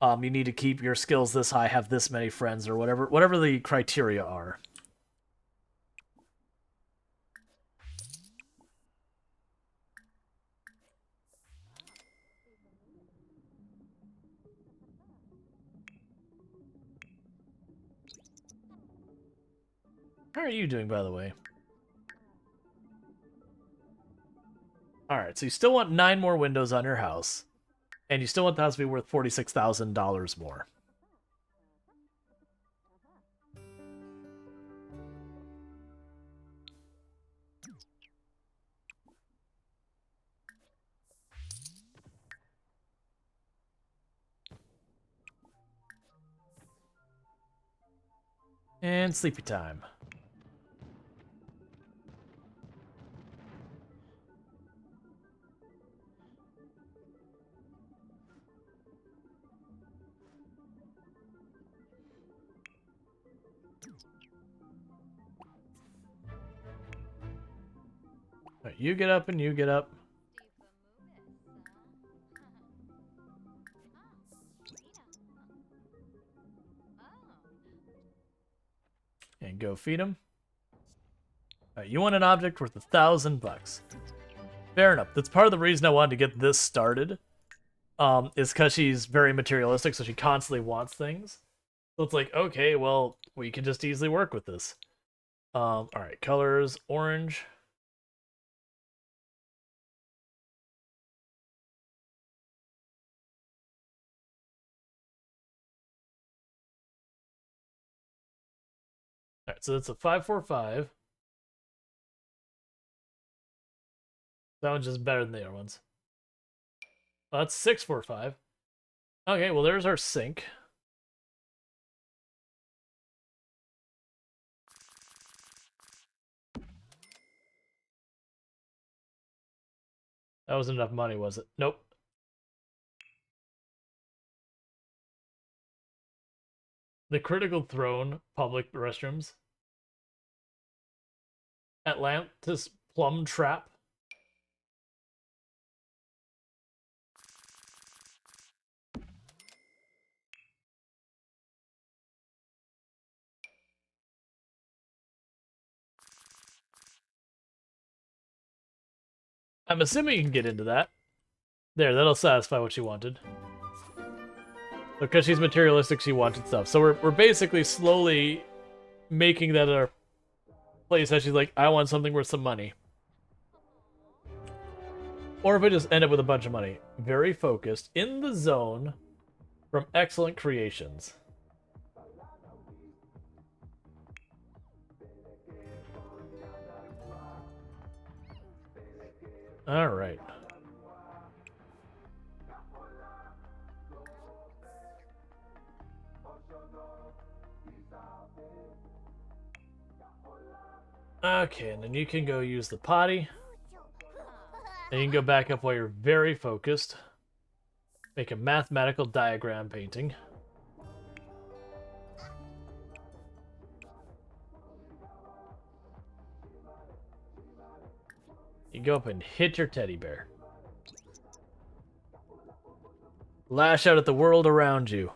You need to keep your skills this high, have this many friends, or whatever the criteria are. How are you doing, by the way? Alright, so you still want 9 more windows on your house. And you still want the house to be worth $46,000 more. And sleepy time. Right, you get up and you get up. And go feed him. Alright, you want an object worth $1,000. Fair enough. That's part of the reason I wanted to get this started. Is because she's very materialistic, so she constantly wants things. So it's like, okay, well, we can just easily work with this. Alright, colors, orange. Alright, so that's a 545. That one's just better than the other ones. Well, that's 645. Okay, well, there's our sink. That wasn't enough money, was it? Nope. The Critical Throne public restrooms. Atlantis Plum Trap. I'm assuming you can get into that. There, that'll satisfy what you wanted. Because she's materialistic, she wanted stuff. So we're basically slowly making that our place that she's like, I want something worth some money. Or if we just end up with a bunch of money. Very focused. In the zone from excellent creations. Alright. Okay, and then you can go use the potty. And you can go back up while you're very focused. Make a mathematical diagram painting. You go up and hit your teddy bear. Lash out at the world around you.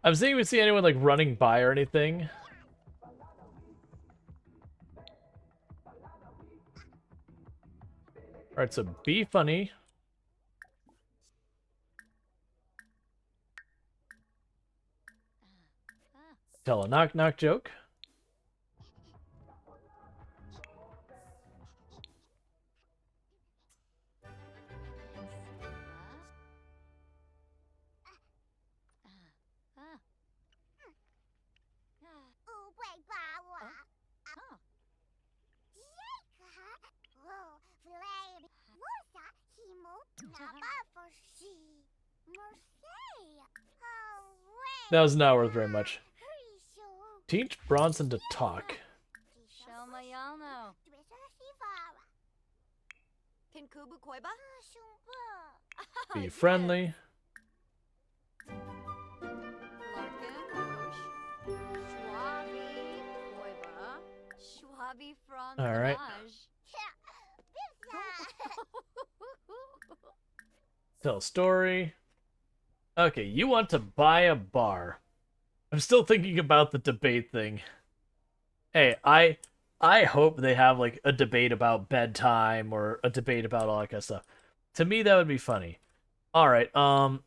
I'm seeing if we see anyone like running by or anything. Alright, so be funny. Tell a knock-knock joke. That was not worth very much. Teach Bronson to talk. Be friendly. Alright. Tell a story. Okay, you want to buy a bar. I'm still thinking about the debate thing. Hey, I hope they have like a debate about bedtime or a debate about all that kind of stuff. To me, that would be funny. Alright, so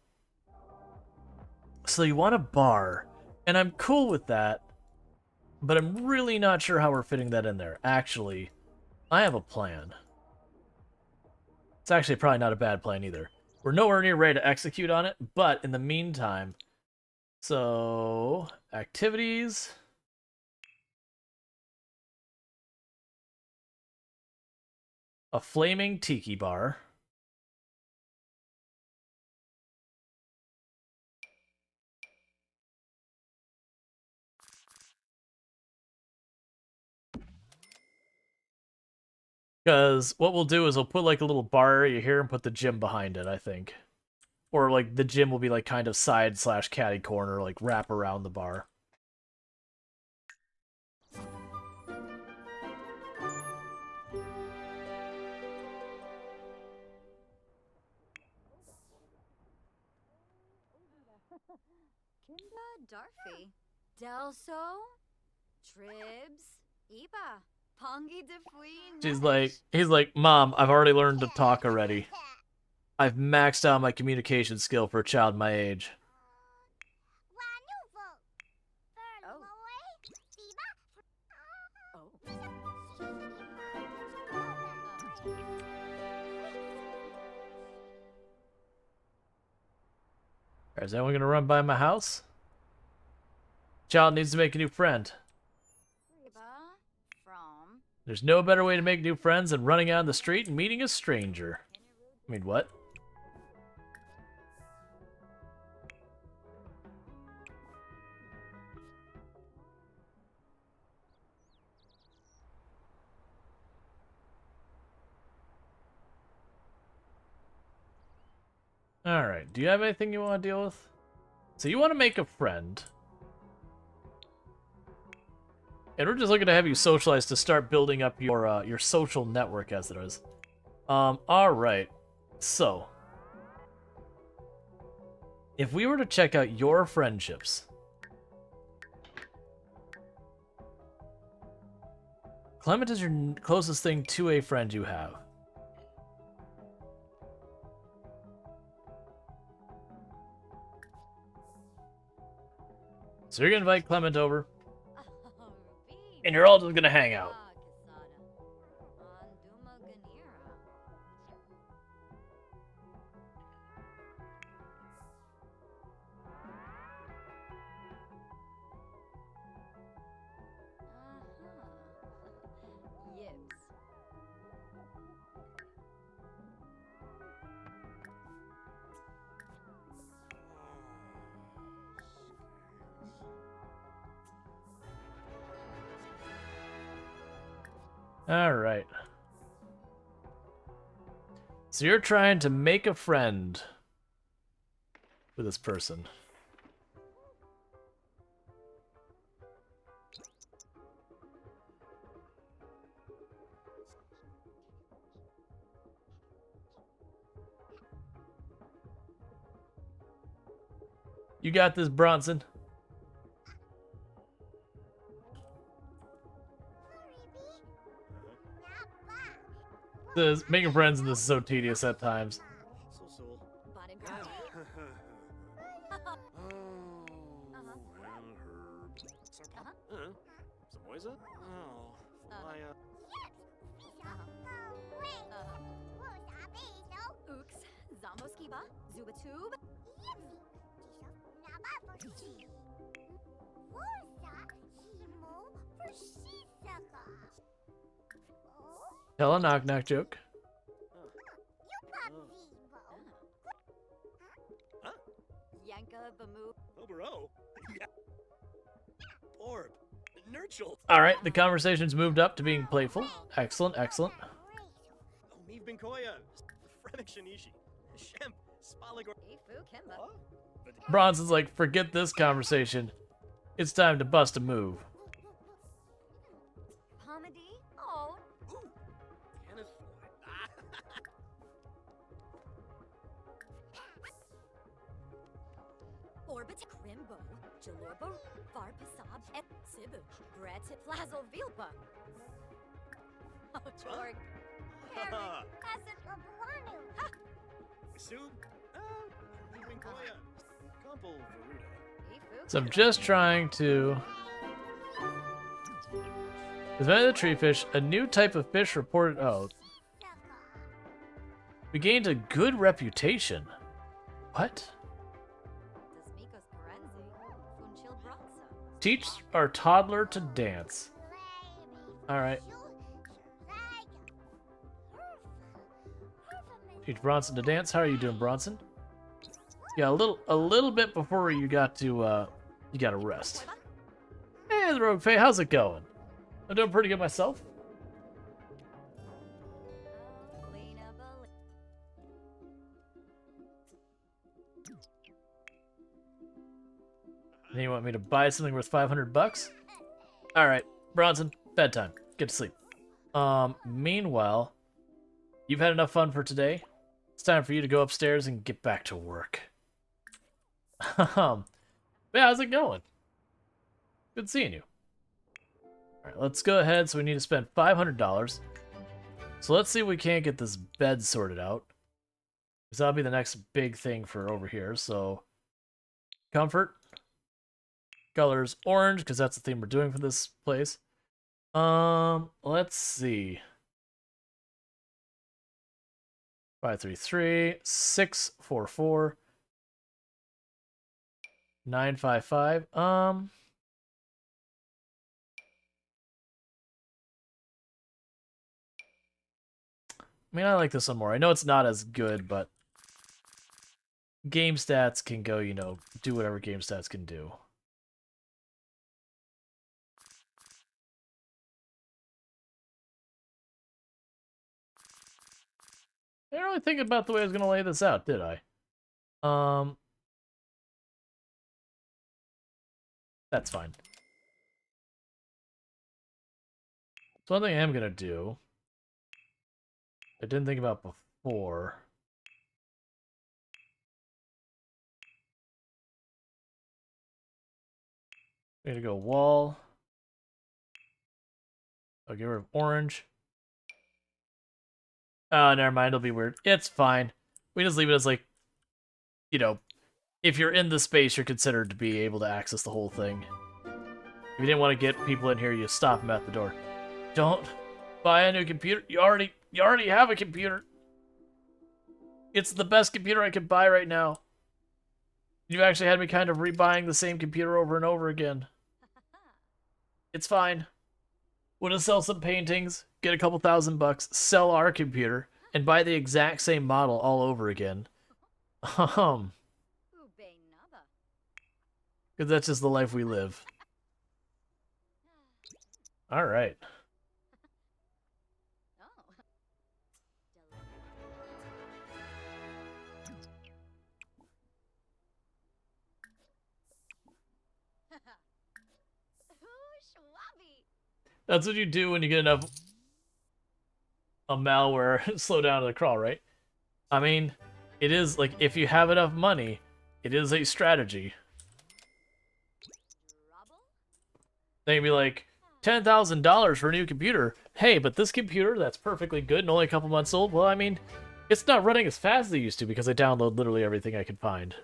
you want a bar, and I'm cool with that, but I'm really not sure how we're fitting that in there. Actually, I have a plan. It's actually probably not a bad plan either. We're nowhere near ready to execute on it, but in the meantime, so activities. A flaming tiki bar. Because what we'll do is we'll put like a little bar area here and put the gym behind it, I think. Or like the gym will be like kind of side / caddy corner, like wrap around the bar. Darfy. Delso. Tribs. Iba. Pongi de Fui. He's like, Mom, I've already learned to talk already. I've maxed out my communication skill for a child my age. Is anyone gonna run by my house? Child needs to make a new friend. There's no better way to make new friends than running out in the street and meeting a stranger. I mean, what? Alright, do you have anything you want to deal with? So you want to make a friend. And we're just looking to have you socialize to start building up your social network as it is. Alright. So. If we were to check out your friendships. Clement is your closest thing to a friend you have. So you're gonna invite Clement over, and you're all just gonna hang out. Alright. So you're trying to make a friend with this person. You got this, Bronson. Making friends in this is so tedious at times. Tell a knock-knock joke. Alright, the conversation's moved up to being playful. Excellent, excellent. Bronson's like, forget this conversation. It's time to bust a move. So I'm just trying to... Invented the tree fish, a new type of fish reported... Oh. We gained a good reputation. What? Teach our toddler to dance. Alright. Teach Bronson to dance. How are you doing, Bronson? Yeah, a little bit before you got to rest. Hey, the Rogue Fae, how's it going? I'm doing pretty good myself. And you want me to buy something worth 500 bucks? All right, Bronson, bedtime. Get to sleep. Meanwhile, you've had enough fun for today. It's time for you to go upstairs and get back to work. Yeah, how's it going? Good seeing you. All right, let's go ahead. So we need to spend $500. So let's see if we can't get this bed sorted out. Because that'll be the next big thing for over here. So, comfort. Colors orange, because that's the theme we're doing for this place. Let's see. 533 644 955. I mean, I like this one more. I know it's not as good, but game stats can go, you know, do whatever game stats can do. I didn't really think about the way I was going to lay this out, did I? That's fine. So one thing I am going to do, I didn't think about before. I'm going to go wall. I'll give her orange. Oh, never mind. It'll be weird. It's fine. We just leave it as like, you know, if you're in the space, you're considered to be able to access the whole thing. If you didn't want to get people in here, you stop them at the door. Don't buy a new computer. You already have a computer. It's the best computer I could buy right now. You've actually had me kind of rebuying the same computer over and over again. It's fine. We'll just sell some paintings, get a couple $1,000, sell our computer, and buy the exact same model all over again. Because that's just the life we live. All right. That's what you do when you get enough a malware slow down the crawl, right? I mean, it is like if you have enough money, it is a strategy. They'd be like, $10,000 for a new computer. Hey, but this computer that's perfectly good and only a couple months old, well, I mean, it's not running as fast as it used to because I download literally everything I could find.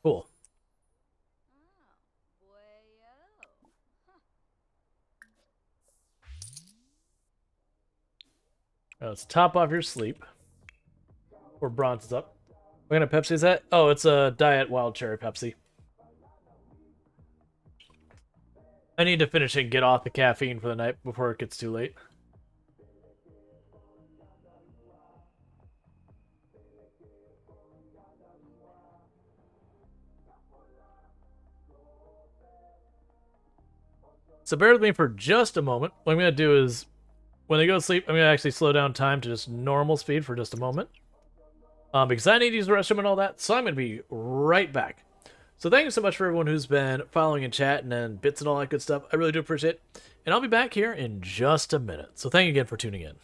Cool. Let's top off your sleep. Or Bronson's up. What kind of Pepsi is that? Oh, it's a Diet Wild Cherry Pepsi. I need to finish and get off the caffeine for the night before it gets too late. So bear with me for just a moment. What I'm going to do is, when I go to sleep, I'm going to actually slow down time to just normal speed for just a moment. Because I need to use the restroom and all that, so I'm going to be right back. So thank you so much for everyone who's been following and chatting and bits and all that good stuff. I really do appreciate it. And I'll be back here in just a minute. So thank you again for tuning in.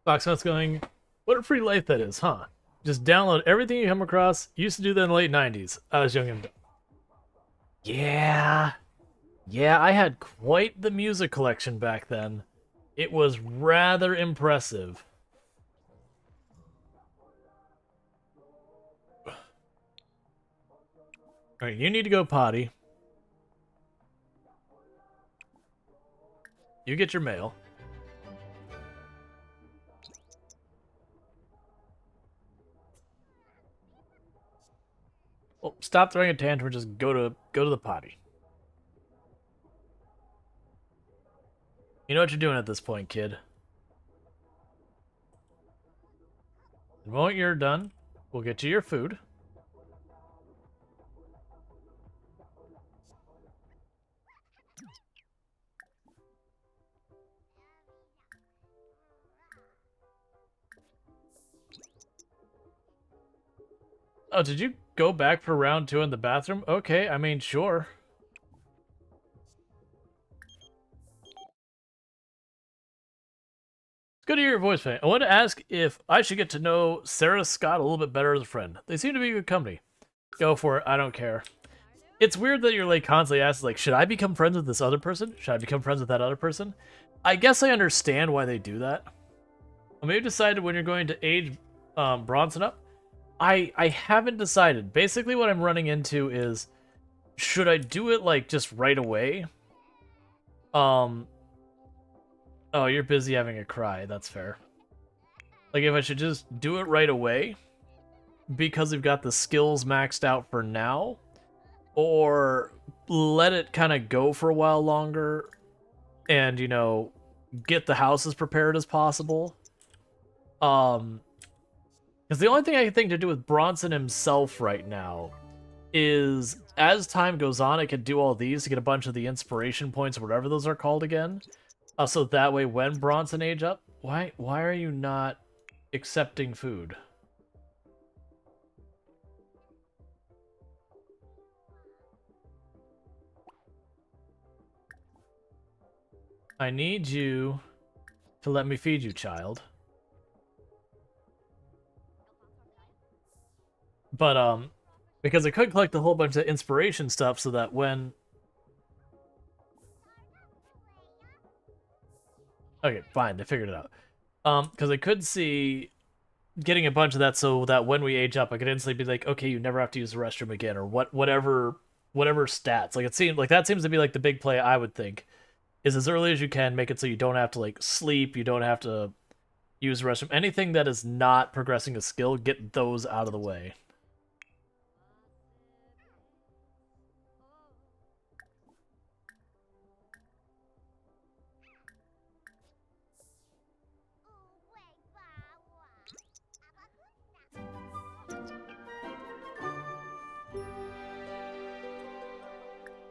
Foxmouth's going, what a free life that is, huh? Just download everything you come across. Used to do that in the late 90s. I was young and dumb. Yeah. Yeah, I had quite the music collection back then. It was rather impressive. Alright, you need to go potty. You get your mail. Well, stop throwing a tantrum. Just go to the potty. You know what you're doing at this point, kid. The moment you're done, we'll get you your food. Oh, did you go back for round 2 in the bathroom? Okay, I mean, sure. It's good to hear your voice, man. I want to ask if I should get to know Sarah Scott a little bit better as a friend. They seem to be good company. Go for it. I don't care. It's weird that you're like constantly asking, like, should I become friends with this other person? Should I become friends with that other person? I guess I understand why they do that. Well, maybe decided when you're going to age Bronson up. I haven't decided. Basically, what I'm running into is, should I do it like just right away? Oh, you're busy having a cry. That's fair. Like, if I should just do it right away because we've got the skills maxed out for now, or let it kind of go for a while longer and, you know, get the house as prepared as possible. Because the only thing I can think to do with Bronson himself right now is, as time goes on, I could do all these to get a bunch of the inspiration points, or whatever those are called again. So that way, when Bronson age up, why are you not accepting food? I need you to let me feed you, child. But, because I could collect a whole bunch of inspiration stuff so that when... Okay, fine, they figured it out. Because I could see getting a bunch of that so that when we age up, I could instantly be like, okay, you never have to use the restroom again, or whatever stats. Like, it seems like that seems to be like the big play I would think. Is as early as you can, make it so you don't have to, like, sleep, you don't have to use the restroom. Anything that is not progressing a skill, get those out of the way.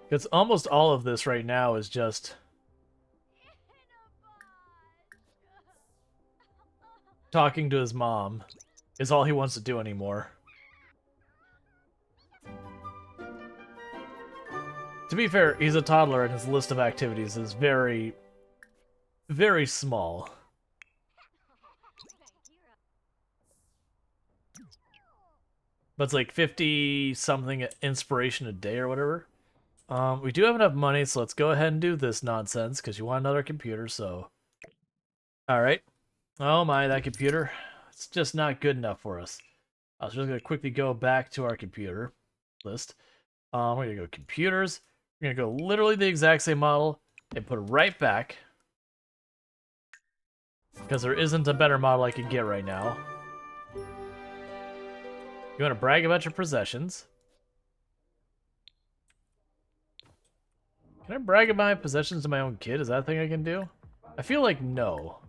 Because almost all of this right now is just talking to his mom is all he wants to do anymore. To be fair, he's a toddler and his list of activities is very, very small. But it's like 50-something inspiration a day or whatever. We do have enough money, so let's go ahead and do this nonsense, because you want another computer, so... Alright. Oh my, that computer. It's just not good enough for us. I was just going to quickly go back to our computer list. We're going to go computers. We're going to go literally the exact same model and put it right back. Because there isn't a better model I could get right now. You want to brag about your possessions. Can I brag about my possessions to my own kid? Is that a thing I can do? I feel like no.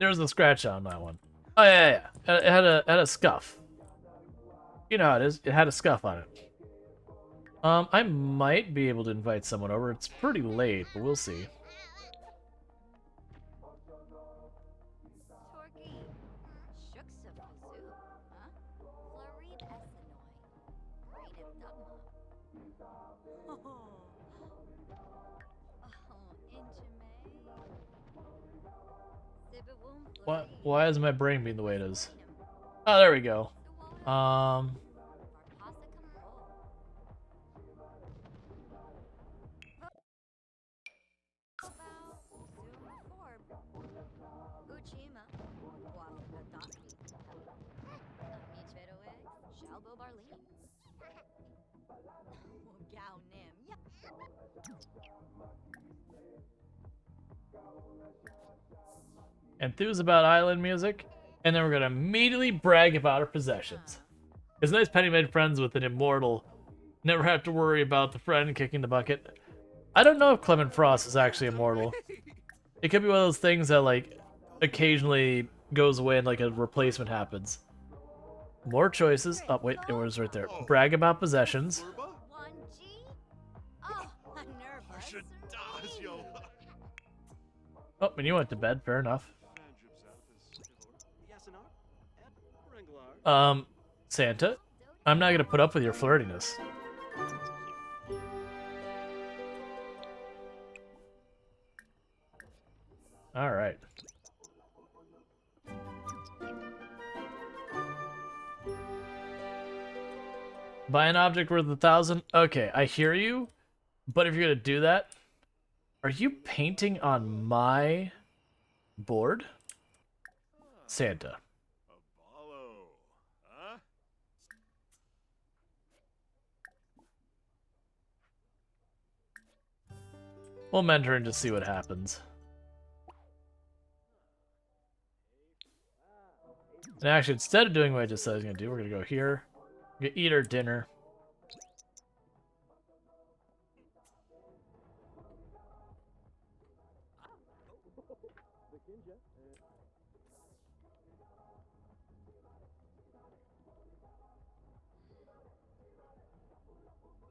There's a scratch on that one. Oh, yeah. It had a scuff. You know how it is. It had a scuff on it. I might be able to invite someone over. It's pretty late, but we'll see. Why is my brain being the way it is? Oh, there we go. Enthuse about island music, and then we're gonna immediately brag about our possessions. It's nice Penny made friends with an immortal. Never have to worry about the friend kicking the bucket. I don't know if Clement Frost is actually immortal. It could be one of those things that, like, occasionally goes away and, like, a replacement happens. More choices. Oh, wait, it was right there. Brag about possessions. Oh, and you went to bed. Fair enough. Santa, I'm not gonna put up with your flirtiness. All right. Buy an object worth 1,000. Okay, I hear you, but if you're gonna do that, are you painting on my board? Santa. Apollo. Huh? We'll mentor and just see what happens. And actually, instead of doing what I just said I was gonna do, we're gonna go here. We're gonna eat our dinner.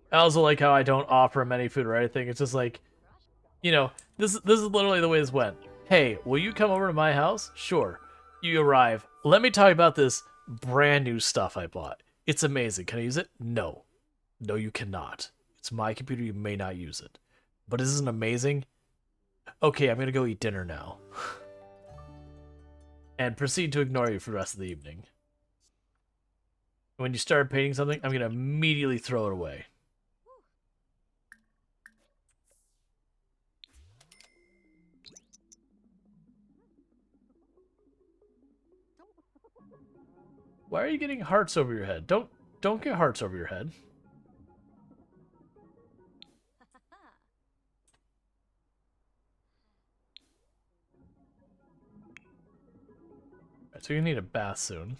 I also like how I don't offer him any food or anything. It's just like, you know, this is literally the way this went. Hey, will you come over to my house? Sure. You arrive. Let me talk about this brand new stuff I bought. It's amazing. Can I use it? No. No, you cannot. It's my computer. You may not use it. But isn't amazing? Okay, I'm gonna go eat dinner now. And proceed to ignore you for the rest of the evening. When you start painting something, I'm gonna immediately throw it away. Why are you getting hearts over your head? Don't get hearts over your head. Right, so you need a bath soon.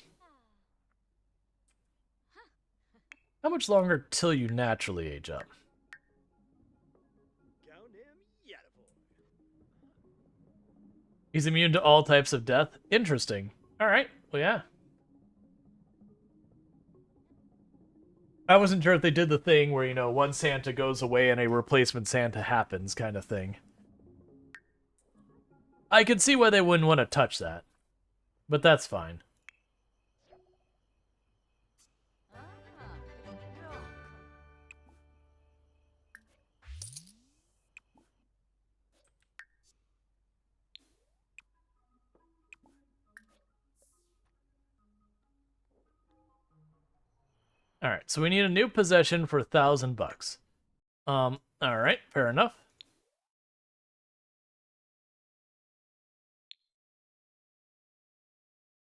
How much longer till you naturally age up? Count him yet, boy. He's immune to all types of death. Interesting. All right. Well, yeah. I wasn't sure if they did the thing where, you know, one Santa goes away and a replacement Santa happens kind of thing. I can see why they wouldn't want to touch that. But that's fine. All right, so we need a new possession for $1,000. All right, fair enough.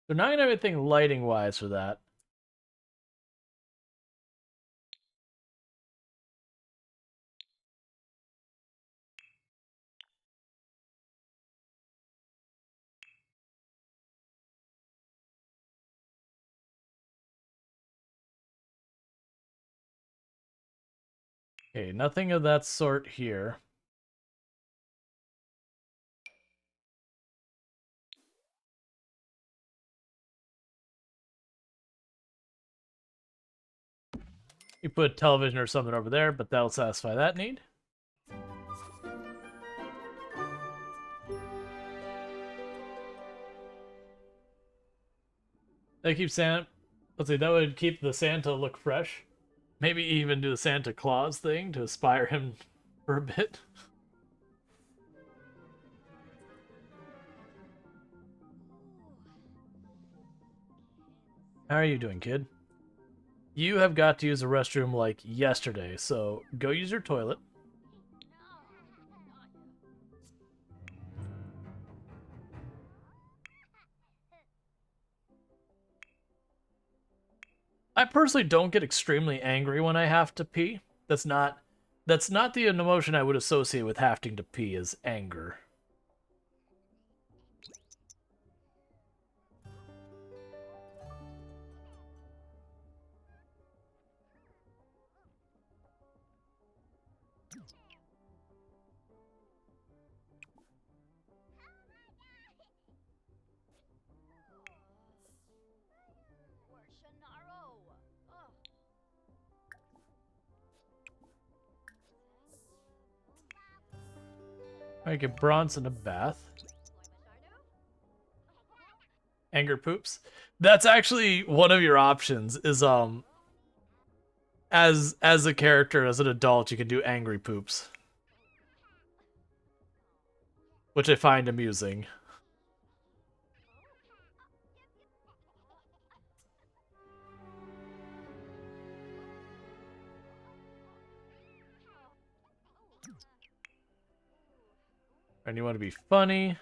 So now I have anything lighting wise for that. Okay, nothing of that sort here. You put a television or something over there, but that'll satisfy that need. That keeps Santa. Let's see, that would keep the Santa look fresh. Maybe even do the Santa Claus thing to inspire him for a bit. How are you doing, kid? You have got to use the restroom like yesterday, so go use your toilet. I personally don't get extremely angry when I have to pee. That's not the emotion I would associate with having to pee is anger. I give Bronson a bath. Anger poops. That's actually one of your options. Is as a character, as an adult, you can do angry poops, which I find amusing. And you want to be funny.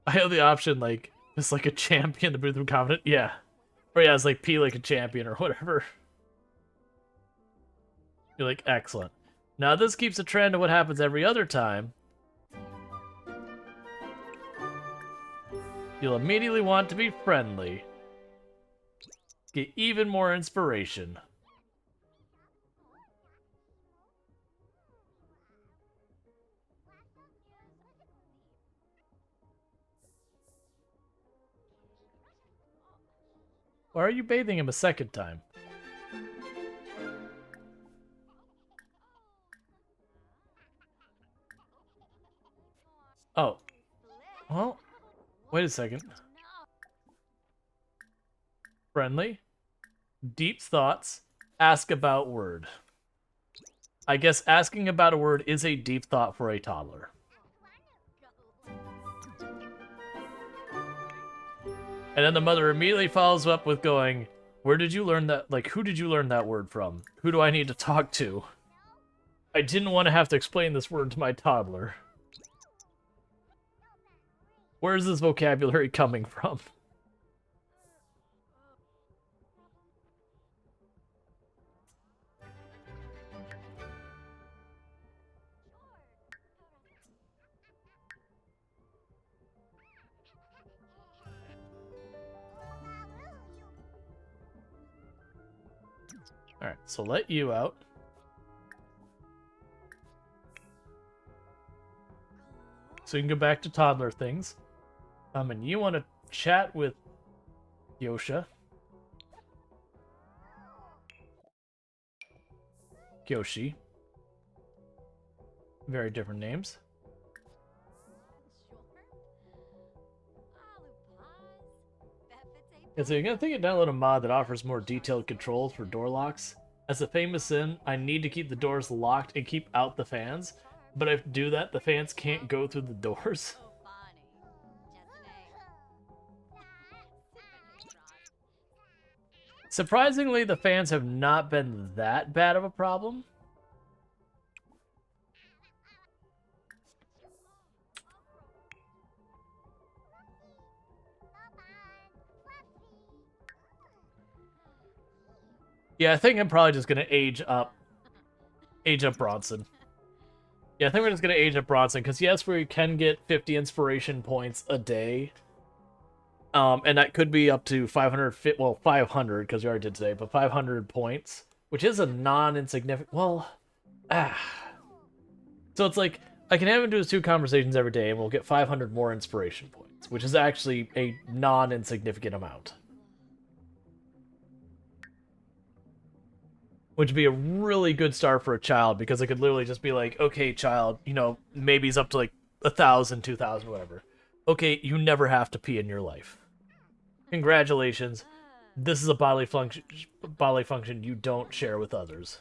I have the option, like, it's like a champion to boost them confident. Yeah. Or yeah, it's like pee like a champion or whatever. You're like, excellent. Now this keeps a trend of what happens every other time. You'll immediately want to be friendly. Get even more inspiration. Why are you bathing him a second time? Oh. Well, wait a second. Friendly. Deep thoughts. Ask about word. I guess asking about a word is a deep thought for a toddler. And then the mother immediately follows up with going, where did you learn that? Like, who did you learn that word from? Who do I need to talk to? I didn't want to have to explain this word to my toddler. Where is this vocabulary coming from? Alright, so let you out. So you can go back to toddler things. And you want to chat with Yosha. Yoshi. Very different names. And so you're going to think you download a mod that offers more detailed controls for door locks. As a famous sin, I need to keep the doors locked and keep out the fans. But if I do that, the fans can't go through the doors. Surprisingly, the fans have not been that bad of a problem. Yeah, I think I'm probably just gonna age up Bronson. Yeah, I think we're just gonna age up Bronson, because yes, we can get 50 inspiration points a day. And that could be up to 500, well, 500, because we already did today, but 500 points, which is a non-insignificant, well, So it's like, I can have him do his 2 conversations every day, and we'll get 500 more inspiration points, which is actually a non-insignificant amount. Which would be a really good start for a child, because it could literally just be like, okay, child, you know, maybe he's up to like 1,000, 2,000, whatever. Okay, you never have to pee in your life. Congratulations. This is a bodily function you don't share with others.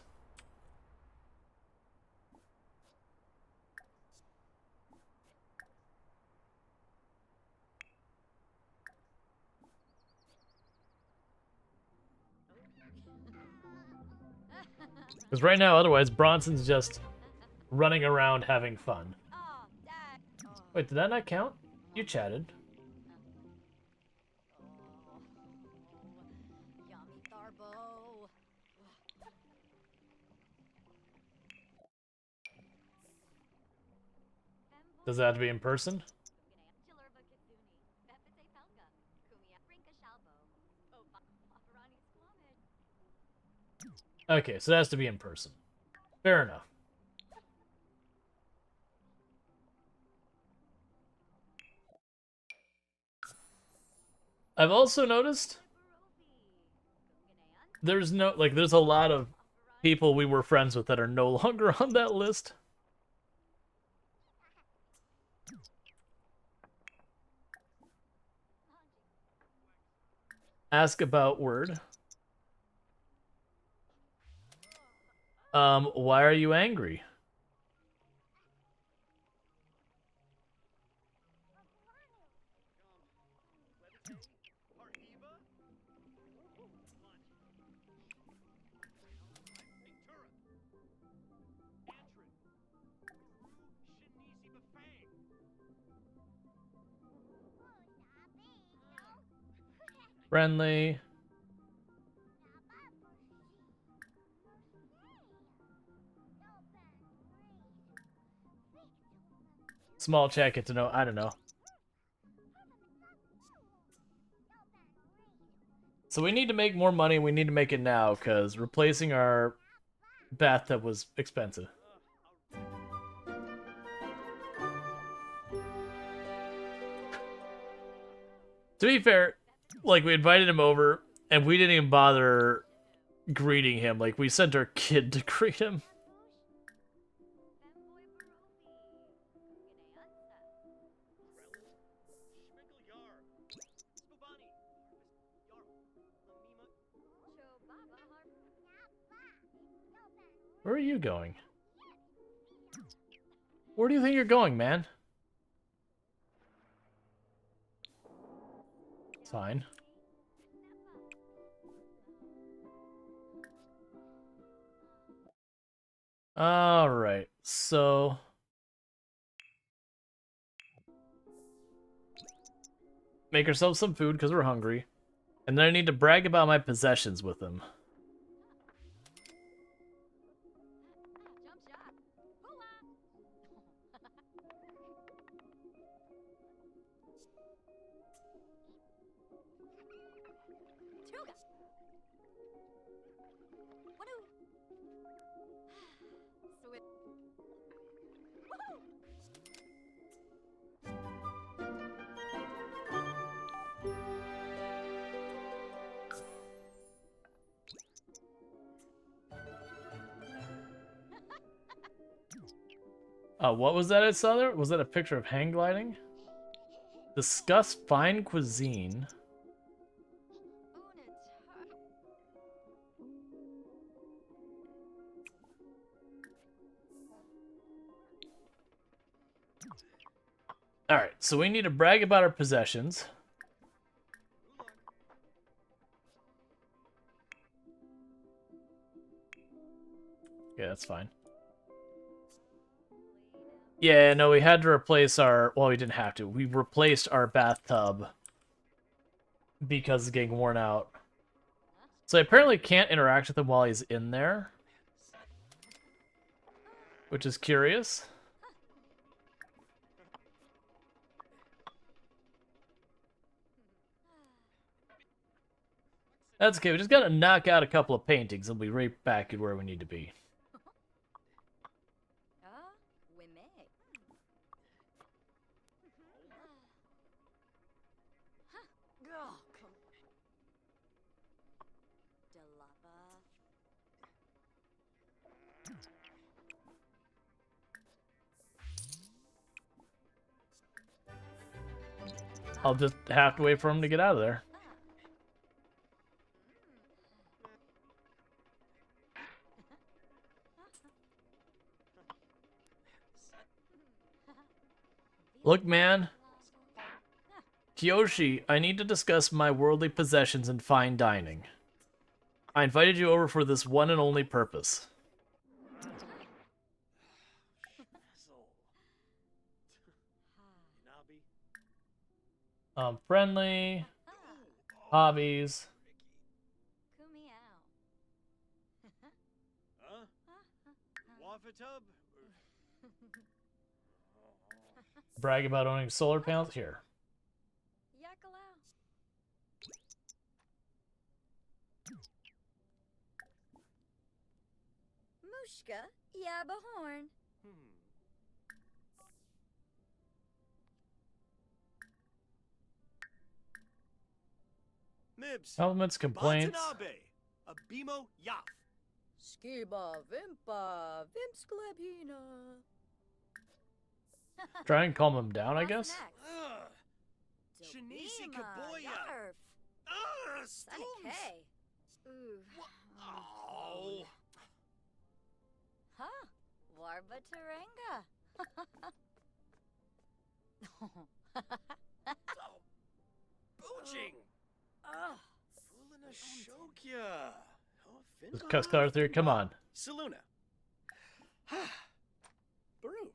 Because right now, otherwise, Bronson's just running around having fun. Wait, did that not count? You chatted. Does that have to be in person? Okay, so it has to be in person. Fair enough. I've also noticed there's a lot of people we were friends with that are no longer on that list. Ask about word. Why are you angry? Friendly. Small chat, get to know. I don't know. So we need to make more money. We need to make it now because replacing our bathtub was expensive. To be fair, like, we invited him over, and we didn't even bother greeting him. Like, we sent our kid to greet him. Where are you going? Where do you think you're going, man? Fine. Alright, so... make ourselves some food because we're hungry. And then I need to brag about my possessions with him. What was that I saw there? Was that a picture of hang gliding? Discuss fine cuisine. Alright, so we need to brag about our possessions. Yeah, that's fine. Yeah, no, we had to replace our... well, we didn't have to. We replaced our bathtub because it's getting worn out. So I apparently can't interact with him while he's in there, which is curious. That's okay, we just gotta knock out a couple of paintings and we'll be right back at where we need to be. I'll just have to wait for him to get out of there. Look, man. Kiyoshi, I need to discuss my worldly possessions and fine dining. I invited you over for this one and only purpose. Friendly. Hobbies. Huh? Waffle tub? Brag about owning solar panels here. Mushka Yabahorn. Mibs. Elements, complaints. Watanabe. Abimo Yaf. Skiba vimpa vimsklebina. Try and calm him down, I guess. Ugh. Shanisi Kaboya. Sunny Stooms. K. Ooh. Oh. Huh. Warba Tarenga. Boojing. Ugh. Fulana Shokya. This cuss Arthur, come on. Saluna. Baru.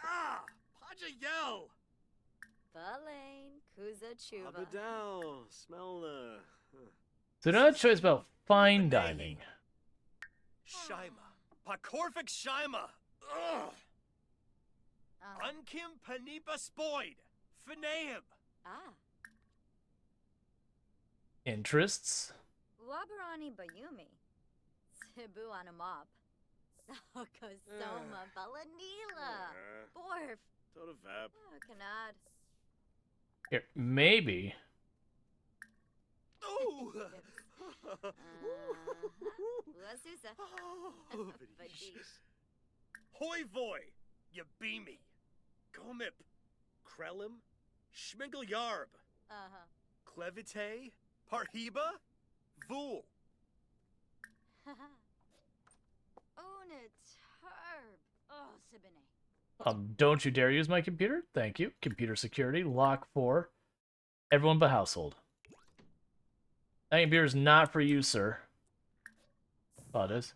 Ah! Paja Yell. Balain Kuza Chuba. Abadal. Smell the. So now a choice about fine dining. Shima. Pakorvik Shima. Ugh. Unkim Panipa Spoid. Finahib. Ah. Interests? Wabarani Bayumi. Sibu on a mop. Okosoma Balanila. Borf. Totavap. Oh, Kanad. Here, maybe. Oh! Wasusa. Oh, Badish. Hoi voy, Yabimi, Gomip, Krelim, Schmigel Yarb, Uh-huh. Klevite, Parhiba, Vool. Unit herb. Oh, Sibine. Don't you dare use my computer. Thank you. Computer security, lock 4. Everyone but household. That computer is not for you, sir. Oh, it is.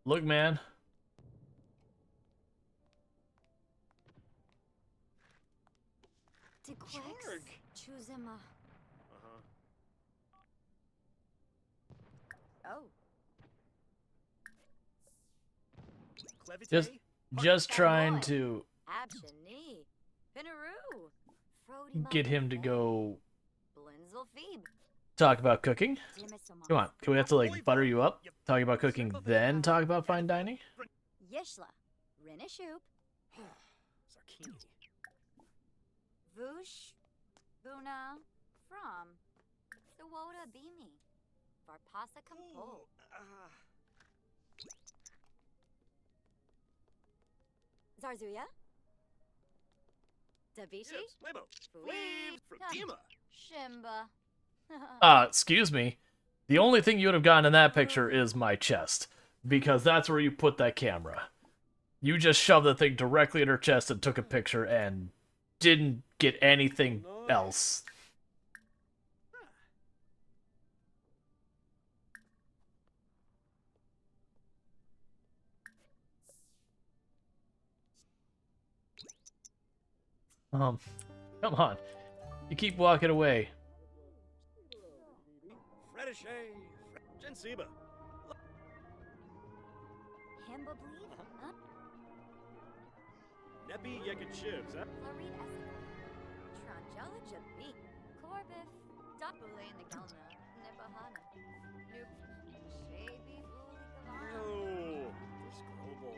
Look, man. Dequix. Choose him a. Oh. Klevite, Just trying to Abshani. Pinaroo. Frody get him to go Blinzel Phoebe. talk about cooking. Dimisoma. Come on, can we have to like butter you up? Talk about cooking, then talk about fine dining? Yishla. Rinishoop. Zarkini. Vush. Buna. From. Sawoda Bimi. Varpasa Kampo. Zarzuya. Davishi. Yes, Lebo. Fleeb. Fleeb from Dima. Shimba. Excuse me. The only thing you would have gotten in that picture is my chest. Because that's where you put that camera. You just shoved the thing directly in her chest and took a picture and didn't get anything else. Come on. You keep walking away. Fredishay. Jensiba. Hamba Bleed. Huh? Nebi Yekin Chibs, huh? Florid Essig. Tranjala Jabi. Corbif. Dopule in the Galna. Nibahana. Noop. Shaby Buli Gavana. Oh, this global.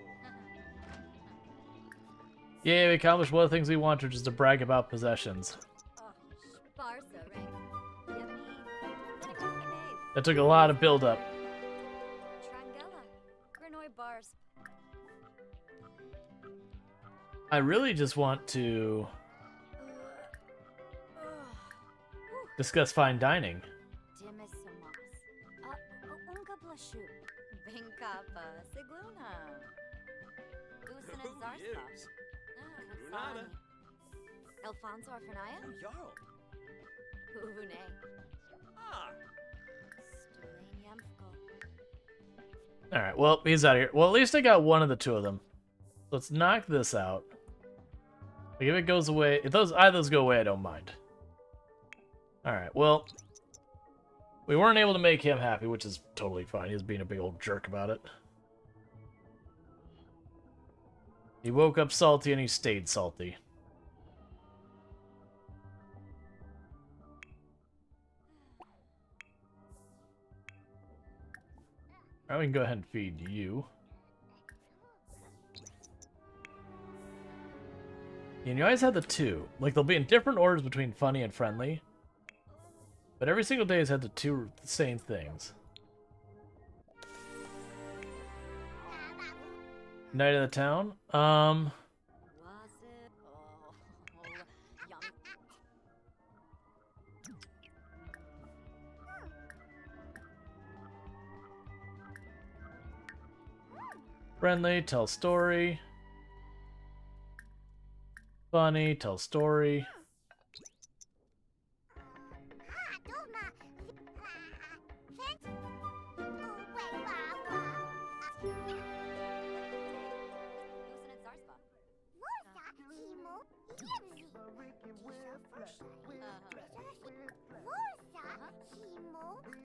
Yeah, we accomplished one of the things we wanted, which is to brag about possessions. Oh, Sparsa Ring. Yummy. Dave. That took a lot of build-up. Trangella. Grinoy Bars. I really just want to discuss fine dining. Dimisomas. Unka Blashu. Binkapa Sigluna. Usan and Zarsta. Years. Lunada. Alfonso Arfanaya. Oh, Jarl. Huvune. Ah. Stulane Yamfko. Alright, well, he's out of here. Well, at least I got one of the two of them. Let's knock this out. Like, if it goes away, if either of those go away, I don't mind. Alright, well, we weren't able to make him happy, which is totally fine. He's being a big old jerk about it. He woke up salty and he stayed salty. Alright, we can go ahead and feed you. And you always have the two. Like, they'll be in different orders between funny and friendly. But every single day has had the two same things. Night of the town? Was it? Oh, yum. Friendly, tell story. Funny, tell story. Loosen its Zarspa.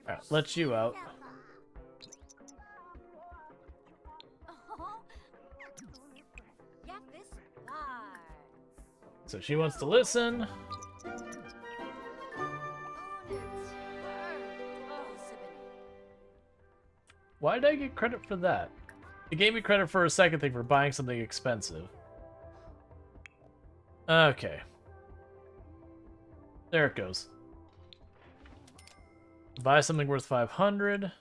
Alright, let you out. Yeah, this fly. So she wants to listen. Own it. Oh, sippin'. Why did I get credit for that? It gave me credit for a second thing for buying something expensive. Okay. There it goes. Buy something worth 500.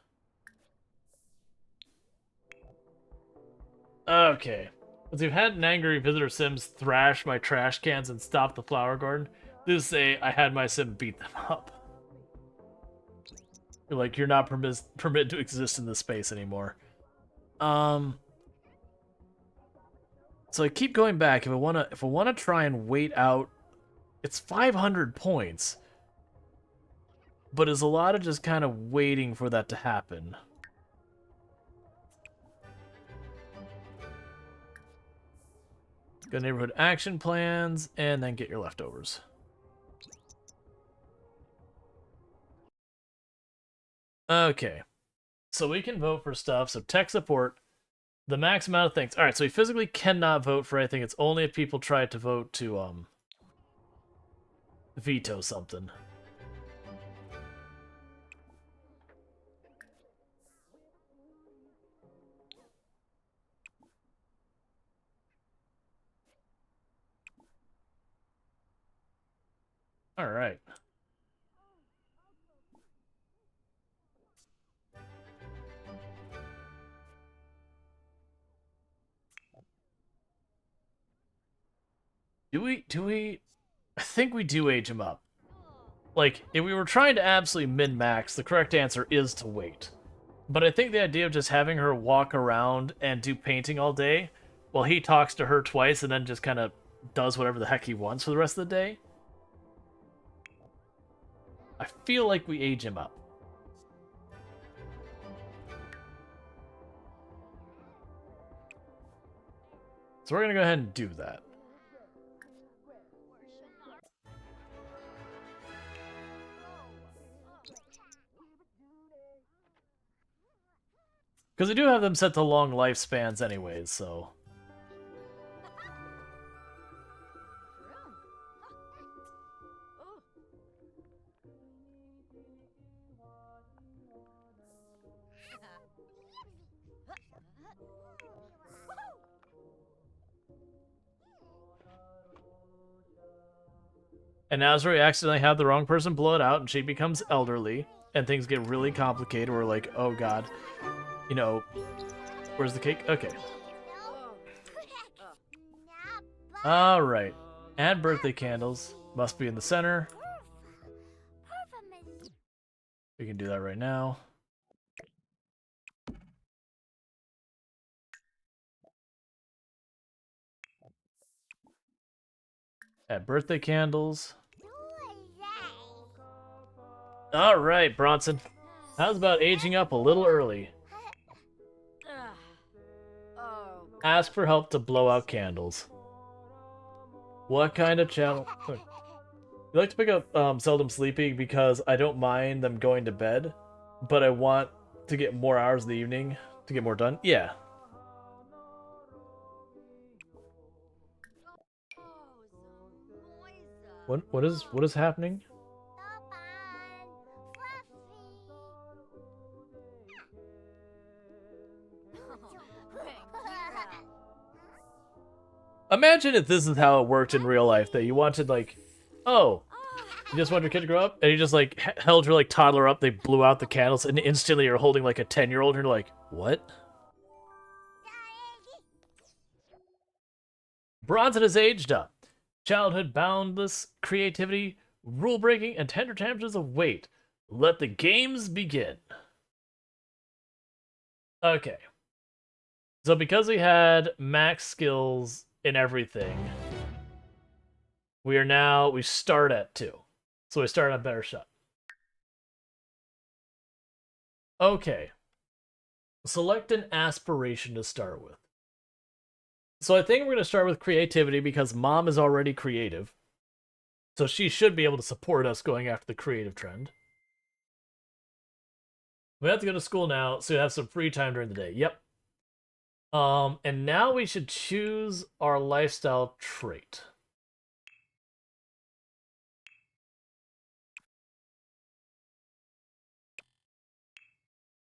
Okay. Since we've had an angry visitor Sims thrash my trash cans and stop the flower garden, this say I had my Sim beat them up. You're like, you're not permitted to exist in this space anymore. So I keep going back. If I wanna try and wait out, it's 500 points. But it's a lot of just kind of waiting for that to happen. Go neighborhood action plans, and then get your leftovers. Okay. So we can vote for stuff. So tech support, the max amount of things. Alright, so we physically cannot vote for anything. It's only if people try to vote to, veto something. Alright. Do we... I think we do age him up. Like, if we were trying to absolutely min-max, the correct answer is to wait. But I think the idea of just having her walk around and do painting all day, while he talks to her twice and then just kind of does whatever the heck he wants for the rest of the day, I feel like we age him up. So we're going to go ahead and do that. Because I do have them set to long lifespans anyways, so... And now we accidentally have the wrong person blow it out, and she becomes elderly, and things get really complicated. We're like, oh god, you know, where's the cake? Okay. Alright. Add birthday candles. Must be in the center. We can do that right now. Add birthday candles. Alright, Bronson. How's about aging up a little early? Oh. Ask for help to blow out candles. What kind of channel? You like to pick up Seldom Sleeping because I don't mind them going to bed, but I want to get more hours in the evening to get more done. Yeah. What is happening? Imagine if this is how it worked in real life, that you wanted, like, oh, you just want your kid to grow up, and you just, like, held your, like, toddler up, they blew out the candles, and instantly you're holding, like, a 10-year-old, and you're like, what? Bronson has aged up. Childhood boundless creativity, rule-breaking, and tender tantrums of weight. Let the games begin. Okay. So because we had max skills in everything, we start at 2. So we start on a better shot. Okay. Select an aspiration to start with. So I think we're going to start with creativity because Mom is already creative. So she should be able to support us going after the creative trend. We have to go to school now, so you have some free time during the day. Yep. And now we should choose our lifestyle trait.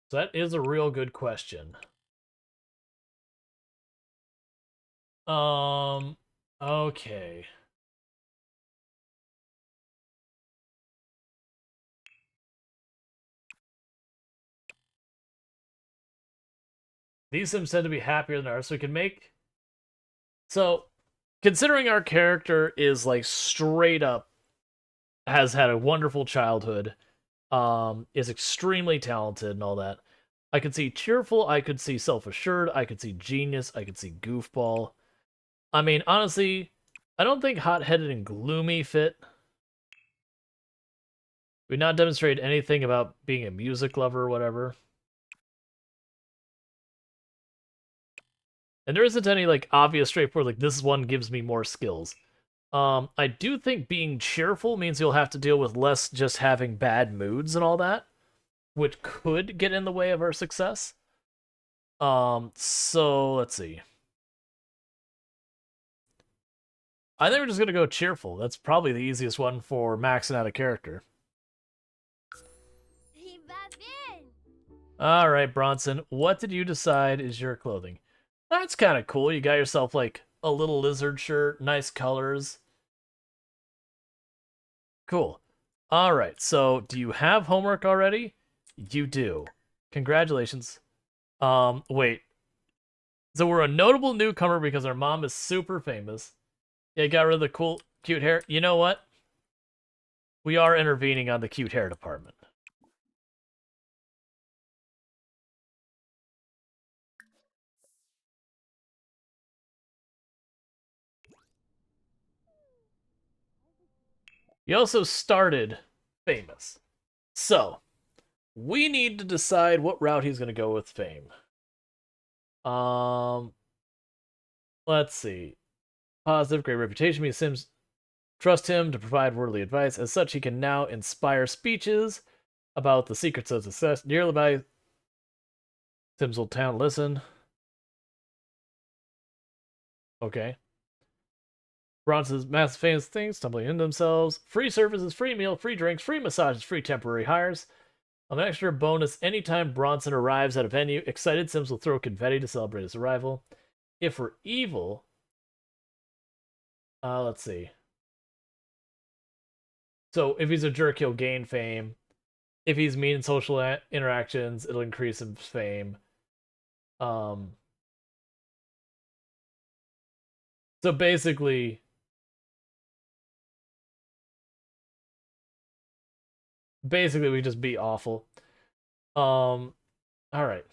So that is a real good question. Okay. These Sims tend to be happier than ours, so we can make... So, considering our character is, like, straight up, has had a wonderful childhood, is extremely talented and all that, I could see cheerful, I could see self-assured, I could see genius, I could see goofball. I mean, honestly, I don't think hot-headed and gloomy fit. We've not demonstrated anything about being a music lover or whatever. And there isn't any, like, obvious straightforward, like, this one gives me more skills. I do think being cheerful means you'll have to deal with less just having bad moods and all that, which could get in the way of our success. So, let's see. I think we're just gonna go cheerful. That's probably the easiest one for maxing out a character. Alright, Bronson, what did you decide is your clothing? That's kind of cool. You got yourself, like, a little lizard shirt, nice colors. Cool. Alright, so do you have homework already? You do. Congratulations. Wait. So we're a notable newcomer because our mom is super famous. Yeah, got rid of the cool, cute hair. You know what? We are intervening on the cute hair department. You also started famous. So, we need to decide what route he's going to go with fame. Let's see. Positive, great reputation means Sims trust him to provide worldly advice. As such, he can now inspire speeches about the secrets of success. Nearby Sims will town listen. Okay. Bronson's massive famous things tumbling into themselves. Free services, free meal, free drinks, free massages, free temporary hires. An extra bonus anytime Bronson arrives at a venue. Excited Sims will throw confetti to celebrate his arrival. If we're evil... let's see. So, if he's a jerk, he'll gain fame. If he's mean in social interactions, it'll increase his fame. So basically... Basically, we just be awful. Alright.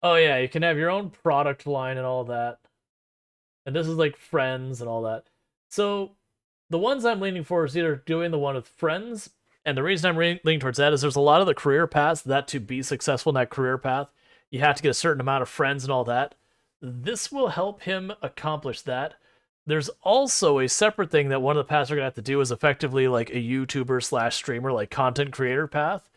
Oh yeah, you can have your own product line and all that. And this is like friends and all that. So, the ones I'm leaning for is either doing the one with friends, and the reason I'm leaning towards that is there's a lot of the career paths that to be successful in that career path, you have to get a certain amount of friends and all that. This will help him accomplish that. There's also a separate thing that one of the paths we're gonna have to do is effectively like a YouTuber slash streamer, like content creator path.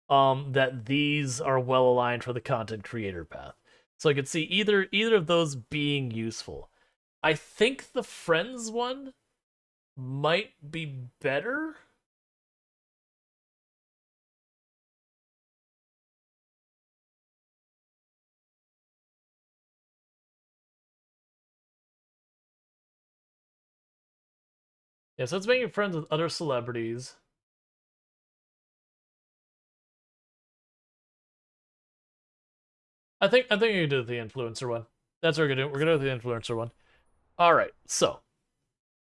That these are well aligned for the content creator path. So I could see either of those being useful. I think the friends one might be better. Yeah, so it's making friends with other celebrities. I think you can do the influencer one. That's what we're gonna do. We're gonna do the influencer one. All right, so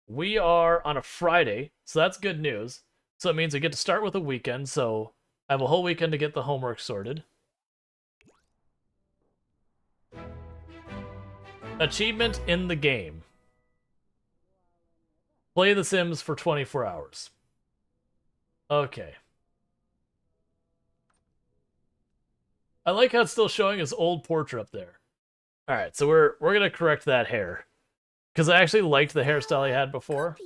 we are on a Friday, so that's good news. So it means we get to start with a weekend. So I have a whole weekend to get the homework sorted. Achievement in the game. Play The Sims for 24 hours. Okay. I like how it's still showing his old portrait up there. All right, so we're gonna correct that hair because I actually liked the hairstyle he had before.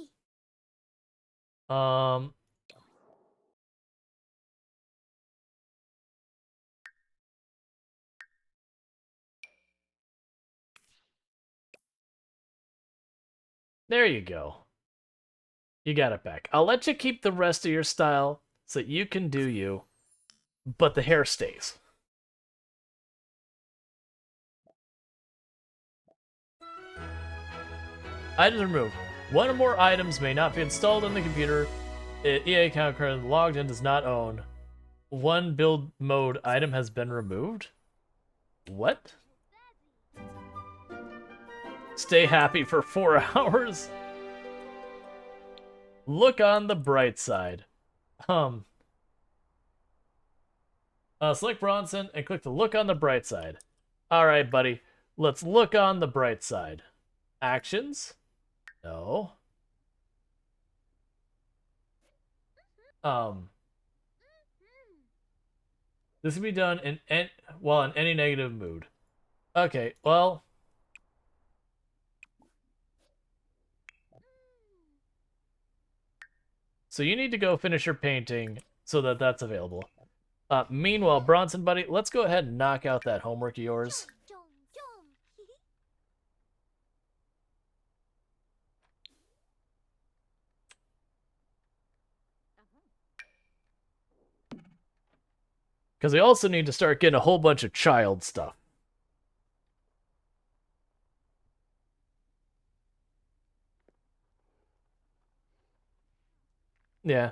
There you go. You got it back. I'll let you keep the rest of your style so that you can do you, but the hair stays. Items removed. One or more items may not be installed on the computer. EA account currently logged in does not own. One build mode item has been removed? What? Stay happy for 4 hours? Look on the bright side. Select Bronson and click the look on the bright side. Alright, buddy. Let's look on the bright side. Actions? No. This can be done in any negative mood. Okay, well. So you need to go finish your painting so that that's available. Meanwhile, Bronson, buddy, let's go ahead and knock out that homework of yours. Because we also need to start getting a whole bunch of child stuff. Yeah.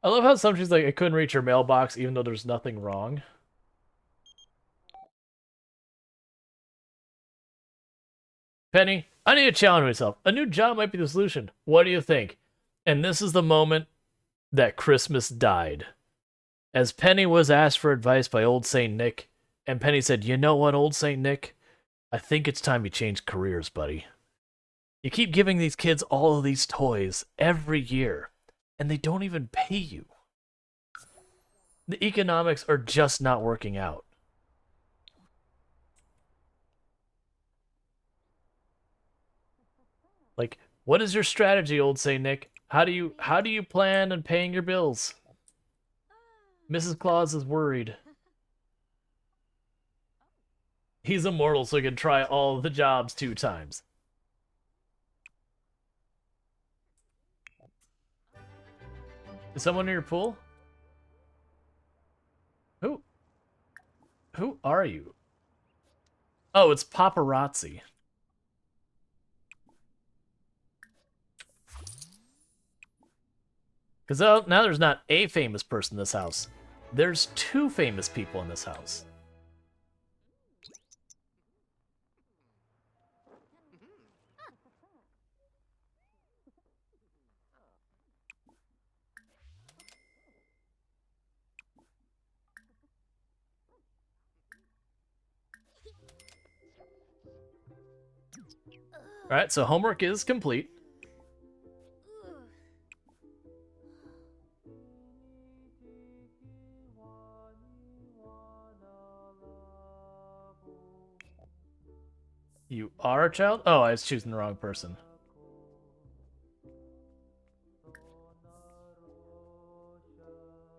I love how sometimes like I couldn't reach her mailbox even though there's nothing wrong. Penny, I need to challenge myself. A new job might be the solution. What do you think? And this is the moment that Christmas died. As Penny was asked for advice by old Saint Nick, and Penny said, "You know what, old Saint Nick? I think it's time you change careers, buddy. You keep giving these kids all of these toys every year, and they don't even pay you. The economics are just not working out." Like, what is your strategy, old Saint Nick? How do you plan on paying your bills? Mrs. Claus is worried. He's immortal, so he can try all the jobs 2 times. Is someone in your pool? Who are you? Oh, it's paparazzi. Because now there's not a famous person in this house. There's 2 famous people in this house. Alright, so homework is complete. You are a child? Oh, I was choosing the wrong person.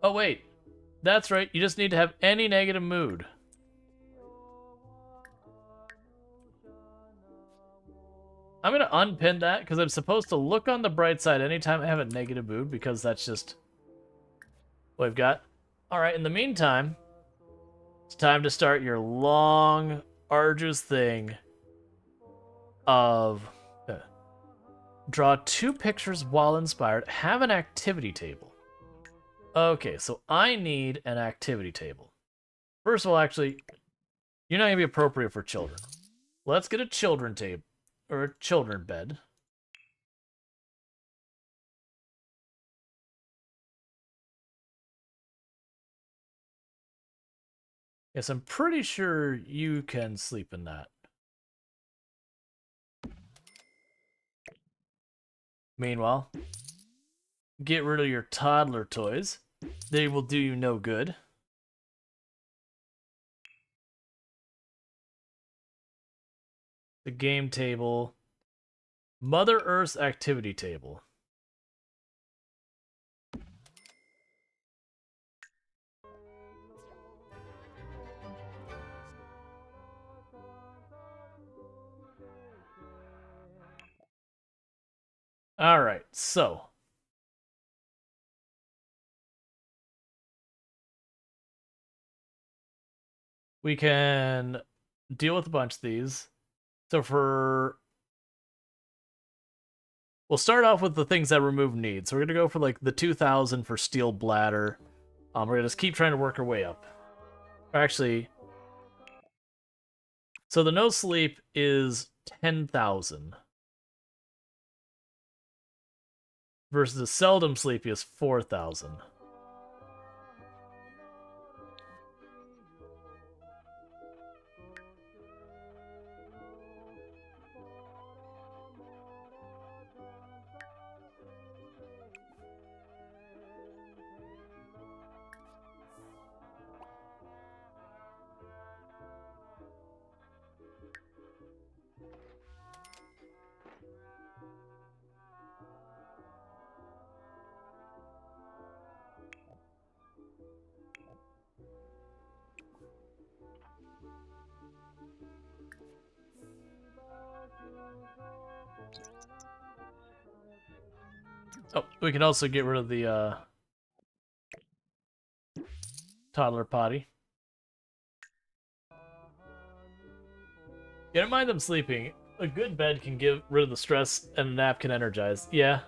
Oh, wait. That's right. You just need to have any negative mood. I'm going to unpin that because I'm supposed to look on the bright side anytime I have a negative mood because that's just what I've got. All right, in the meantime, It's time to start your long, arduous thing of draw 2 pictures while inspired. Have an activity table. Okay, so I need an activity table. First of all, actually, you're not going to be appropriate for children. Let's get a children table, or a children bed. Yes, I'm pretty sure you can sleep in that. Meanwhile, get rid of your toddler toys. They will do you no good. The game table. Mother Earth's activity table. Alright, so. We can deal with a bunch of these. So we'll start off with the things that remove needs. So we're gonna go for like the 2,000 for steel bladder. We're gonna just keep trying to work our way up. Or actually, so the no sleep is 10,000 versus the seldom sleepy is 4,000. Oh, we can also get rid of the toddler potty. You don't mind them sleeping. A good bed can get rid of the stress, and a nap can energize. Yeah.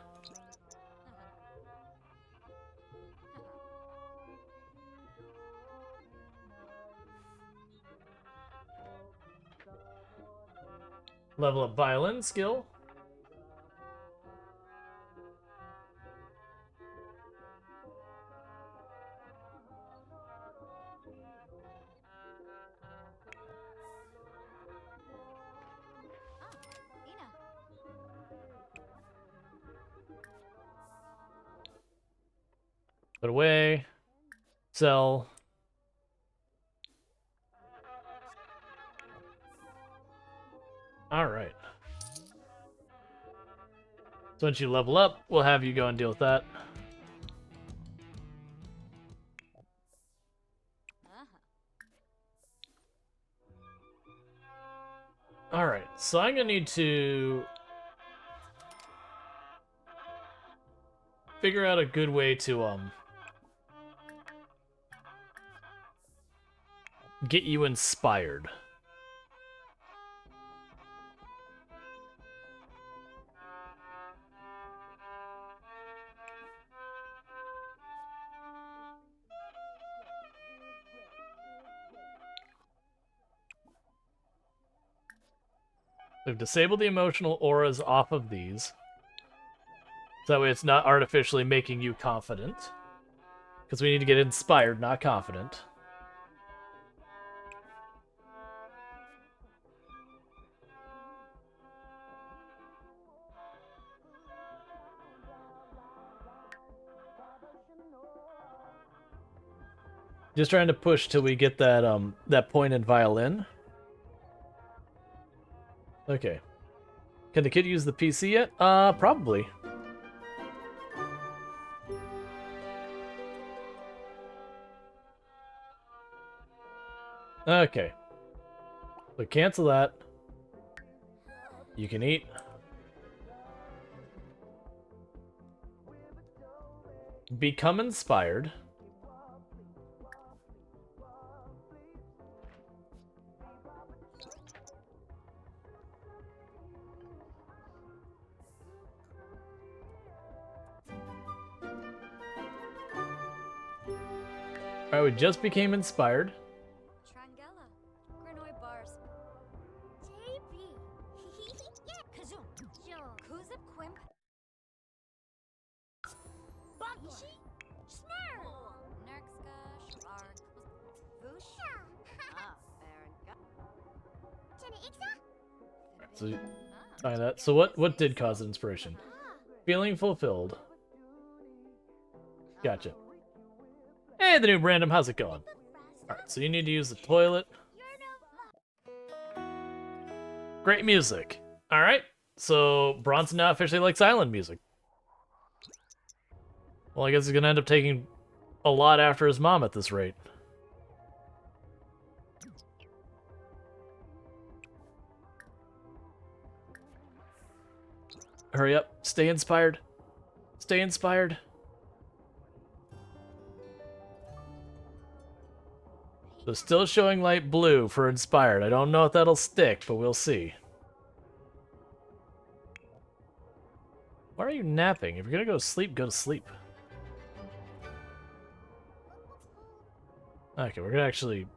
Level up violin skill. Ina. Put away. Sell. Alright. So once you level up, we'll have you go and deal with that. Alright, so I'm gonna need to figure out a good way to get you inspired. We've disabled the emotional auras off of these. So that way it's not artificially making you confident. Because we need to get inspired, not confident. Just trying to push till we get that that point in violin. Okay. Can the kid use the PC yet? Probably. Okay. So cancel that. You can eat. Become inspired. Alright, we just became inspired. Trangella. Granoy bars. JB. Kazoo. Kuzip Quimp. Bakishi. Snare. Nerkska. Shark. Vusha. Ah, Baron. So, find that. So what did cause inspiration? Feeling fulfilled. Gotcha. Hey, the new random, how's it going? Alright, so you need to use the toilet. Great music. Alright, so Bronson now officially likes island music. Well, I guess he's gonna end up taking a lot after his mom at this rate. Hurry up. Stay inspired. Stay inspired. So still showing light blue for inspired. I don't know if that'll stick, but we'll see. Why are you napping? If you're gonna go to sleep, go to sleep. Okay, we're gonna actually...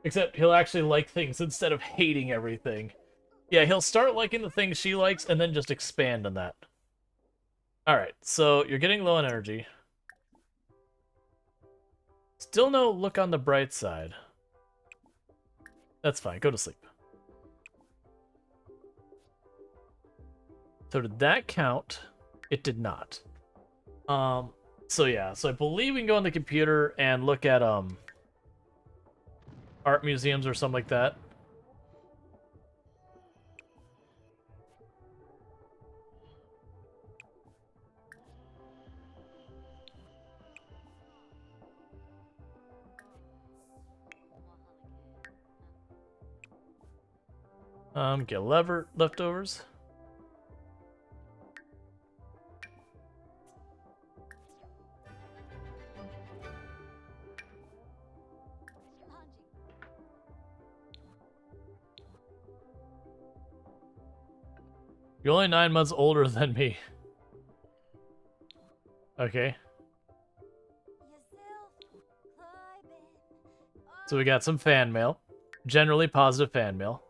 except he'll actually like things instead of hating everything. Yeah, he'll start liking the things she likes and then just expand on that. Alright, so you're getting low on energy. Still no look on the bright side. That's fine, go to sleep. So did that count? It did not. So yeah, so I believe we can go on the computer and look at art museums or something like that. Get leftovers. You're only 9 months older than me. Okay. So we got some fan mail. Generally positive fan mail.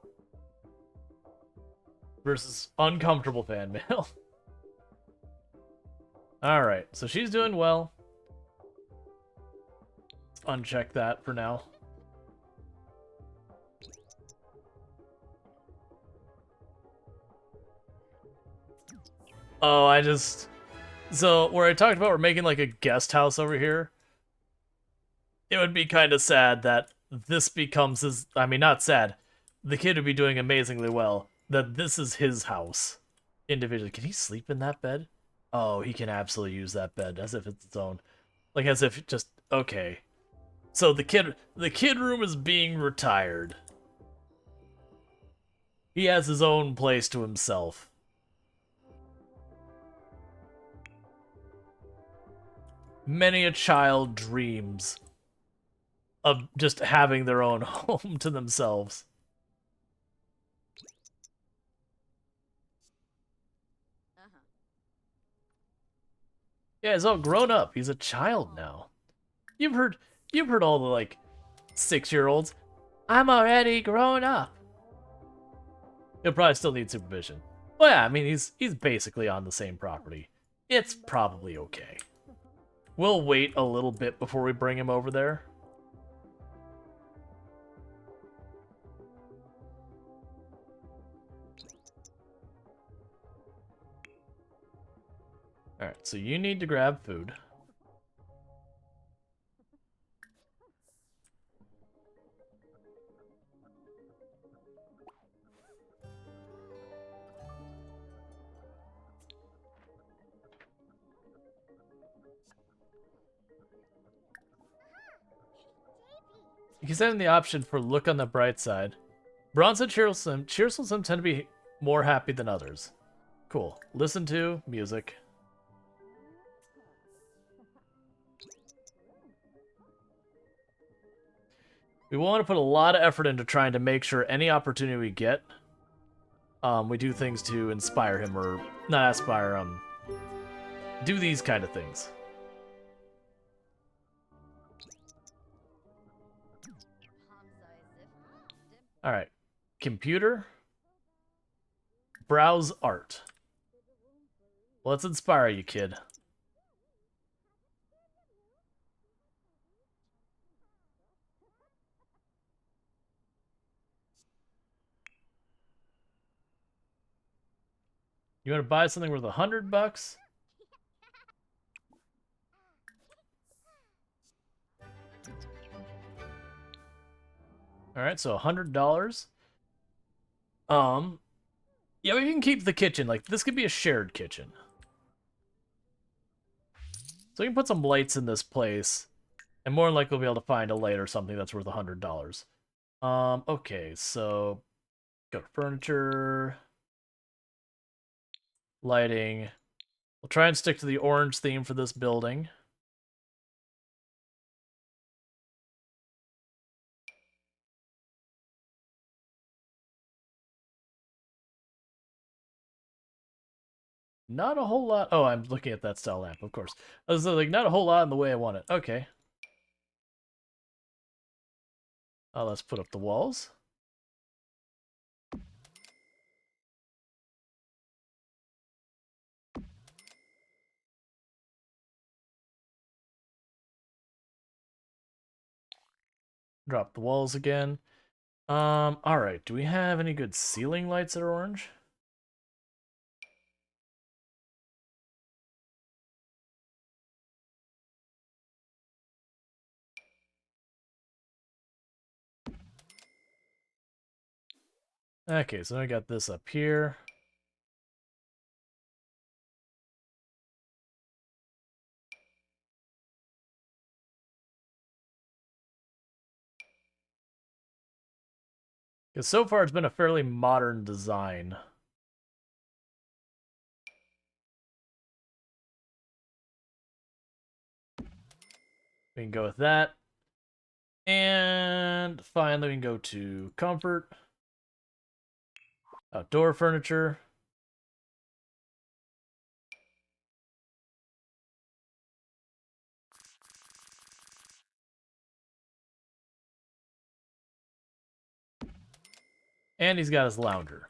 Versus uncomfortable fan mail. Alright, so she's doing well. Let's uncheck that for now. Oh, so, where I talked about we're making like a guest house over here, it would be kind of sad that this becomes his... I mean, not sad. The kid would be doing amazingly well. That this is his house. Individually. Can he sleep in that bed? Oh, he can absolutely use that bed as if it's its own. Like, as if just... Okay. So the kid room is being retired. He has his own place to himself. Many a child dreams of just having their own home to themselves. Yeah, he's all grown up. He's a child now. You've heard all the, like, 6-year-olds. I'm already grown up. He'll probably still need supervision. Well, yeah, I mean, he's basically on the same property. It's probably okay. We'll wait a little bit before we bring him over there. Alright, so you need to grab food. He's having the option for look on the bright side. Bronson cheersome tend to be more happy than others. Cool. Listen to music. We want to put a lot of effort into trying to make sure any opportunity we get, we do things to inspire him, or not inspire, do these kind of things. All right. Computer. Browse art. Let's inspire you, kid. You want to buy something worth $100? All right, so $100. Yeah, we can keep the kitchen. Like, this could be a shared kitchen. So we can put some lights in this place, and more than likely we'll be able to find a light or something that's worth $100. Okay, so go to furniture, lighting. We'll try and stick to the orange theme for this building. Not a whole lot. Oh, I'm looking at that style lamp, of course. I was like, not a whole lot in the way I want it. Okay. Let's put up the walls. Drop the walls again. Alright. Do we have any good ceiling lights that are orange? Okay, so I got this up here. Because so far it's been a fairly modern design. We can go with that. And finally we can go to comfort. Outdoor furniture. And he's got his lounger.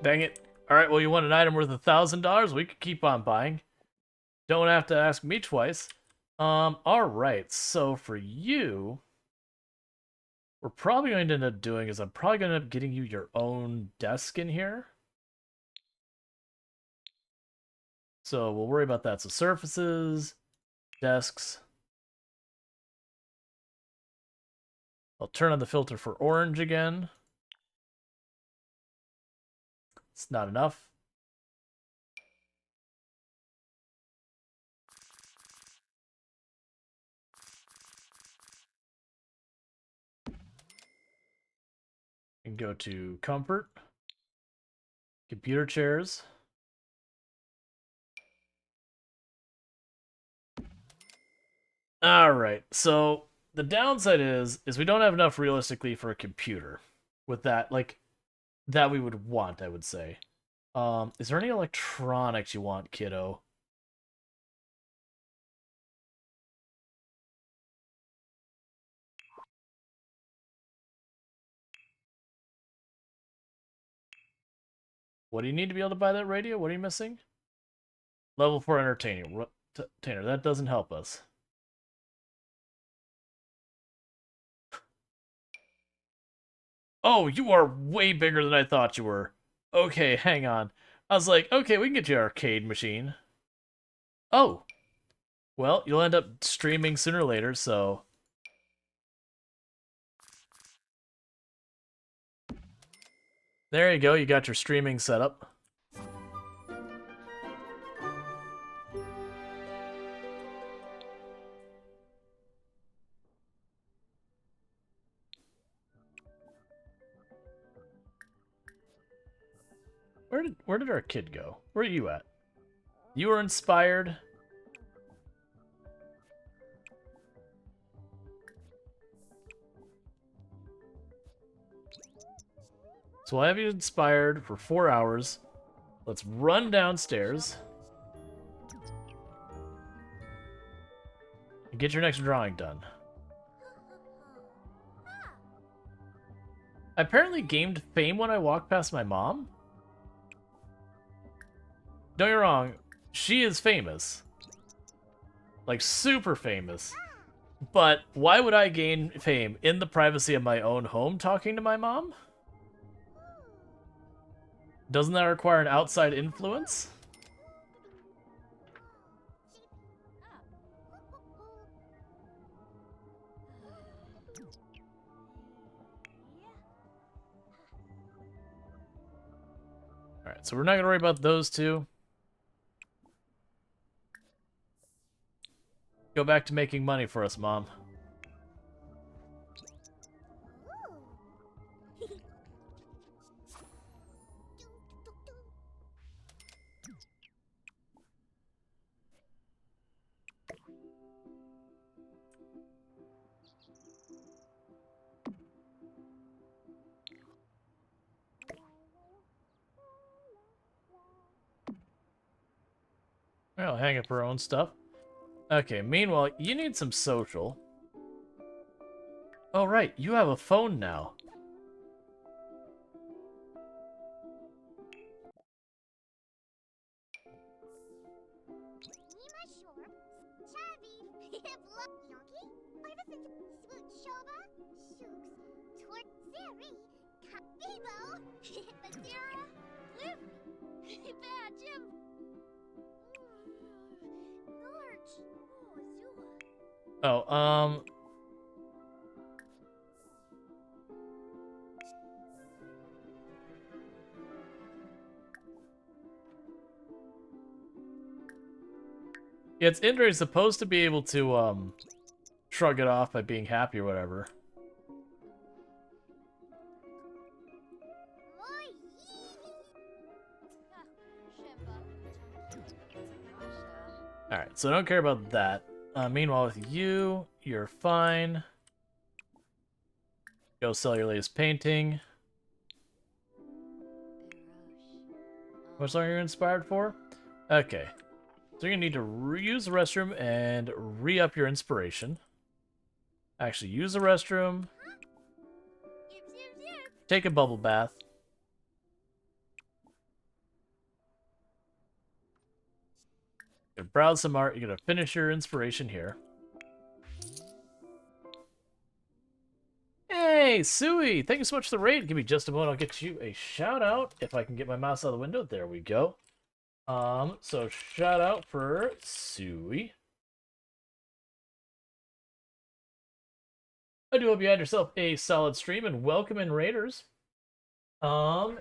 Dang it. Alright, well, you want an item worth $1,000? We could keep on buying. Don't have to ask me twice. Alright, so for you, we're probably going to end up doing is I'm probably going to end up getting you your own desk in here. So we'll worry about that. So surfaces, desks. I'll turn on the filter for orange again. It's not enough. And go to comfort, computer chairs. All right, so the downside is we don't have enough realistically for a computer with that, like, that we would want, I would say. Is there any electronics you want, kiddo? What do you need to be able to buy that radio? What are you missing? Level 4 entertainer. That doesn't help us. Oh, you are way bigger than I thought you were. Okay, hang on. I was like, okay, we can get you an arcade machine. Oh. Well, you'll end up streaming sooner or later, so... There you go, you got your streaming set up. Where did our kid go? Where are you at? You were inspired. So I'll have you inspired for 4 hours. Let's run downstairs. get your next drawing done. I apparently gained fame when I walked past my mom. Don't get me wrong, she is famous. Like, super famous. But why would I gain fame in the privacy of my own home talking to my mom? Doesn't that require an outside influence? Alright, so we're not going to worry about those two. Go back to making money for us, Mom. I'll hang up her own stuff. Okay, meanwhile, you need some social. Oh, right, you have a phone now. Oh, yeah, it's Indra is supposed to be able to, shrug it off by being happy or whatever. Alright, so I don't care about that. Meanwhile, with you, you're fine. Go sell your latest painting. What song are you inspired for? Okay. So you're gonna need to reuse the restroom and re-up your inspiration. Actually, use the restroom. Take a bubble bath. You're gonna browse some art. You're gonna finish your inspiration here. Hey, Sui! Thank you so much for the raid. Give me just a moment. I'll get you a shout out if I can get my mouse out of the window. There we go. So shout out for Sui. I do hope you had yourself a solid stream and welcome in Raiders. I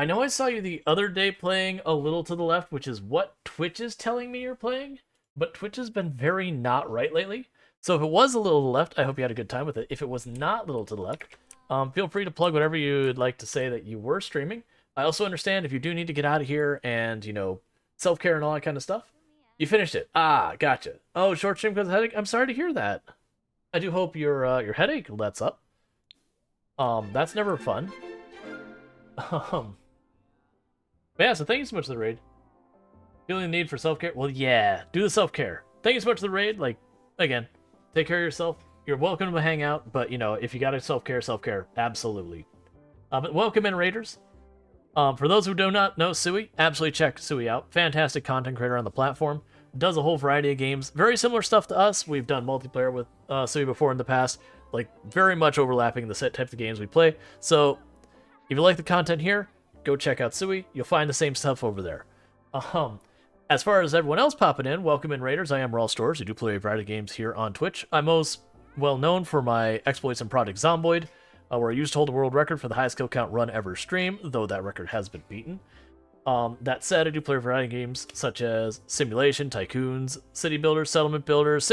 know I saw you the other day playing a little to the left, which is what Twitch is telling me you're playing, but Twitch has been very not right lately. So if it was a little to the left, I hope you had a good time with it. If it was not little to the left, feel free to plug whatever you'd like to say that you were streaming. I also understand if you do need to get out of here and, you know, self-care and all that kind of stuff. You finished it. Ah, gotcha. Oh, short stream because of headache? I'm sorry to hear that. I do hope your headache lets up. That's never fun. But yeah, so thank you so much for the raid. Feeling the need for self-care? Well, yeah, do the self-care. Thank you so much for the raid. Like, again, take care of yourself. You're welcome to hang out, but, you know, if you got a self-care, absolutely. But welcome in, Raiders. For those who do not know Sui, absolutely check Sui out. Fantastic content creator on the platform. Does a whole variety of games. Very similar stuff to us. We've done multiplayer with Sui before in the past. Like, very much overlapping the set types of games we play. So, if you like the content here, go check out Sui. You'll find the same stuff over there. As far as everyone else popping in, welcome in, Raiders. I am Rual Storge. I do play a variety of games here on Twitch. I'm most well known for my exploits in Project Zomboid, where I used to hold a world record for the highest kill count run ever stream, though that record has been beaten. That said, I do play a variety of games such as Simulation, Tycoons, City Builders, Settlement Builders,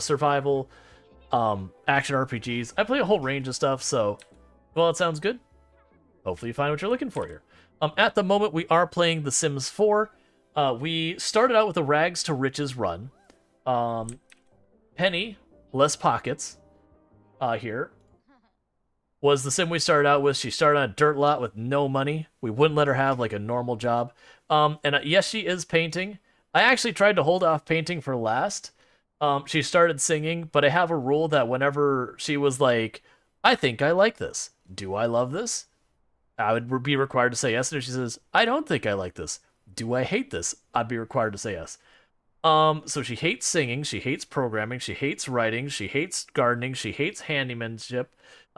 Survival, action RPGs. I play a whole range of stuff, so, well, that sounds good. Hopefully you find what you're looking for here. At the moment, we are playing The Sims 4. We started out with a rags to riches run. Penny, less pockets, here, was the sim we started out with. She started on a dirt lot with no money. We wouldn't let her have, like, a normal job. And yes, she is painting. I actually tried to hold off painting for last, She started singing, but I have a rule that whenever she was like, I think I like this. Do I love this? I would be required to say yes. And if she says, I don't think I like this. Do I hate this? I'd be required to say yes. So she hates singing, she hates programming, she hates writing, she hates gardening, she hates handymanship,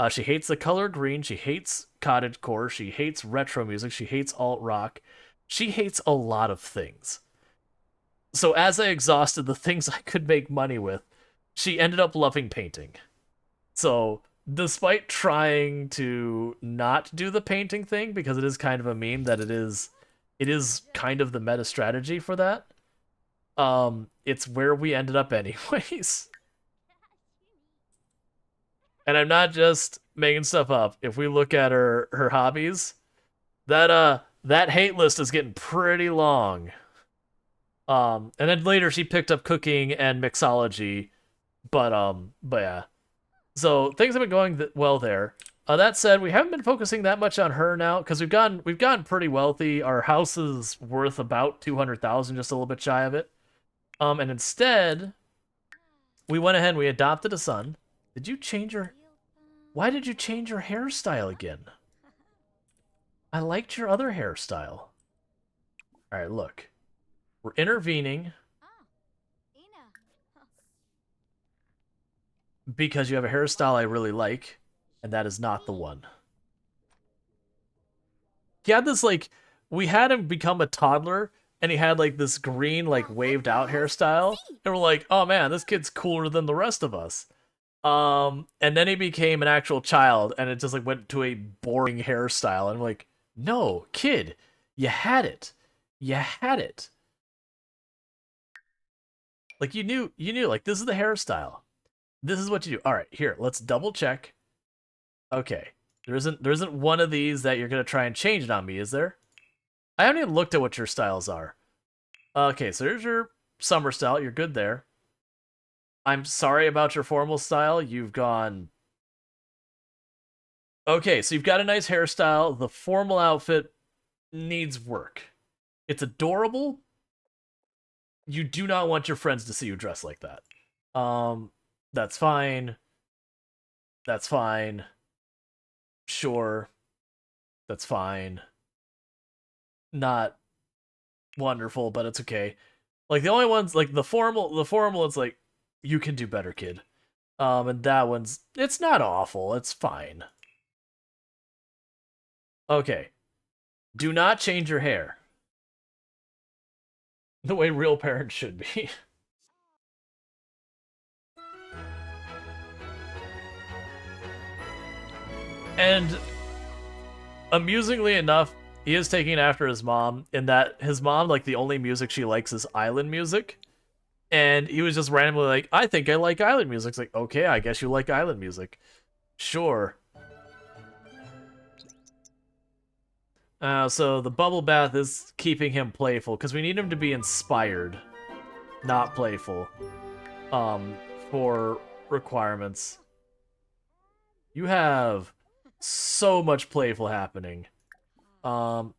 she hates the color green, she hates cottagecore, she hates retro music, she hates alt rock. She hates a lot of things. So as I exhausted the things I could make money with, she ended up loving painting. So despite trying to not do the painting thing, because it is kind of a meme that it is kind of the meta strategy for that. It's where we ended up anyways. And I'm not just making stuff up. If we look at her hobbies, that hate list is getting pretty long. And then later she picked up cooking and mixology, but yeah. So things have been going well there. That said, we haven't been focusing that much on her now because we've gotten pretty wealthy. Our house is worth about 200,000, just a little bit shy of it. And instead, we went ahead and we adopted a son. Did you change your... Why did you change your hairstyle again? I liked your other hairstyle. Alright, look. We're intervening because you have a hairstyle I really like, and that is not the one. He had this, like... We had him become a toddler... And he had, like, this green, like, waved out hairstyle. And we're like, oh, man, this kid's cooler than the rest of us. And then he became an actual child, and it just, like, went to a boring hairstyle. And I'm like, no, kid, you had it. You had it. Like, you knew, like, this is the hairstyle. This is what you do. All right, here, let's double check. Okay, there isn't one of these that you're going to try and change it on me, is there? I haven't even looked at what your styles are. Okay, so there's your summer style. You're good there. I'm sorry about your formal style. You've gone... Okay, so you've got a nice hairstyle. The formal outfit needs work. It's adorable. You do not want your friends to see you dressed like that. That's fine. That's fine. Sure. That's fine. Not wonderful, but it's okay. Like the only ones, like the formal, it's like, you can do better, kid. And that one's, it's not awful, it's fine. Okay. Do not change your hair. The way real parents should be. And amusingly enough, he is taking after his mom in that his mom, like, the only music she likes is island music. And he was just randomly like, I think I like island music. It's like, okay, I guess you like island music. Sure. So the bubble bath is keeping him playful, because we need him to be inspired, not playful, for requirements. You have so much playful happening. Alright.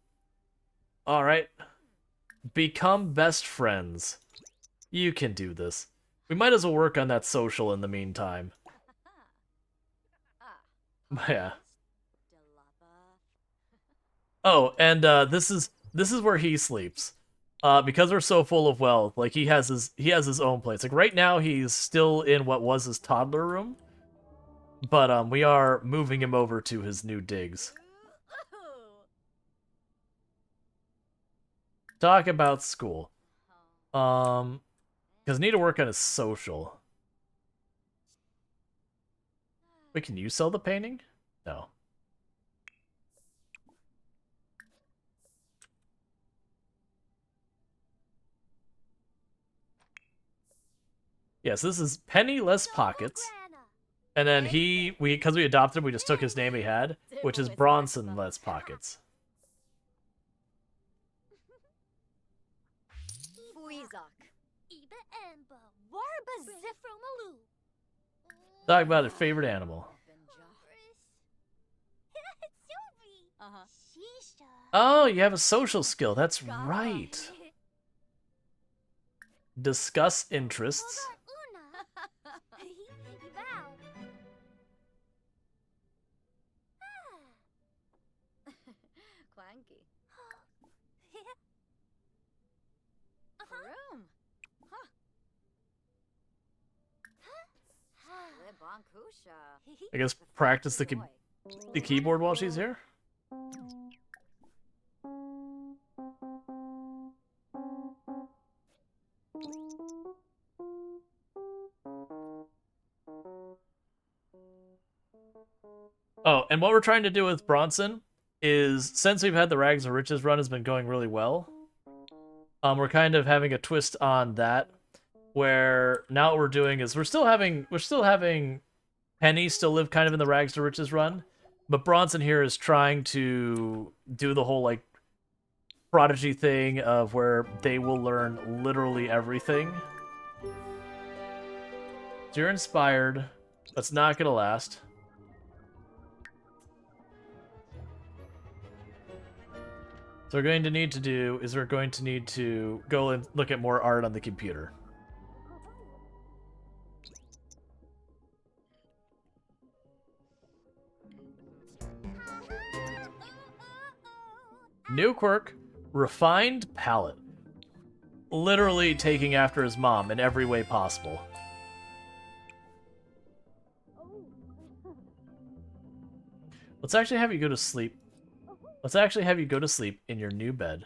Become best friends. You can do this. We might as well work on that social in the meantime. Yeah. Oh, and this is where he sleeps. Because we're so full of wealth, like he has his own place. Like right now he's still in what was his toddler room. But we are moving him over to his new digs. Talk about school. Because I need to work on his social. Wait, can you sell the painting? No. Yes, this is Penny Less Pockets. And then because we adopted him, we just took his name he had, which is Bronson Less Pockets. Talk about his favorite animal. Oh, you have a social skill. That's right. Discuss interests. clanky. Room. Huh. Lib on Kusha. I guess practice the keyboard while she's here. Oh, and what we're trying to do with Bronson is, since we've had the Rags to Riches run has been going really well, we're kind of having a twist on that, where now what we're doing is we're still having Penny still live kind of in the Rags to Riches run, but Bronson here is trying to do the whole like prodigy thing of where they will learn literally everything. So you're inspired. That's not gonna last. So we're going to need to do is we're going to need to go and look at more art on the computer. New quirk, refined palate. Literally taking after his mom in every way possible. Let's actually have you go to sleep. Let's actually have you go to sleep in your new bed.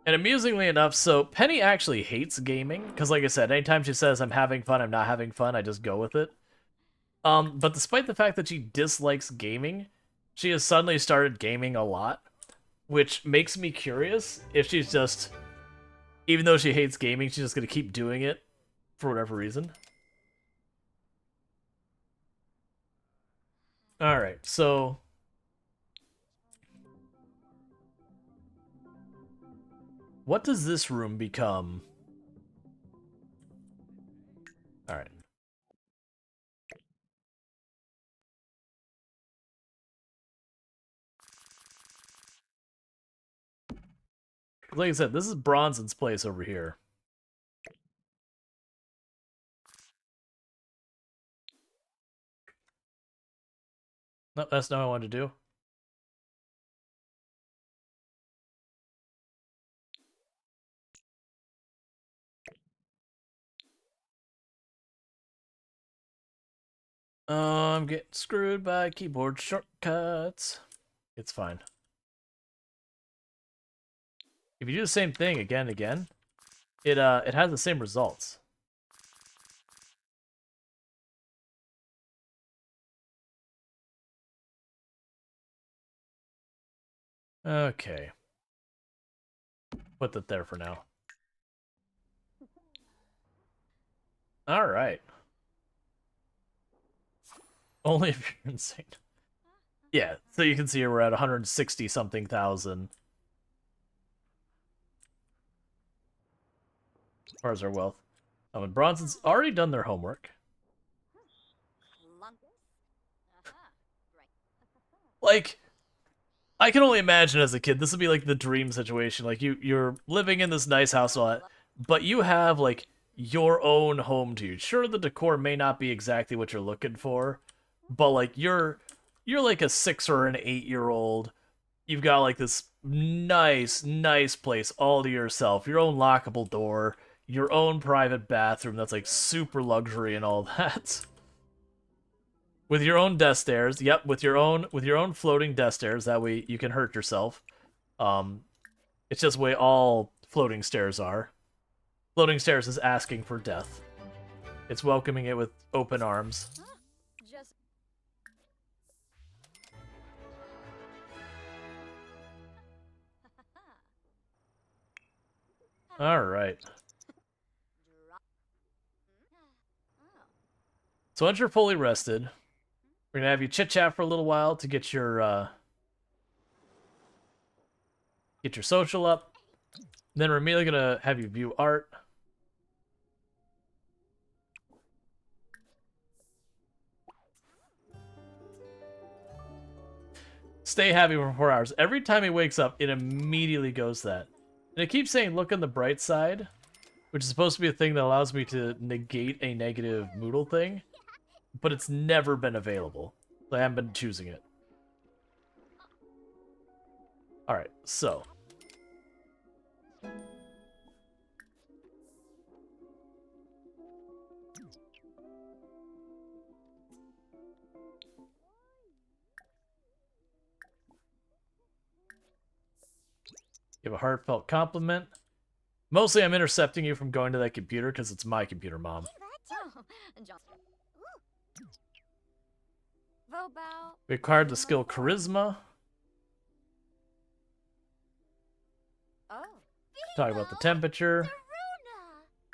And amusingly enough, so Penny actually hates gaming, because like I said, anytime she says I'm having fun, I'm not having fun, I just go with it. But despite the fact that she dislikes gaming, she has suddenly started gaming a lot, which makes me curious if she's just, even though she hates gaming, she's just going to keep doing it for whatever reason. Alright, so what does this room become? Alright. Like I said, this is Bronson's place over here. No, that's not what I wanted to do. I'm getting screwed by keyboard shortcuts. It's fine. If you do the same thing again and again, it has the same results. Okay. Put that there for now. Alright. Only if you're insane. Yeah, so you can see here we're at 160 something thousand. As far as our wealth. And Bronson's already done their homework. Like, I can only imagine as a kid, this would be like the dream situation. Like you're living in this nice house and all that, but you have like your own home to you. Sure, the decor may not be exactly what you're looking for, but like you're like a 6 or an 8-year-old. You've got like this nice place all to yourself. Your own lockable door, your own private bathroom that's like super luxury and all that. With your own desk stairs. Yep, with your own floating desk stairs. That way you can hurt yourself. It's just the way all floating stairs are. Floating stairs is asking for death. It's welcoming it with open arms. Just Alright. So once you're fully rested, we're gonna have you chit-chat for a little while to get your social up. Then we're immediately gonna have you view art. Stay happy for 4 hours. Every time he wakes up, it immediately goes that. And it keeps saying, look on the bright side. which is supposed to be a thing that allows me to negate a negative Moodle thing, but it's never been available. I haven't been choosing it. Alright, so. Give a heartfelt compliment. Mostly I'm intercepting you from going to that computer because it's my computer, Mom. We acquired the skill Charisma. Talk about the temperature.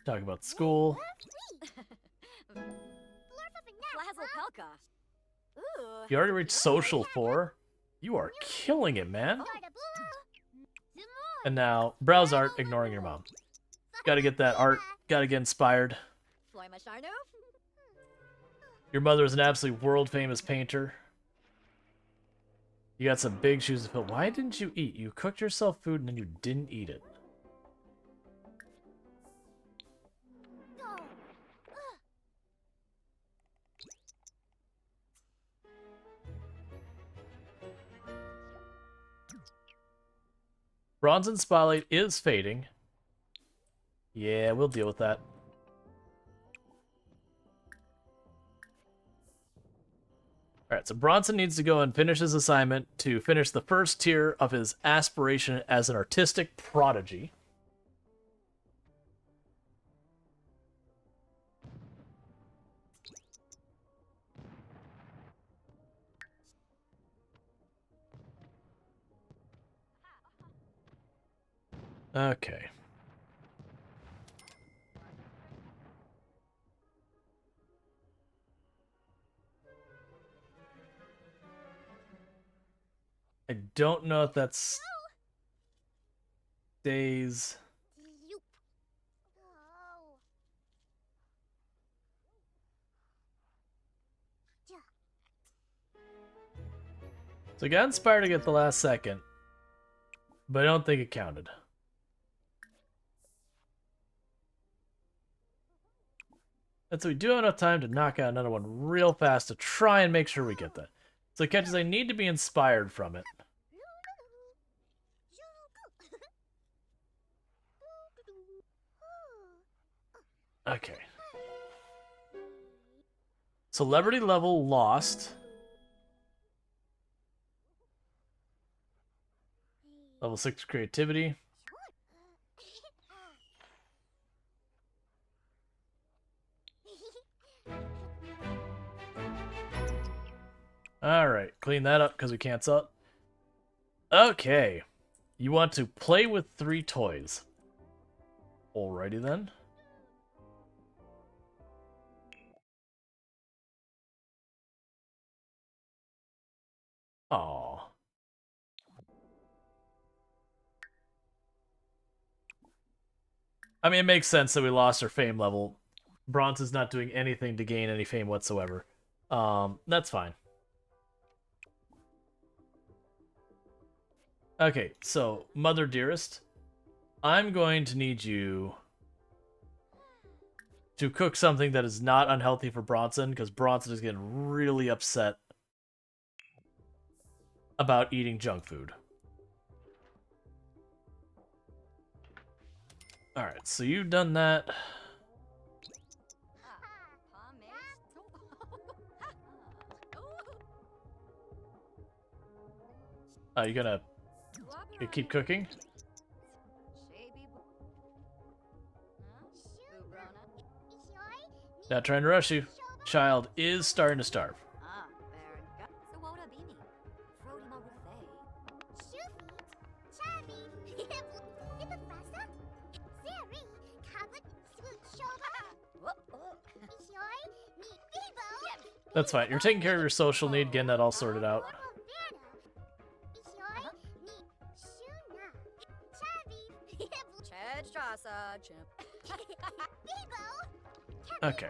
Talk about school. You already reached social 4. You are killing it, man. And now, browse art, ignoring your mom. Gotta get that art. Gotta get inspired. Your mother is an absolutely world-famous painter. You got some big shoes to fill. Why didn't you eat? You cooked yourself food and then you didn't eat it. Bronson spotlight is fading. Yeah, we'll deal with that. Alright, so Bronson needs to go and finish his assignment to finish the first tier of his aspiration as an artistic prodigy. Okay. I don't know if that's days. So I got inspired to get the last second, but I don't think it counted. And so we do have enough time to knock out another one real fast to try and make sure we get that. So it catches I need to be inspired from it. Okay. Celebrity level lost. Level 6 creativity. Alright, clean that up because we can't sell it. Okay. You want to play with 3 toys. Alrighty then. Aww. I mean, it makes sense that we lost our fame level. Bronson's not doing anything to gain any fame whatsoever. That's fine. Okay, so, Mother Dearest, I'm going to need you to cook something that is not unhealthy for Bronson, because Bronson is getting really upset about eating junk food. Alright, so you've done that. You gonna keep cooking? Not trying to rush you. Child is starting to starve. That's fine. You're taking care of your social need, getting that all sorted out. Okay.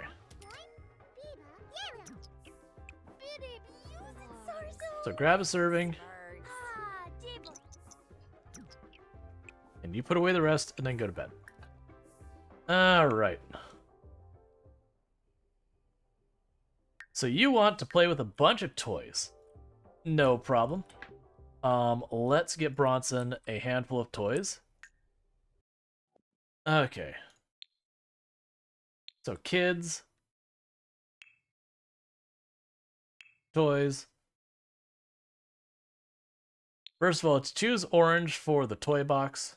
So grab a serving. And you put away the rest and then go to bed. Alright. So you want to play with a bunch of toys. No problem. Let's get Bronson a handful of toys. Okay. So kids. Toys. First of all, let's choose orange for the toy box.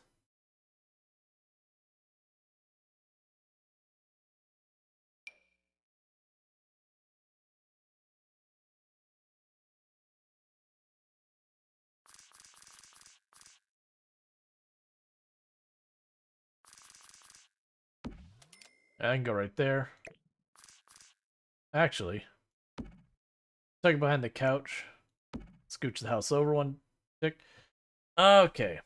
I can go right there. Actually, tuck it behind the couch. Scooch the house over one tick. Okay.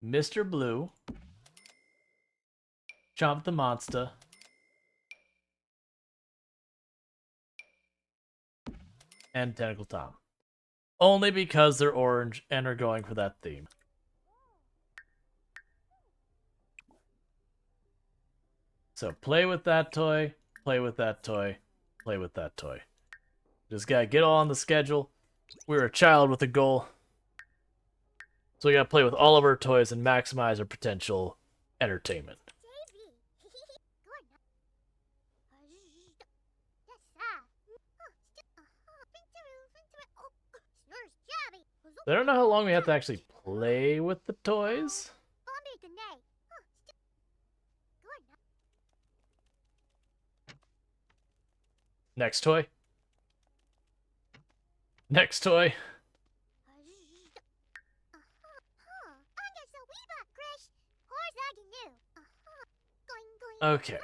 Mr. Blue. Chomp the Monster. And Tentacle Tom. Only because they're orange and are going for that theme. So play with that toy, play with that toy, play with that toy. Just gotta get all on the schedule. We're a child with a goal. So we gotta play with all of our toys and maximize our potential entertainment. I don't know how long we have to actually play with the toys. Next toy. Next toy. Okay.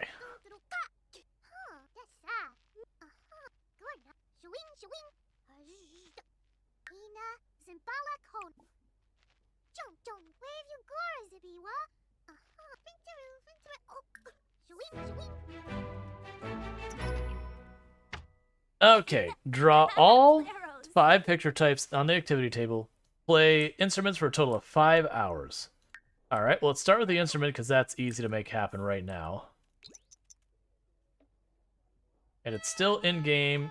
Okay, draw all 5 picture types on the activity table. Play instruments for a total of 5 hours. Alright, well, let's start with the instrument because that's easy to make happen right now. And it's still in-game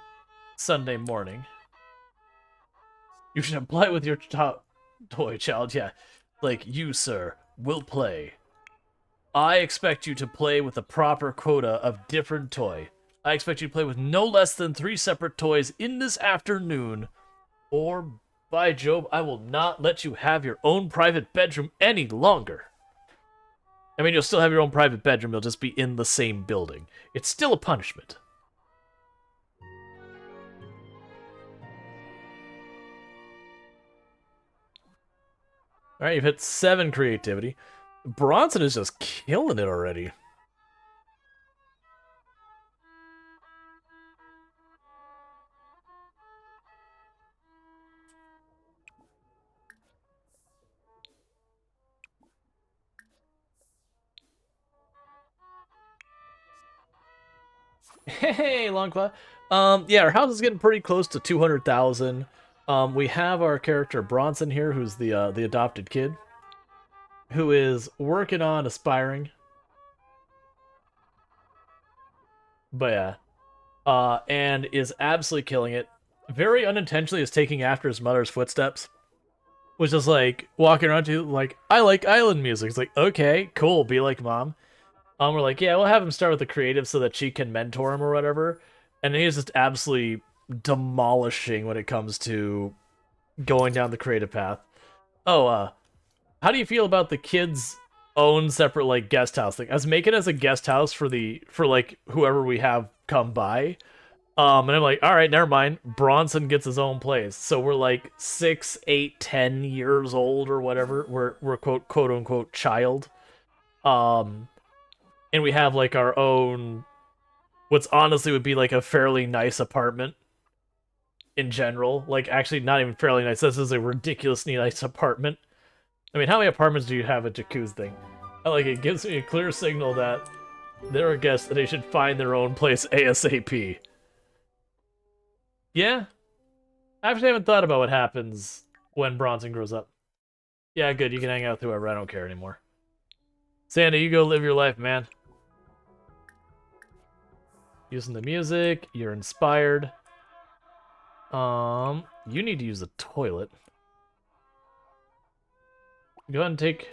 Sunday morning. You should apply with your top toy, child. Yeah, like you, sir, will play. I expect you to play with a proper quota of different toy. I expect you to play with no less than 3 separate toys in this afternoon, or by Jove, I will not let you have your own private bedroom any longer. I mean, you'll still have your own private bedroom, you'll just be in the same building. It's still a punishment. Alright, you've hit 7 creativity. Bronson is just killing it already. Hey, Longclaw. Yeah, our house is getting pretty close to 200,000. We have our character Bronson here, who's the adopted kid, who is working on aspiring. But yeah, and is absolutely killing it. Very unintentionally is taking after his mother's footsteps, which is like walking around to like, I like island music. It's like, okay, cool, be like mom. We're like, yeah, we'll have him start with the creative so that she can mentor him or whatever. And he's just absolutely demolishing when it comes to going down the creative path. Oh, how do you feel about the kids' own separate like guest house thing? Let's make it as a guest house for like whoever we have come by. And I'm like, all right, never mind. Bronson gets his own place. So we're like 6, 8, 10 years old or whatever. We're quote unquote child. And we have like our own, what's honestly would be like a fairly nice apartment in general. Like actually not even fairly nice. This is a ridiculously nice apartment. I mean, how many apartments do you have at Jakku's thing? I like it gives me a clear signal that they're a guest that they should find their own place ASAP. Yeah. I actually haven't thought about what happens when Bronson grows up. Yeah, good. You can hang out with whoever. I don't care anymore. Sandy, you go live your life, man. Using the music. You're inspired. You need to use the toilet. Go ahead and take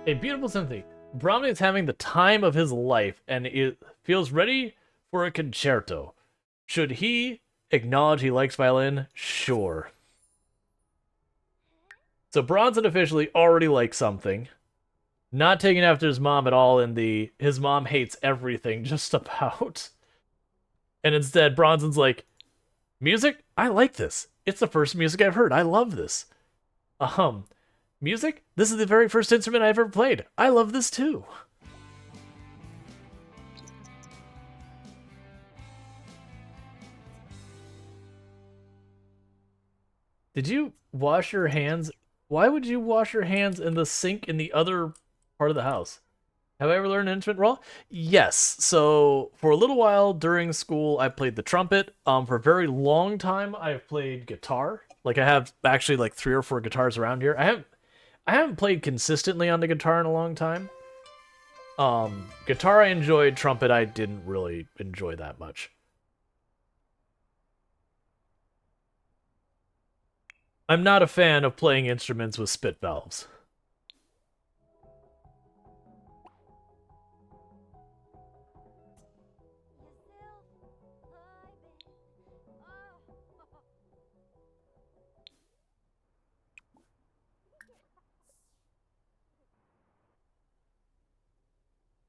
a beautiful symphony. Brahmi is having the time of his life, and it feels ready for a concerto. Should he acknowledge he likes violin? Sure. So Bronson officially already likes something. Not taking after his mom at all in the his mom hates everything just about. And instead, Bronson's like, music? I like this. It's the first music I've heard. I love this. Music? This is the very first instrument I've ever played. I love this too. Did you wash your hands? Why would you wash your hands in the sink in the other part of the house? Have I ever learned an instrument, Raw? Yes. So for a little while during school, I played the trumpet. For a very long time, I've played guitar. Like I have actually like 3 or 4 guitars around here. I haven't played consistently on the guitar in a long time. Guitar I enjoyed, trumpet I didn't really enjoy that much. I'm not a fan of playing instruments with spit valves.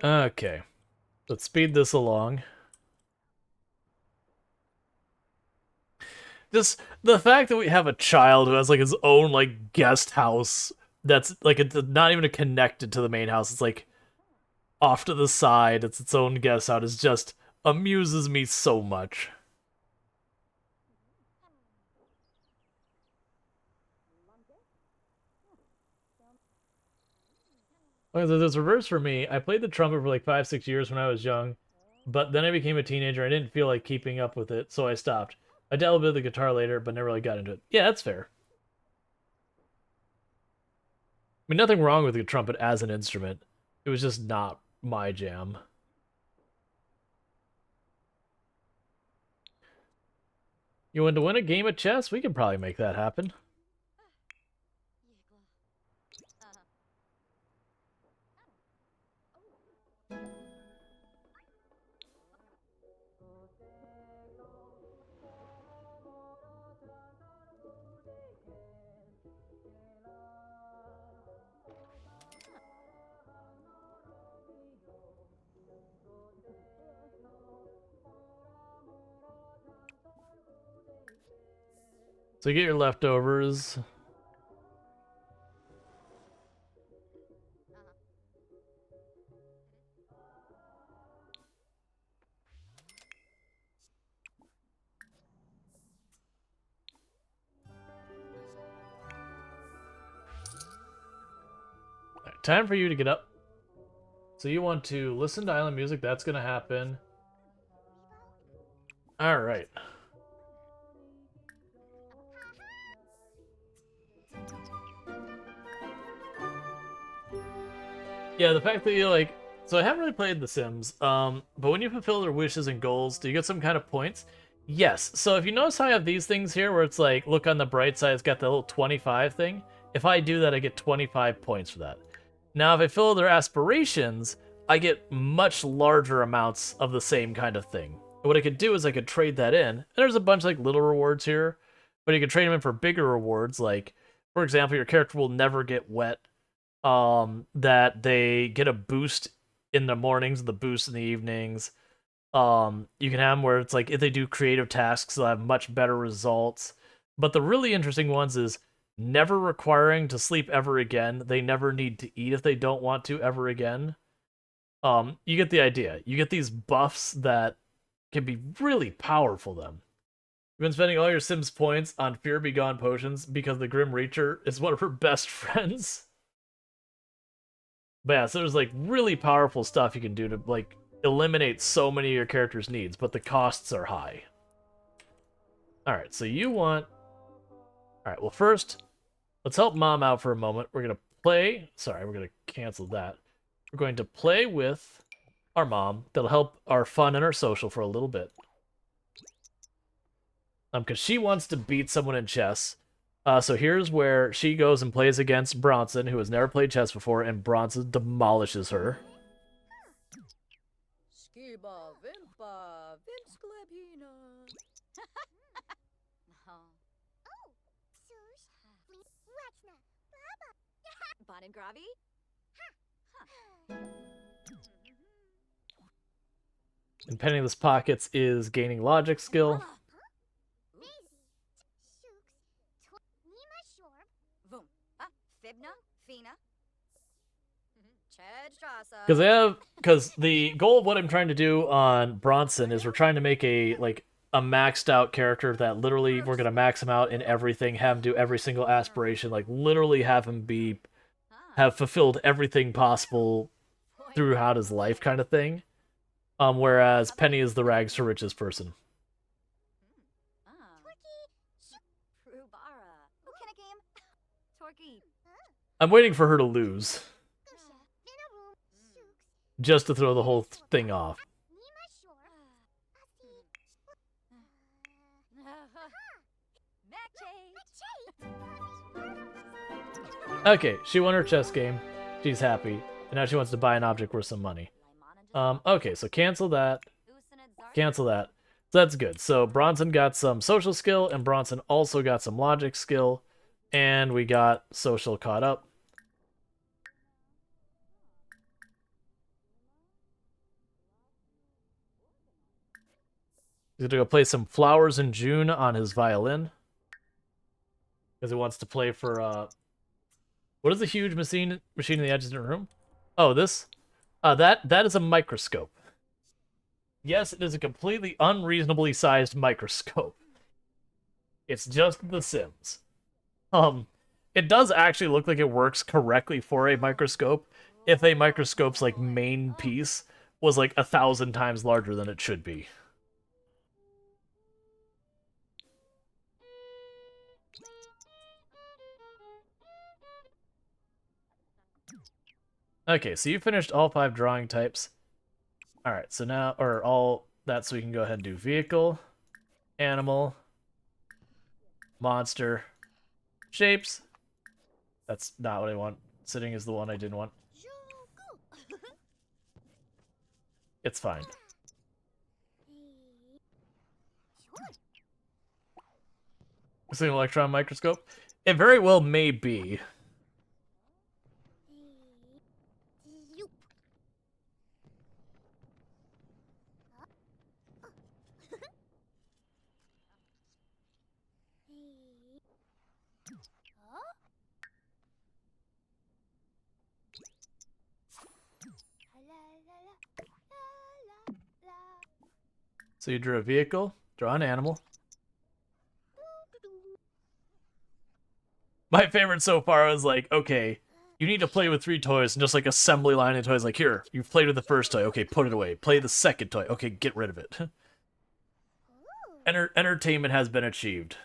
Okay, let's speed this along. Just the fact that we have a child who has like his own like guest house that's like it's not even connected to the main house. It's like off to the side. It's its own guest house. It just amuses me so much. Okay, so there's reverse for me. I played the trumpet for like 5-6 years when I was young, but then I became a teenager. I didn't feel like keeping up with it, so I stopped. I dabbled with the guitar later, but never really got into it. Yeah, that's fair. I mean, nothing wrong with the trumpet as an instrument. It was just not my jam. You want to win a game of chess? We can probably make that happen. So you get your leftovers. Alright, time for you to get up. So you want to listen to island music. That's going to happen. Alright. Yeah, the fact that you like, so I haven't really played The Sims, but when you fulfill their wishes and goals, do you get some kind of points? Yes. So if you notice how I have these things here, where it's like, look on the bright side, it's got the little 25 thing. If I do that, I get 25 points for that. Now, if I fill their aspirations, I get much larger amounts of the same kind of thing. What I could do is I could trade that in, and there's a bunch of like little rewards here, but you could trade them in for bigger rewards. Like, for example, your character will never get wet. That they get a boost in the mornings, the boost in the evenings. You can have them where it's like if they do creative tasks, they'll have much better results. But the really interesting ones is never requiring to sleep ever again. They never need to eat if they don't want to ever again. You get the idea. You get these buffs that can be really powerful then. You've been spending all your Sims points on Fear Be Gone potions because the Grim Reacher is one of her best friends. But yeah, so there's like really powerful stuff you can do to like eliminate so many of your character's needs, but the costs are high. Alright, so you want... Alright, well first, Let's help Mom out for a moment. We're gonna play. Sorry, we're gonna cancel that. We're going to play with our mom. That'll help our fun and our social for a little bit. Because she wants to beat someone in chess. So here's where she goes and plays against Bronson, who has never played chess before, and Bronson demolishes her. Skiba vimpa vimsklebina. Bonengravi? And Penniless Pockets is gaining logic skill. Vum. Fibna? Fina? Chedstrasa. Because the goal of what I'm trying to do on Bronson is we're trying to make a maxed out character that literally we're gonna max him out in everything, have him do every single aspiration, like literally have him have fulfilled everything possible throughout his life, kind of thing. Whereas Penny is the rags to riches person. I'm waiting for her to lose, just to throw the whole thing off. Okay, she won her chess game. She's happy. And now she wants to buy an object worth some money. Okay, so cancel that. Cancel that. So that's good. So Bronson got some social skill, and Bronson also got some logic skill. And we got social caught up. He's gonna go play some Flowers in June on his violin. Because he wants to play for, what is the huge machine in the adjacent room? Oh, this? That is a microscope. Yes, it is a completely unreasonably sized microscope. It's just The Sims. It does actually look like it works correctly for a microscope if a microscope's, like, main piece was, like, 1,000 times larger than it should be. Okay, so you finished all 5 drawing types. Alright, so now, or all that, so we can go ahead and do vehicle, animal, monster, shapes. That's not what I want. Sitting is the one I didn't want. It's fine. Is it an electron microscope? It very well may be. So you drew a vehicle, draw an animal. My favorite so far was like, okay, you need to play with 3 toys and just like assembly line of toys. Like, here, you've played with the first toy. Okay, put it away. Play the second toy. Okay, get rid of it. Entertainment has been achieved.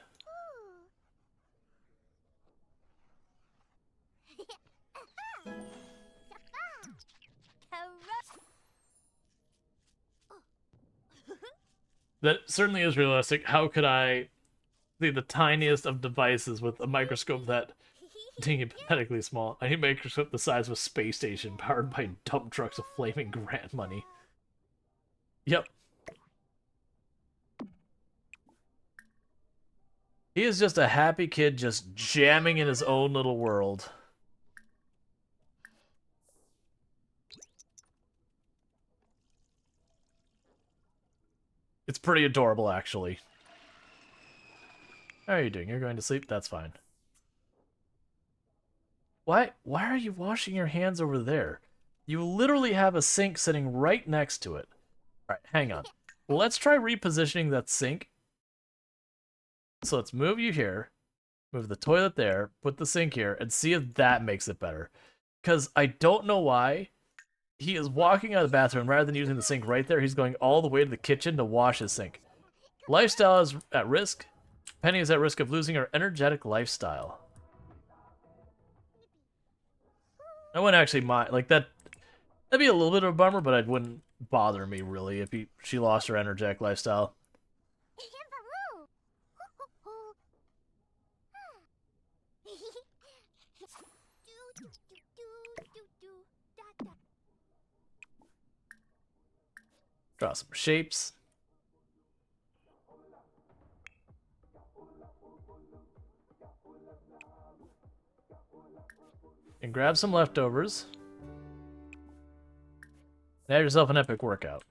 That certainly is realistic. How could I see the tiniest of devices with a microscope that being pathetically small? I need a microscope the size of a space station powered by dump trucks of flaming grant money. Yep. He is just a happy kid just jamming in his own little world. It's pretty adorable, actually. How are you doing? You're going to sleep? That's fine. Why are you washing your hands over there? You literally have a sink sitting right next to it. Alright, hang on. Let's try repositioning that sink. So let's move you here, move the toilet there, put the sink here, and see if that makes it better. Because I don't know why. He is walking out of the bathroom, rather than using the sink right there, he's going all the way to the kitchen to wash his sink. Lifestyle is at risk. Penny is at risk of losing her energetic lifestyle. I wouldn't actually mind, like, that. That'd be a little bit of a bummer, but it wouldn't bother me really if she lost her energetic lifestyle. Draw some shapes. And grab some leftovers. And have yourself an epic workout.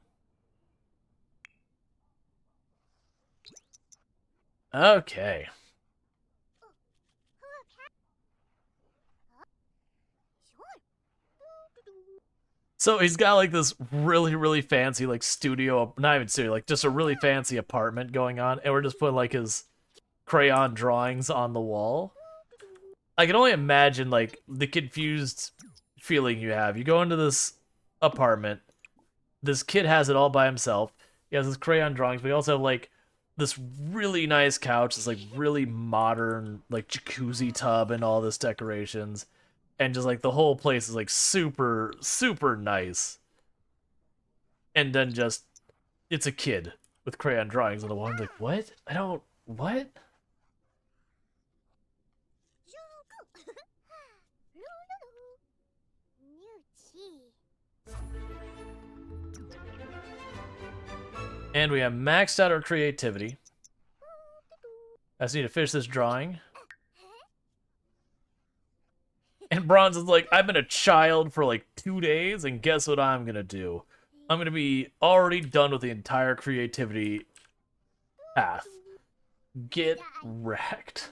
Okay. So he's got like this really, really fancy like studio, not even studio, like just a really fancy apartment going on, and we're just putting like his crayon drawings on the wall. I can only imagine like the confused feeling you have. You go into this apartment, this kid has it all by himself. He has his crayon drawings, but he also have like this really nice couch, this like really modern like jacuzzi tub and all this decorations. And just like the whole place is like super, super nice. And then just it's a kid with crayon drawings on the wall. I'm like, what? I don't what? And we have maxed out our creativity. I just need to finish this drawing. And Bronson's like, I've been a child for like 2 days, and guess what I'm gonna do? I'm gonna be already done with the entire creativity path. Get wrecked.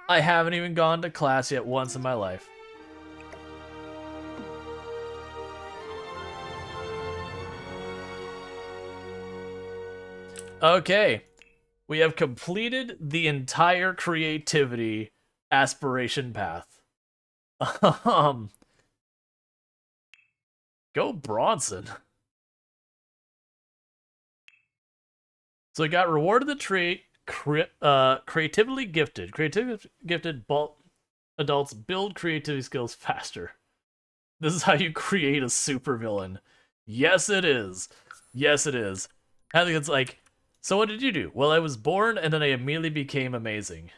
I haven't even gone to class yet once in my life. Okay. We have completed the entire creativity aspiration path. Go Bronson. So we got rewarded the trait creatively gifted. Creatively gifted adults build creativity skills faster. This is how you create a supervillain. Yes, it is. Yes, it is. I think it's like, so what did you do? Well, I was born and then I immediately became amazing.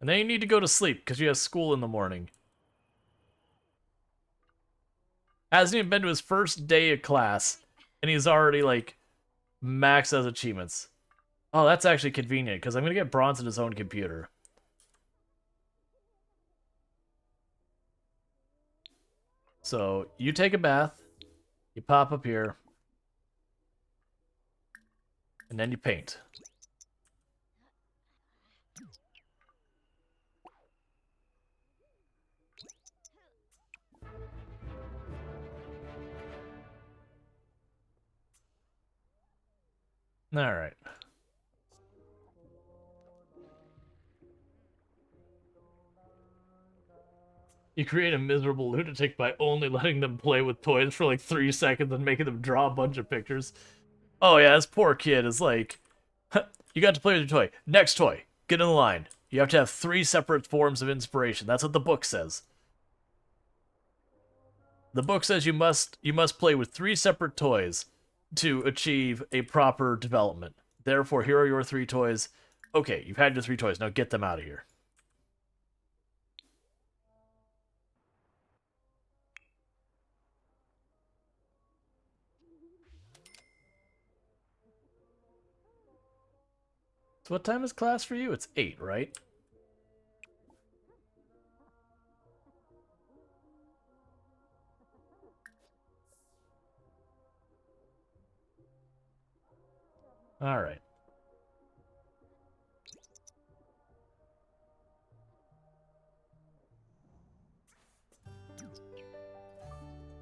And then you need to go to sleep because you have school in the morning. Hasn't even been to his first day of class and he's already like maxed out achievements. Oh, that's actually convenient because I'm going to get Bronson his own computer. So you take a bath, you pop up here, and then you paint. All right. You create a miserable lunatic by only letting them play with toys for like 3 seconds and making them draw a bunch of pictures. Oh yeah, this poor kid is like, you got to play with your toy. Next toy, get in the line. You have to have 3 separate forms of inspiration. That's what the book says. The book says you must play with 3 separate toys to achieve a proper development. Therefore, here are your 3 toys. Okay, you've had your 3 toys. Now get them out of here. So what time is class for you? It's 8, right? All right.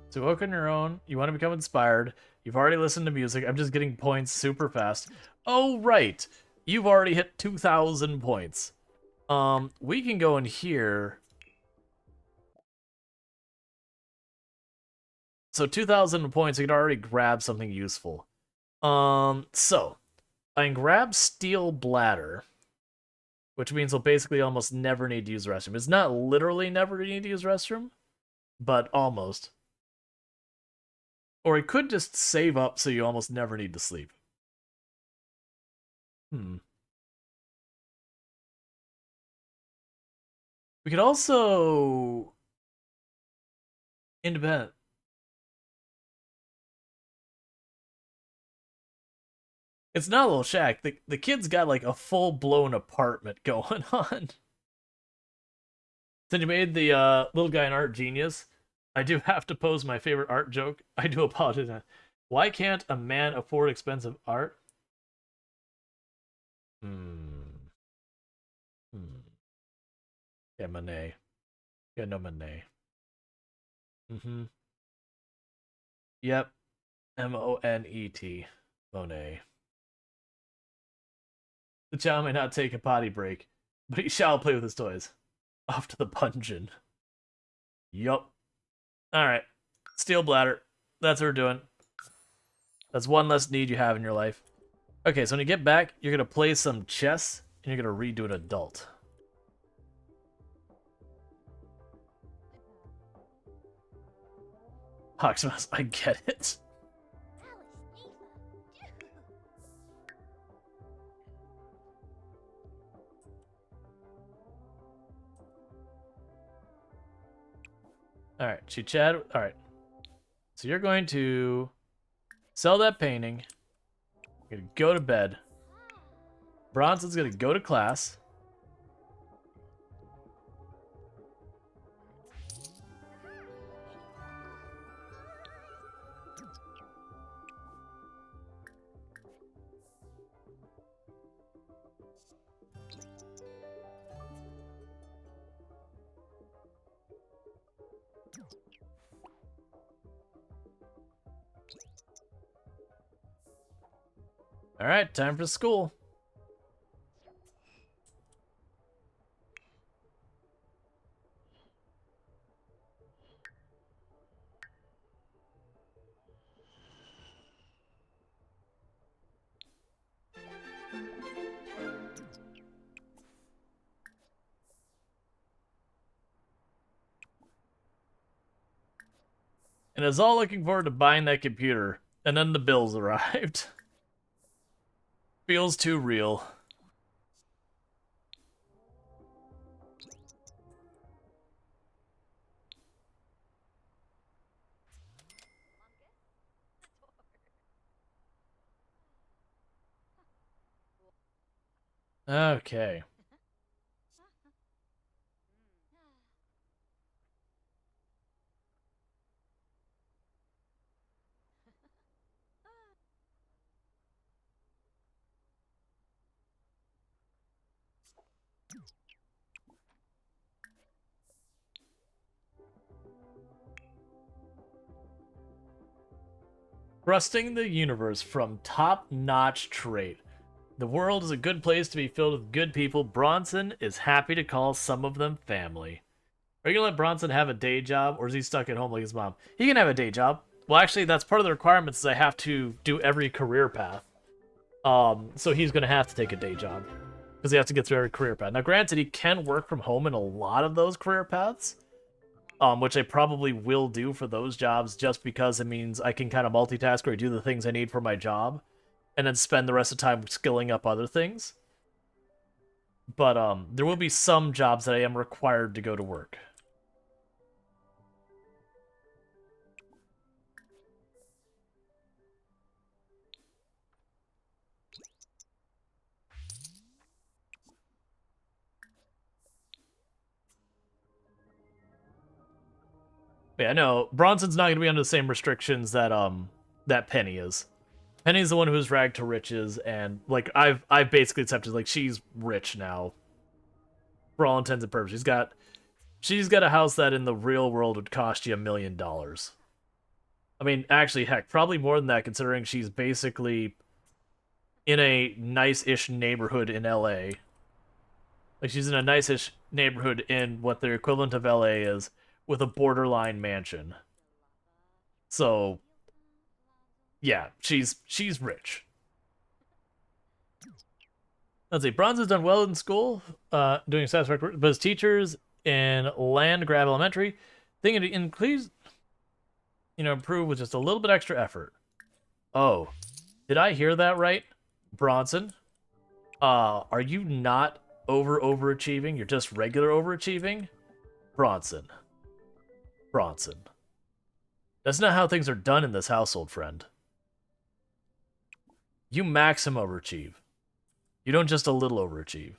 So work on your own. You want to become inspired. You've already listened to music. I'm just getting points super fast. Oh, right. You've already hit 2,000 points. We can go in here. So 2,000 points, you can already grab something useful. So I can grab steel bladder, which means I'll basically almost never need to use the restroom. It's not literally never need to use the restroom, but almost. Or I could just save up so you almost never need to sleep. We could also... Independent. It's not a little shack. The kid's got like a full-blown apartment going on. Since you made the little guy an art genius, I do have to pose my favorite art joke. I do apologize. Why can't a man afford expensive art? Yeah, Monet. Yeah, no Monet. Yep. Monet. Monet. The child may not take a potty break, but he shall play with his toys. Off to the dungeon. Yup. Alright. Steel bladder. That's what we're doing. That's one less need you have in your life. Okay, so when you get back, you're gonna play some chess, and you're gonna redo an adult. Hoxmas, I get it. Alright, she chat. Alright. So you're going to sell that painting. You're gonna go to bed. Bronson's gonna go to class. Alright, time for school. And I was all looking forward to buying that computer, and then the bills arrived. Feels too real. Okay. Trusting the universe from top-notch trait. The world is a good place to be filled with good people. Bronson is happy to call some of them family. Are you gonna let Bronson have a day job, or is he stuck at home like his mom? He can have a day job. Well, actually, that's part of the requirements is I have to do every career path. So he's gonna have to take a day job. Because he has to get through every career path. Now, granted, he can work from home in a lot of those career paths. Which I probably will do for those jobs just because it means I can kind of multitask or do the things I need for my job and then spend the rest of the time skilling up other things. But there will be some jobs that I am required to go to work. Yeah, no, Bronson's not going to be under the same restrictions that that Penny is. Penny's the one who's ragged to riches, and like I've basically accepted like she's rich now. For all intents and purposes, she's got a house that in the real world would cost you $1 million. I mean, actually, heck, probably more than that, considering she's basically in a nice-ish neighborhood in LA. Like she's in a nice-ish neighborhood in what the equivalent of LA is, with a borderline mansion. So, yeah, she's rich. Let's see. Bronson's done well in school, doing satisfactory work, but his teachers in Land Grab Elementary think it includes, improve with just a little bit extra effort. Oh, did I hear that right, Bronson? Are you not overachieving? You're just regular overachieving, Bronson. Bronson. That's not how things are done in this household, friend. You maximum overachieve. You don't just a little overachieve.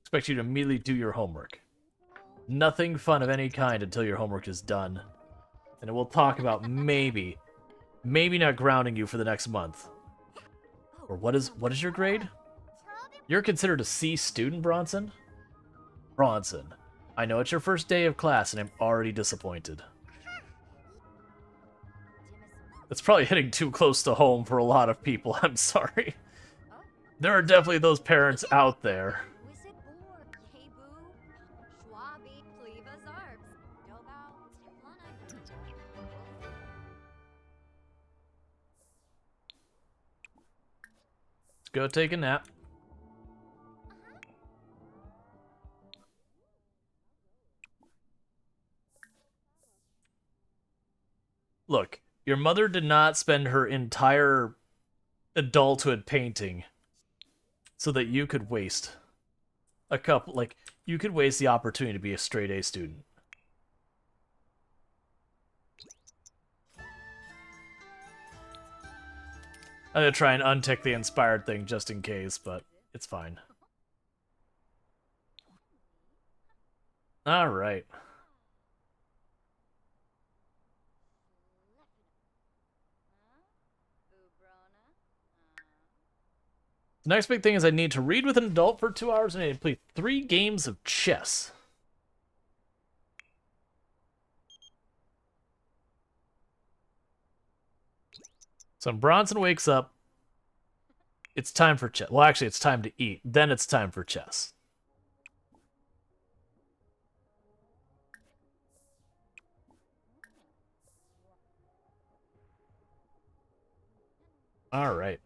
Expect you to immediately do your homework. Nothing fun of any kind until your homework is done. And we'll talk about maybe not grounding you for the next month. Or what is your grade? You're considered a C student, Bronson? Bronson, I know it's your first day of class and I'm already disappointed. That's probably hitting too close to home for a lot of people, I'm sorry. There are definitely those parents out there. Let's go take a nap. Look, your mother did not spend her entire adulthood painting so that you could waste you could waste the opportunity to be a straight A student. I'm gonna try and untick the inspired thing just in case, but it's fine. Alright. The next big thing is I need to read with an adult for 2 hours and I need to play 3 games of chess. So when Bronson wakes up, it's time for chess. Well, actually, it's time to eat. Then it's time for chess. All right.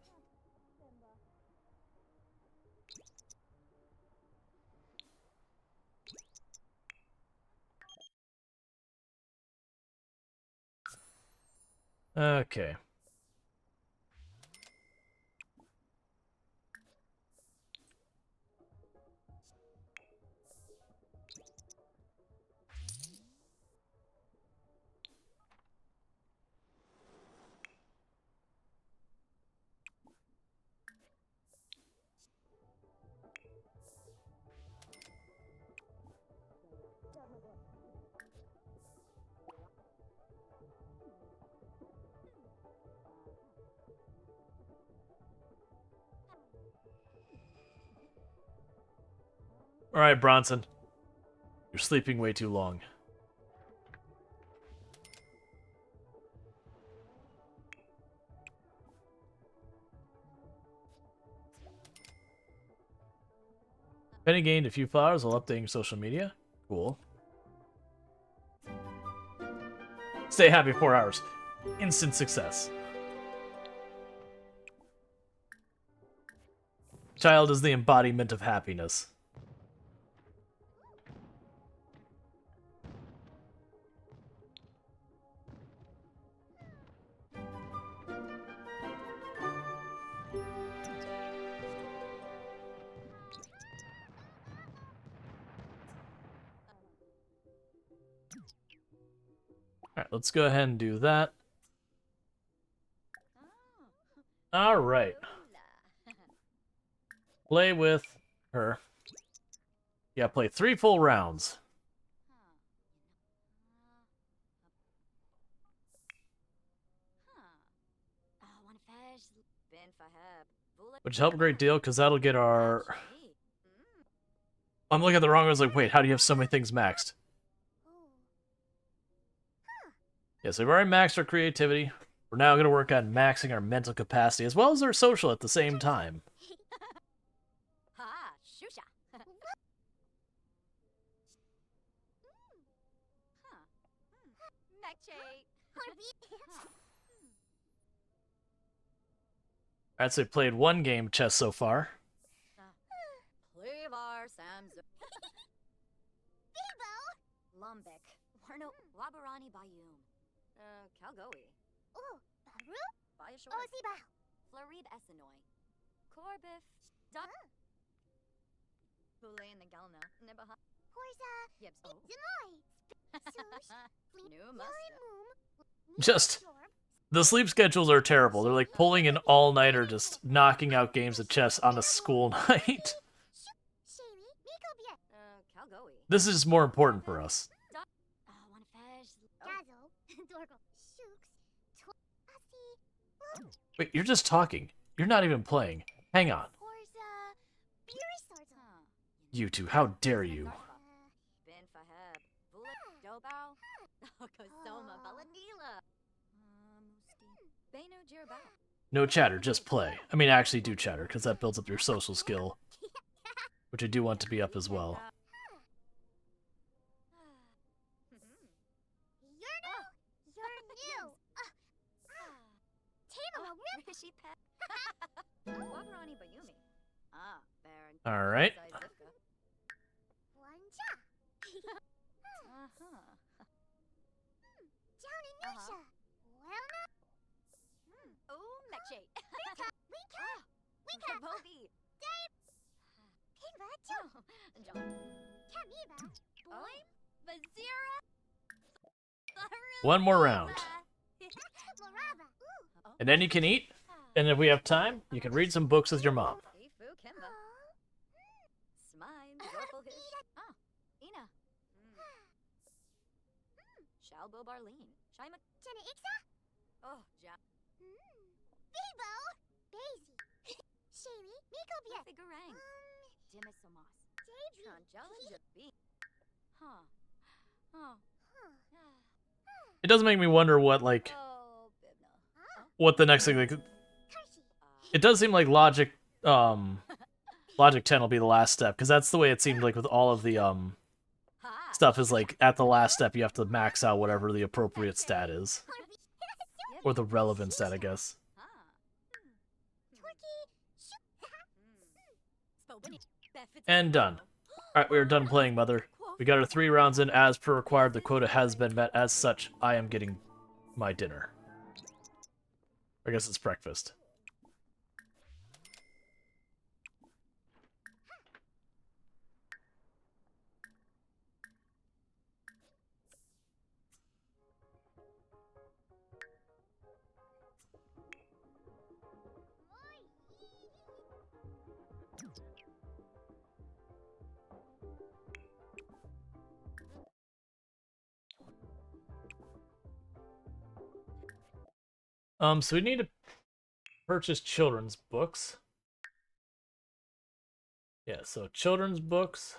Okay. All right, Bronson. You're sleeping way too long. Penny gained a few followers while updating social media. Cool. Stay happy 4 hours. Instant success. Child is the embodiment of happiness. Alright, let's go ahead and do that. Alright. Play with her. Yeah, play 3 full rounds. Which helped a great deal, because that'll get our... I'm looking at the wrong one. I was like, wait, how do you have so many things maxed? Yeah, so we've already maxed our creativity. We're now going to work on maxing our mental capacity, as well as our social at the same time. Alright, so we played one game of chess so far. Plevar Sam's. Lumbek. Warno Wabarani Bayum. Kalgoi. Bayashore. Florib Essenoy. Corbif. Duck. Bule in the Galna. Nebaha. Yep. Just the sleep schedules are terrible. They're like pulling an all-nighter, just knocking out games of chess on a school night. This is more important for us. Wait, you're just talking. You're not even playing. Hang on. You two, how dare you? No chatter, just play. I mean, actually do chatter, because that builds up your social skill, which I do want to be up as well. Alright. One more round. And then you can eat, and if we have time, you can read some books with your mom. Shalbo Barleen. Shima. Oh, ja. Bibo. Basie. Shaylee. Miko Bia. Figurang. Dimisomos. Angela Jabi. Huh. Oh. It does make me wonder what, like, what the next thing, like, it does seem like Logic 10 will be the last step, because that's the way it seemed like with all of the, stuff is, like, at the last step you have to max out whatever the appropriate stat is. Or the relevant stat, I guess. And done. Alright, we are done playing, Mother. We got our 3 rounds in as per required. The quota has been met. As such, I am getting my dinner. I guess it's breakfast. So we need to purchase children's books. Yeah, so children's books.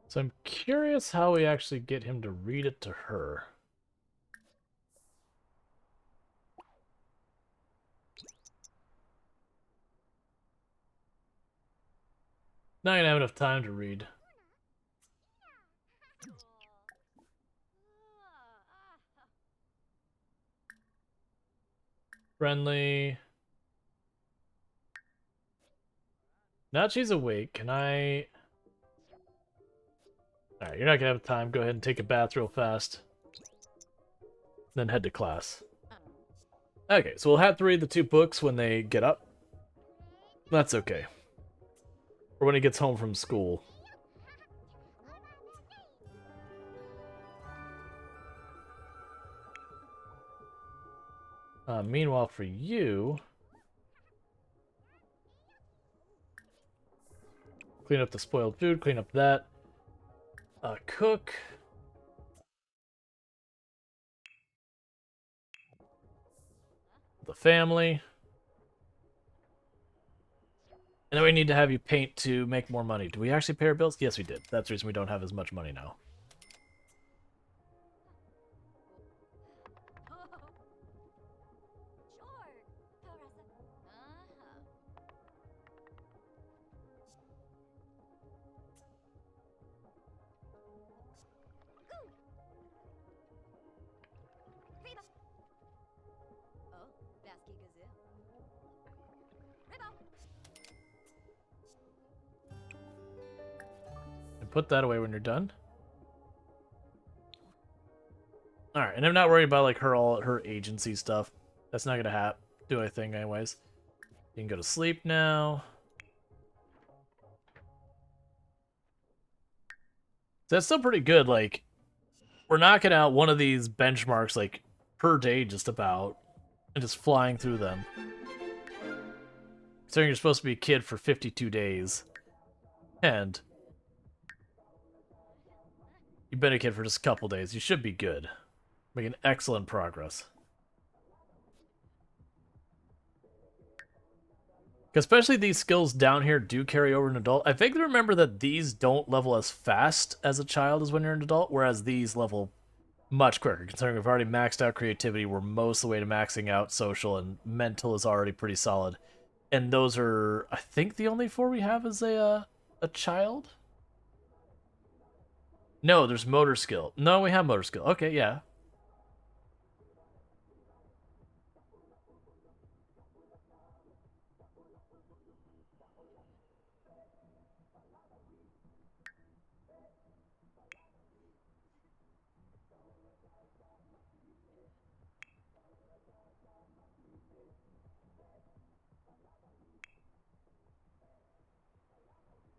So I'm curious how we actually get him to read it to her. Not gonna have enough time to read. Friendly. Now that she's awake, can I... Alright, you're not gonna have time. Go ahead and take a bath real fast. Then head to class. Okay, so we'll have to read the 2 books when they get up. That's okay. Or when he gets home from school. Meanwhile, for you... Clean up the spoiled food, clean up that. Cook. The family. And then we need to have you paint to make more money. Do we actually pay our bills? Yes, we did. That's the reason we don't have as much money now. And put that away when you're done. Alright, and I'm not worried about like her agency stuff. That's not gonna do anything anyways. You can go to sleep now. That's still pretty good. Like, we're knocking out one of these benchmarks like per day just about, and just flying through them. Considering you're supposed to be a kid for 52 days. And you've been a kid for just a couple days. You should be good. Making excellent progress. Especially these skills down here do carry over an adult. I vaguely remember that these don't level as fast as a child as when you're an adult, whereas these level much quicker. Considering we've already maxed out creativity, we're most of the way to maxing out social, and mental is already pretty solid. And those are, I think, the only 4 we have as a child? No, there's motor skill. No, we have motor skill. Okay, yeah.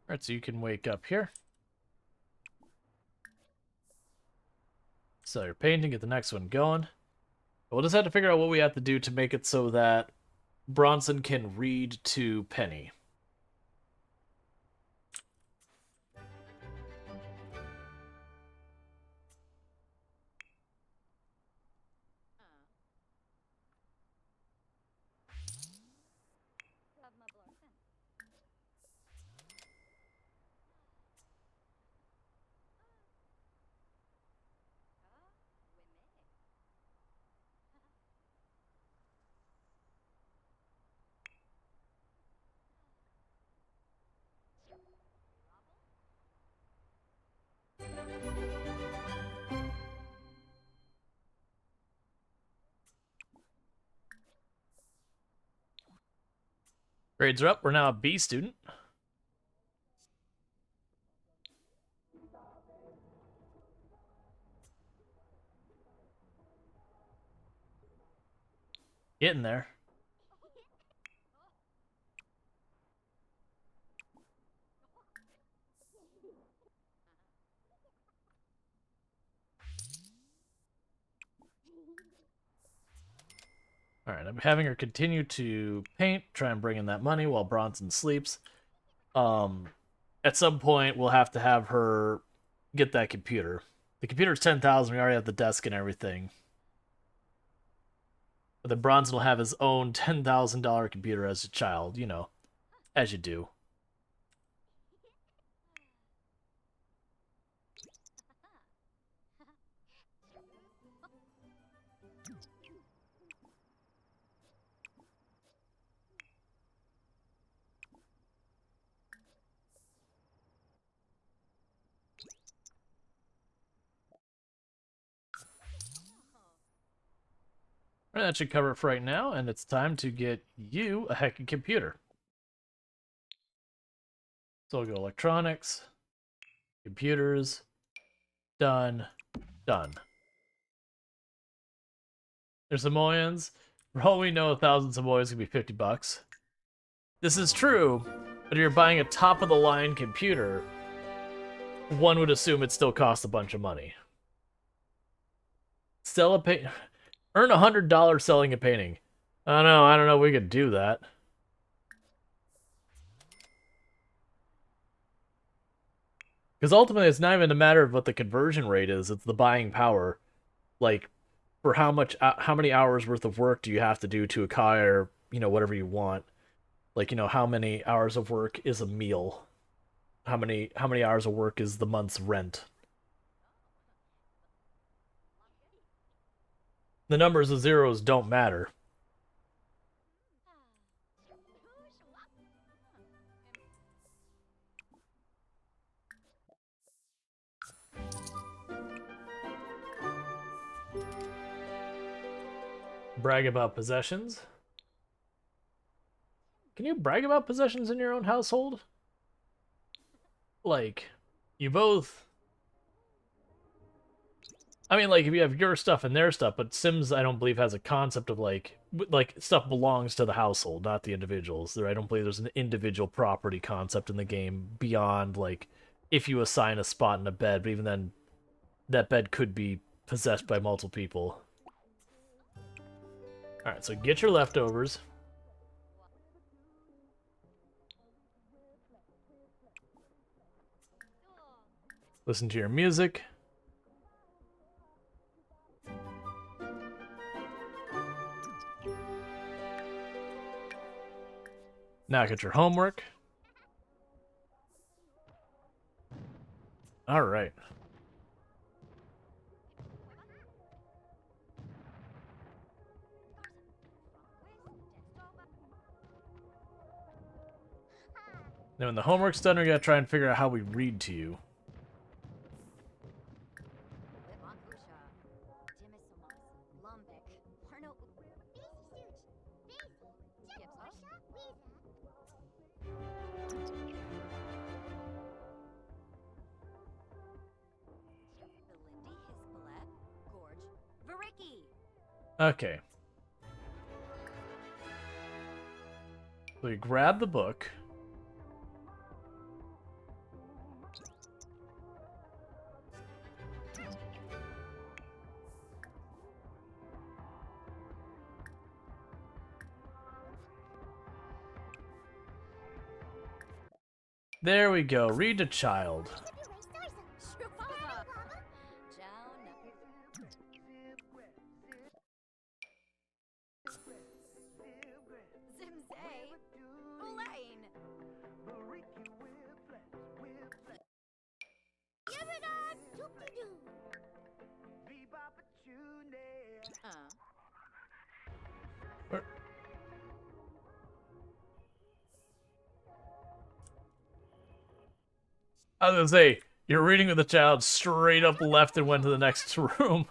Alright, so you can wake up here. So you're painting, get the next one going. We'll just have to figure out what we have to do to make it so that Bronson can read to Penny. Grades are up. We're now a B student. Getting there. Alright, I'm having her continue to paint, try and bring in that money while Bronson sleeps. At some point, we'll have to have her get that computer. The computer's 10,000, we already have the desk and everything. But then Bronson will have his own $10,000 computer as a child, you know, as you do. Right, that should cover it for right now, and it's time to get you a heckin' computer. So we'll go electronics, computers, done, done. There's simoleons. For all we know, 1,000 simoleons could be $50. This is true, but if you're buying a top-of-the-line computer, one would assume it still costs a bunch of money. Sell a paint. Earn $100 selling a painting. I don't know if we could do that. Because ultimately, it's not even a matter of what the conversion rate is, it's the buying power. Like, for how many hours worth of work do you have to do to acquire, you know, whatever you want. Like, how many hours of work is a meal? How many hours of work is the month's rent? The numbers of zeros don't matter. Brag about possessions? Can you brag about possessions in your own household? Like, you both. I mean, like, if you have your stuff and their stuff, but Sims, I don't believe, has a concept of, like stuff belongs to the household, not the individuals. I don't believe there's an individual property concept in the game beyond, like, if you assign a spot in a bed, but even then, that bed could be possessed by multiple people. Alright, so get your leftovers. Listen to your music. Now get your homework. Alright. Now when the homework's done, we gotta try and figure out how we read to you. Okay. So you grab the book. There we go. Read to child. Where- I was gonna say, you're reading with the child straight up left and went to the next room.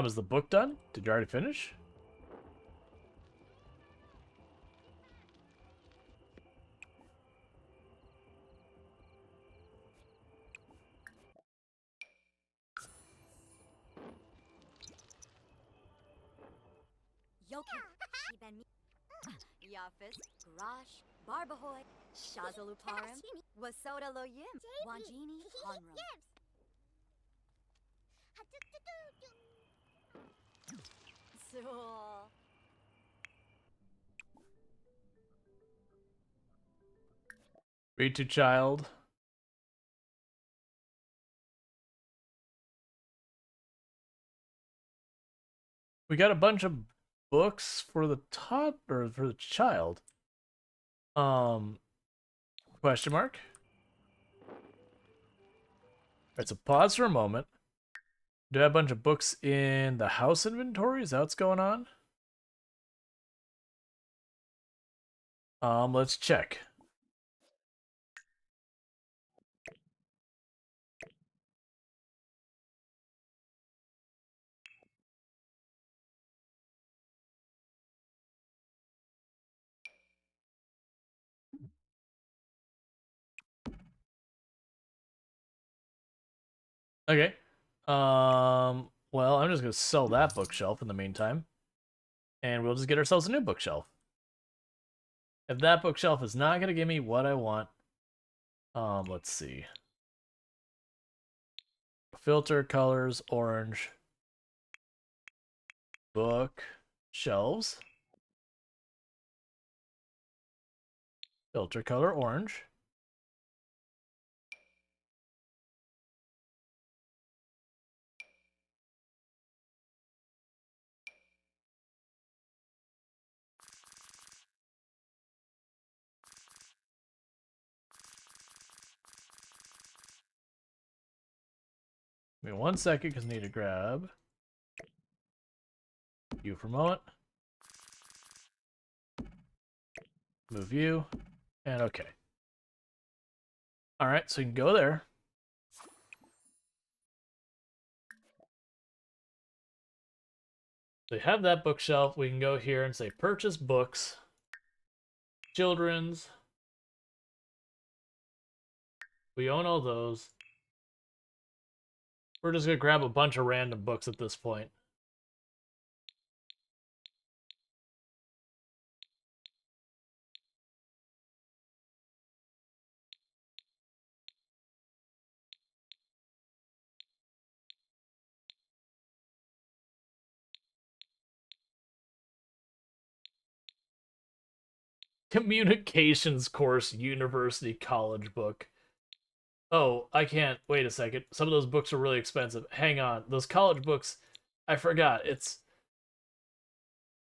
Was the book done? Did you already finish? Yafis, Garash, Barbahoy, Shazaluparim, Wasoda Loyim, Wajini, Honro. Sewell. Read to child. We got a bunch of books for the or for the child. Question mark? Alright, so pause for a moment. Do I have a bunch of books in the house inventory? Is that what's going on? Let's check. Okay. Well, I'm just gonna sell that bookshelf in the meantime. And we'll just get ourselves a new bookshelf. If that bookshelf is not gonna give me what I want, let's see. Filter, colors, orange. Book, shelves. Filter color, orange. Give me 1 second because I need to grab you for a moment. Move you. And okay. Alright, so you can go there. So you have that bookshelf. We can go here and say purchase books. Children's. We own all those. We're just going to grab a bunch of random books at this point. Communications course, university, college book. Oh, I can't. Wait a second. Some of those books are really expensive. Hang on. Those college books, I forgot. It's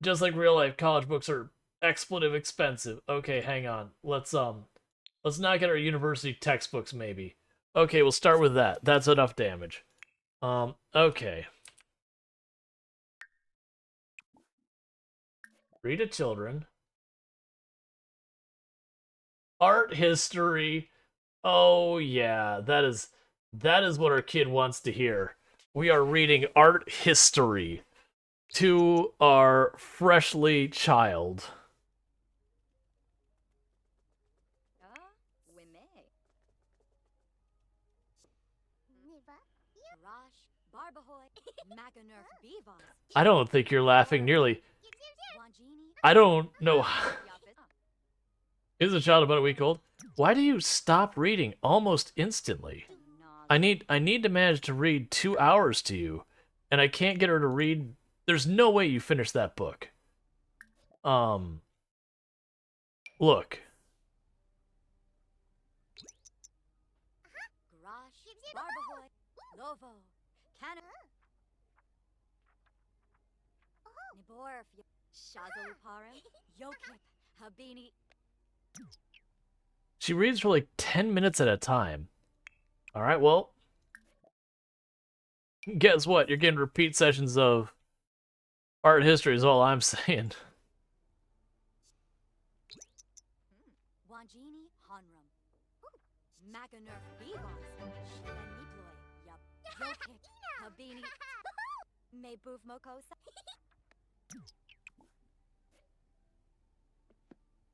just like real life. College books are expletive expensive. Okay, hang on. Let's not get our university textbooks maybe. Okay, we'll start with that. That's enough damage. Okay. Read to children. Art history. Oh yeah, that is what our kid wants to hear. We are reading art history to our freshly child. We may. Rosh, Barbahoy, Maganerf Bevons. I don't think you're laughing nearly. Wangini. I don't know. Is a child about a week old? Why do you stop reading almost instantly? I need to manage to read 2 hours to you, and I can't get her to read. There's no way you finish that book. Look. Rosh, Barbahoy, Lovo, Cana. Niborf, Shazaluparim, Yokip, Habini. She reads for like 10 minutes at a time. Alright, well. Guess what? You're getting repeat sessions of art history is all I'm saying. Wangini, Honram. Maganerf Bevons, Shlenibloy, Yup, Yokip, Habini. Mebuf Mokosa.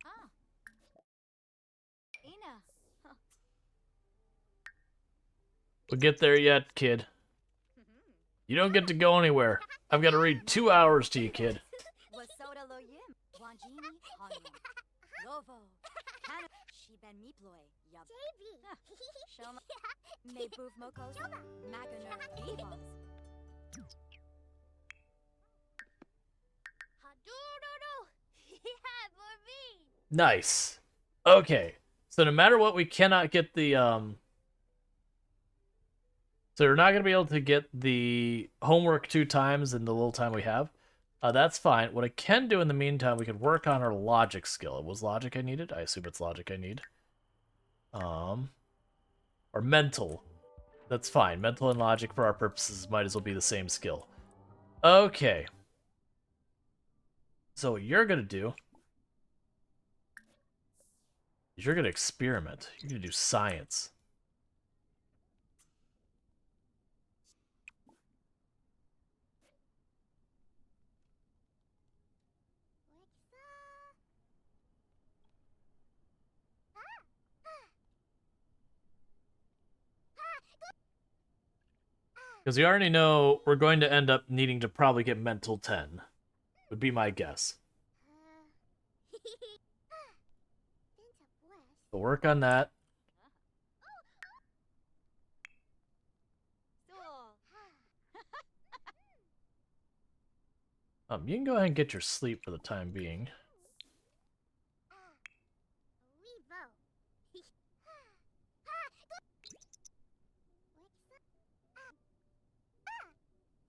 Ah. Ina. We'll get there yet, kid. You don't get to go anywhere. I've got to read 2 hours to you, kid. Wasoda Loyim, Wangini, Honram. Lovo, Cana, Shiben Miploy, Yup. Shoma, Mebuf Mokosa, Maganerf Bevons. Nice. Okay. So no matter what, we cannot get the, So we're not going to be able to get the homework 2 times in the little time we have. That's fine. What I can do in the meantime, we could work on our logic skill. It was logic I needed? I assume it's logic I need. Or mental. That's fine. Mental and logic for our purposes might as well be the same skill. Okay. So what you're going to do is you're going to experiment. You're going to do science. Because we already know we're going to end up needing to probably get mental 10. Would be my guess. So work on that. You can go ahead and get your sleep for the time being.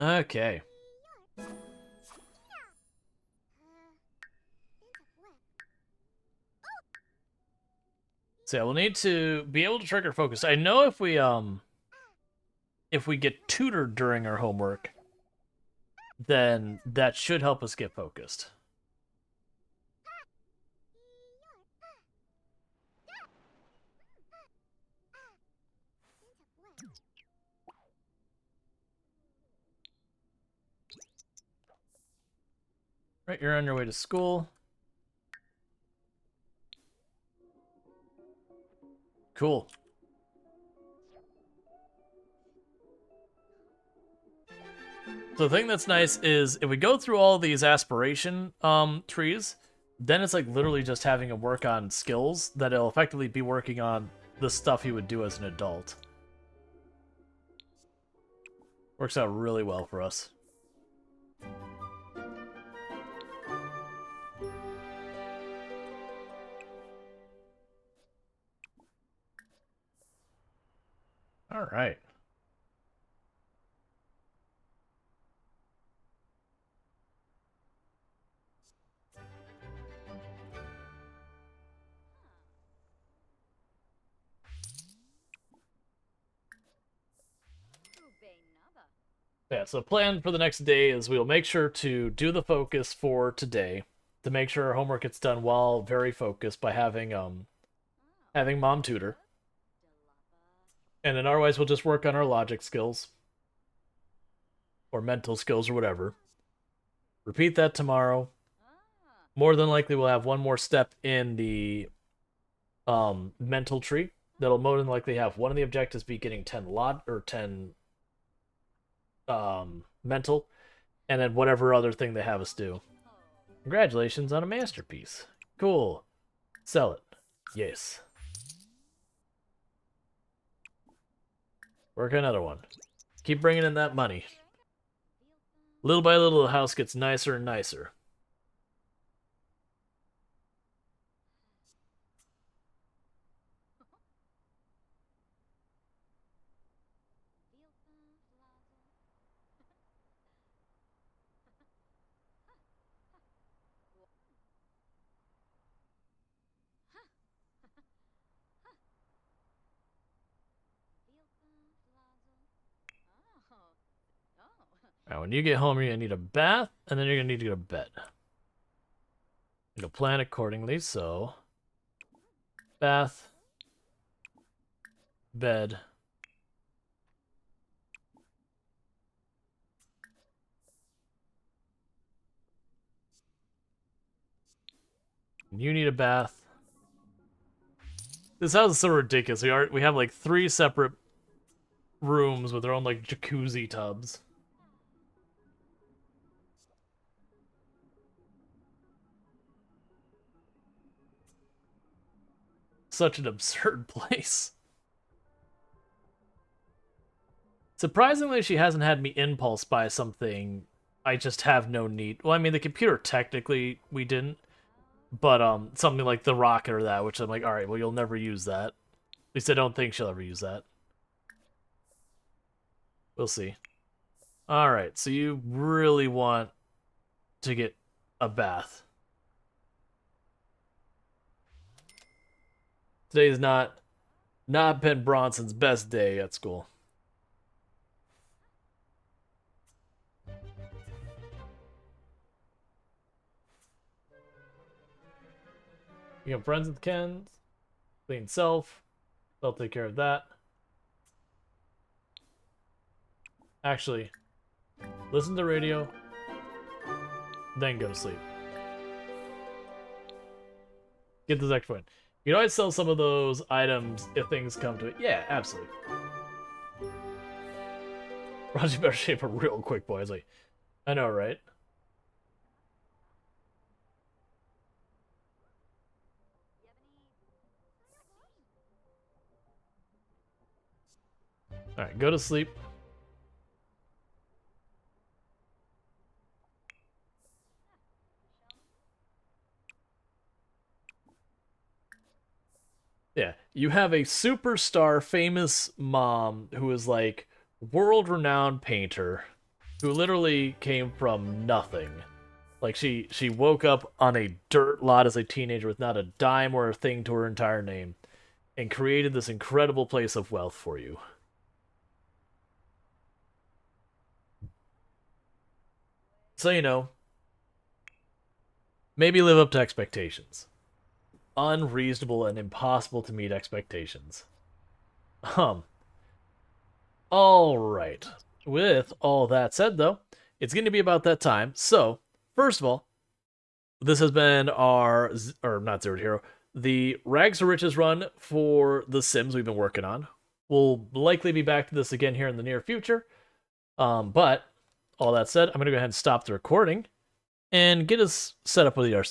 Okay. So yeah, we'll need to be able to trigger focus. I know if we if we get tutored during our homework, then that should help us get focused. Right, you're on your way to school. Cool. So the thing that's nice is if we go through all these aspiration trees, then it's like literally just having him work on skills that he'll effectively be working on the stuff he would do as an adult. Works out really well for us. All right. Yeah, so the plan for the next day is we'll make sure to do the focus for today to make sure our homework gets done while very focused by having mom tutor. And then otherwise we'll just work on our logic skills or mental skills or whatever. Repeat that tomorrow. More than likely we'll have one more step in the mental tree that'll more than likely have one of the objectives be getting 10 mental, and then whatever other thing they have us do. Congratulations on a masterpiece. Cool. Sell it. Yes. Work another one. Keep bringing in that money. Little by little, the house gets nicer and nicer. Now, when you get home, you're going to need a bath, and then you're going to need to go to bed. You'll plan accordingly, so... bath. Bed. You need a bath. This house is so ridiculous. We have like 3 separate rooms with their own like jacuzzi tubs. Such an absurd place. Surprisingly, she hasn't had me impulse buy something I just have no need. Well, I mean, the computer technically we didn't, but something like the rocket or that, which I'm like, all right, well, you'll never use that. At least I don't think she'll ever use that. We'll see. All right, so you really want to get a bath. Today's not been Bronson's best day at school. You got friends with Ken's, clean self. They'll take care of that. Actually, listen to radio, then go to sleep. Get this extra point. You can always sell some of those items if things come to it. Yeah, absolutely. Roger better shape a real quick, boys. Like, I know, right? Alright, go to sleep. Yeah, you have a superstar famous mom who is like world-renowned painter who literally came from nothing. Like she woke up on a dirt lot as a teenager with not a dime or a thing to her entire name and created this incredible place of wealth for you. So, you know, maybe live up to expectations. Unreasonable and impossible to meet expectations. All right. With all that said, though, it's going to be about that time. So, first of all, this has been our, or not Zero to Hero, the Rags to Riches run for The Sims we've been working on. We'll likely be back to this again here in the near future. But all that said, I'm going to go ahead and stop the recording and get us set up with our